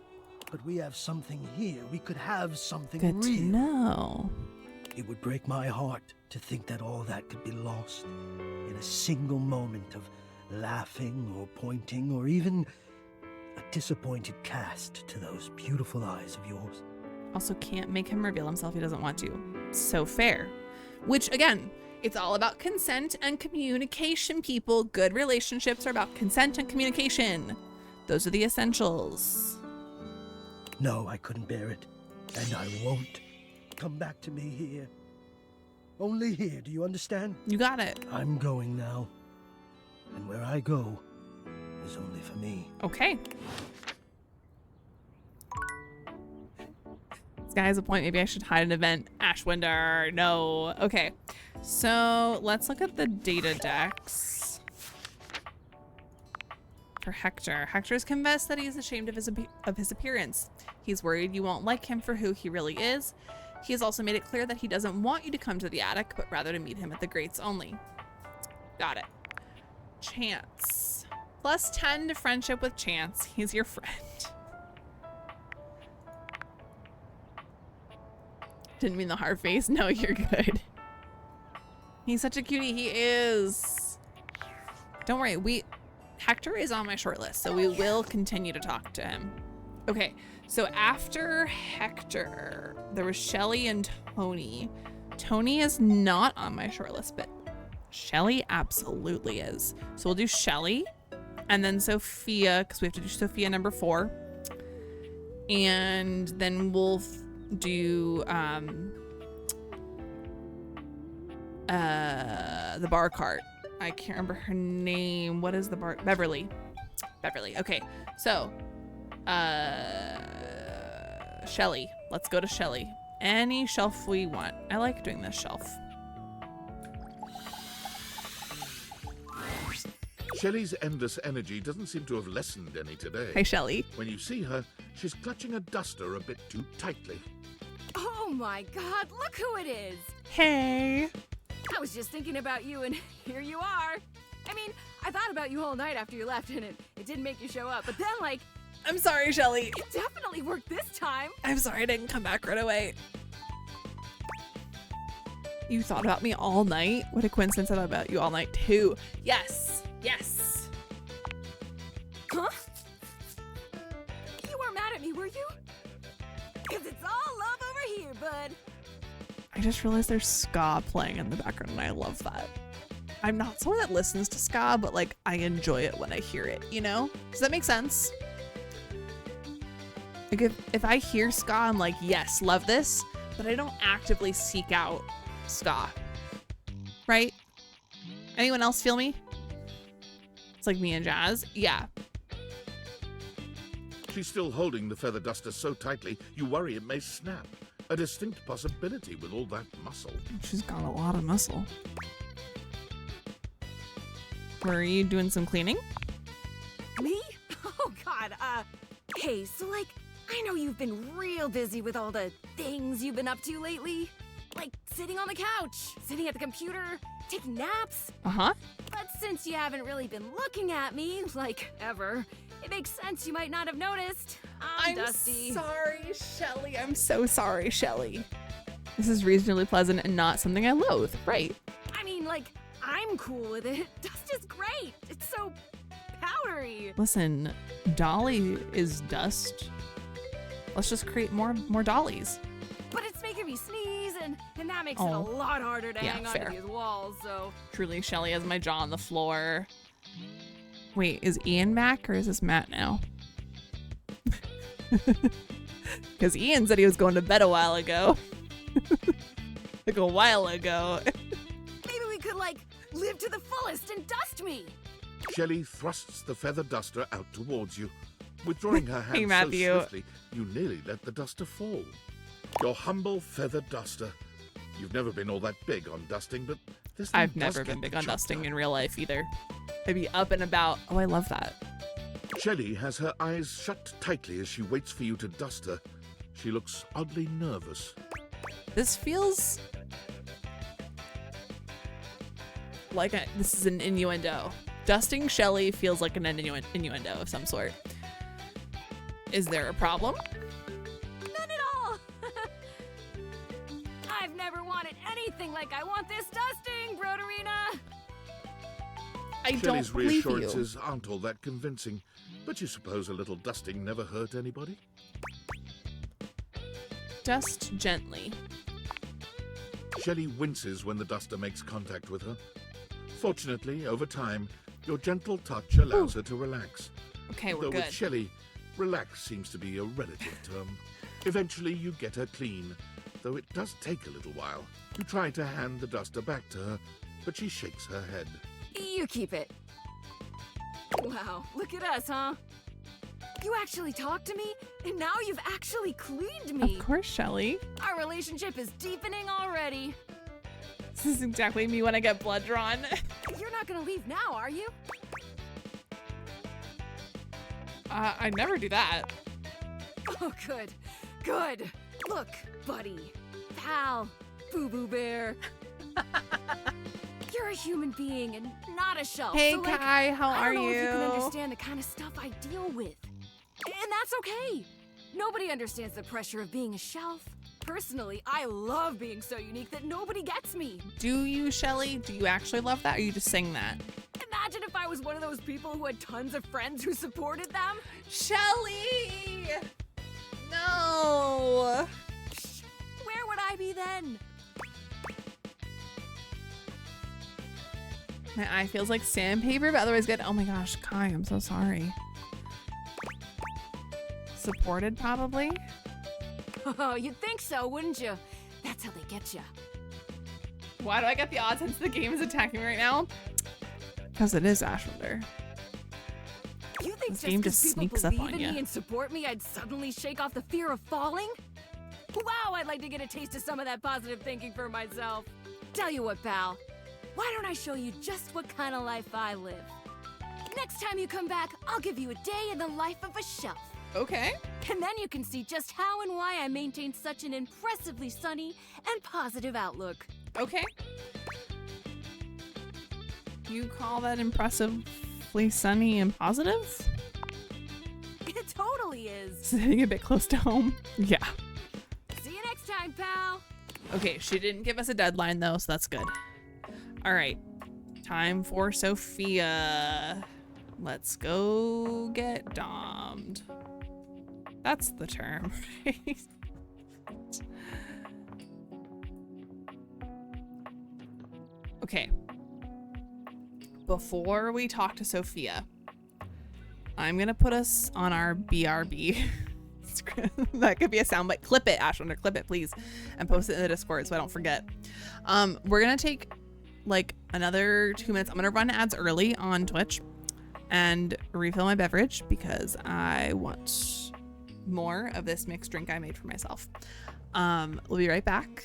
But we have something here. We could have something Good real. to know. It would break my heart to think that all that could be lost in a single moment of laughing or pointing or even a disappointed cast to those beautiful eyes of yours. Also can't make him reveal himself if he doesn't want to. So fair. Which, again, it's all about consent and communication, people. Good relationships are about consent and communication. Those are the essentials. No, I couldn't bear it. And I won't. Come back to me here. Only here, do you understand? You got it. I'm going now. And where I go is only for me. Okay. This guy has a point. Maybe I should hide an event. Ashwinder. No. Okay. So let's look at the data decks. For Hector. Hector's confessed that he's ashamed of his appearance. He's worried you won't like him for who he really is. He has also made it clear that he doesn't want you to come to the attic, but rather to meet him at the grates only. Got it. Chance. Plus 10 to friendship with Chance. He's your friend. Didn't mean the hard face. No, you're good. He's such a cutie. He is. Don't worry. Hector is on my short list, so we will continue to talk to him. Okay, so after Hector, there was Shelly and Tony. Tony is not on my short list, but Shelly absolutely is. So we'll do Shelly, and then Sophia, because we have to do Sophia number 4. And then we'll do the bar cart. I can't remember her name. What is the bar? Beverly. Beverly. Okay, so Shelly. Let's go to Shelly. Any shelf we want. I like doing this shelf. Shelley's endless energy doesn't seem to have lessened any today. Hi, Shelly. When you see her, she's clutching a duster a bit too tightly. Oh my god, look who it is! Hey! I was just thinking about you, and here you are. I mean, I thought about you all night after you left, and it didn't make you show up. But then, like... I'm sorry, Shelly. It definitely worked this time. I'm sorry I didn't come back right away. You thought about me all night? What a coincidence. I thought about you all night, too. Yes. Yes. Huh? You weren't mad at me, were you? Because it's all love over here, bud. I just realized there's ska playing in the background, and I love that. I'm not someone that listens to ska, but like I enjoy it when I hear it, you know? Does that make sense? Like if I hear ska, I'm like, yes, love this, but I don't actively seek out ska. Right? Anyone else feel me? It's like me and Jazz. Yeah. She's still holding the feather duster so tightly, you worry it may snap. A distinct possibility with all that muscle. She's got a lot of muscle. Were you doing some cleaning? Me? Oh god, hey, so like, I know you've been real busy with all the things you've been up to lately. Like sitting on the couch, sitting at the computer, taking naps. Uh-huh. But since you haven't really been looking at me, like, ever, it makes sense you might not have noticed. I'm dusty. Sorry, Shelly. I'm so sorry, Shelly. This is reasonably pleasant and not something I loathe. Right. I mean, like, I'm cool with it. Dust is great. It's so powdery. Listen, Dolly is dust. Let's just create more dollies. But it's making me sneeze, and that makes it a lot harder to hang onto these walls, so... Truly, Shelly has my jaw on the floor. Wait, is Ian back, or is this Matt now? Because Ian said he was going to bed a while ago. Like a while ago. Maybe we could, like, live to the fullest and dust me. Shelly thrusts the feather duster out towards you. Withdrawing her hand Hey, so Matthew. swiftly, you nearly let the duster fall. Your humble feather duster. You've never been all that big on dusting, but this thing I've does never get been big the on job dusting done. in real life either. I'd be up and about. Oh, I love that. Shelly has her eyes shut tightly as she waits for you to dust her. She looks oddly nervous. This feels like this is an innuendo. Dusting Shelly feels like an innuendo of some sort. Is there a problem? None at all. I've never wanted anything like I want this dusting, Broderina. I Shelley's don't believe you. reassurances aren't all that convincing, but you suppose a little dusting never hurt anybody? Dust gently. Shelly winces when the duster makes contact with her. Fortunately, over time, your gentle touch allows her to relax. Okay, we're Though good. with Shelly, relax seems to be a relative term. Eventually, you get her clean. though it does take a little while. You try to hand the duster back to her, but she shakes her head. You keep it. Wow, look at us, huh? You actually talked to me, and now you've actually cleaned me. Of course, Shelly. Our relationship is deepening already. This is exactly me when I get blood drawn. You're not gonna leave now, are you? I'd never do that. Oh, good. Good. Look, buddy. Pal. Boo-boo bear. You're a human being and not a shelf. Hey, so, like, Kai, how I are don't know if you can you? understand the kind of stuff I deal with. And that's okay. Nobody understands the pressure of being a shelf. Personally, I love being so unique that nobody gets me. Do you, Shelly? Do you actually love that, or are you just saying that? Imagine if I was one of those people who had tons of friends who supported them. Shelly! No! Where would I be then? My eye feels like sandpaper, but otherwise good. Oh my gosh, Kai, I'm so sorry. Supported, probably? Oh, you'd think so, wouldn't you? That's how they get you. Why do I get the odds since the game is attacking me right now? Because it is Ashwender. You think This just game because just people sneaks up believe on in ya. me and support me, I'd suddenly shake off the fear of falling? Wow, I'd like to get a taste of some of that positive thinking for myself. Tell you what, pal. Why don't I show you just what kind of life I live? Next time you come back, I'll give you a day in the life of a shelf. Okay. And then you can see just how and why I maintain such an impressively sunny and positive outlook. Okay. You call that impressively sunny and positive? It totally is. Is it hitting a bit close to home? Yeah. See you next time, pal. Okay, she didn't give us a deadline though, so that's good. All right, time for Sophia. Let's go get dommed. That's the term. Okay. Before we talk to Sophia, I'm gonna put us on our BRB. That could be a soundbite. Clip it, Ashwender, clip it, please, and post it in the Discord so I don't forget. We're gonna take like another 2 minutes. I'm gonna run ads early on Twitch and refill my beverage because I want more of this mixed drink I made for myself. We'll be right back.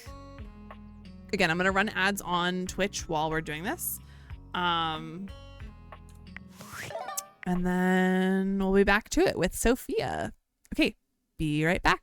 Again, I'm gonna run ads on Twitch while we're doing this. And then we'll be back to it with Sophia. Okay, be right back.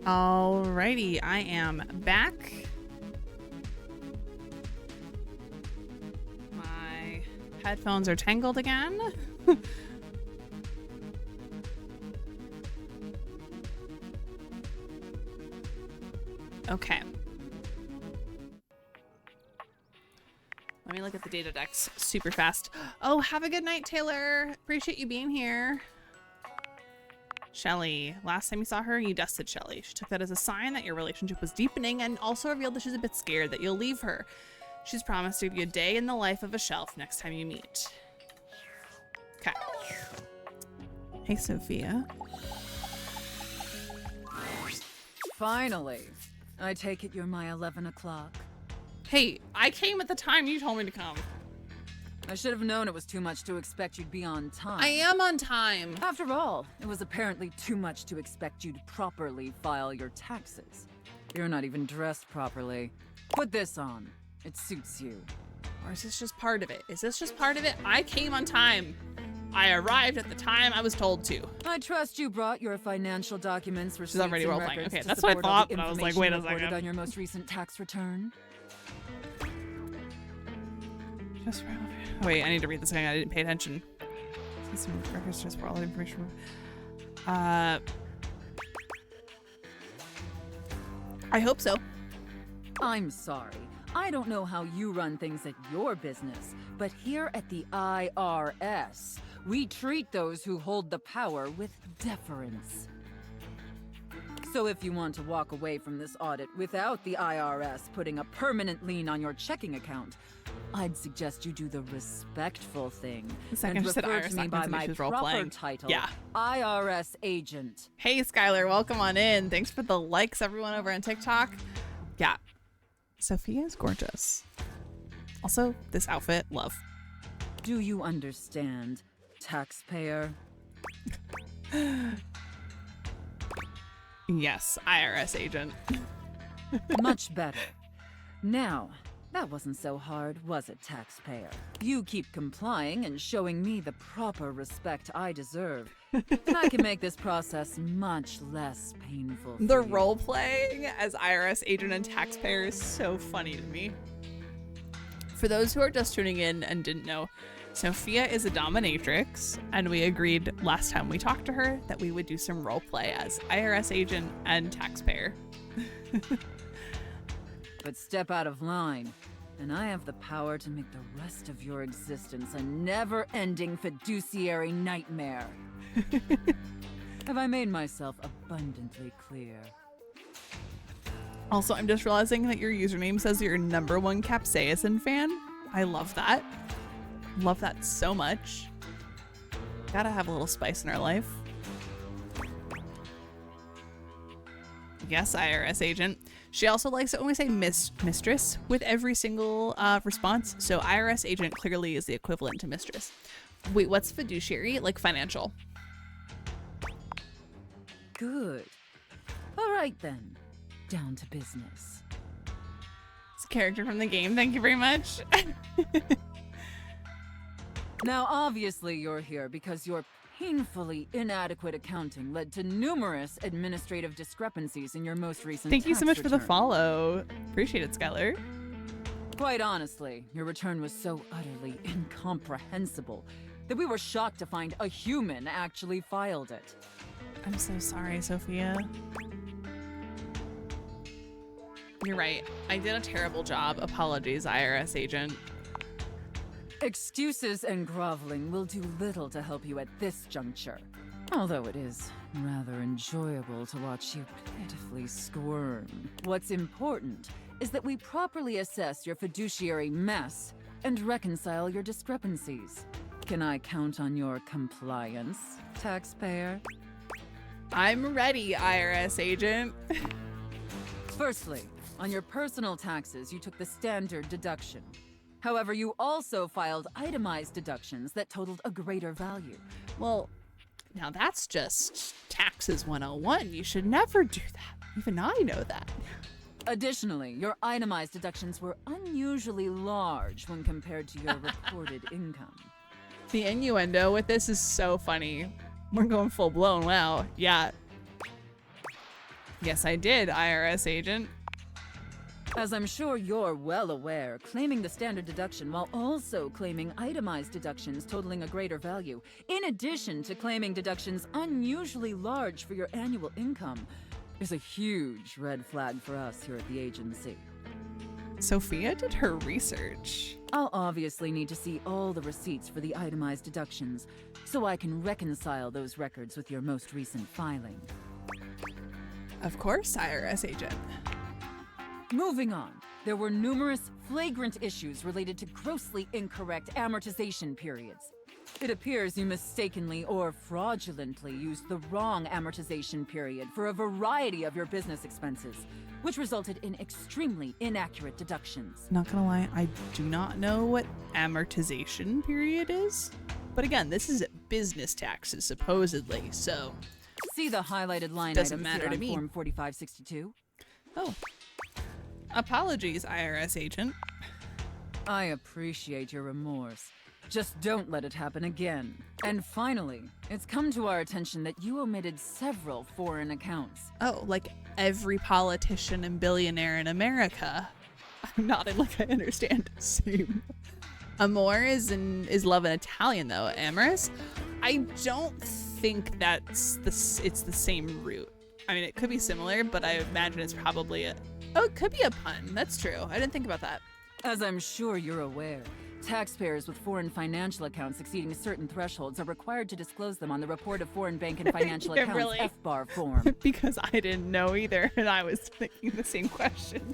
Alrighty, I am back. My headphones are tangled again. Okay. Let me look at the data decks super fast. Oh, have a good night, Taylor. Appreciate you being here. Shelly. Last time you saw her, you dusted Shelly. She took that as a sign that your relationship was deepening and also revealed that she's a bit scared that you'll leave her. She's promised to give you a day in the life of a shelf next time you meet. Okay. Hey, Sophia. Finally. I take it you're my 11 o'clock. Hey, I came at the time you told me to come. I should have known it was too much to expect you'd be on time. I am on time. After all, it was apparently too much to expect you'd properly file your taxes. You're not even dressed properly. Put this on. It suits you. Or is this just part of it? Is this just part of it? I came on time. I arrived at the time I was told to. I trust you brought your financial documents, receipts, already and role-playing. records Okay, to that's what I support all thought, the but I was like, information wait a reported second. on your most recent tax return. Just wait, I need to read this again. I didn't pay attention. Some records just for all the information. I hope so. I'm sorry. I don't know how you run things at your business, but here at the IRS, we treat those who hold the power with deference. So if you want to walk away from this audit without the IRS putting a permanent lien on your checking account, I'd suggest you do the respectful thing The second and you said refer IRS to me by documents, my she was proper role-playing. title, Yeah. IRS agent. Hey, Skylar, welcome on in. Thanks for the likes, everyone over on TikTok. Yeah, Sophia is gorgeous. Also, this outfit, love. Do you understand, taxpayer? Yes, IRS agent. Much better. Now, that wasn't so hard, was it, taxpayer? You keep complying and showing me the proper respect I deserve, and I can make this process much less painful for The you. role playing as IRS agent and taxpayer is so funny to me. For those who are just tuning in and didn't know, Sophia is a dominatrix, and we agreed last time we talked to her that we would do some role play as IRS agent and taxpayer. But step out of line, and I have the power to make the rest of your existence a never-ending fiduciary nightmare. Have I made myself abundantly clear? Also, I'm just realizing that your username says you're #1 Capsaicin fan. I love that. Love that so much. Gotta have a little spice in our life. Yes, IRS agent. She also likes it when we say mistress with every single response. So IRS agent clearly is the equivalent to mistress. Wait, what's fiduciary? Like financial. Good. All right then. Down to business. It's a character from the game. Thank you very much. Now, obviously, you're here because your painfully inadequate accounting led to numerous administrative discrepancies in your most recent Thank you so tax much for the return. follow. Appreciate it, Skylar. Quite honestly, your return was so utterly incomprehensible that we were shocked to find a human actually filed it. I'm so sorry, Sophia. You're right. I did a terrible job. Apologies, IRS agent. Excuses and groveling will do little to help you at this juncture. Although it is rather enjoyable to watch you pitifully squirm. What's important is that we properly assess your fiduciary mess and reconcile your discrepancies. Can I count on your compliance, taxpayer? I'm ready, IRS agent. Firstly, on your personal taxes, you took the standard deduction. However, you also filed itemized deductions that totaled a greater value. Well, now that's just taxes 101. You should never do that. Even I know that. Additionally, your itemized deductions were unusually large when compared to your reported income. The innuendo with this is so funny. We're going full blown. Wow. Yeah. Yes, I did, IRS agent. As I'm sure you're well aware, claiming the standard deduction while also claiming itemized deductions totaling a greater value, in addition to claiming deductions unusually large for your annual income, is a huge red flag for us here at the agency. Sophia did her research. I'll obviously need to see all the receipts for the itemized deductions, so I can reconcile those records with your most recent filing. Of course, IRS agent. Moving on, there were numerous flagrant issues related to grossly incorrect amortization periods. It appears you mistakenly or fraudulently used the wrong amortization period for a variety of your business expenses, which resulted in extremely inaccurate deductions. Not gonna lie, I do not know what amortization period is. But again, this is business taxes, supposedly, so... See the highlighted line doesn't items matter here to on me. Form 4562? Oh. Apologies, IRS agent. I appreciate your remorse. Just don't let it happen again. And finally, it's come to our attention that you omitted several foreign accounts. Oh, like every politician and billionaire in America. I'm nodding like I understand. Same. Amor is love in Italian though. Amorous? I don't think it's the same root. I mean, it could be similar, but I imagine it's probably it could be a pun. That's true. I didn't think about that. As I'm sure you're aware, taxpayers with foreign financial accounts exceeding certain thresholds are required to disclose them on the Report of Foreign Bank and Financial Yeah, Accounts really. FBAR form. Because I didn't know either, and I was thinking the same question.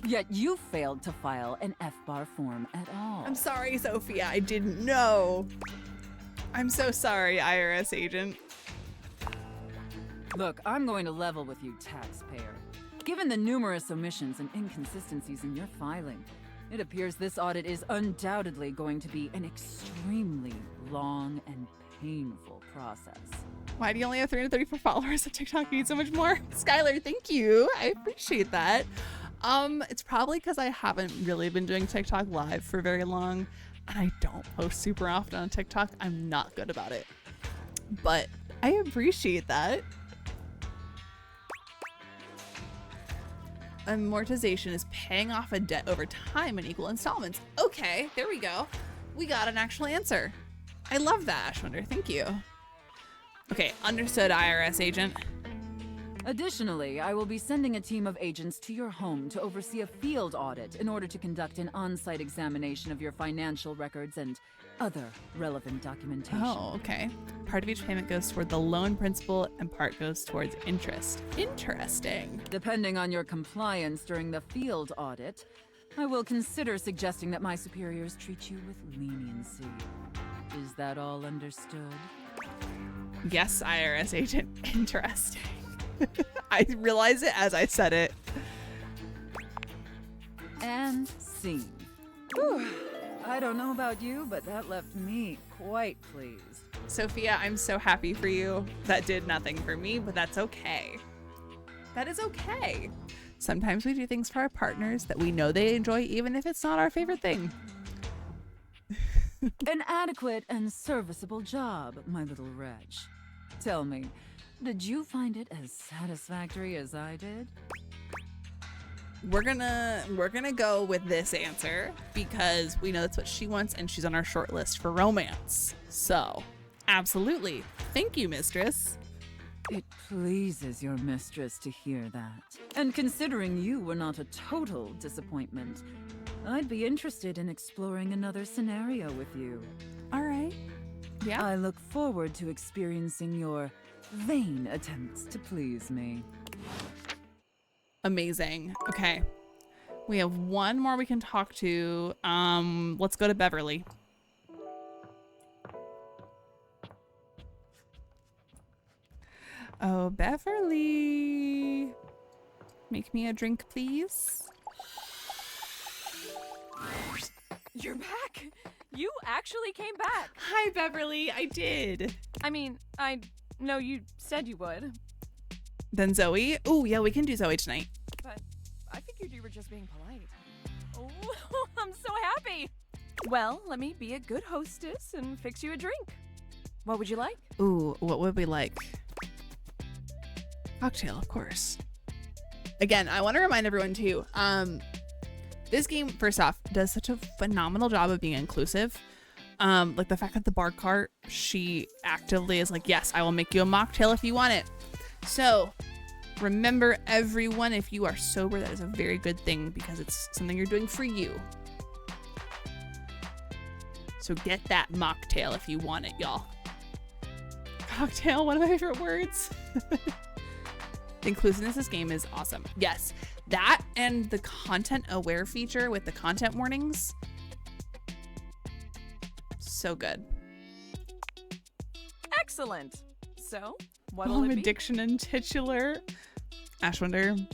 Yet you failed to file an FBAR form at all. I'm sorry, Sophia. I didn't know. I'm so sorry, IRS agent. Look, I'm going to level with you, taxpayer. Given the numerous omissions and inconsistencies in your filing, it appears this audit is undoubtedly going to be an extremely long and painful process. Why do you only have 334 followers on TikTok? You need so much more. Skylar, thank you. I appreciate that. It's probably because I haven't really been doing TikTok live for very long, and I don't post super often on TikTok. I'm not good about it, but I appreciate that. Amortization is paying off a debt over time in equal installments. Okay, there we go. We got an actual answer. I love that, Ashwinder. Thank you. Okay, understood, IRS agent. Additionally, I will be sending a team of agents to your home to oversee a field audit in order to conduct an on-site examination of your financial records and other relevant documentation. Oh, okay. Part of each payment goes toward the loan principal and part goes towards interest. Interesting. Depending on your compliance during the field audit, I will consider suggesting that my superiors treat you with leniency. Is that all understood? Yes, IRS agent. Interesting. I realized it as I said it. And scene. Whew. I don't know about you, but that left me quite pleased. Sophia, I'm so happy for you. That did nothing for me, but that's okay. That is okay. Sometimes we do things for our partners that we know they enjoy, even if it's not our favorite thing. An adequate and serviceable job, my little wretch. Tell me, did you find it as satisfactory as I did? We're gonna go with this answer because we know that's what she wants and she's on our short list for romance. So, absolutely. Thank you, mistress. It pleases your mistress to hear that. And considering you were not a total disappointment, I'd be interested in exploring another scenario with you. All right. Yeah. I look forward to experiencing your vain attempts to please me. Amazing. Okay. We have one more we can talk to. Let's go to Beverly. Oh, Beverly. Make me a drink, please. You're back? You actually came back. Hi, Beverly. I did. I mean, I know you said you would. Then Zoe. Oh, yeah, we can do Zoe tonight. But I figured you were just being polite. Oh, I'm so happy. Well, let me be a good hostess and fix you a drink. What would you like? Ooh, what would we like? Cocktail, of course. Again, I want to remind everyone too, this game, first off, does such a phenomenal job of being inclusive. Like the fact that the bar cart, she actively is like, yes, I will make you a mocktail if you want it. So remember, everyone, if you are sober, that is a very good thing because it's something you're doing for you. So get that mocktail if you want it, y'all. Cocktail, one of my favorite words. The inclusiveness of this game is awesome. Yes, that and the content aware feature with the content warnings. So good. Excellent. So, what'll Mom it be? addiction and titular. Ashwinder.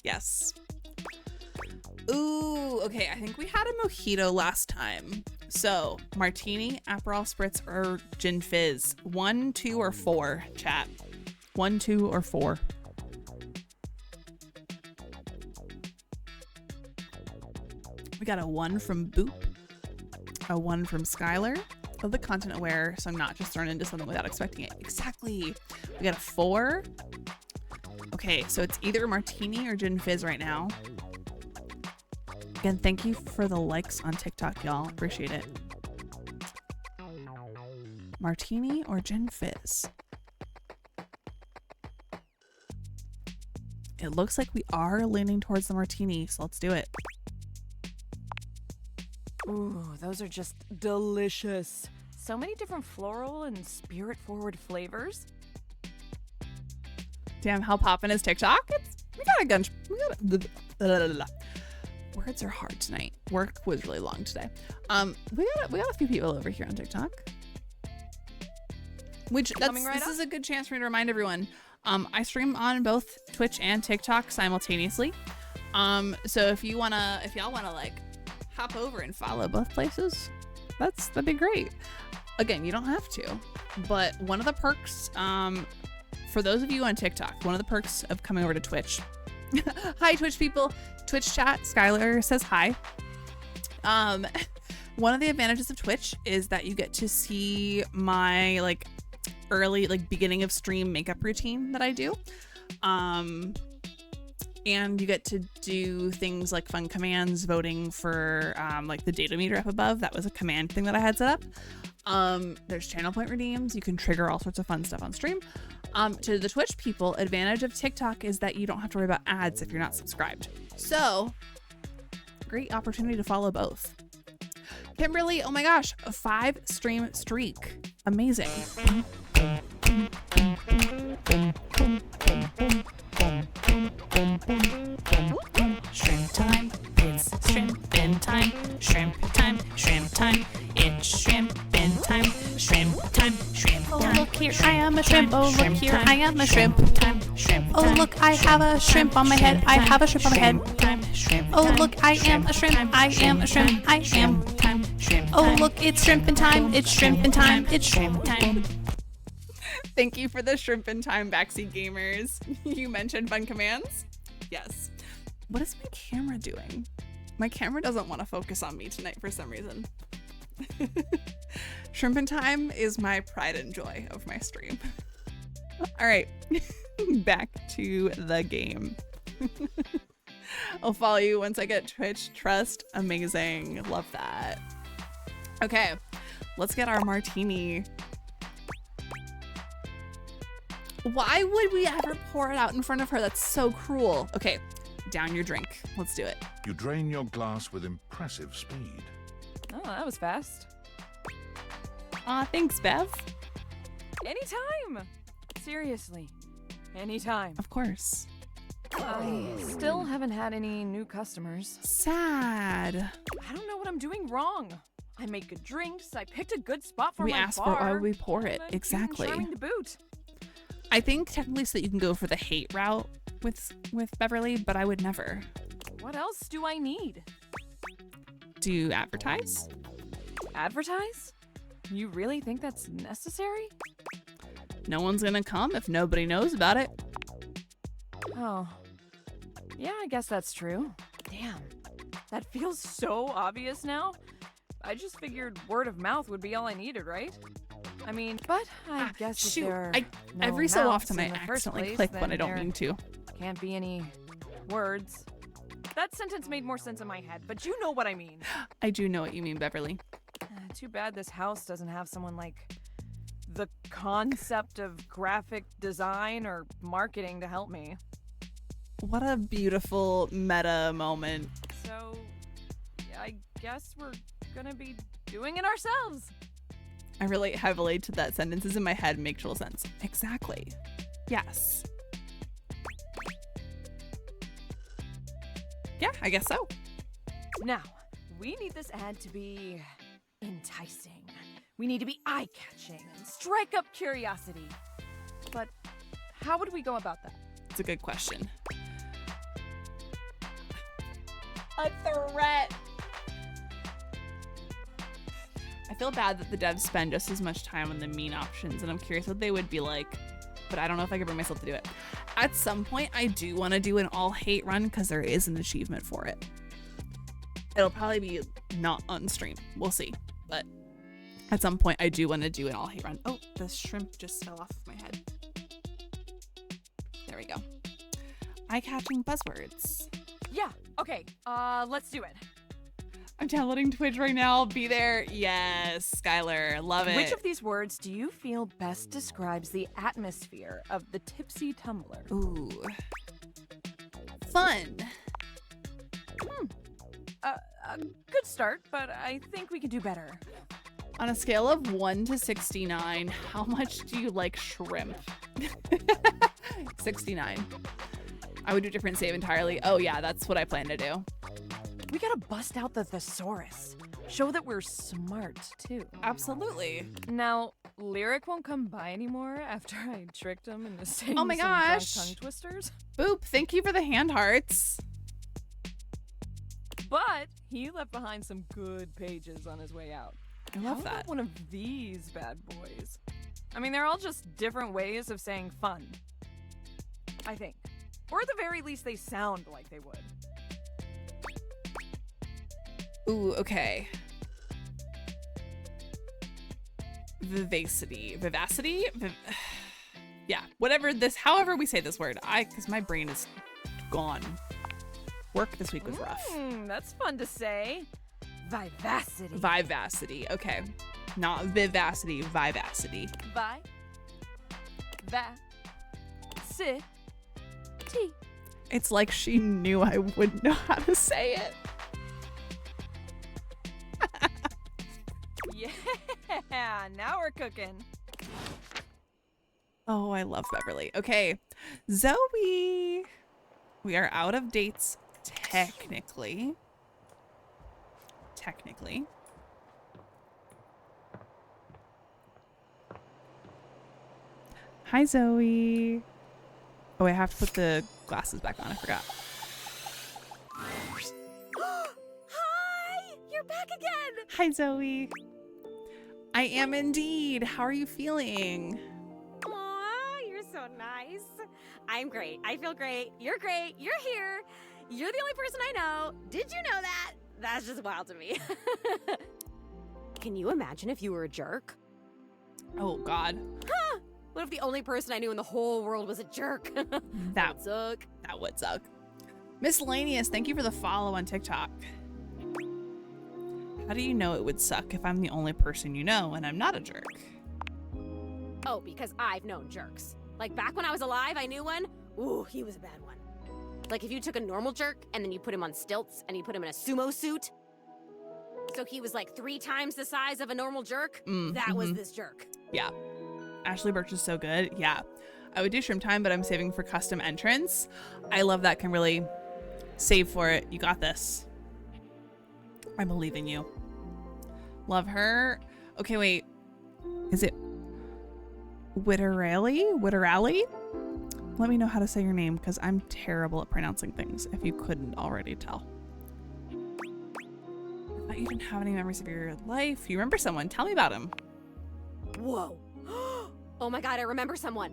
Yes. Ooh, okay. I think we had a mojito last time. So, martini, Aperol Spritz, or gin fizz. 1, 2, or 4, chat. 1, 2, or 4. We got a 1 from Boop. A 1 from Skylar. Of the content aware, so I'm not just thrown into something without expecting it. Exactly. We got a 4. Okay, so it's either martini or gin fizz right now. Again, thank you for the likes on TikTok, y'all. Appreciate it. Martini or gin fizz? It looks like we are leaning towards the martini, so let's do it. Ooh, those are just delicious. So many different floral and spirit-forward flavors. Damn, how poppin' is TikTok? We got a gun. Words are hard tonight. Work was really long today. We got a few people over here on TikTok. This is a good chance for me to remind everyone. I stream on both Twitch and TikTok simultaneously. So if y'all wanna like hop over and follow both places, that'd be great. Again, you don't have to, but one of the perks, for those of you on TikTok, one of the perks of coming over to Twitch. Hi, Twitch people. Twitch chat. Skylar says hi. One of the advantages of Twitch is that you get to see my like early, like beginning of stream makeup routine that I do. And you get to do things like fun commands, voting for like the data meter up above. That was a command thing that I had set up. There's channel point redeems. You can trigger all sorts of fun stuff on stream. To the Twitch people, advantage of TikTok is that you don't have to worry about ads if you're not subscribed. So, great opportunity to follow both. Kimberly, oh my gosh, a 5 stream streak. Amazing. Shrimp time, it's shrimpin' time. Shrimp time, shrimp time. It's shrimpin' time. Shrimp time, shrimp time. Oh, look here, I am a shrimp. Oh, look here, I am a shrimp. Oh, look, I have a shrimp on my head. I have a shrimp on my head. Oh, look, I am a shrimp. I am a shrimp. I am. Oh, look, it's shrimpin' time. It's shrimpin' time. It's shrimp time. Thank you for the shrimpin' time, backseat gamers. You mentioned fun commands? Yes. What is my camera doing? My camera doesn't want to focus on me tonight for some reason. Shrimpin' time is my pride and joy of my stream. All right, back to the game. I'll follow you once I get Twitch. Trust. Amazing. Love that. Okay, let's get our martini. Why would we ever pour it out in front of her? That's so cruel. Okay, down your drink. Let's do it. You drain your glass with impressive speed. Oh, that was fast. Aw, thanks, Bev. Anytime. Seriously. Anytime. Of course. I still haven't had any new customers. Sad. I don't know what I'm doing wrong. I make good drinks. I picked a good spot for we my asked bar. for why we pour it. And Exactly. charming to boot. I think technically so that you can go for the hate route with Beverly, but I would never. What else do I need? Do you advertise? Advertise? You really think that's necessary? No one's gonna come if nobody knows about it. Oh. Yeah, I guess that's true. Damn. That feels so obvious now. I just figured word of mouth would be all I needed, right? I mean, but I guess if shoot, there are no every so mouths often I in the first accidentally place, click when then I don't there mean to. Can't be any words. That sentence made more sense in my head, but you know what I mean. I do know what you mean, Beverly. Too bad this house doesn't have someone like the concept of graphic design or marketing to help me. What a beautiful meta moment. So, I guess we're gonna be doing it ourselves. I relate heavily to that. Sentences in my head make total sense. Exactly. Yes. Yeah, I guess so. Now, we need this ad to be enticing. We need to be eye-catching and strike up curiosity. But how would we go about that? It's a good question. A threat. I feel bad that the devs spend just as much time on the mean options, and I'm curious what they would be like, but I don't know if I could bring myself to do it. At some point, I do want to do an all-hate run because there is an achievement for it. It'll probably be not on stream. We'll see. But at some point, I do want to do an all-hate run. Oh, the shrimp just fell off my head. There we go. Eye-catching buzzwords. Yeah, okay, let's do it. I'm downloading Twitch right now. I'll be there. Yes, Skylar. Love it. Which of these words do you feel best describes the atmosphere of the Tipsy Tumbler? Ooh. Fun. A good start, but I think we could do better. On a scale of 1 to 69, how much do you like shrimp? 69. I would do a different save entirely. Oh yeah, that's what I plan to do. We gotta bust out the thesaurus. Show that we're smart, too. Absolutely. Now, Lyric won't come by anymore after I tricked him into saying Oh my some dry gosh. tongue twisters. Boop, thank you for the hand hearts. But he left behind some good pages on his way out. I love How about that. one of these bad boys? I mean, they're all just different ways of saying fun. I think. Or at the very least, they sound like they would. Ooh, okay. Vivacity. Vivacity? Yeah, whatever this, however we say this word. Because my brain is gone. Work this week was rough. That's fun to say. Vivacity. Vivacity, okay. Not vivacity, vivacity. T. It's like she knew I wouldn't know how to say it. Yeah, now we're cooking. Oh, I love Beverly. Okay, Zoe. We are out of dates, technically. Hi, Zoe. Oh, I have to put the glasses back on. I forgot. Hi! You're back again! Hi, Zoe. I am indeed. How are you feeling? Aw, you're so nice. I'm great. I feel great. You're great. You're here. You're the only person I know. Did you know that? That's just wild to me. Can you imagine if you were a jerk? Oh, God. Huh? What if the only person I knew in the whole world was a jerk? That would suck. Miscellaneous, thank you for the follow on TikTok. How do you know it would suck if I'm the only person you know and I'm not a jerk? Oh, because I've known jerks. Like back when I was alive, I knew one. Ooh, he was a bad one. Like if you took a normal jerk and then you put him on stilts and you put him in a sumo suit. So he was like 3 times the size of a normal jerk. That was this jerk. Yeah. Ashley Birch is so good. Yeah. I would do Shrimp Time, but I'm saving for custom entrance. I love that. Can really save for it. You got this. I believe in you. Love her. Okay, wait. Is it Witterali? Let me know how to say your name because I'm terrible at pronouncing things, if you couldn't already tell. I thought you didn't have any memories of your life. You remember someone. Tell me about him. Whoa. Oh my god, I remember someone.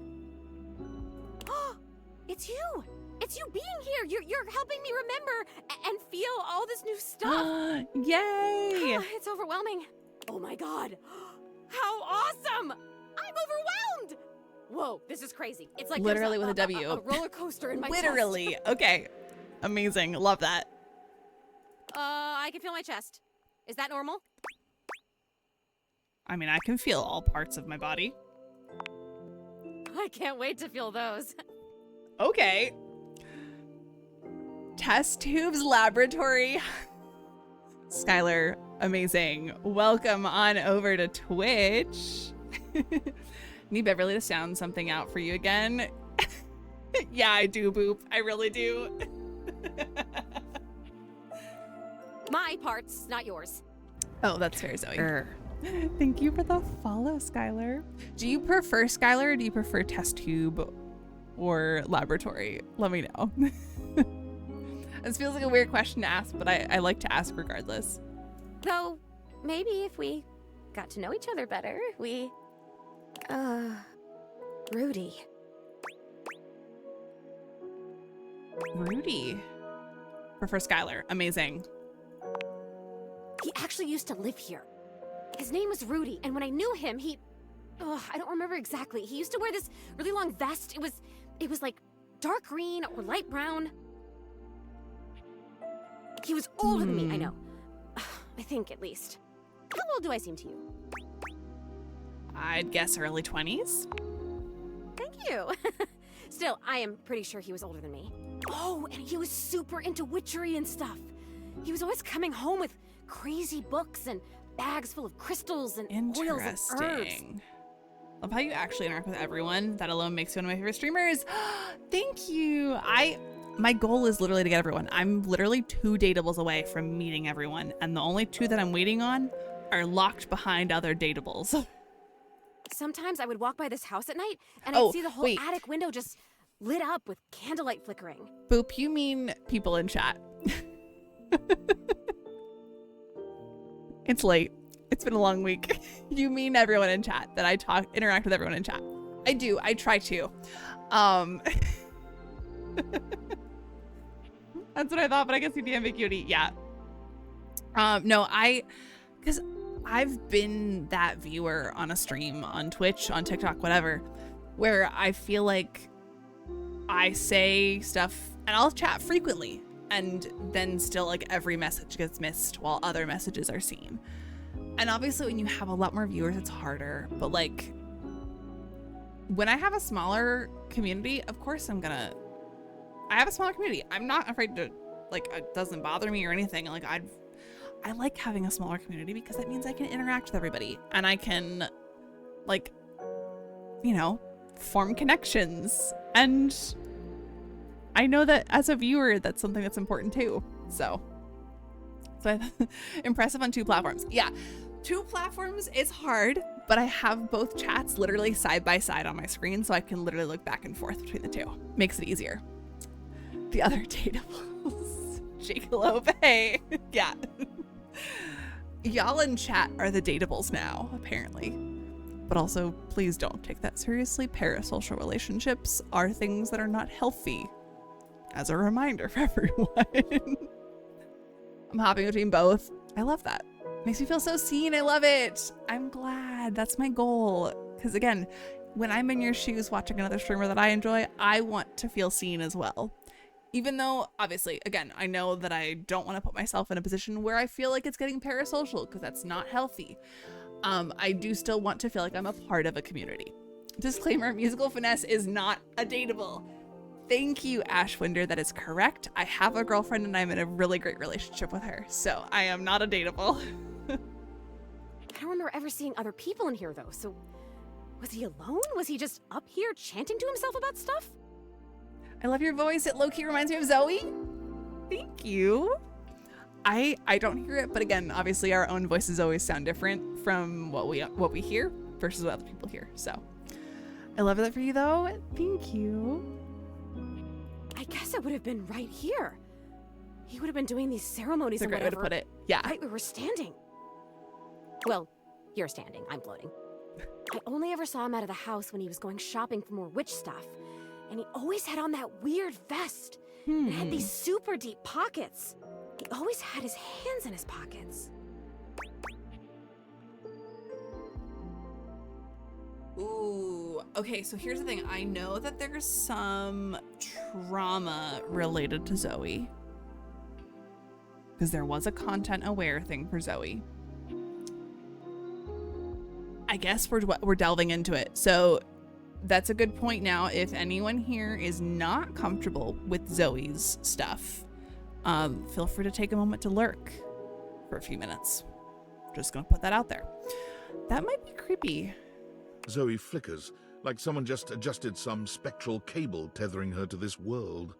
It's you. It's you being here. You're helping me remember and feel all this new stuff. Yay! It's overwhelming. Oh my god. How awesome! I'm overwhelmed! Whoa, this is crazy. It's like Literally there's with a W. a roller coaster in my Literally. chest. Okay. Amazing. Love that. I can feel my chest. Is that normal? I mean, I can feel all parts of my body. I can't wait to feel those. Okay. Test Tubes Laboratory. Skylar, amazing. Welcome on over to Twitch. Need Beverly to sound something out for you again. Yeah, I do, Boop. I really do. My parts, not yours. Oh, that's fair, Zoe. Thank you for the follow, Skylar. Do you prefer Skylar or do you prefer test tube or laboratory? Let me know. This feels like a weird question to ask, but I like to ask regardless. Though, maybe if we got to know each other better, we... Rudy. Rudy. Prefer Skylar. Amazing. He actually used to live here. His name was Rudy, and when I knew him, he... I don't remember exactly. He used to wear this really long vest. It was like dark green or light brown. He was older than me, I know. I think, at least. How old do I seem to you? I'd guess early 20s. Thank you. Still, I am pretty sure he was older than me. Oh, and he was super into witchery and stuff. He was always coming home with crazy books and bags full of crystals and oils and herbs. Interesting. Love how you actually interact with everyone. That alone makes you one of my favorite streamers. Thank you. My goal is literally to get everyone. I'm literally 2 dateables away from meeting everyone, and the only 2 that I'm waiting on are locked behind other dateables. Sometimes I would walk by this house at night, and I'd see the whole attic window just lit up with candlelight flickering. Boop, you mean people in chat. It's late. It's been a long week. You mean everyone in chat, that I interact with everyone in chat. I do. I try to. That's what I thought, but I guess the ambiguity. Yeah. No, because I've been that viewer on a stream, on Twitch, on TikTok, whatever, where I feel like I say stuff and I'll chat frequently, and then still like every message gets missed while other messages are seen. And obviously when you have a lot more viewers, it's harder, but like when I have a smaller community, of course I have a smaller community. I'm not afraid to, like, it doesn't bother me or anything. Like, I like having a smaller community because that means I can interact with everybody and I can, like, you know, form connections. And I know that as a viewer, that's something that's important too. So impressive on 2 platforms. Yeah, 2 platforms is hard, but I have both chats literally side by side on my screen, so I can literally look back and forth between the 2. Makes it easier. The other dateables. Jacob, hey. Yeah. Y'all in chat are the dateables now, apparently. But also, please don't take that seriously. Parasocial relationships are things that are not healthy. As a reminder for everyone. I'm hopping between both. I love that. Makes me feel so seen. I love it. I'm glad. That's my goal. Because again, when I'm in your shoes watching another streamer that I enjoy, I want to feel seen as well. Even though, obviously, again, I know that I don't want to put myself in a position where I feel like it's getting parasocial, because that's not healthy. I do still want to feel like I'm a part of a community. Disclaimer, Musical Finesse is not a dateable. Thank you, Ashwinder. That is correct. I have a girlfriend and I'm in a really great relationship with her. So I am not a dateable. I don't remember ever seeing other people in here, though. So was he alone? Was he just up here chanting to himself about stuff? I love your voice. It low-key reminds me of Zoe. Thank you. I don't hear it, but again, obviously our own voices always sound different from what we hear versus what other people hear. So I love that for you, though. Thank you. I guess it would have been right here. He would have been doing these ceremonies and That's a great way to put it. Yeah. Right where we're standing. Well, you're standing. I'm floating. I only ever saw him out of the house when he was going shopping for more witch stuff. And he always had on that weird vest. It had these super deep pockets. He always had his hands in his pockets. Ooh, okay, so here's the thing. I know that there's some trauma related to Zoe. Because there was a content aware thing for Zoe. I guess we're delving into it. So that's a good point now. If anyone here is not comfortable with Zoe's stuff, feel free to take a moment to lurk for a few minutes. Just gonna put that out there. That might be creepy. Zoe flickers, like someone just adjusted some spectral cable tethering her to this world.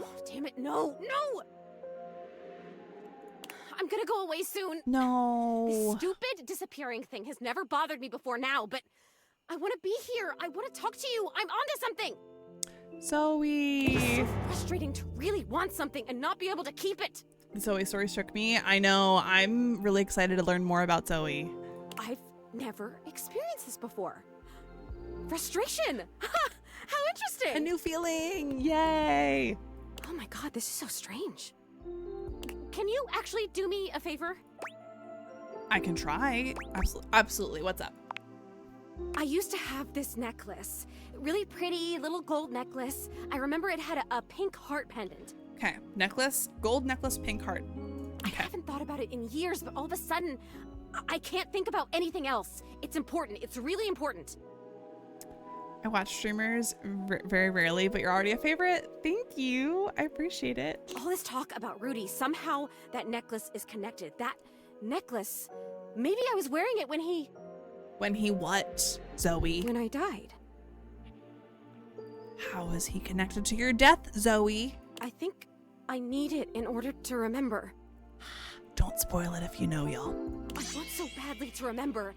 Oh, damn it, no! I'm gonna go away soon. No. This stupid disappearing thing has never bothered me before now, but I want to be here. I want to talk to you. I'm onto something. Zoe. It's so frustrating to really want something and not be able to keep it. Zoe's story struck me. I know. I'm really excited to learn more about Zoe. I've never experienced this before. Frustration. How interesting. A new feeling. Yay. Oh my god, this is so strange. Can you actually do me a favor? I can try. Absolutely. What's up? I used to have this necklace. Really pretty little gold necklace. I remember it had a pink heart pendant. Okay. Necklace. Gold necklace, pink heart. Okay. I haven't thought about it in years, but all of a sudden, I can't think about anything else. It's important. It's really important. I watch streamers very rarely, but you're already a favorite. Thank you. I appreciate it. All this talk about Rudy, somehow that necklace is connected. That necklace, maybe I was wearing it when he... When he what, Zoe? When I died. How is he connected to your death, Zoe? I think I need it in order to remember. Don't spoil it if you know, y'all. I want so badly to remember.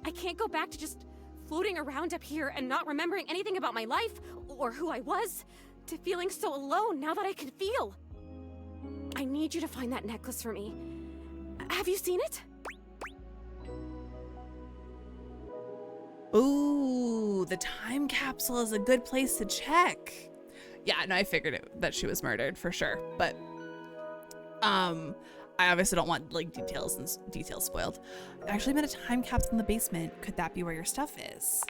I can't go back to just floating around up here and not remembering anything about my life or who I was, to feeling so alone now that I can feel. I need you to find that necklace for me. Have you seen it? Ooh, the time capsule is a good place to check. Yeah, no, I figured that she was murdered for sure, but I obviously don't want like details spoiled. There actually been a time capsule in the basement. Could that be where your stuff is?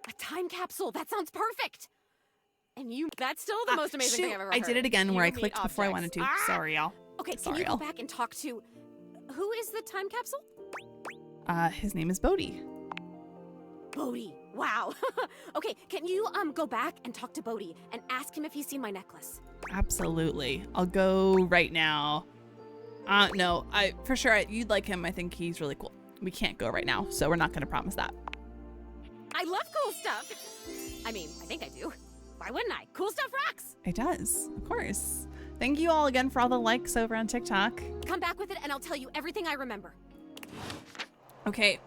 A time capsule. That sounds perfect. And that's still the most amazing thing I've ever heard. I did it again where I clicked before I wanted to. Sorry, y'all. Okay, can you go back and talk to... Who is the time capsule? His name is Bodhi. Bodhi. Wow. Okay, can you go back and talk to Bodhi and ask him if he's seen my necklace? Absolutely. I'll go right now. No, for sure you'd like him. I think he's really cool. We can't go right now, so we're not going to promise that. I love cool stuff. I mean, I think I do. Why wouldn't I? Cool stuff rocks. It does, of course. Thank you all again for all the likes over on TikTok. Come back with it and I'll tell you everything I remember. Okay.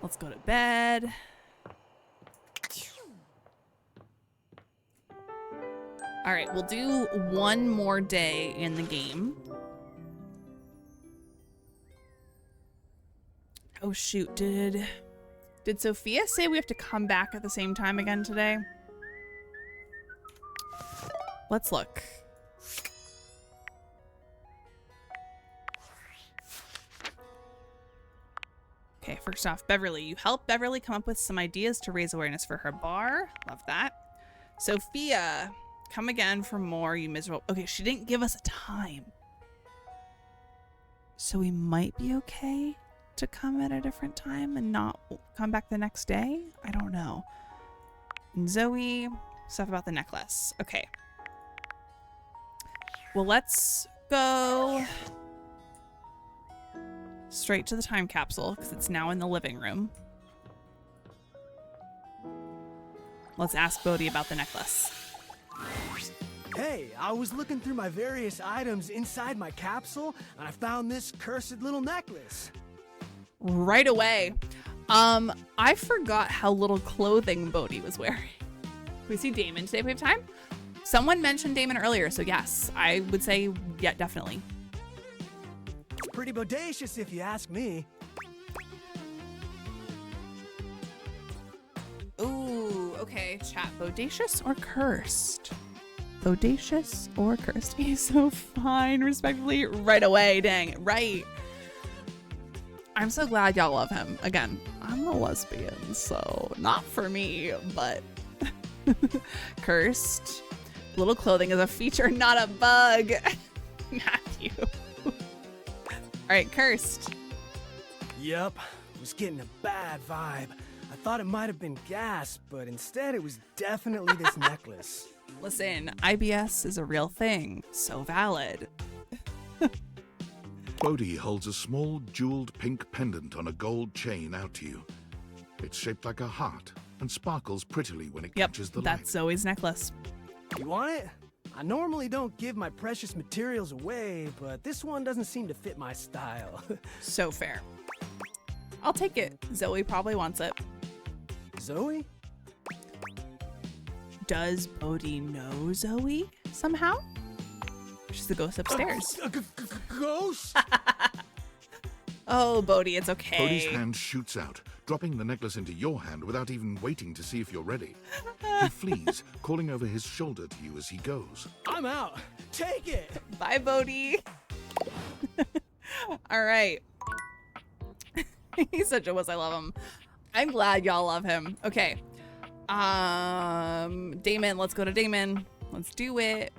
Let's go to bed. All right, we'll do one more day in the game. Oh shoot, did Sophia say we have to come back at the same time again today? Let's look. Okay, first off, Beverly. You helped Beverly come up with some ideas to raise awareness for her bar. Love that. Sophia, come again for more, you miserable. Okay, she didn't give us a time. So we might be okay to come at a different time and not come back the next day? I don't know. And Zoe, stuff about the necklace. Okay. Well, let's go straight to the time capsule because it's now in the living room. Let's ask Bodhi about the necklace. Hey, I was looking through my various items inside my capsule and I found this cursed little necklace. Right away. I forgot how little clothing Bodhi was wearing. Can we see Damon today if we have time? Someone mentioned Damon earlier, so yes, I would say yeah, definitely. It's pretty bodacious if you ask me. Ooh, okay, chat. Bodacious or cursed? Bodacious or cursed? He's so fine, respectively, right away, dang, right. I'm so glad y'all love him. Again, I'm a lesbian, so not for me, but cursed. Little clothing is a feature, not a bug. Matthew. All right, cursed. Yup, was getting a bad vibe. I thought it might have been gas, but instead it was definitely this necklace. Listen, IBS is a real thing, so valid. Bodhi holds a jeweled jeweled pink pendant on a gold chain out to you. It's shaped like a heart and sparkles prettily when it catches the light. That's Zoe's necklace. You want it? I normally don't give my precious materials away, but this one doesn't seem to fit my style. So fair. I'll take it. Zoe probably wants it. Zoe? Does Bodhi know Zoe somehow? She's the ghost upstairs. Ghost? Oh, Bodhi, it's okay. Bodhi's hand shoots out, dropping the necklace into your hand without even waiting to see if you're ready. He flees, calling over his shoulder to you as he goes. I'm out. Take it. Bye, Bodhi. All right. He's such a wuss. I love him. I'm glad y'all love him. Okay. Damon, let's go to Damon. Let's do it.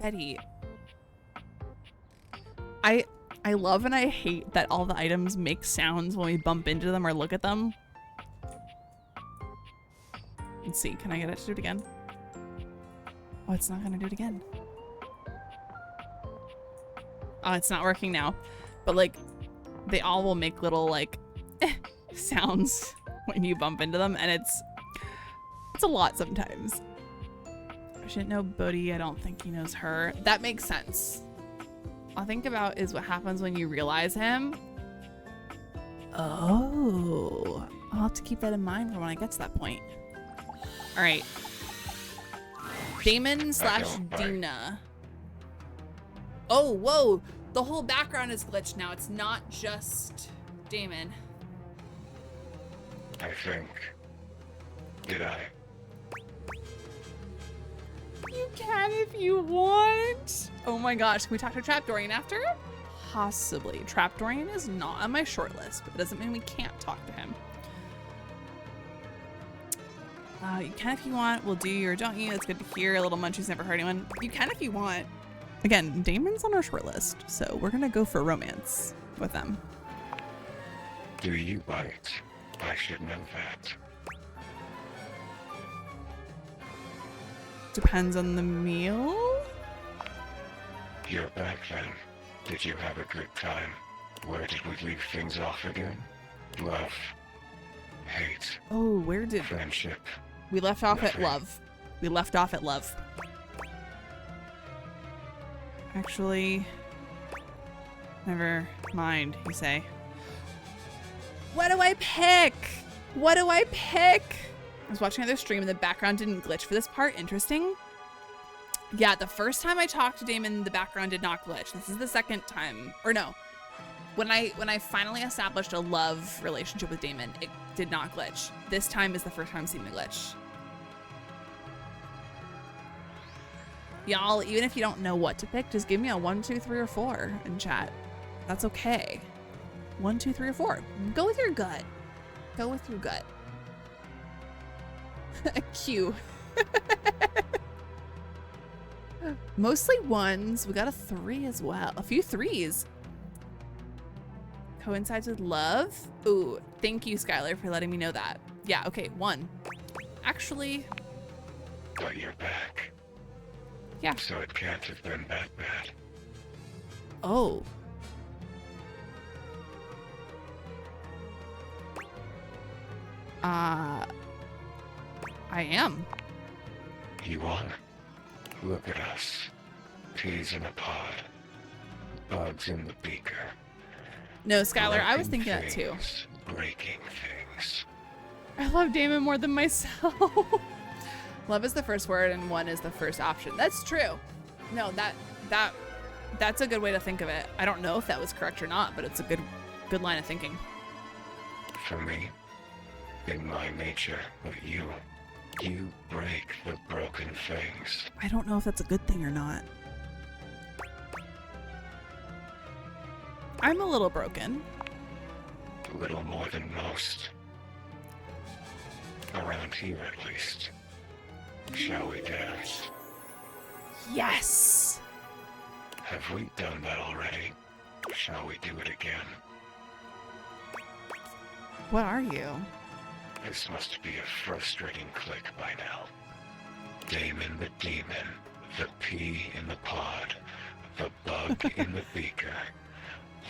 Betty. I love and I hate that all the items make sounds when we bump into them or look at them. Let's see, can I get it to do it again? Oh, it's not gonna do it again. Oh, it's not working now. But like, they all will make little like sounds when you bump into them, and it's a lot sometimes. I shouldn't know Bodhi. I don't think he knows her. That makes sense. All I think about is what happens when you realize him. Oh, I'll have to keep that in mind for when I get to that point. All right. Damon / Dina. Oh, whoa. The whole background is glitched now. It's not just Damon. I think. Did I? You can if you want. Oh my gosh, can we talk to Trapdorian after? Possibly. Trapdorian is not on my short list, but it doesn't mean we can't talk to him. You can if you want. We'll do you or don't you. That's good to hear. A little munchie's never hurt anyone. You can if you want. Again, Damon's on our short list, so we're gonna go for romance with them. Do you bite? I should know that. Depends on the meal. You're back then. Did you have a good time? Where did we leave things off again? Love. Hate. Oh, where did... Friendship. We left off Nothing. at love. We left off at love. Actually... Never mind, you say. What do I pick? What do I pick? I was watching another stream and the background didn't glitch for this part. Interesting. Yeah, the first time I talked to Damon, the background did not glitch. This is the second time, or no. When I finally established a love relationship with Damon, it did not glitch. This time is the first time I'm seeing the glitch. Y'all, even if you don't know what to pick, just give me a 1, 2, 3, or 4 in chat. That's okay. 1, 2, 3, or 4. Go with your gut. Go with your gut. A Q. Mostly 1s. We got a 3 as well. A few 3s. Coincides with love. Ooh, thank you, Skylar, for letting me know that. Yeah, okay, 1. Actually. But you're back. Yeah. So it can't have been that bad. Oh. I am. You are? Look at us. Peas in a pod. Bugs in the beaker. No, Skylar, I was thinking that too. Breaking things. I love Damon more than myself. Love is the first word and 1 is the first option. That's true. No, that's a good way to think of it. I don't know if that was correct or not, but it's a good line of thinking. For me, in my nature, but you break the broken things. I don't know if that's a good thing or not. I'm a little broken. Little more than most. Around here, at least. Shall we dance? Yes! Have we done that already? Shall we do it again? What are you? This must be a frustrating click by now. Damon the Demon, the pea in the pod, the bug in the beaker,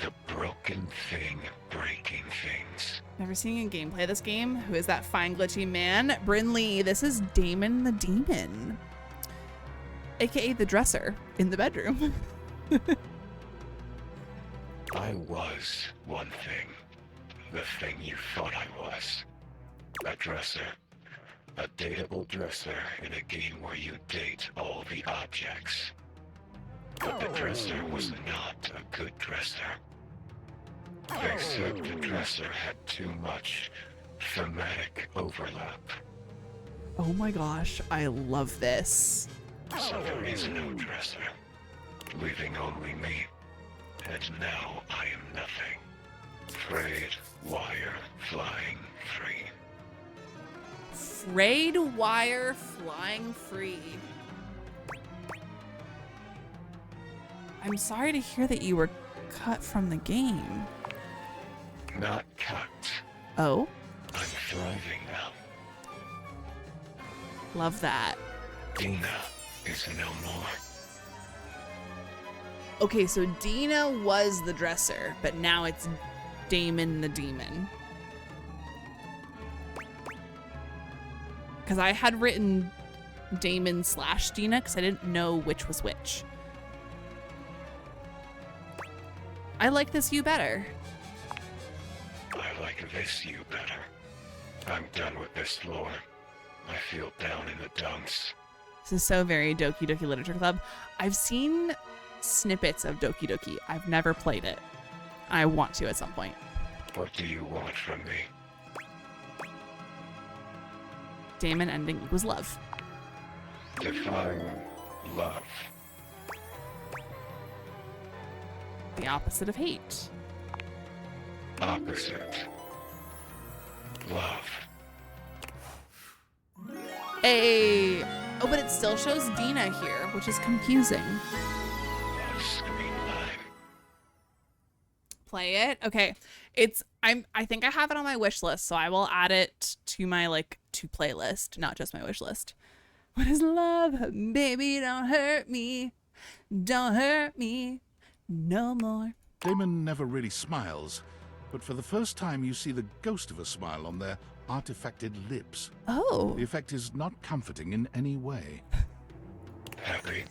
the broken thing breaking things. Never seen a gameplay of this game. Who is that fine glitchy man? Bryn Lee, this is Damon the Demon. AKA the dresser in the bedroom. I was one thing. The thing you thought I was. A dresser. A dateable dresser in a game where you date all the objects. But the dresser was not a good dresser. They said the dresser had too much thematic overlap. Oh my gosh, I love this. So there is no dresser, leaving only me. And now I am nothing. Frayed wire flying free. Frayed wire flying free. I'm sorry to hear that you were cut from the game. Not cut. Oh? I'm thriving now. Love that. Dina is no more. Okay, so Dina was the dresser, but now it's Damon the Demon. Because I had written Damon / Dina because I didn't know which was which. I like this you better. I like this you better. I'm done with this lore. I feel down in the dumps. This is so very Doki Doki Literature Club. I've seen snippets of Doki Doki. I've never played it. I want to at some point. What do you want from me? Damon ending equals love. Define love. The opposite of hate. Opposite. Love. Hey! Oh, but it still shows Dina here, which is confusing. Play it? Okay. I think I have it on my wish list, so I will add it to my to playlist, not just my wish list. What is love? Baby, don't hurt me. Don't hurt me no more. Damon never really smiles, but for the first time you see the ghost of a smile on their artifacted lips. Oh. The effect is not comforting in any way. Happy.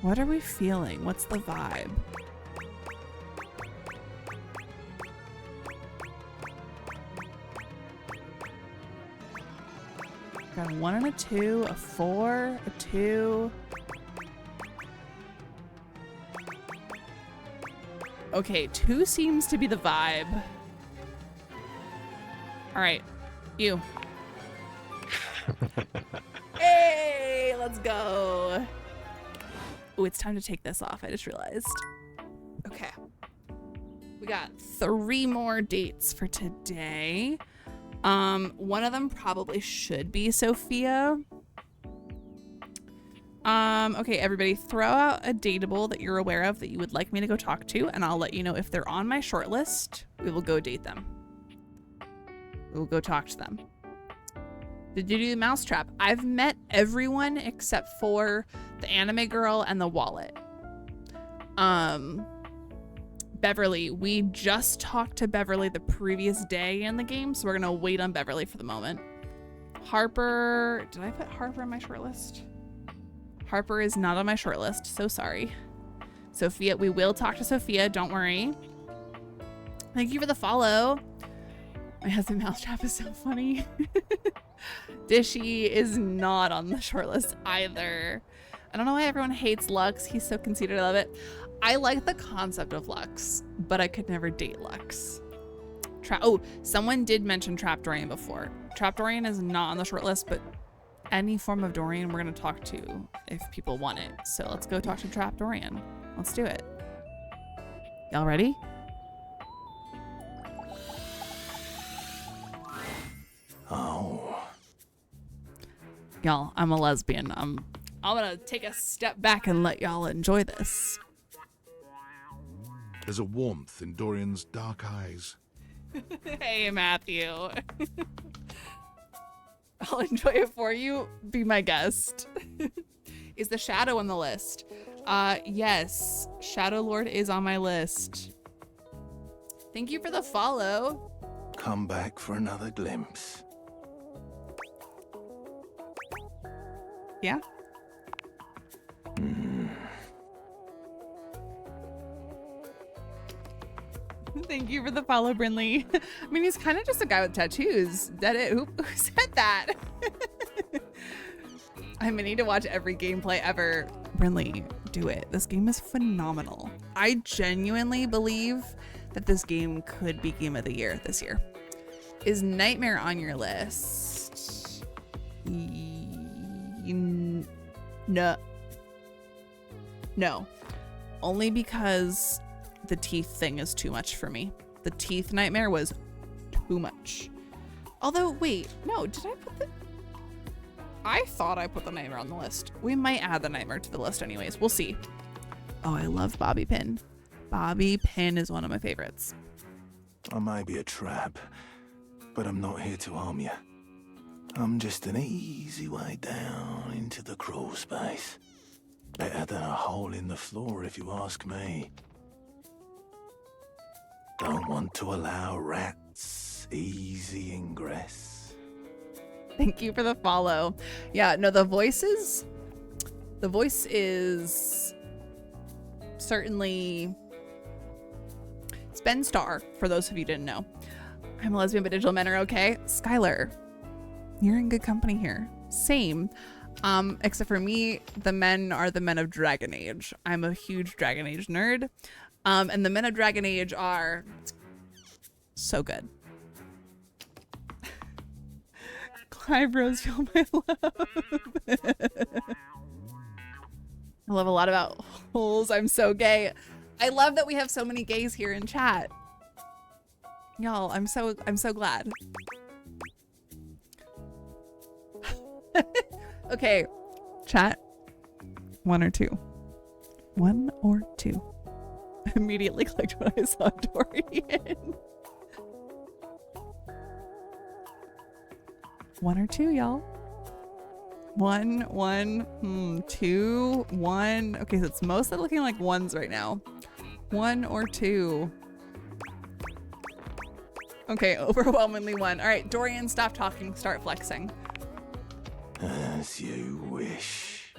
What are we feeling? What's the vibe? Got a 1 and a 2, a 4, a 2. Okay, 2 seems to be the vibe. All right, you. Hey, let's go. Oh, it's time to take this off. I just realized. Okay. We got 3 more dates for today. One of them probably should be Sophia. Okay, everybody throw out a dateable that you're aware of that you would like me to go talk to, and I'll let you know if they're on my short list. We will go date them. We will go talk to them. Did you do the mousetrap? I've met everyone except for the anime girl and the wallet. Beverly, we just talked to Beverly the previous day in the game, so we're gonna wait on Beverly for the moment. Harper, did I put Harper on my short list? Harper is not on my short list, so sorry. Sophia, we will talk to Sophia, don't worry. Thank you for the follow. My husband Mousetrap is so funny. Dishy is not on the short list either. I don't know why everyone hates Lux. He's so conceited. I love it. I like the concept of Lux, but I could never date Lux. Oh, someone did mention Trap Dorian before. Trap Dorian is not on the short list, but any form of Dorian we're going to talk to if people want it. So let's go talk to Trap Dorian. Let's do it. Y'all ready? Oh. Y'all, I'm a lesbian. I'm gonna take a step back and let y'all enjoy this. There's a warmth in Dorian's dark eyes. Hey, Matthew. I'll enjoy it for you. Be my guest. Is the Shadow on the list? Yes. Shadow Lord is on my list. Thank you for the follow. Come back for another glimpse. Yeah? Thank you for the follow, Brinley. I mean, he's kind of just a guy with tattoos. That it? Who said that? I'm gonna need to watch every gameplay ever. Brinley, do it. This game is phenomenal. I genuinely believe that this game could be Game of the Year this year. Is Nightmare on your list? No. No. Only because the teeth thing is too much for me. The teeth nightmare was too much. Although, wait, no, did I put the... I thought I put the nightmare on the list. We might add the nightmare to the list anyways. We'll see. Oh, I love Bobby Pin. Bobby Pin is one of my favorites. I may be a trap, but I'm not here to harm you. I'm just an easy way down into the crawl space. Better than a hole in the floor, if you ask me. Don't want to allow rats easy ingress. Thank you for the follow. Yeah, no, the voice is certainly... It's Ben Starr, for those of you who didn't know. I'm a lesbian, but digital men are okay. Skylar, you're in good company here. Same. Except for me, the men are the men of Dragon Age. I'm a huge Dragon Age nerd. And the men of Dragon Age are so good. Clive Rosefield, my love. I love a lot about holes. I'm so gay. I love that we have so many gays here in chat. Y'all, I'm so glad. Okay, chat. 1 or 2. 1 or 2. I immediately clicked when I saw Dorian. 1 or 2, y'all. 1, 2, 1. Okay, so it's mostly looking like 1s right now. 1 or 2. Okay, overwhelmingly 1. All right, Dorian, stop talking. Start flexing. As you wish.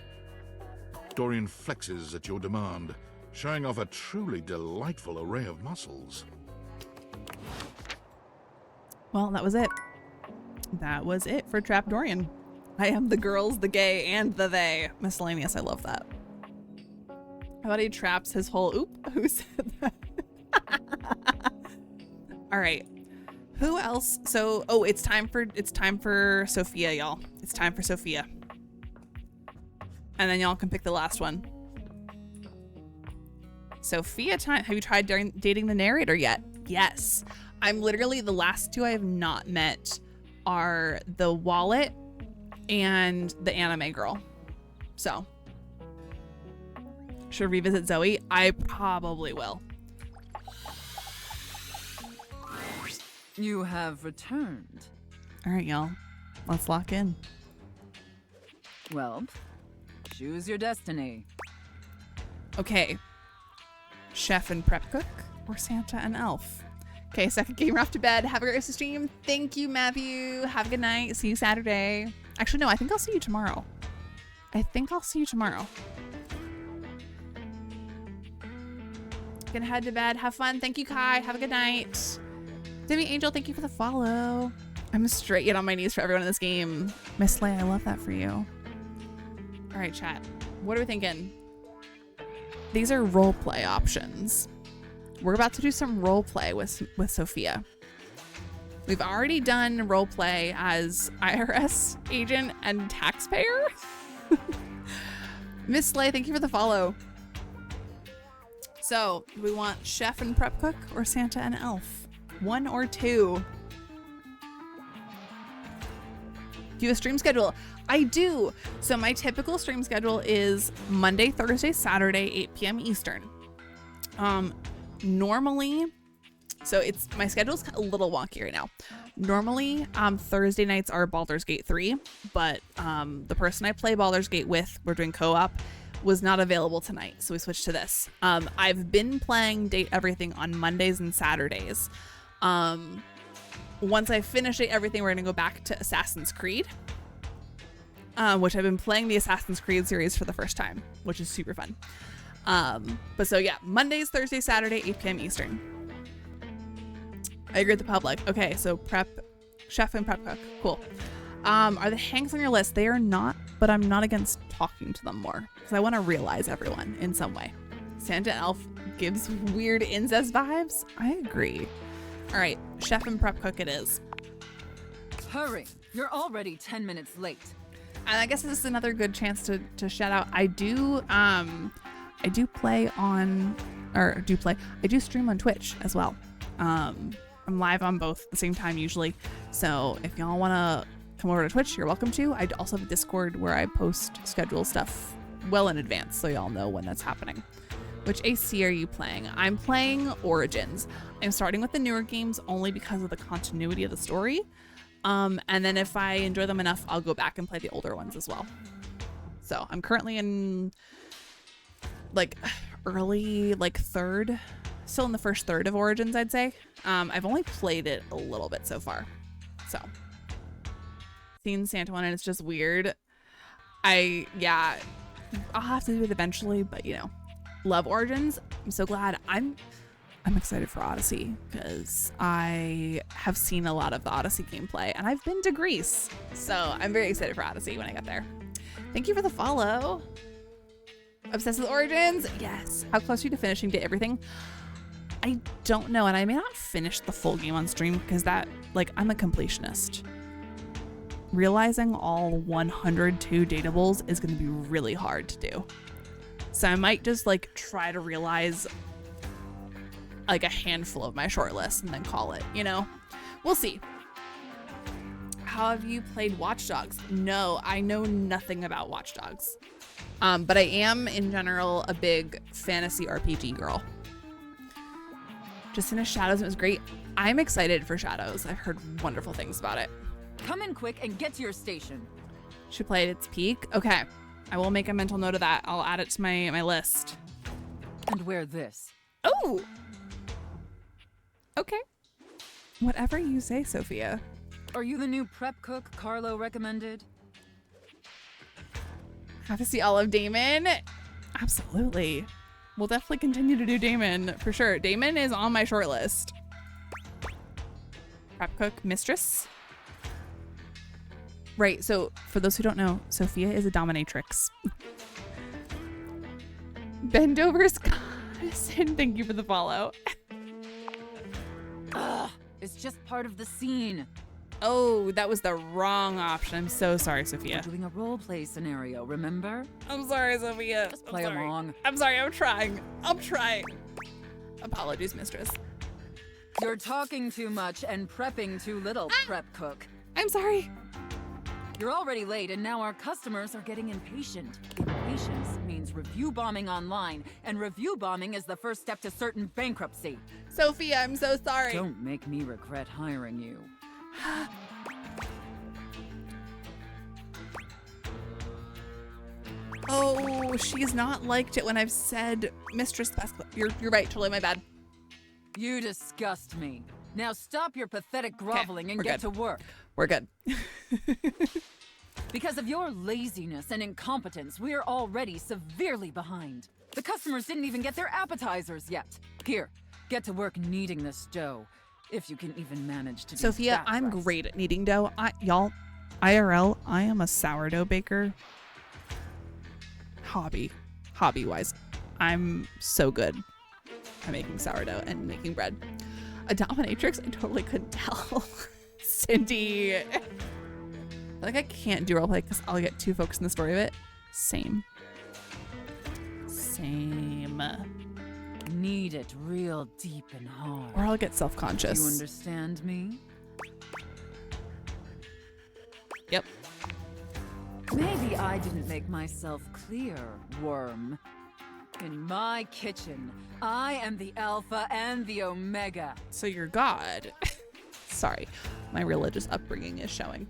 Dorian flexes at your demand, showing off a truly delightful array of muscles. Well, that was it. That was it for Trap Dorian. I am the girls, the gay, and the they. Miscellaneous, I love that. How about he traps his whole... Oop, who said that? All right. Who else? So, oh, it's time for Sophia, y'all. It's time for Sophia. And then y'all can pick the last one. Sophia time. Have you tried dating the narrator yet? Yes. I'm literally, the last two I have not met are the wallet and the anime girl. So, should revisit Zoe? I probably will. You have returned. All right, y'all. Let's lock in. Well, choose your destiny. Okay. Chef and prep cook, or Santa and elf? Okay, second game, we're off to bed. Have a great rest of the stream. Thank you, Matthew. Have a good night. See you Saturday. Actually, no, I think I'll see you tomorrow. Gonna head to bed. Have fun. Thank you, Kai. Have a good night. Demi Angel, thank you for the follow. I'm straight yet on my knees for everyone in this game. Miss Leia, I love that for you. All right, chat. What are we thinking? These are roleplay options. We're about to do some roleplay with Sophia. We've already done roleplay as IRS agent and taxpayer. Miss Slay, thank you for the follow. So, do we want chef and prep cook or Santa and elf? 1 or 2? Do you have a stream schedule? I do. So my typical stream schedule is Monday, Thursday, Saturday, 8 p.m. Eastern. Normally, so my schedule's a little wonky right now. Normally, Thursday nights are Baldur's Gate 3, but the person I play Baldur's Gate with, we're doing co-op, was not available tonight, so we switched to this. I've been playing Date Everything on Mondays and Saturdays. Once I finish Date Everything, we're gonna go back to Assassin's Creed, which I've been playing the Assassin's Creed series for the first time, which is super fun. But so yeah, Mondays, Thursday, Saturday, 8 p.m. Eastern. I agree with the public. Okay, so chef and prep cook. Cool. Are the hanks on your list? They are not, but I'm not against talking to them more because I want to realize everyone in some way. Santa and elf gives weird incest vibes. I agree. All right, chef and prep cook it is. Hurry, you're already 10 minutes late. And I guess this is another good chance to shout out. I do stream on Twitch as well. I'm live on both at the same time usually. So if y'all want to come over to Twitch, you're welcome to. I also have a Discord where I post schedule stuff well in advance so y'all know when that's happening. Which AC are you playing? I'm playing Origins. I'm starting with the newer games only because of the continuity of the story. And then if I enjoy them enough, I'll go back and play the older ones as well. So I'm currently in early third, still in the first third of Origins, I'd say. I've only played it a little bit so far. So seen Santa one and it's just weird. I'll have to do it eventually, but love Origins. I'm so glad. I'm excited for Odyssey because I have seen a lot of the Odyssey gameplay and I've been to Greece. So I'm very excited for Odyssey when I get there. Thank you for the follow. Obsessed with Origins? Yes. How close are you to finishing Date Everything? I don't know, and I may not finish the full game on stream because I'm a completionist. Realizing all 102 dateables is going to be really hard to do. So I might just try to realize a handful of my short list and then call it, We'll see. How have you played Watch Dogs? No, I know nothing about Watch Dogs. But I am, in general, a big fantasy RPG girl. Just finished Shadows, it was great. I'm excited for Shadows. I've heard wonderful things about it. Come in quick and get to your station. Should play at its peak? Okay. I will make a mental note of that. I'll add it to my list. And wear this. Oh! Okay. Whatever you say, Sophia. Are you the new prep cook Carlo recommended? Have to see all of Damon? Absolutely. We'll definitely continue to do Damon for sure. Damon is on my short list. Prep cook mistress. Right, so for those who don't know, Sophia is a dominatrix. Bendover's Connison, thank you for the follow. Ugh, it's just part of the scene. Oh, that was the wrong option. I'm so sorry, Sophia. We're doing a role play scenario, remember? I'm sorry, Sophia. Just play along. I'm sorry, I'm trying. Apologies, mistress. You're talking too much and prepping too little, prep cook. I'm sorry. You're already late, and now our customers are getting impatient. Impatience means review bombing online, and review bombing is the first step to certain bankruptcy. Sophia, I'm so sorry. Don't make me regret hiring you. Oh, she's not liked it when I've said Mistress Best. You're right, totally my bad. You disgust me. Now stop your pathetic groveling and get to work. We're good. Because of your laziness and incompetence, we're already severely behind. The customers didn't even get their appetizers yet. Here, get to work kneading this dough. If you can even manage to do Sophia, that I'm right. great at kneading dough. Y'all, IRL, I am a sourdough baker. Hobby-wise. I'm so good at making sourdough and making bread. A dominatrix, I totally couldn't tell. Cindy. I feel like I can't do roleplay because I'll get too focused in the story of it. Same. Need it real deep and hard. Or I'll get self-conscious. You understand me? Yep. Maybe I didn't make myself clear, worm. In my kitchen, I am the Alpha and the Omega. So you're God. Sorry, my religious upbringing is showing.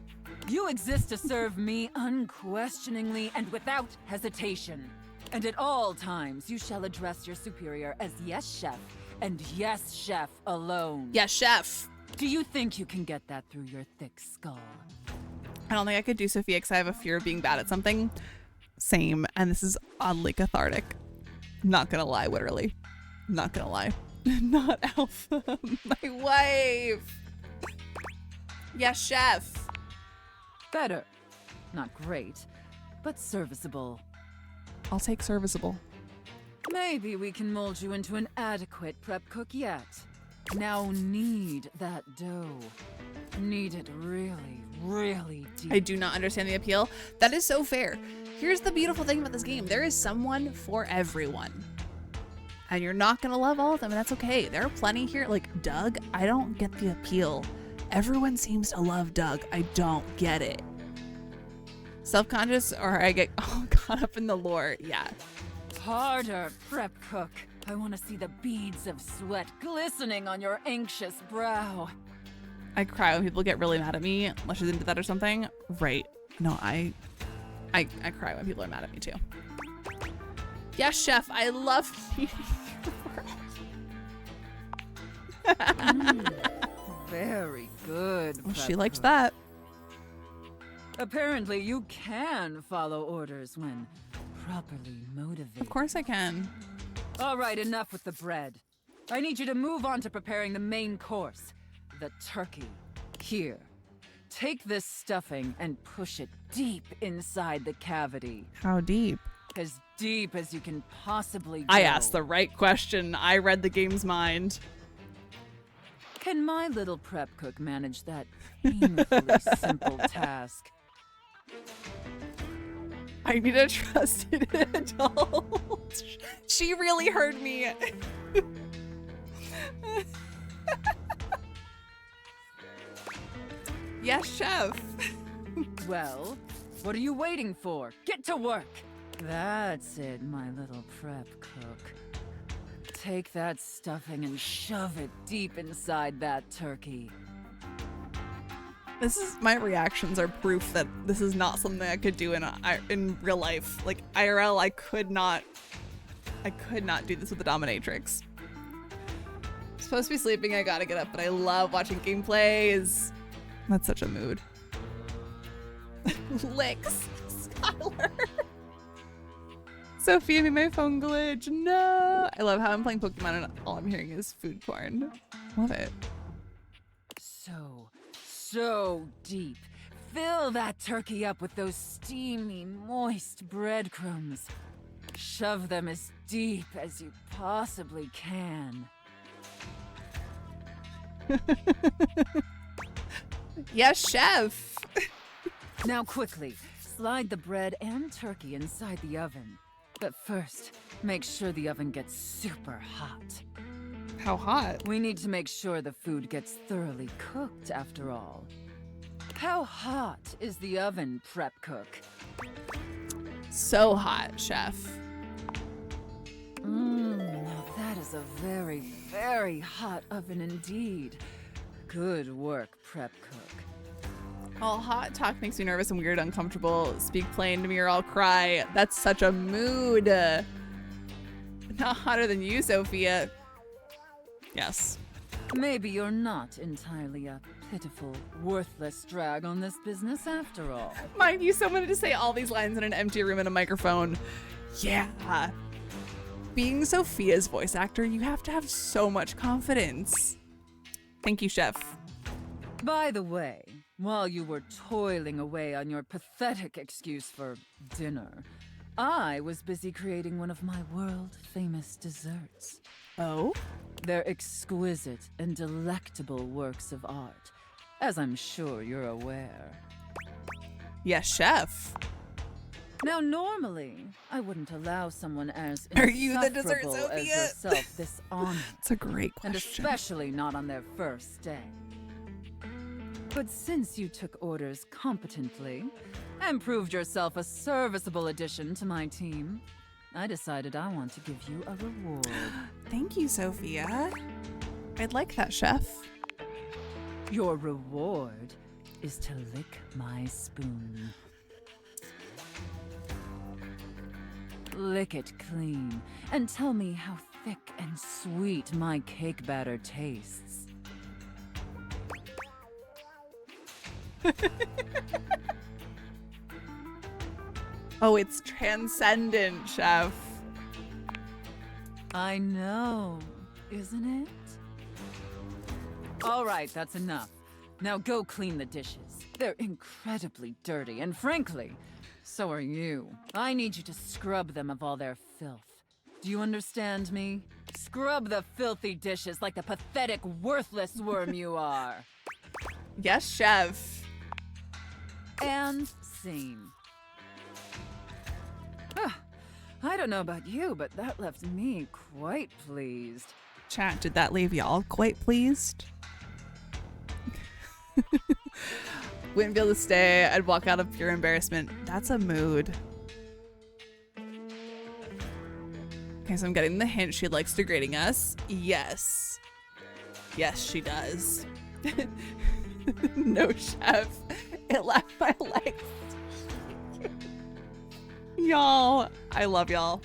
You exist to serve me unquestioningly and without hesitation. And at all times, you shall address your superior as yes, chef, and yes, chef alone. Yes, chef. Do you think you can get that through your thick skull? I don't think I could do Sophia because I have a fear of being bad at something. Same, and this is oddly cathartic. Not gonna lie, literally. Not gonna lie. Not Alpha, my wife. Yes, chef. Better. Not great, but serviceable. I'll take serviceable. Maybe we can mold you into an adequate prep cook yet. Now knead that dough. Knead it really, really deep. I do not understand the appeal. That is so fair. Here's the beautiful thing about this game. There is someone for everyone. And you're not gonna love all of them, and that's okay. There are plenty here. Like Doug, I don't get the appeal. Everyone seems to love Doug. I don't get it. Self-conscious, or I get all caught up in the lore. Yeah. Harder, prep cook. I want to see the beads of sweat glistening on your anxious brow. I cry when people get really mad at me, unless she's into that or something. Right. No, I cry when people are mad at me too. Yes, chef, I love you. Very good. Well, prep she liked cook. that. Apparently, you can follow orders when properly motivated. Of course I can. All right, enough with the bread. I need you to move on to preparing the main course, the turkey. Here, take this stuffing and push it deep inside the cavity. How deep? As deep as you can possibly go. I asked the right question. I read the game's mind. Can my little prep cook manage that painfully simple task? I need a trusted adult. She really heard me. Yes, chef. Well, what are you waiting for? Get to work. That's it, my little prep cook. Take that stuffing and shove it deep inside that turkey. My reactions are proof that this is not something I could do in real life. Like IRL, I could not do this with the dominatrix. I'm supposed to be sleeping, I gotta get up, but I love watching gameplays. That's such a mood. Licks, Skylar. Sophia made my phone glitch. No. I love how I'm playing Pokemon and all I'm hearing is food porn. Love it. So deep. Fill that turkey up with those steamy, moist breadcrumbs. Shove them as deep as you possibly can. Yes, chef. Now quickly, slide the bread and turkey inside the oven. But first, make sure the oven gets super hot. How hot? We need to make sure the food gets thoroughly cooked after all. How hot is the oven, prep cook? So hot, chef. Now that is a very, very hot oven indeed. Good work, prep cook. All hot talk makes me nervous and weird, uncomfortable. Speak plain to me or I'll cry. That's such a mood. Not hotter than you, Sophia. Yes. Maybe you're not entirely a pitiful, worthless drag on this business after all. Mind you, someone had to say all these lines in an empty room and a microphone. Yeah. Being Sophia's voice actor, you have to have so much confidence. Thank you, chef. By the way, while you were toiling away on your pathetic excuse for dinner, I was busy creating one of my world-famous desserts. Oh? They're exquisite and delectable works of art, as I'm sure you're aware. Yes, chef. Now, normally, I wouldn't allow someone as Are you the dessert insufferable as Sophia? yourself this honor. It's a great question. And especially not on their first day. But since you took orders competently and proved yourself a serviceable addition to my team, I decided I want to give you a reward. Thank you, Sophia. I'd like that, chef. Your reward is to lick my spoon. Lick it clean and tell me how thick and sweet my cake batter tastes. Oh, it's transcendent, chef. I know, isn't it? All right, that's enough. Now go clean the dishes. They're incredibly dirty, and frankly, so are you. I need you to scrub them of all their filth. Do you understand me? Scrub the filthy dishes like the pathetic, worthless worm you are. Yes, chef. And scene. I don't know about you, but that left me quite pleased. Chat, did that leave y'all quite pleased? Wouldn't be able to stay. I'd walk out of pure embarrassment. That's a mood. Okay, so I'm getting the hint she likes degrading us. Yes. Yes, she does. No, chef. It left my legs. Y'all, I love y'all.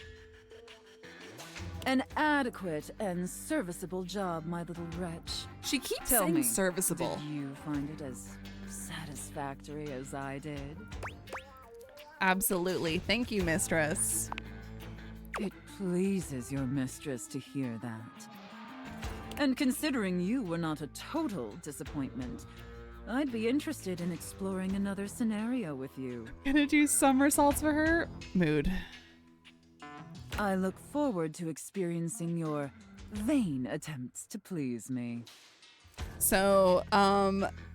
An adequate and serviceable job, my little wretch. She keeps Tell saying me, serviceable. Did you find it as satisfactory as I did? Absolutely. Thank you, mistress. It pleases your mistress to hear that. And considering you were not a total disappointment, I'd be interested in exploring another scenario with you. Gonna do somersaults for her? Mood. I look forward to experiencing your vain attempts to please me. So,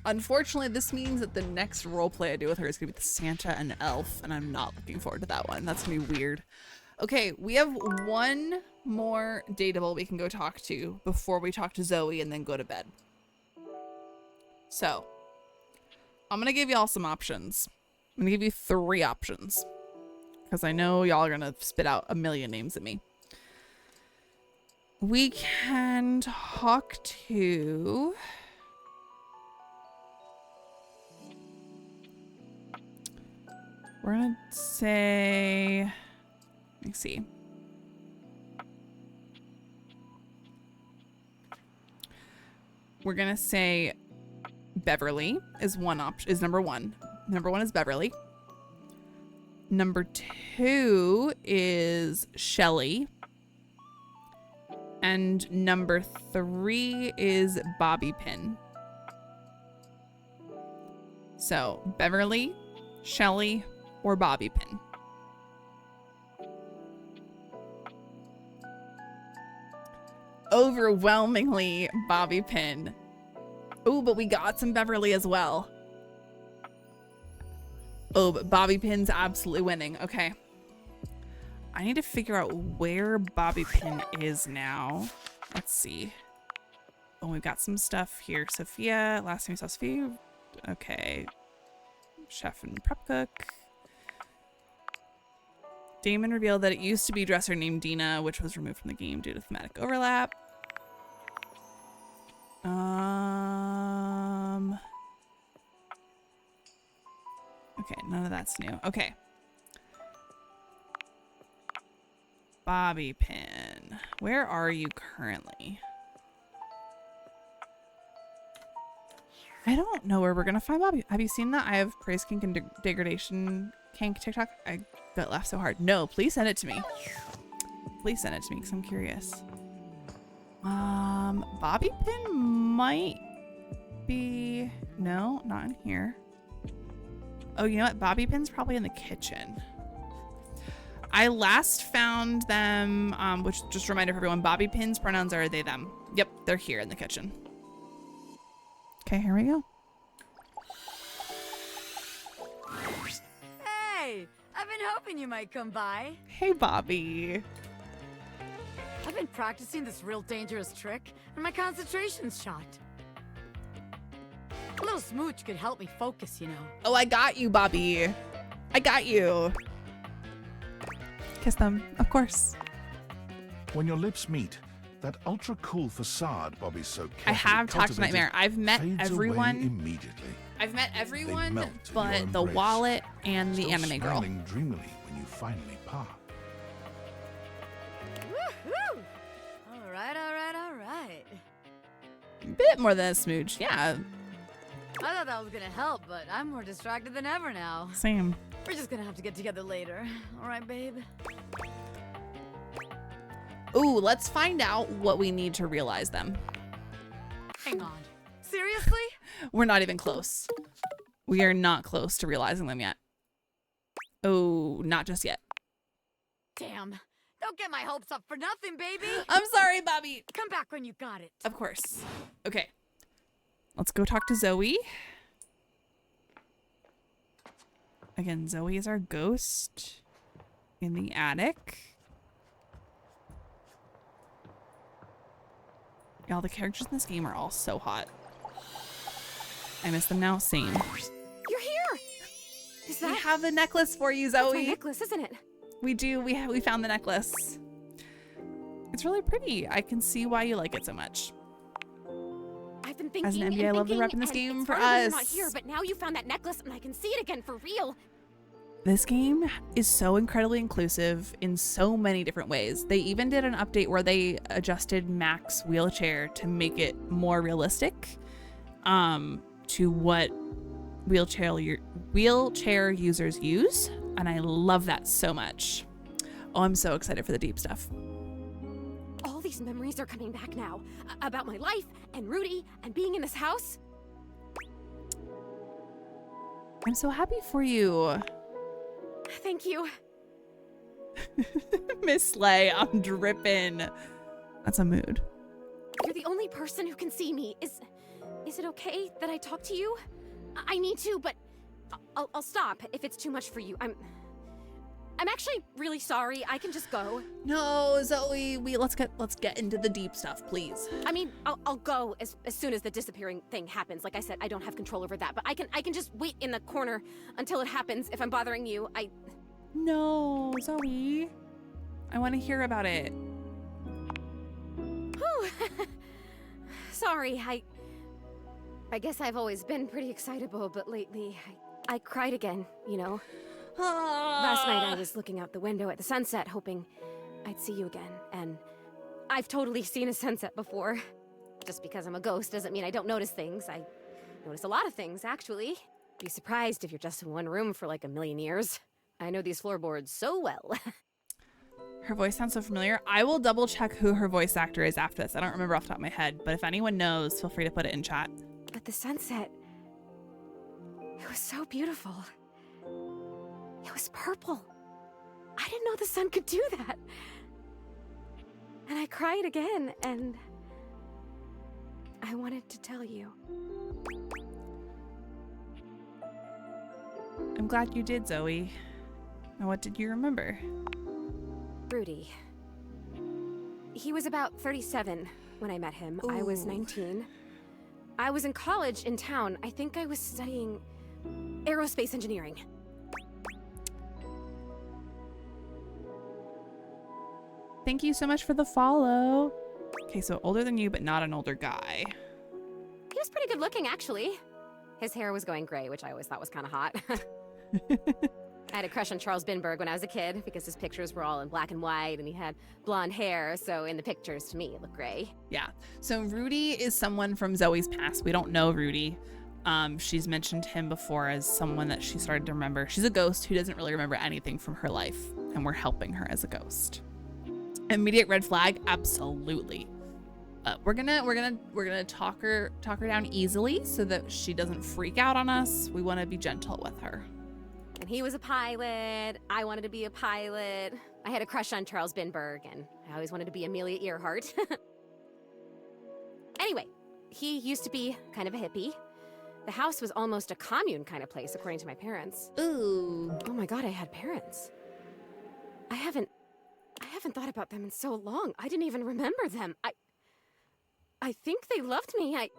unfortunately, this means that the next roleplay I do with her is gonna be the Santa and Elf, and I'm not looking forward to that one. That's gonna be weird. Okay, we have one more dateable we can go talk to before we talk to Zoe and then go to bed. So, I'm gonna give y'all some options. I'm gonna give you 3 options, because I know y'all are gonna spit out a million names at me. We can talk to... We're gonna say... Let me see. We're gonna say Beverly is one option, is number 1. Number 1 is Beverly. Number 2 is Shelly. And number 3 is Bobby Pin. So, Beverly, Shelly, or Bobby Pin. Overwhelmingly Bobby Pin. Oh, but we got some Beverly as well. Oh, but Bobby Pin's absolutely winning. Okay. I need to figure out where Bobby Pin is now. Let's see. Oh, we've got some stuff here. Sophia, last name is Sophia. Okay. Chef and prep cook. Damon revealed that it used to be dresser named Dina, which was removed from the game due to thematic overlap. Okay, none of that's new. Okay. Bobby Pin. Where are you currently? I don't know where we're gonna find Bobby. Have you seen that? I have Praise Kink and Degradation Kink TikTok. I got laughed so hard. No, please send it to me. Please send it to me because I'm curious. Bobby Pin might be... No, not in here. Oh, you know what? Bobby Pin's probably in the kitchen. I last found them, which just a reminder for everyone, Bobby Pin's pronouns are they, them. Yep, they're here in the kitchen. Okay, here we go. hoping you might come by. Hey, Bobby. I've been practicing this real dangerous trick, and my concentration's shot. A little smooch could help me focus, you know. Oh, I got you, Bobby. I got you. Kiss them, of course. When your lips meet, that ultra-cool facade Bobby's so carefully I have talked to cultivated Nightmare. I've met fades everyone. away immediately. I've met everyone melt in but your the embrace, wallet and the still anime girl. smiling dreamily when you finally part. Woohoo! All right, all right, all right. Bit more than a smooch, yeah. I thought that was gonna help, but I'm more distracted than ever now. Same. We're just gonna have to get together later. All right, babe? Ooh, let's find out what we need to realize them. Hang on. Seriously? We're not even close. We are not close to realizing them yet. Oh, not just yet. Damn. Don't get my hopes up for nothing, baby. I'm sorry, Bobby. Come back when you got it. Of course. Okay. Let's go talk to Zoe. Again, Zoe is our ghost in the attic. Y'all, the characters in this game are all so hot. I miss them now. Same. You're here! Is that... We have the necklace for you, That's Zoe. my necklace, isn't it? We do. We found the necklace. It's really pretty. I can see why you like it so much. I've been thinking As an and NBA, I love the thinking, rep in this and game it's for hard when you're us. not here, but now you found that necklace and I can see it again for real. This game is so incredibly inclusive in so many different ways. They even did an update where they adjusted Mac's wheelchair to make it more realistic to what wheelchair users use. And I love that so much. Oh, I'm so excited for the deep stuff. All these memories are coming back now. About my life and Rudy and being in this house. I'm so happy for you. Thank you. Miss Slay, I'm dripping. That's a mood. You're the only person who can see me. Is it okay that I talk to you? I need to, but I'll stop if it's too much for you. I'm actually really sorry. I can just go. No, Zoe, let's get into the deep stuff, please. I mean, I'll go as soon as the disappearing thing happens. Like I said, I don't have control over that, but I can just wait in the corner until it happens. If I'm bothering you, No, Zoe. I want to hear about it. Whew. Sorry, I guess I've always been pretty excitable, but lately I cried again, you know. Last night I was looking out the window at the sunset, hoping I'd see you again, and I've totally seen a sunset before. Just because I'm a ghost doesn't mean I don't notice things. I notice a lot of things, actually. Be surprised if you're just in one room for like a million years. I know these floorboards so well. Her voice sounds so familiar. I will double check who her voice actor is after this. I don't remember off the top of my head, but if anyone knows, feel free to put it in chat. But the sunset, it was so beautiful. It was purple. I didn't know the sun could do that. And I cried again, and I wanted to tell you. I'm glad you did, Zoe. Now, what did you remember? Rudy. He was about 37 when I met him. I was 19. I was in college in town. I think I was studying aerospace engineering. Thank you so much for the follow. Okay, so older than you, but not an older guy. He was pretty good looking, actually. His hair was going gray, which I always thought was kind of hot. I had a crush on Charles Binberg when I was a kid because his pictures were all in black and white and he had blonde hair, so in the pictures, to me, it looked gray. Yeah, so Rudy is someone from Zoe's past. We don't know Rudy. She's mentioned him before as someone that she started to remember. She's a ghost who doesn't really remember anything from her life, and we're helping her as a ghost. Immediate red flag, absolutely. We're gonna talk her down easily so that she doesn't freak out on us. We want to be gentle with her. And he was a pilot. I wanted to be a pilot. I had a crush on Charles Binberg, and I always wanted to be Amelia Earhart. Anyway, he used to be kind of a hippie. The house was almost a commune kind of place, according to my parents. Ooh. Oh my god, I had parents. I haven't thought about them in so long. I didn't even remember them. I think they loved me.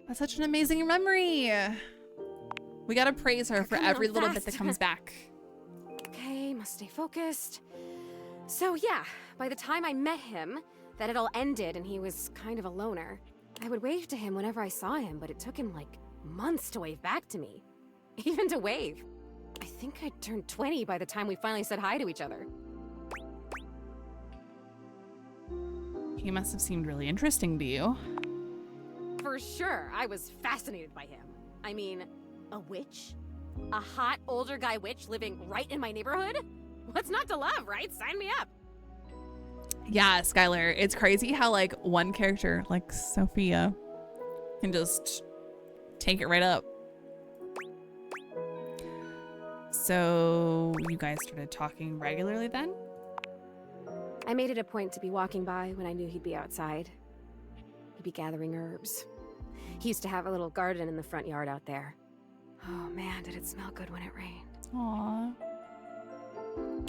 That's such an amazing memory. We gotta praise her for every little bit that comes back. Okay, must stay focused. So yeah, by the time I met him, that had all ended and he was kind of a loner. I would wave to him whenever I saw him, but it took him like months to wave back to me. Even to wave. I think I turned 20 by the time we finally said hi to each other. He must have seemed really interesting to you. For sure, I was fascinated by him. I mean, a witch? A hot older guy witch living right in my neighborhood? What's not to love, right? Sign me up. Yeah, Skylar, it's crazy how like one character like Sophia can just take it right up. So you guys started talking regularly then? I made it a point to be walking by when I knew he'd be outside. He'd be gathering herbs. He used to have a little garden in the front yard out there. Oh man, did it smell good when it rained. Aww.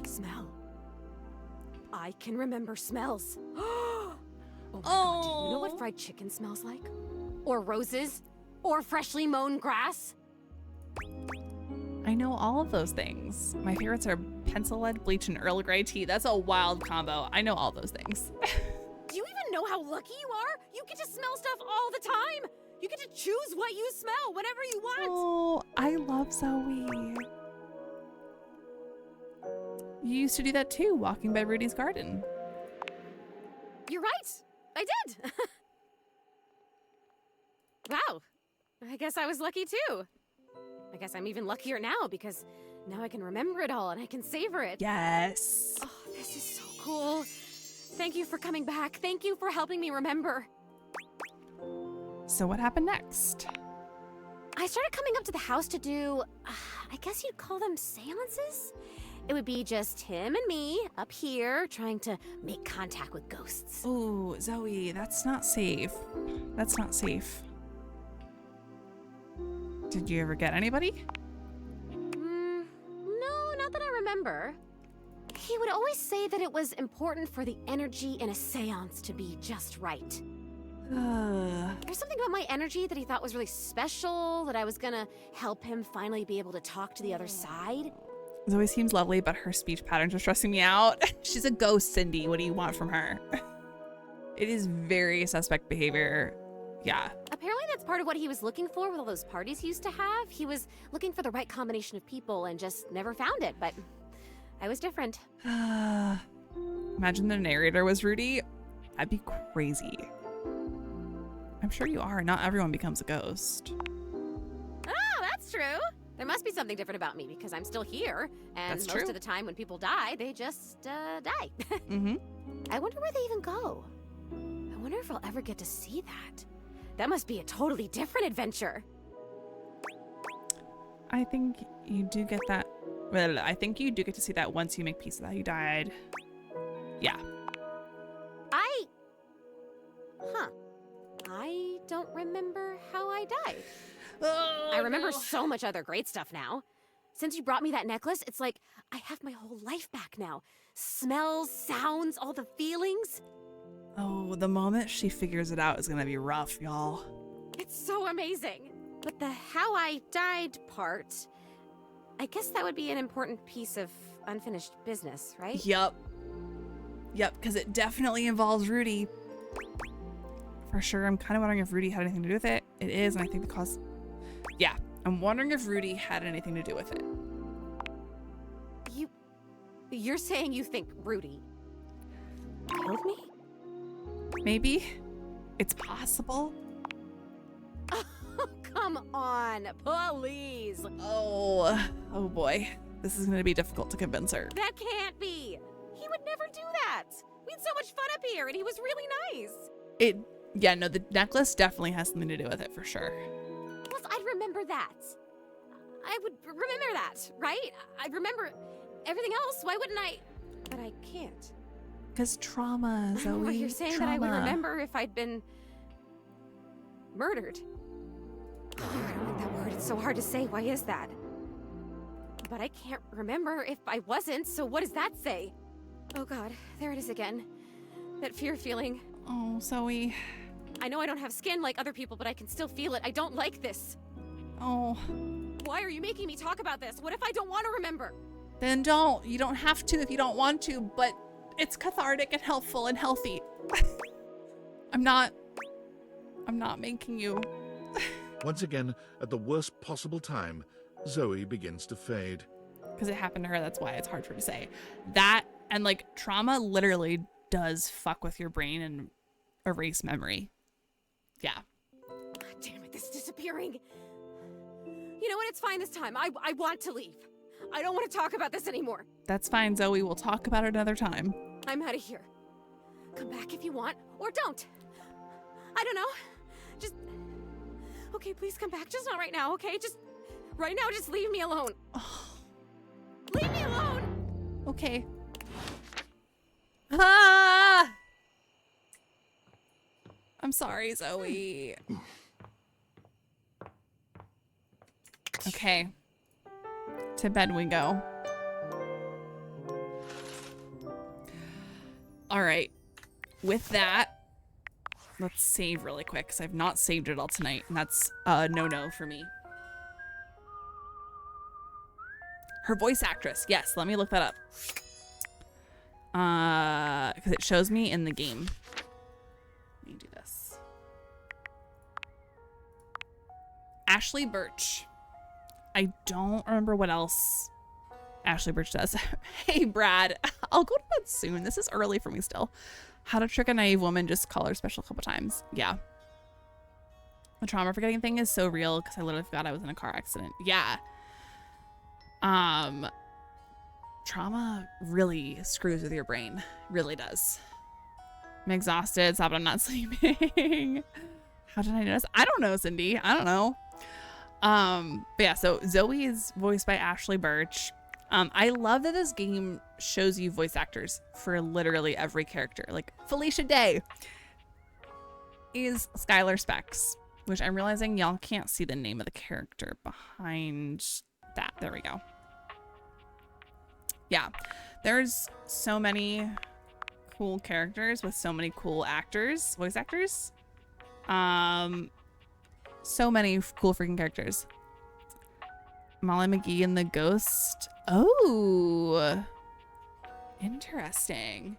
Smell. I can remember smells. Oh my God, do you know what fried chicken smells like? Or roses? Or freshly mown grass? I know all of those things. My favorites are pencil lead, bleach, and Earl Grey tea. That's a wild combo. I know all those things. Do you even know how lucky you are? You get to smell stuff all the time. You get to choose what you smell whenever you want. Oh, I love Zoe. You used to do that too, walking by Rudy's garden. You're right. I did. Wow. I guess I was lucky too. I guess I'm even luckier now because now I can remember it all and I can savor it. Yes. Oh, this is so cool. Thank you for coming back. Thank you for helping me remember. So what happened next? I started coming up to the house to do, I guess you'd call them seances? It would be just him and me up here trying to make contact with ghosts. Oh, Zoe, that's not safe. That's not safe. Did you ever get anybody? No, not that I remember. He would always say that it was important for the energy in a seance to be just right. There's something about my energy that he thought was really special, that I was gonna help him finally be able to talk to the other side. Zoe seems lovely, but her speech patterns are stressing me out. She's a ghost, Cindy. What do you want from her? It is very suspect behavior. Yeah. Apparently that's part of what he was looking for with all those parties he used to have. He was looking for the right combination of people and just never found it, but I was different. Imagine the narrator was Rudy. That'd be crazy. I'm sure you are. Not everyone becomes a ghost. Oh, that's true. There must be something different about me because I'm still here. And That's most true. of the time when people die, they just die. Mm-hmm. I wonder where they even go. I wonder if I'll ever get to see that. That must be a totally different adventure. I think you do get that. Well, I think you do get to see that once you make peace with how you died. Yeah. I don't remember how I died. I remember so much other great stuff now. Since you brought me that necklace, it's like I have my whole life back now. Smells, sounds, all the feelings. Oh, the moment she figures it out is gonna be rough, y'all. It's so amazing. But the how I died part, I guess that would be an important piece of unfinished business, right? Yup. Yep, because it definitely involves Rudy. For sure. I'm kind of wondering if Rudy had anything to do with it. It is, and I think the cause... Yeah, I'm wondering if Rudy had anything to do with it. You're saying you think Rudy killed me? Maybe. It's possible. Oh, come on, please. Oh boy. This is going to be difficult to convince her. That can't be. He would never do that. We had so much fun up here, and he was really nice. Yeah, no, the necklace definitely has something to do with it for sure. Plus, I'd remember that. I would remember that, right? I'd remember everything else. Why wouldn't I? But I can't. Because trauma, Zoe. You're saying trauma. that I would remember if I'd been Murdered? Oh, I don't like that word. It's so hard to say. Why is that? But I can't remember if I wasn't, so what does that say? Oh god, there it is again. That fear feeling. Oh, Zoe. I know I don't have skin like other people, but I can still feel it. I don't like this. Oh. Why are you making me talk about this? What if I don't want to remember? Then don't. You don't have to if you don't want to, but it's cathartic and helpful and healthy. I'm not making you. Once again, at the worst possible time, Zoe begins to fade. Because it happened to her, that's why it's hard for her to say. That and like trauma literally does fuck with your brain and erase memory. Yeah. God damn it, this is disappearing. You know what? It's fine this time. I want to leave. I don't want to talk about this anymore. That's fine, Zoe. We'll talk about it another time. I'm out of here. Come back if you want, or don't. I don't know. Just... Okay, please come back. Just not right now, okay? Just... Right now, just leave me alone. Leave me alone! Okay. Ah! I'm sorry, Zoe. Okay. To bed we go. All right. With that, let's save really quick because I've not saved it all tonight, and that's a no-no for me. Her voice actress. Yes, let me look that up. Because it shows me in the game. Let me do this. Ashley Birch. I don't remember what else Ashley Birch does. Hey, Brad. I'll go to bed soon. This is early for me still. How to Trick a Naive Woman, just call her special a couple times. Yeah. The trauma forgetting thing is so real because I literally forgot I was in a car accident. Yeah. Trauma really screws with your brain. Really does. I'm exhausted. Stop it. I'm not sleeping. How did I notice? I don't know, Cindy. I don't know. But yeah, so Zoe is voiced by Ashley Birch. I love that this game shows you voice actors for literally every character. Like Felicia Day is Skylar Specs, which I'm realizing y'all can't see the name of the character behind that. There we go. Yeah, there's so many cool characters with so many cool actors, voice actors. So many cool freaking characters. Molly McGee and the Ghost. Oh, interesting.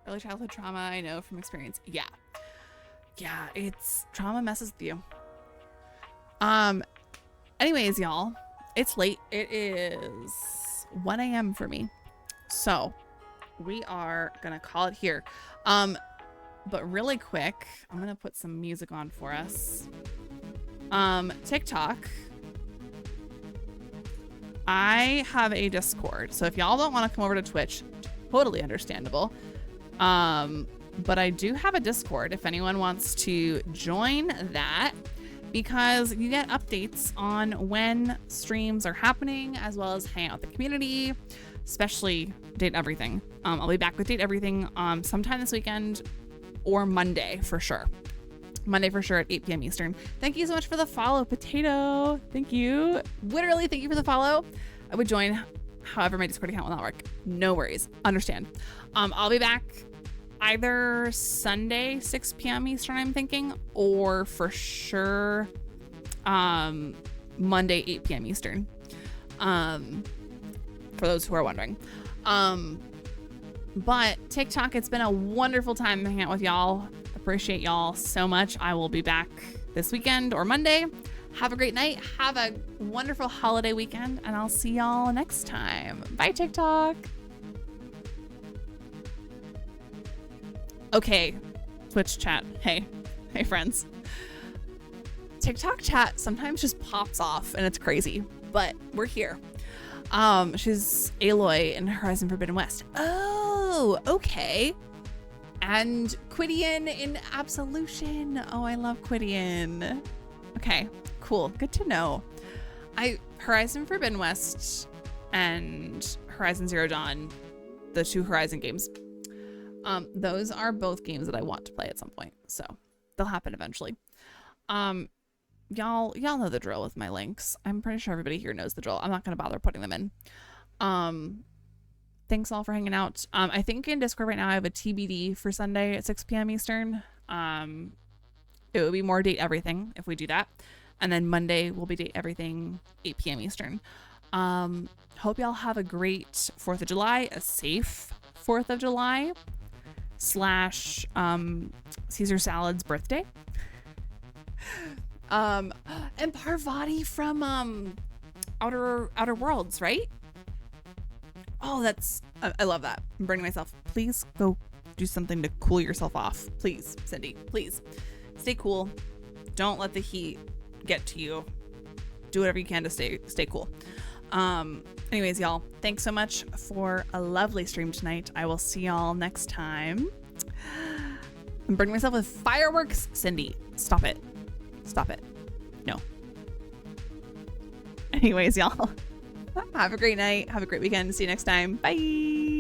Early childhood trauma, I know from experience. Yeah, it's trauma messes with you. Anyways, y'all, it's late. It is 1 a.m. for me, so we are gonna call it here. But really quick, I'm gonna put some music on for us. TikTok. I have a Discord, so if y'all don't want to come over to Twitch, totally understandable. But I do have a Discord if anyone wants to join that, because you get updates on when streams are happening, as well as hang out with the community, especially Date Everything. I'll be back with Date Everything sometime this weekend or Monday for sure. Monday for sure at 8 p.m. Eastern. Thank you so much for the follow, Potato. Thank you. Literally, thank you for the follow. I would join, however my Discord account will not work. No worries. Understand. I'll be back either Sunday, 6 p.m. Eastern, I'm thinking, or for sure Monday, 8 p.m. Eastern. For those who are wondering. But TikTok, it's been a wonderful time hanging out with y'all. Appreciate y'all so much. I will be back this weekend or Monday. Have a great night. Have a wonderful holiday weekend, and I'll see y'all next time. Bye, TikTok. Okay, Twitch chat. Hey friends. TikTok chat sometimes just pops off and it's crazy, but we're here. She's Aloy in Horizon Forbidden West. Oh, okay. And Quidian in Absolution. Oh, I love Quidian. Okay, cool. Good to know. Horizon Forbidden West and Horizon Zero Dawn, the two Horizon games, those are both games that I want to play at some point, so they'll happen eventually. Y'all know the drill with my links. I'm pretty sure everybody here knows the drill. I'm not going to bother putting them in. Thanks all for hanging out. I think in Discord right now I have a TBD for Sunday at 6 p.m. Eastern. It would be more Date Everything if we do that. And then Monday will be Date Everything 8 p.m. Eastern. Hope y'all have a great 4th of July, a safe 4th of July / Caesar Salad's birthday. And Parvati from Outer Worlds, right? Oh, that's I love that. I'm burning myself. Please go do something to cool yourself off. Please, Cindy, please. Stay cool. Don't let the heat get to you. Do whatever you can to stay cool. Anyways, y'all, thanks so much for a lovely stream tonight. I will see y'all next time. I'm burning myself with fireworks. Cindy, stop it. Stop it. No. Anyways, y'all, have a great night. Have a great weekend. See you next time. Bye.